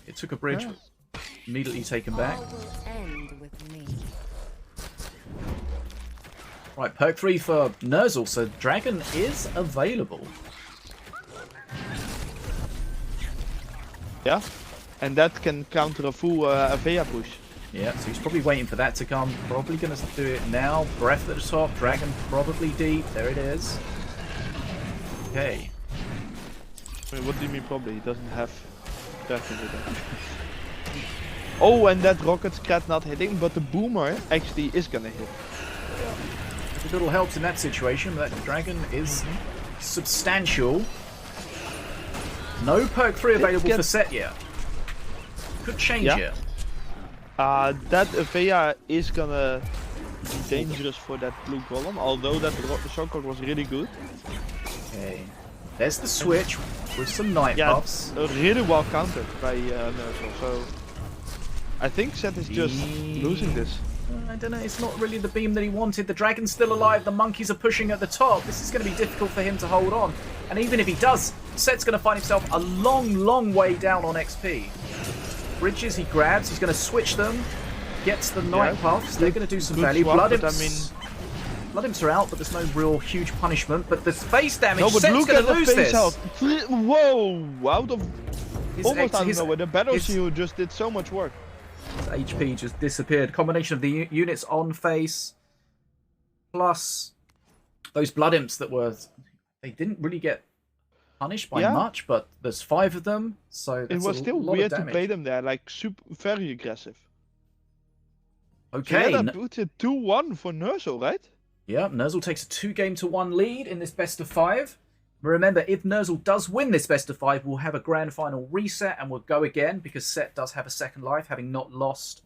It took a bridge, Yeah. but immediately taken back. all will end with me. Right, perk 3 for Nerzl, so Dragon is available. Yeah. And that can counter a full Avea push. Yeah, so he's probably waiting for that to come. Probably going to do it now. Breath at the top, Dragon probably deep. There it is. Okay. I mean, what do you mean probably? He doesn't have that in it. Oh, and that Rocket Scrat not hitting, but the Boomer actually is gonna hit. A little helps in that situation. That Dragon is substantial. No perk 3 available for Set yet. Could change Yeah. it. That Avea is gonna be dangerous for that blue column, although that Shocker was really good. Okay. There's the switch with some Night Yeah, Puffs. really well countered by Nerzl, so I think Set is just losing this. I don't know, it's not really the beam that he wanted. The Dragon's still alive, the monkeys are pushing at the top. This is going to be difficult for him to hold on. And even if he does, Set's going to find himself a long, long way down on XP. Bridges he grabs, he's going to switch them. Gets the Night Puffs, they're going to do some Good value. swap, Blood but I Imps, mean, Blood Imps are out, but there's no real huge punishment. But the face damage, No, but Set's look going at to the lose face this. health. Whoa! Out of almost out of his- nowhere. The battle his- shield just did so much work. His HP just disappeared. Combination of the units on face, plus those Blood Imps that were... They didn't really get punished by much, but there's 5 of them, so that's It was a still lot weird of to damage. play them there, like very aggressive. Okay. So yeah, that puts it 2-1 for Nerzl, right? Yeah, Nerzl takes a 2-game-to-1 lead in this best of 5. Remember, if Nerzl does win this best of 5, we'll have a grand final reset and we'll go again because Set does have a second life, having not lost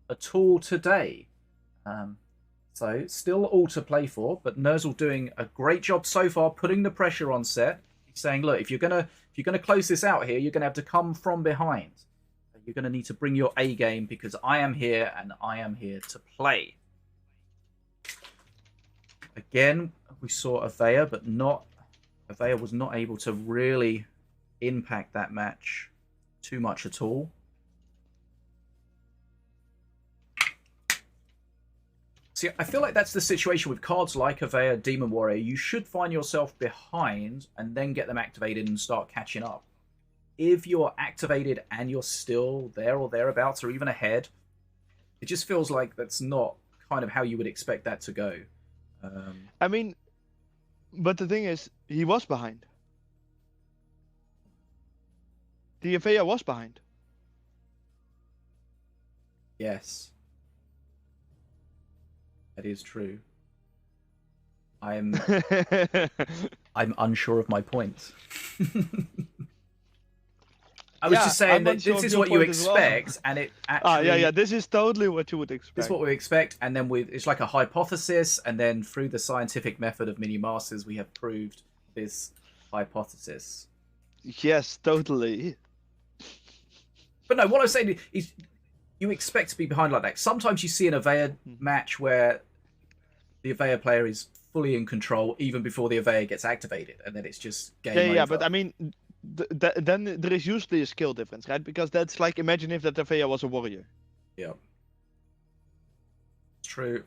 at all today. So still all to play for, but Nerzl doing a great job so far, putting the pressure on Set. He's saying, look, if you're gonna close this out here, you're gonna have to come from behind. You're gonna need to bring your A game because I am here and I am here to play. Again, we saw Avea, but Avea was not able to really impact that match too much at all. See, I feel like that's the situation with cards like Avea, Demon Warrior. You should find yourself behind and then get them activated and start catching up. If you're activated and you're still there or thereabouts or even ahead, it just feels like that's not kind of how you would expect that to go. I mean, but the thing is, he was behind. The Avea was behind. Yes. That is true. I'm unsure of my point. I was just saying that this is what you expect, and it actually... yeah, this is totally what you would expect. This is what we expect, and then it's like a hypothesis, and then through the scientific method of Minion Masters, we have proved this hypothesis. Yes, totally. But no, what I'm saying is you expect to be behind like that. Sometimes you see an Avea match where the Avea player is fully in control even before the Avea gets activated, and then it's just game over. Yeah, but I mean... then there is usually a skill difference, right? Because that's like, imagine if that Avea was a warrior. Yeah. True.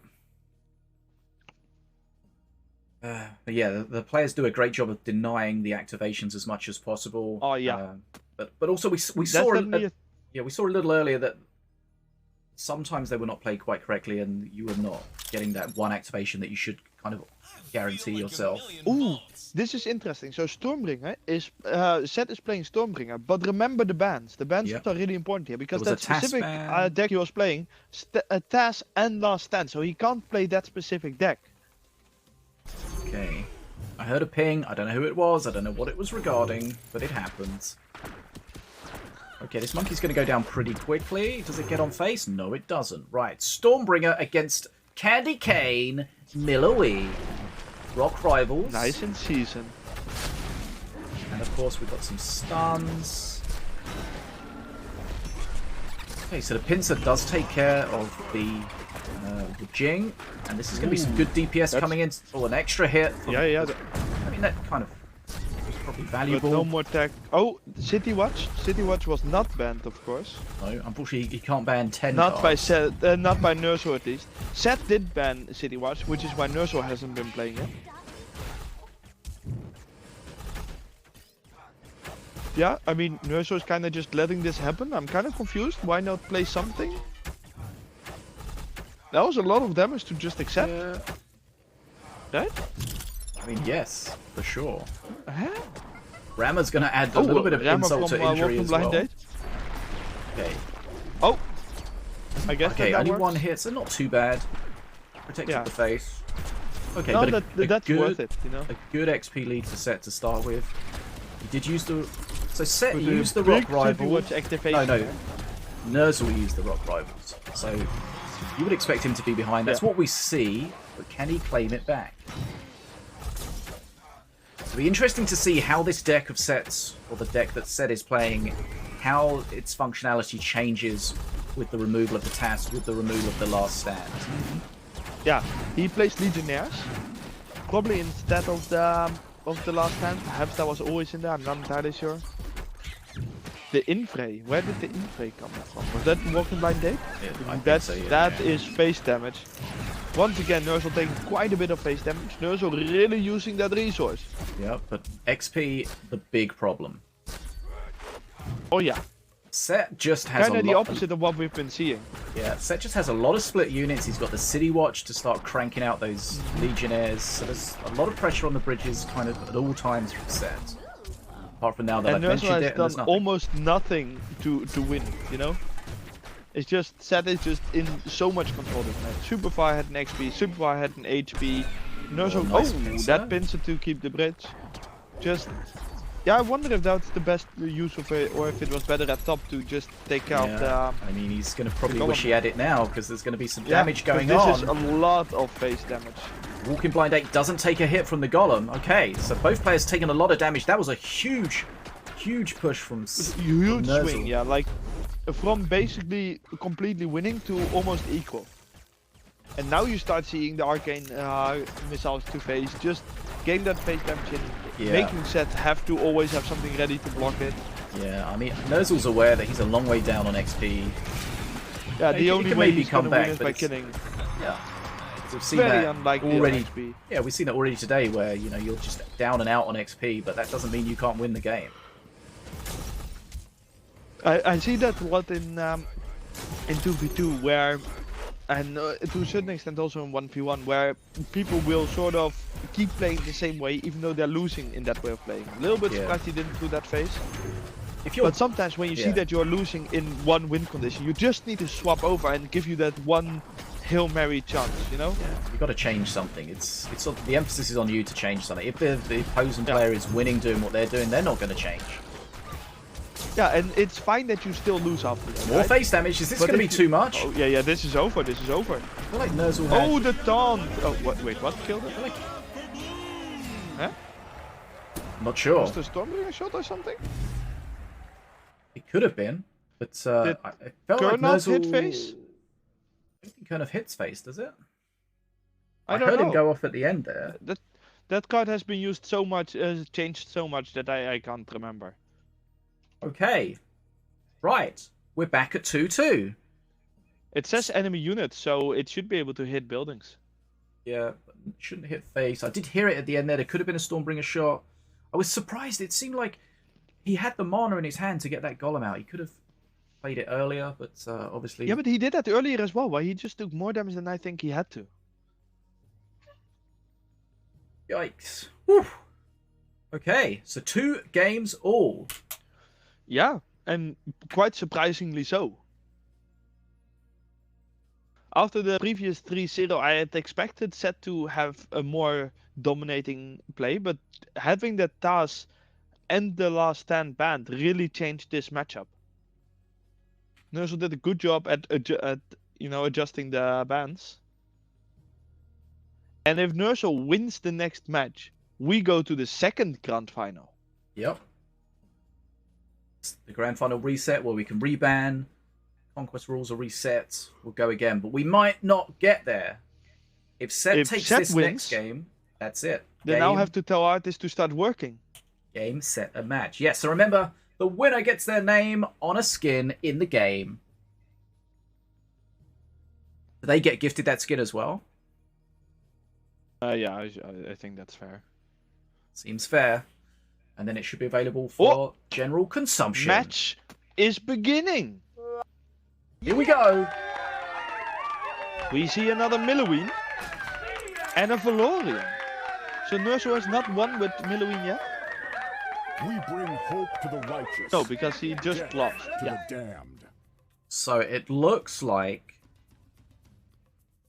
But yeah, the players do a great job of denying the activations as much as possible. Oh yeah. But also we saw we saw a little earlier that sometimes they were not played quite correctly, and you were not getting that one activation that you should kind of guarantee yourself. Ooh, this is interesting. So Stormbringer is Set is playing Stormbringer, but remember the bans. The bans are really important here because that specific deck he was playing, TAS and Last Stand, so he can't play that specific deck. Okay, I heard a ping. I don't know who it was. I don't know what it was regarding, but it happens. Okay, this monkey's going to go down pretty quickly. Does it get on face? No, it doesn't. Right, Stormbringer against Candy Cane, Millowy. Rock rivals. Nice in season. And of course we've got some stuns. Okay, so the pincer does take care of the Jing, and this is going to be some good DPS coming in. Oh, an extra hit. Yeah. I mean, that kind of was probably valuable. But no more tech. Oh, City Watch. City Watch was not banned, of course. No, unfortunately, he can't ban 10 not cards. by Set, not by Nerzl at least. Set did ban City Watch, which is why Nerzl hasn't been playing it. Yeah, I mean, Nerzl is kind of just letting this happen. I'm kind of confused. Why not play something? That was a lot of damage to just accept. Right? I mean, yes, for sure. Huh? Rama's going to add a little bit of insult to injury as well. Date. Okay. Oh! I guess okay, that only works. one hit, so not too bad. Protected the face. Okay, no, but that's good, worth it, you know? A good XP lead for Set to start with. He did use the... So Set With used the big Rock Rival. Watch activation. No. Nerzl used the Rock Rivals. So you would expect him to be behind. That's what we see, but can he claim it back? It'll be interesting to see how this deck of Sets, or the deck that Set is playing, how its functionality changes with the removal of the task, with the removal of the Last Stand. Yeah, he plays Legionnaires, probably instead of the Last Stand. Perhaps that was always in there, I'm not entirely sure. The Infray, where did the Infray come from? Was that Walking Blind Date? Yeah, That is face damage. Once again, Nerzl taking quite a bit of face damage. Nerzl really using that resource. Yeah, but XP, the big problem. Oh yeah, Set just has kind a of the lot. opposite of what we've been seeing. Yeah, Set just has a lot of split units. He's got the City Watch to start cranking out those Legionnaires. So there's a lot of pressure on the bridges kind of at all times from Set. Apart from now that And I've Nerzl mentioned has it, and there's done nothing. almost nothing to win, you know? It's just, Set is just in so much control this match. Superfire had an XP, Superfire had an HP. Nerzl, nice pincer. that pincer to keep the bridge. Just, yeah, I wonder if that's the best use of it, or if it was better at top to just take care of the... I mean, he's going to probably golem. wish he had it now because there's going to be some Yeah, damage 'cause going this on. is a lot of face damage. Walking Blind 8 doesn't take a hit from the Golem. Okay, so both players taking a lot of damage. That was a huge push from Huge Nerzl. swing, yeah, like from basically completely winning to almost equal. And now you start seeing the arcane missiles to face, just gain that face damage in, making Set have to always have something ready to block it. Yeah, I mean, Nerzl's aware that he's a long way down on XP. Yeah, He the only can way maybe he's come gonna win back, is but by it's- killing. Yeah. We've seen Very that unlikely on already. XP. Yeah, we've seen that already today where, you know, you're just down and out on XP, but that doesn't mean you can't win the game. I see that a lot in 2v2 where, and to a certain extent also in 1v1, where people will sort of keep playing the same way even though they're losing in that way of playing. A little bit Yeah. surprised he didn't do that phase. If you're But sometimes when you see Yeah. that you're losing in one win condition, you just need to swap over and give you that one Hail Mary chance, you know? you've got to change something. It's the emphasis is on you to change something. If the opposing Yeah. player is winning doing what they're doing, they're not going to change. Yeah, and it's fine that you still lose after that, More right? face damage. Is this But going to be if you- too much? Oh, yeah, this is over, this is over. I feel like Nerzl had... Oh, the taunt! Oh, wait, what killed it? Huh? Not sure. Was the Stormbringer shot or something? It could have been, but Did I felt like Kurnoth Nerzl... hit face? I don't think Kurnoth hits face, does it? I don't heard know. him go off at the end there. That card has been used so much, changed so much that I can't remember. Okay. Right. We're back at 2-2. It says enemy unit, so it should be able to hit buildings. Yeah, but it shouldn't hit face. I did hear it at the end there. There could have been a Stormbringer shot. I was surprised. It seemed like he had the mana in his hand to get that golem out. He could have played it earlier, but obviously... Yeah, but he did that earlier as well, where he just took more damage than I think he had to. Yikes. Whew. Okay, so 2 games all. Yeah, and quite surprisingly so. After the previous 3-0, I had expected Set to have a more dominating play, but having that TAS and the last stand banned really changed this matchup. Nerzl did a good job at adjusting the bans. And if Nerzl wins the next match, we go to the second grand final. Yep. It's the grand final reset where we can reban. Conquest rules are reset. We'll go again, but we might not get there. If Set takes Set this wins, next game, that's it. They now have to tell artists to start working. Game, set, and match. Yes, so remember, the winner gets their name on a skin in the game. Do they get gifted that skin as well? Yeah, I think that's fair. Seems fair. And then it should be available for general consumption. Match is beginning. Here we go. We see another Milloween and a Valorian. So Nerzl has not won with Milloween yet? We bring hope to the righteous. No, because he just death lost. to Yeah. the damned. So it looks like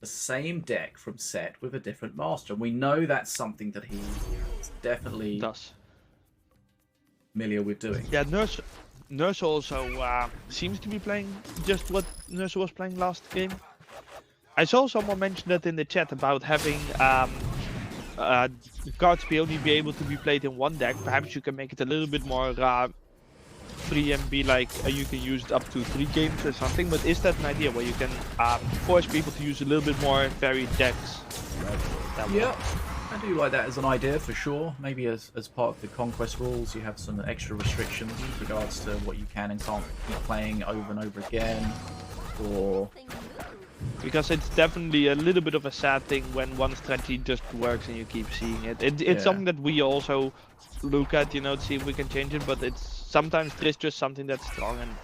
the same deck from Set with a different master. And we know that's something that he's definitely Does. familiar with doing. Yeah, Nerzl also seems to be playing just what Nerzl was playing last game. I saw someone mention that in the chat about having cards only be able to be played in one deck. Perhaps you can make it a little bit more free and be like you can use it up to 3 games or something. But is that an idea where you can force people to use a little bit more varied decks? Yeah, I do like that as an idea for sure. Maybe as part of the conquest rules, you have some extra restrictions with regards to what you can and can't keep playing over and over again, or Because it's definitely a little bit of a sad thing when one strategy just works and you keep seeing it. It's Yeah. something that we also look at, you know, to see if we can change it. But it's sometimes there is just something that's strong, and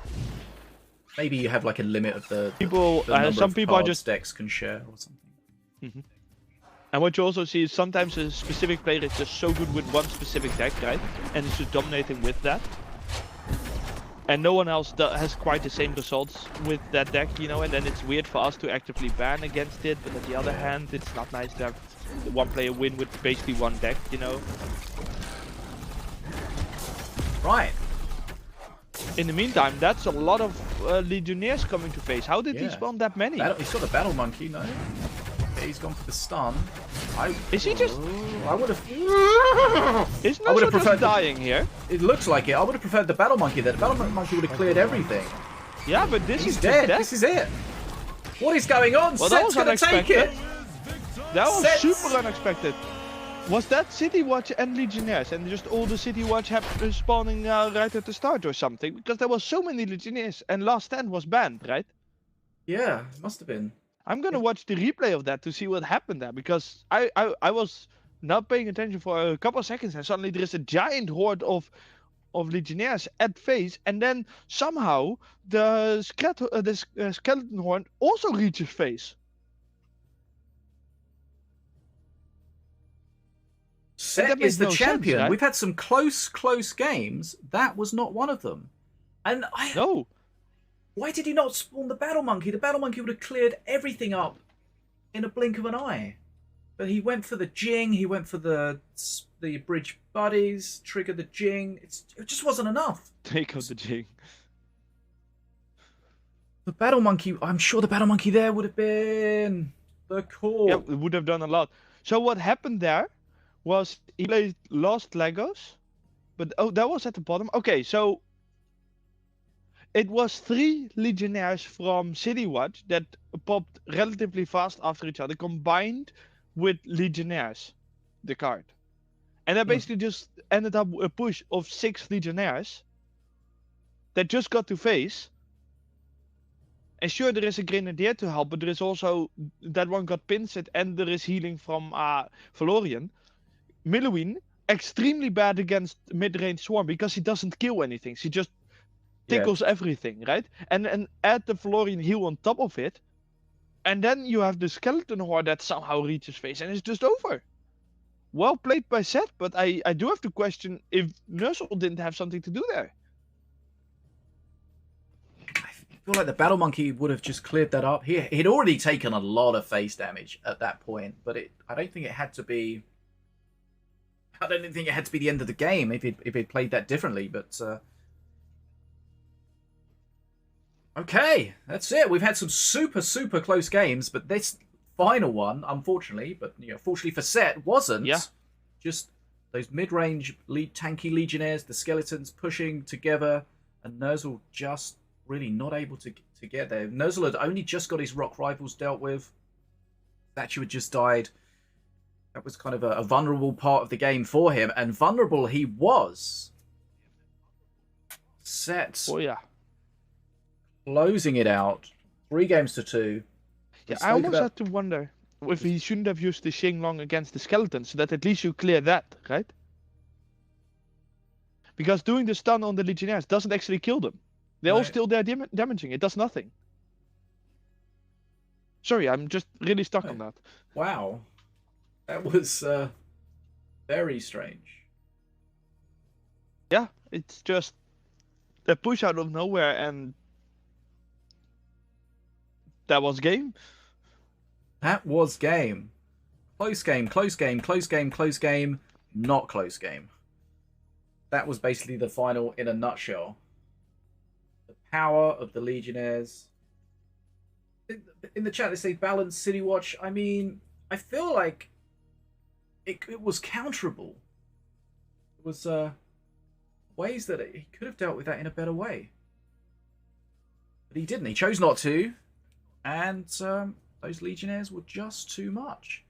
Maybe you have like a limit of the People- the number some of people are cards just- decks can share or something. And what you also see is sometimes a specific player is just so good with one specific deck, right? And is just dominating with that. And no one else has quite the same results with that deck, you know, and then it's weird for us to actively ban against it, but on the other hand, it's not nice to have one player win with basically one deck, you know. Right. In the meantime, that's a lot of Legionnaires coming to face. How did he Yeah. spawn that many? He's got a battle monkey, no? Okay, he's gone for the stun. Is he just... I would have. Isn't I would've also just preferred- dying here? It looks like it. I would have preferred the battle monkey. That battle monkey would have cleared everything. Yeah, but this He's is dead. just This is it. What is going on? Well, that Set's was gonna take unexpected. it. That was Sets. super unexpected. Was that City Watch and Legionnaires and just all the City Watch spawning right at the start or something? Because there was so many Legionnaires and Last Stand was banned, right? Yeah, it must have been. I'm gonna watch the replay of that to see what happened there, because I was not paying attention for a couple of seconds and suddenly there is a giant horde of Legionnaires at face, and then somehow the skeleton horn also reaches face. Set that makes is the no sense, champion. right? We've had some close games. That was not one of them. And No. why did he not spawn the battle monkey? The battle monkey would have cleared everything up in a blink of an eye. But he went for the Jing. He went for the bridge buddies. Triggered the Jing. It just wasn't enough. Take out the Jing. The battle monkey. I'm sure the battle monkey there would have been the core. Yeah, it would have done a lot. So what happened there was he played Lost Legos, but oh, that was at the bottom. Okay, so it was 3 Legionnaires from City Watch that popped relatively fast after each other, combined with Legionnaires, the card. And that basically just ended up a push of 6 Legionnaires that just got to face. And sure, there is a Grenadier to help, but there is also that one got pinched and there is healing from Valorian. Milloween, extremely bad against mid-range Swarm because he doesn't kill anything. She just tickles everything, right? And add the Valorian heal on top of it. And then you have the Skeleton Horde that somehow reaches face and it's just over. Well played by Seth, but I do have to question if Nerzl didn't have something to do there. I feel like the battle monkey would have just cleared that up. He'd already taken a lot of face damage at that point, but I don't think it had to be. I don't think it had to be the end of the game if he'd played that differently. But okay, that's it. We've had some super close games, but this final one, unfortunately, but fortunately for Set, wasn't. Yeah. Just those mid-range tanky Legionnaires, the skeletons pushing together, and Nerzl just really not able to get there. Nerzl had only just got his rock rivals dealt with. Statue had just died. That was kind of a vulnerable part of the game for him, and vulnerable he was. Set Oh yeah. closing it out, 3-2. Yeah, I almost had to wonder if he shouldn't have used the Xinglong against the skeleton, so that at least you clear that, right? Because doing the stun on the Legionnaires doesn't actually kill them. They're all Right. still there damaging. It does nothing. Sorry, I'm just really stuck on that. Wow, that was very strange. Yeah, it's just a push out of nowhere, and that was game. That was game. Close game, close game, close game, close game, not close game. That was basically the final in a nutshell. The power of the Legionnaires. In the chat they say balance City Watch. I mean, I feel like it was counterable. It was ways that he could have dealt with that in a better way. But he didn't. He chose not to. And those Legionnaires were just too much.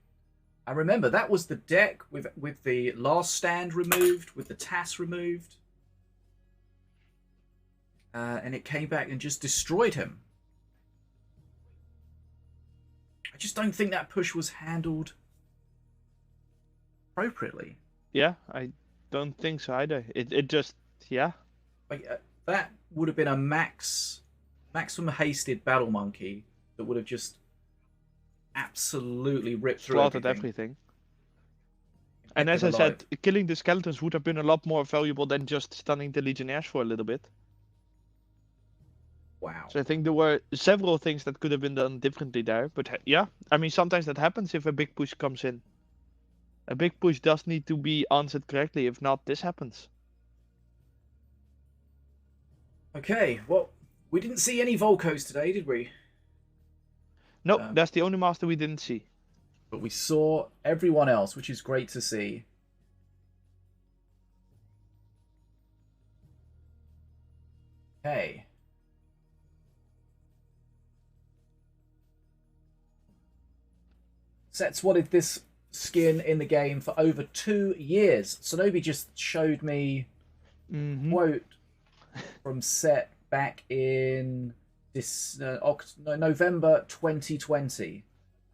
And remember, that was the deck with the Last Stand removed, with the TAS removed. And it came back and just destroyed him. I just don't think that push was handled appropriately. Yeah, I don't think so either. It just, yeah. Like that would have been a maximum hasted battle monkey that would have just absolutely ripped through Slaughtered everything. And Kept as them I alive. said, killing the skeletons would have been a lot more valuable than just stunning the legionnaires for a little bit. Wow. So I think there were several things that could have been done differently there. But yeah, I mean, sometimes that happens if a big push comes in. A big push does need to be answered correctly. If not, this happens. Okay, well, we didn't see any Volcos today, did we? Nope, that's the only master we didn't see. But we saw everyone else, which is great to see. Okay. Set's wanted this skin in the game for over 2 years. Sinobii just showed me a quote from Set back in this November 2020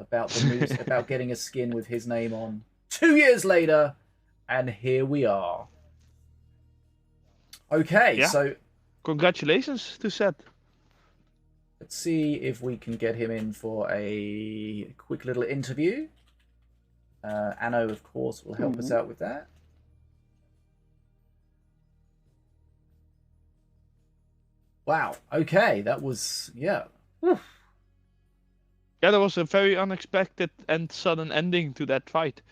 about the news about getting a skin with his name on. 2 years later, and here we are. Okay, Yeah. so Congratulations to Seth. let's see if we can get him in for a quick little interview. Anno, of course, will help us out with that. Wow. Okay, that was yeah. Yeah, there was a very unexpected and sudden ending to that fight.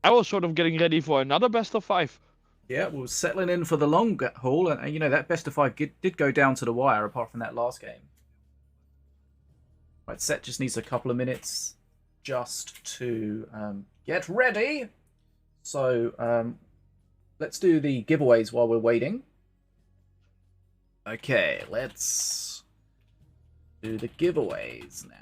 I was sort of getting ready for another best of 5. Yeah, we were settling in for the long haul, and you know that best of 5 did go down to the wire, apart from that last game. Right, Set just needs a couple of minutes just to get ready. So let's do the giveaways while we're waiting. Okay, let's do the giveaways now.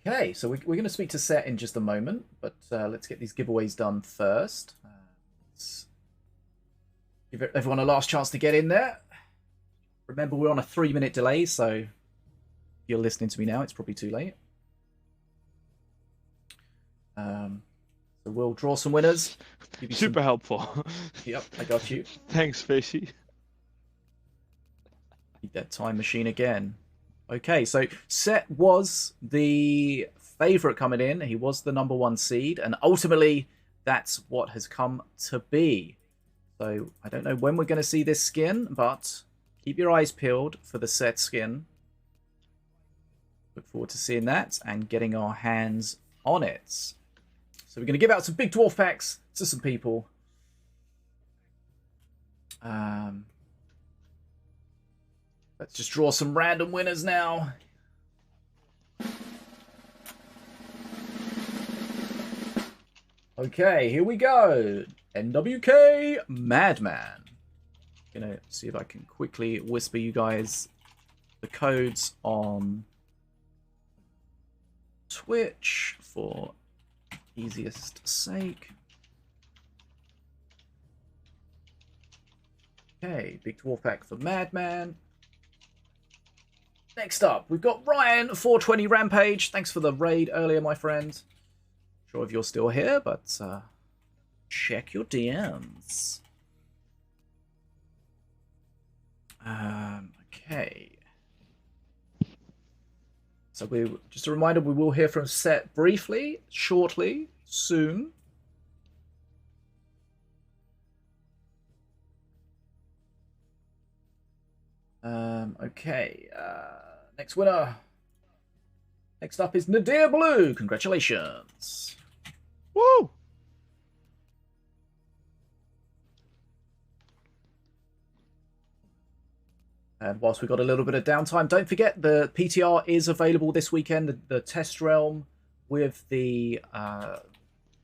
Okay, so we're going to speak to Set in just a moment, but let's get these giveaways done first. Let's give everyone a last chance to get in there. Remember, we're on a 3-minute delay, so if you're listening to me now, it's probably too late. So we'll draw some winners. Give you Super helpful. Yep, I got you. Thanks, Facey. Need that time machine again. Okay, so Set was the favourite coming in. He was the #1 seed, and ultimately that's what has come to be. So I don't know when we're going to see this skin, but keep your eyes peeled for the Set skin. Look forward to seeing that and getting our hands on it. So we're going to give out some big dwarf packs to some people. Let's just draw some random winners now. Okay, here we go. NWK Madman. Gonna see if I can quickly whisper you guys the codes on Twitch for easiest sake. Okay, big dwarf pack for Madman. Next up, we've got Ryan 420 Rampage. Thanks for the raid earlier, my friend. Not sure if you're still here, but check your DMs. Okay. So just a reminder, we will hear from Set briefly, shortly, soon. Okay. Next winner. Next up is Nadir Blue. Congratulations. Woo! And whilst we've got a little bit of downtime, don't forget the PTR is available this weekend. The test realm with the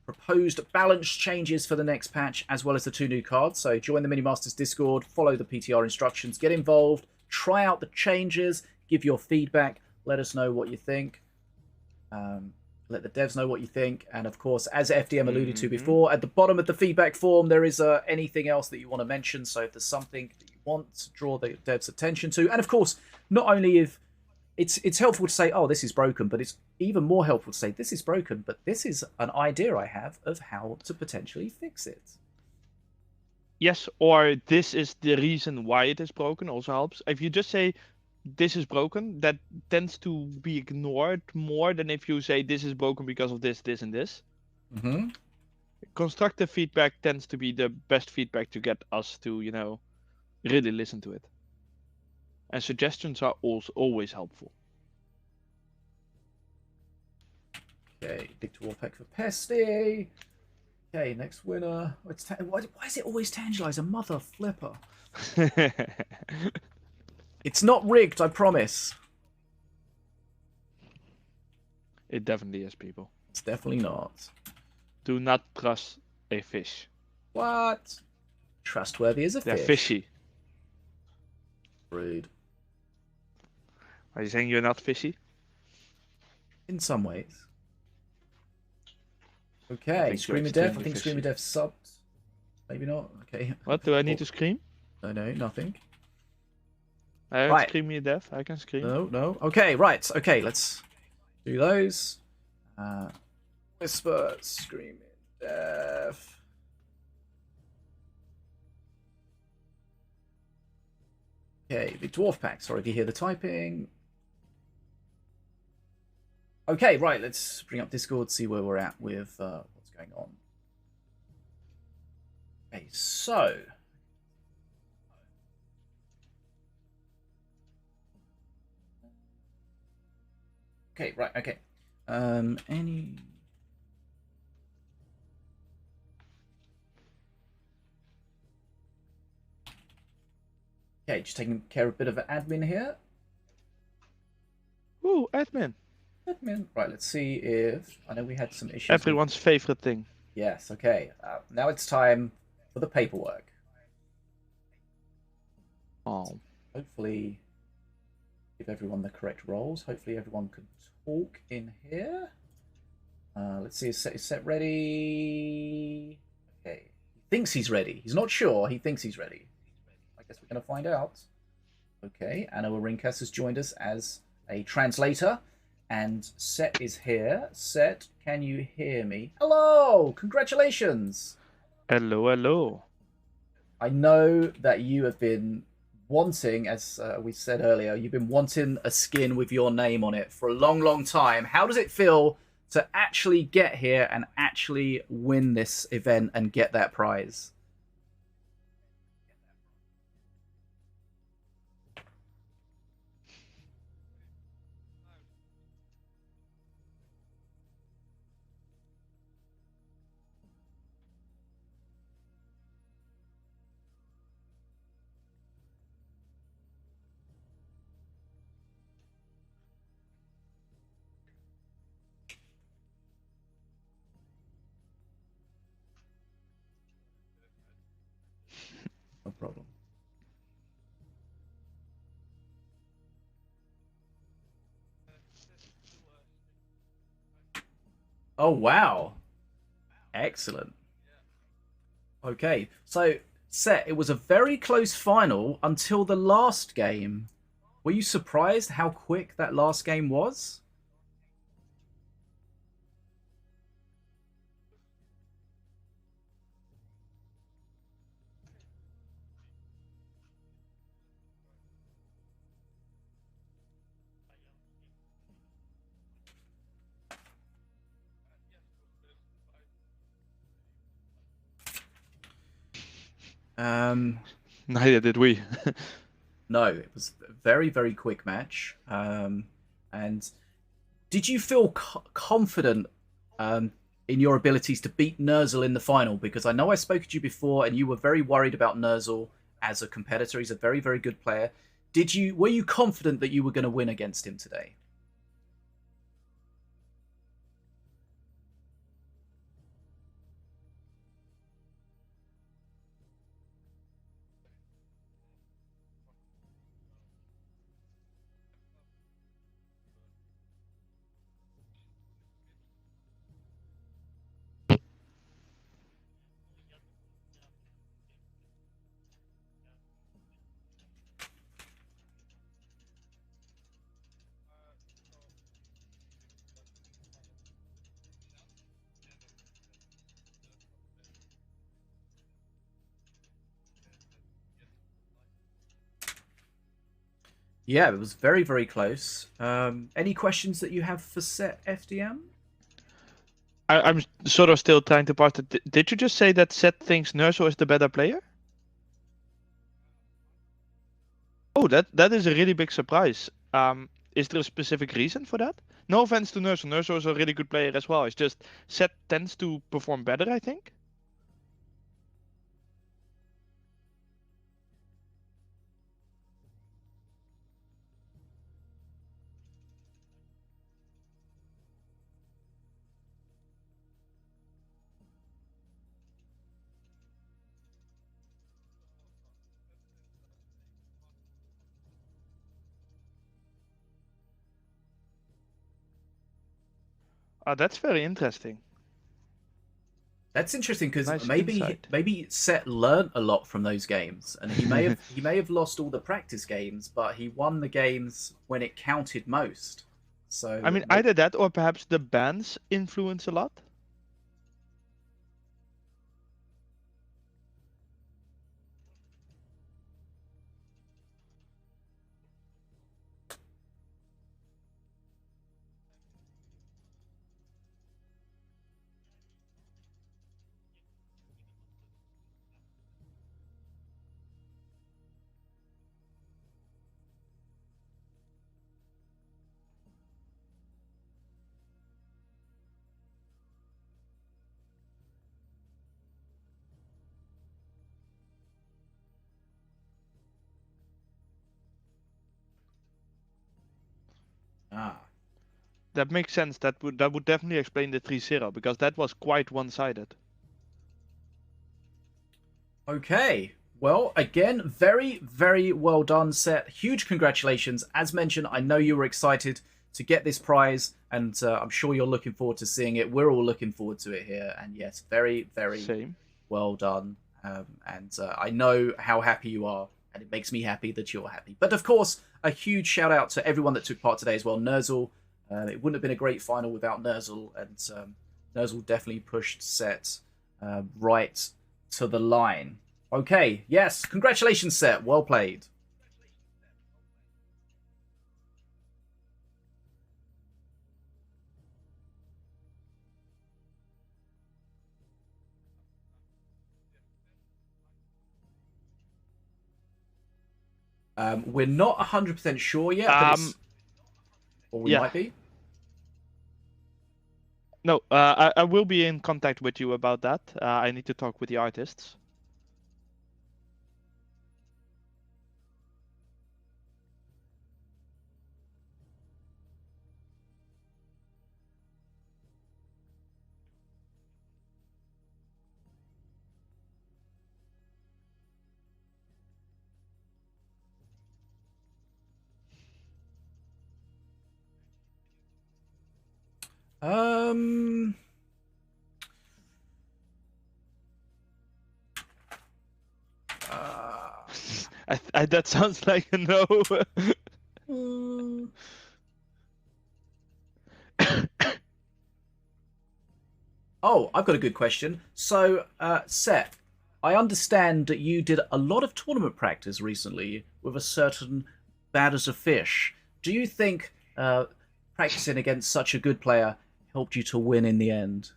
proposed balance changes for the next patch, as well as the 2 new cards. So join the Minion Masters Discord, follow the PTR instructions, get involved, try out the changes, give your feedback, let us know what you think. Let the devs know what you think. And of course, as FDM alluded to Mhm. before, at the bottom of the feedback form, there is anything else that you want to mention. So if there's something that you want to draw the devs' attention to, and of course, not only if it's helpful to say, oh, this is broken, but it's even more helpful to say, this is broken, but this is an idea I have of how to potentially fix it. Yes, or this is the reason why it is broken also helps. If you just say this is broken, that tends to be ignored more than if you say this is broken because of this, this, and this. Mm-hmm. Constructive feedback tends to be the best feedback to get us to, really listen to it. And suggestions are also always helpful. Okay, GGtoor pack for Pesty. Okay, next winner. Why is it always Tangelize? A mother flipper. It's not rigged, I promise. It definitely is, people. It's definitely not. Do not trust a fish. What? Trustworthy as a They're fish. fishy. Rude. Are you saying you're not fishy? In some ways. I Okay, think Screamer you're Death. I extremely think Screamer fishy. Death subbed. Maybe not. Okay. What? Do I need to scream? No, nothing. I Right. scream me death. I can scream. No. Okay, right. Okay, let's do those. Whisper, Screaming Death. Okay, the Dwarf Pack. Sorry if you hear the typing. Okay, right, let's bring up Discord, see where we're at with what's going on. Okay, so... Okay, right, okay. Any... Okay, just taking care of a bit of an admin here. Ooh, admin. Admin. Right, let's see if... I know we had some issues. Everyone's favorite thing. Yes, okay. Now it's time for the paperwork. Oh. Hopefully give everyone the correct roles. Hopefully everyone can talk in here. Let's see, is set ready? Okay. He thinks he's ready. He's not sure. He thinks he's ready. I guess we're going to find out. Okay, Anna Warinkas has joined us as a translator. And Set is here. Set, can you hear me? Hello! Congratulations! Hello, hello. I know that you have been wanting, as we said earlier, you've been wanting a skin with your name on it for a long, long time. How does it feel to actually get here and actually win this event and get that prize? No problem. Oh, wow. Excellent. Okay, so, Set, it was a very close final until the last game. Were you surprised how quick that last game was? Neither did we. No, it was a very, very quick match. And did you feel confident in your abilities to beat Nerzl in the final? Because I know I spoke to you before, and you were very worried about Nerzl as a competitor. He's a very, very good player. Were you confident that you were going to win against him today? Yeah, it was very, very close. Any questions that you have for Set FDM? I'm sort of still trying to parse it. Did you just say that Seth thinks Nerzl is the better player? Oh, that is a really big surprise. Is there a specific reason for that? No offense to Nerzl. Nerzl is a really good player as well. It's just Seth tends to perform better, I think. That's very interesting. That's interesting because Nice maybe insight. maybe Set learned a lot from those games, and he may have lost all the practice games, but he won the games when it counted most. So I mean, either that or perhaps the bans influence a lot. ah. That makes sense. That would definitely explain the 3-0 because that was quite one-sided. Okay. Well, again, very, very well done, Set. Huge congratulations. As mentioned, I know you were excited to get this prize, and I'm sure you're looking forward to seeing it. We're all looking forward to it here, and yes, very, very Same. well done. I know how happy you are, and it makes me happy that you're happy. But of course, a huge shout out to everyone that took part today as well. Nerzl, it wouldn't have been a great final without Nerzl, and Nerzl definitely pushed Set right to the line. Okay, yes, congratulations, Set. Well played. We're not 100% sure yet, but or we yeah. might be. No, I will be in contact with you about that. I need to talk with the artists. Um. That sounds like a no. Oh, I've got a good question. So, Seth, I understand that you did a lot of tournament practice recently with a certain Bad as a Fish. Do you think practicing against such a good player helped you to win in the end?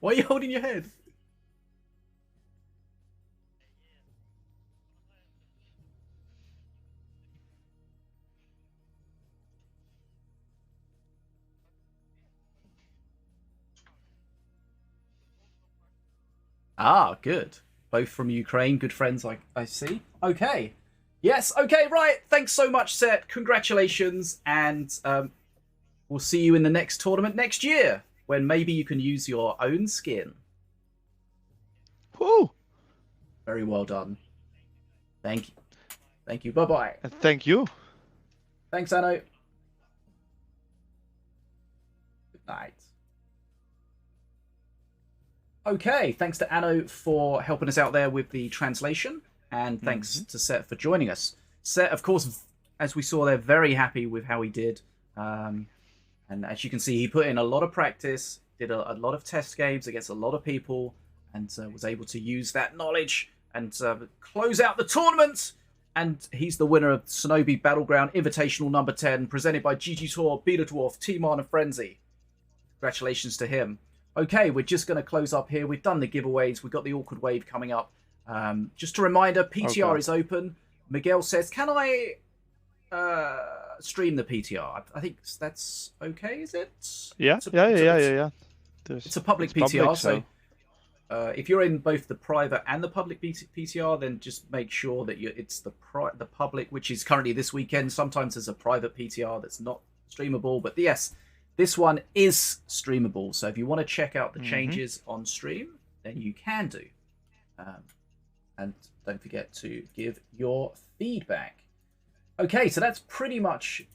Why are you holding your head? Ah, good. Both from Ukraine, good friends, I see. Okay. Yes, okay, right. Thanks so much, Seth. Congratulations, and we'll see you in the next tournament next year, when maybe you can use your own skin. Woo! Very well done. Thank you. Thank you. Bye-bye. Thank you. Thanks, Anno. Good night. Okay, thanks to Anno for helping us out there with the translation, and thanks to Set for joining us. Set, of course, as we saw, they're very happy with how he did. And as you can see, he put in a lot of practice, did a lot of test games against a lot of people, and was able to use that knowledge and close out the tournament. And he's the winner of Sinobii Battleground Invitational number 10, presented by GGtoor, BetaDwarf, T-Man and Frenzy. Congratulations to him. Okay, we're just going to close up here. We've done the giveaways. We've got the awkward wave coming up. Just a reminder, PTR is open. Miguel says, can I stream the PTR? I think that's okay, is it? Yeah, It's a, yeah. It's a public PTR, so if you're in both the private and the public PTR, then just make sure that it's the public, which is currently this weekend. Sometimes there's a private PTR that's not streamable, but yes, this one is streamable. So if you want to check out the changes on stream, then you can do. And don't forget to give your feedback. Okay, so that's pretty much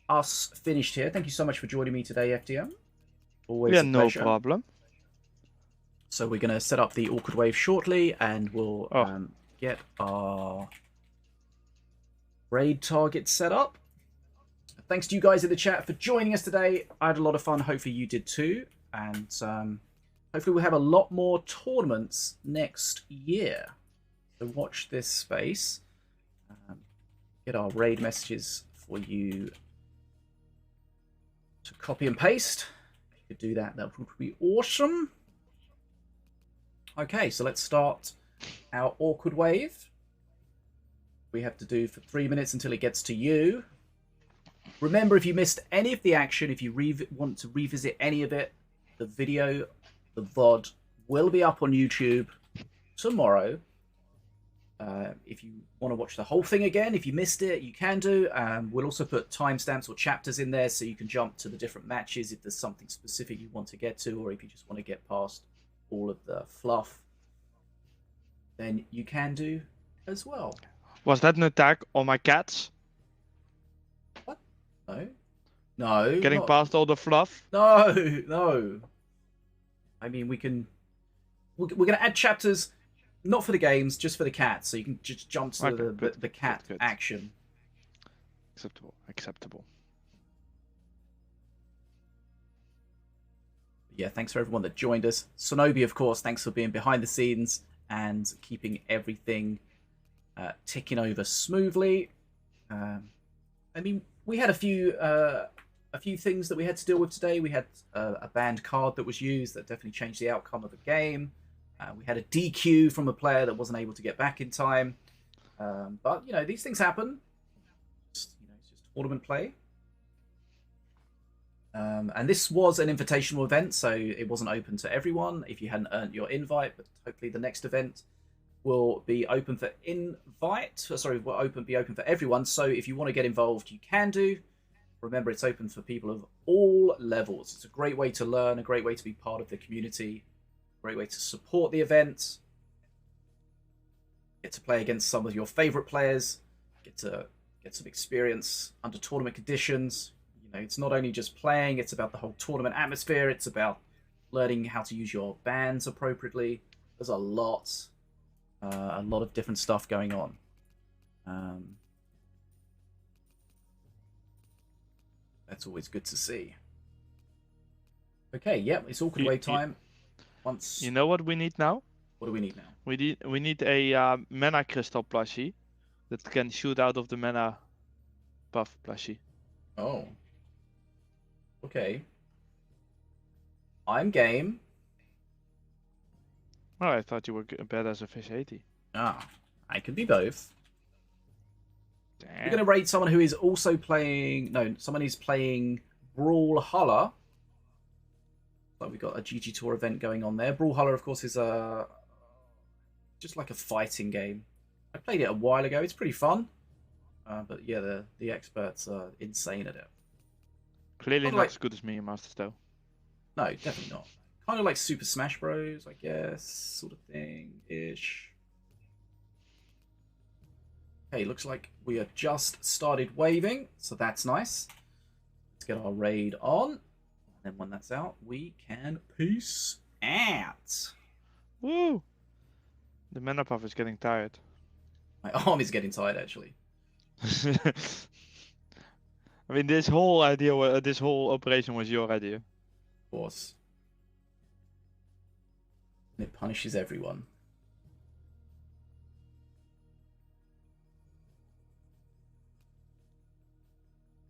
us finished here. Thank you so much for joining me today, FDM. Always a pleasure. No problem. So we're going to set up the awkward wave shortly, and we'll get our raid target set up. Thanks to you guys in the chat for joining us today. I had a lot of fun. Hopefully you did too. And hopefully we'll have a lot more tournaments next year. So watch this space. Get our raid messages for you to copy and paste. If you could do that, that would be awesome. Okay, so let's start our awkward wave. We have to do for 3 minutes until it gets to you. Remember, if you missed any of the action, if you want to revisit any of it, the video, the VOD, will be up on YouTube tomorrow. If you want to watch the whole thing again, if you missed it, you can do. We'll also put timestamps or chapters in there so you can jump to the different matches if there's something specific you want to get to, or if you just want to get past all of the fluff, then you can do as well. Was that an attack on my cats? What? No. No. Getting past all the fluff? No, no. I mean, we're going to add chapters, not for the games, just for the cats, so you can just jump to the cat action. Acceptable. Yeah, thanks for everyone that joined us. Sinobii, of course, thanks for being behind the scenes and keeping everything ticking over smoothly. I mean, we had a few things that we had to deal with today. We had a banned card that was used that definitely changed the outcome of the game. We had a DQ from a player that wasn't able to get back in time. But, you know, these things happen. It's just tournament play. And this was an invitational event, so it wasn't open to everyone if you hadn't earned your invite. But hopefully the next event will be open for be open for everyone. So if you want to get involved, you can do. Remember, it's open for people of all levels. It's a great way to learn, a great way to be part of the community, a great way to support the event. Get to play against some of your favorite players. Get to get some experience under tournament conditions. It's not only just playing, it's about the whole tournament atmosphere. It's about learning how to use your bands appropriately. There's a lot of different stuff going on. That's always good to see. Okay, yep, it's awkward wave time. You know what we need now? What do we need now? We need a mana crystal plushie that can shoot out of the mana buff plushie. Oh. Okay. I'm game. Oh, I thought you were bad as a fish 80. Ah, I could be both. Damn. We're going to rate someone who is also playing... No, someone who's playing Brawlhalla. But we've got a GGtour event going on there. Brawlhalla, of course, is just like a fighting game. I played it a while ago. It's pretty fun. But yeah, the experts are insane at it. Clearly not as good as Minion Masters, though. No, definitely not. Kind of like Super Smash Bros, I guess, sort of thing-ish. Okay, looks like we have just started waving, so that's nice. Let's get our raid on. And then when that's out, we can peace out. Woo! The mana buff is getting tired. My arm is getting tired, actually. I mean, this whole idea, this whole operation was your idea. Of course. And it punishes everyone.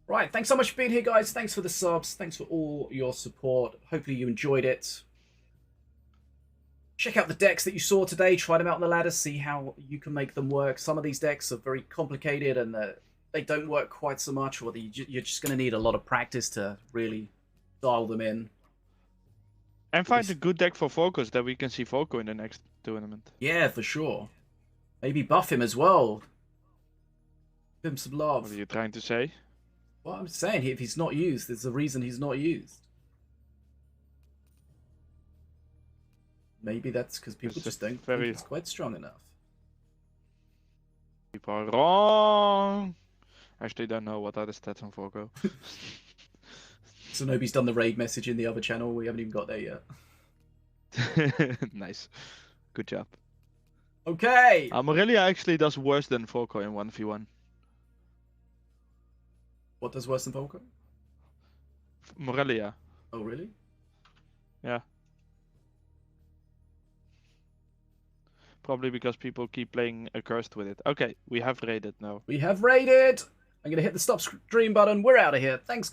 Right, thanks so much for being here, guys. Thanks for the subs. Thanks for all your support. Hopefully you enjoyed it. Check out the decks that you saw today. Try them out on the ladder. See how you can make them work. Some of these decks are very complicated and they don't work quite so much. Or you're just going to need a lot of practice to really dial them in. And find a good deck for Focus that we can see Foco in the next tournament. Yeah, for sure. Maybe buff him as well. Give him some love. What are you trying to say? Well, I'm saying if he's not used, there's a reason he's not used. Maybe that's because people just don't think he's quite strong enough. People are wrong. Actually, don't know what are the stats on Foco. Sinobie's done the raid message in the other channel. We haven't even got there yet. Nice. Good job. Okay. Morelia actually does worse than Foco in 1v1. What does worse than Volko? Morelia. Oh, really? Yeah. Probably because people keep playing Accursed with it. Okay, we have raided now. We have raided. I'm going to hit the stop stream button. We're out of here. Thanks,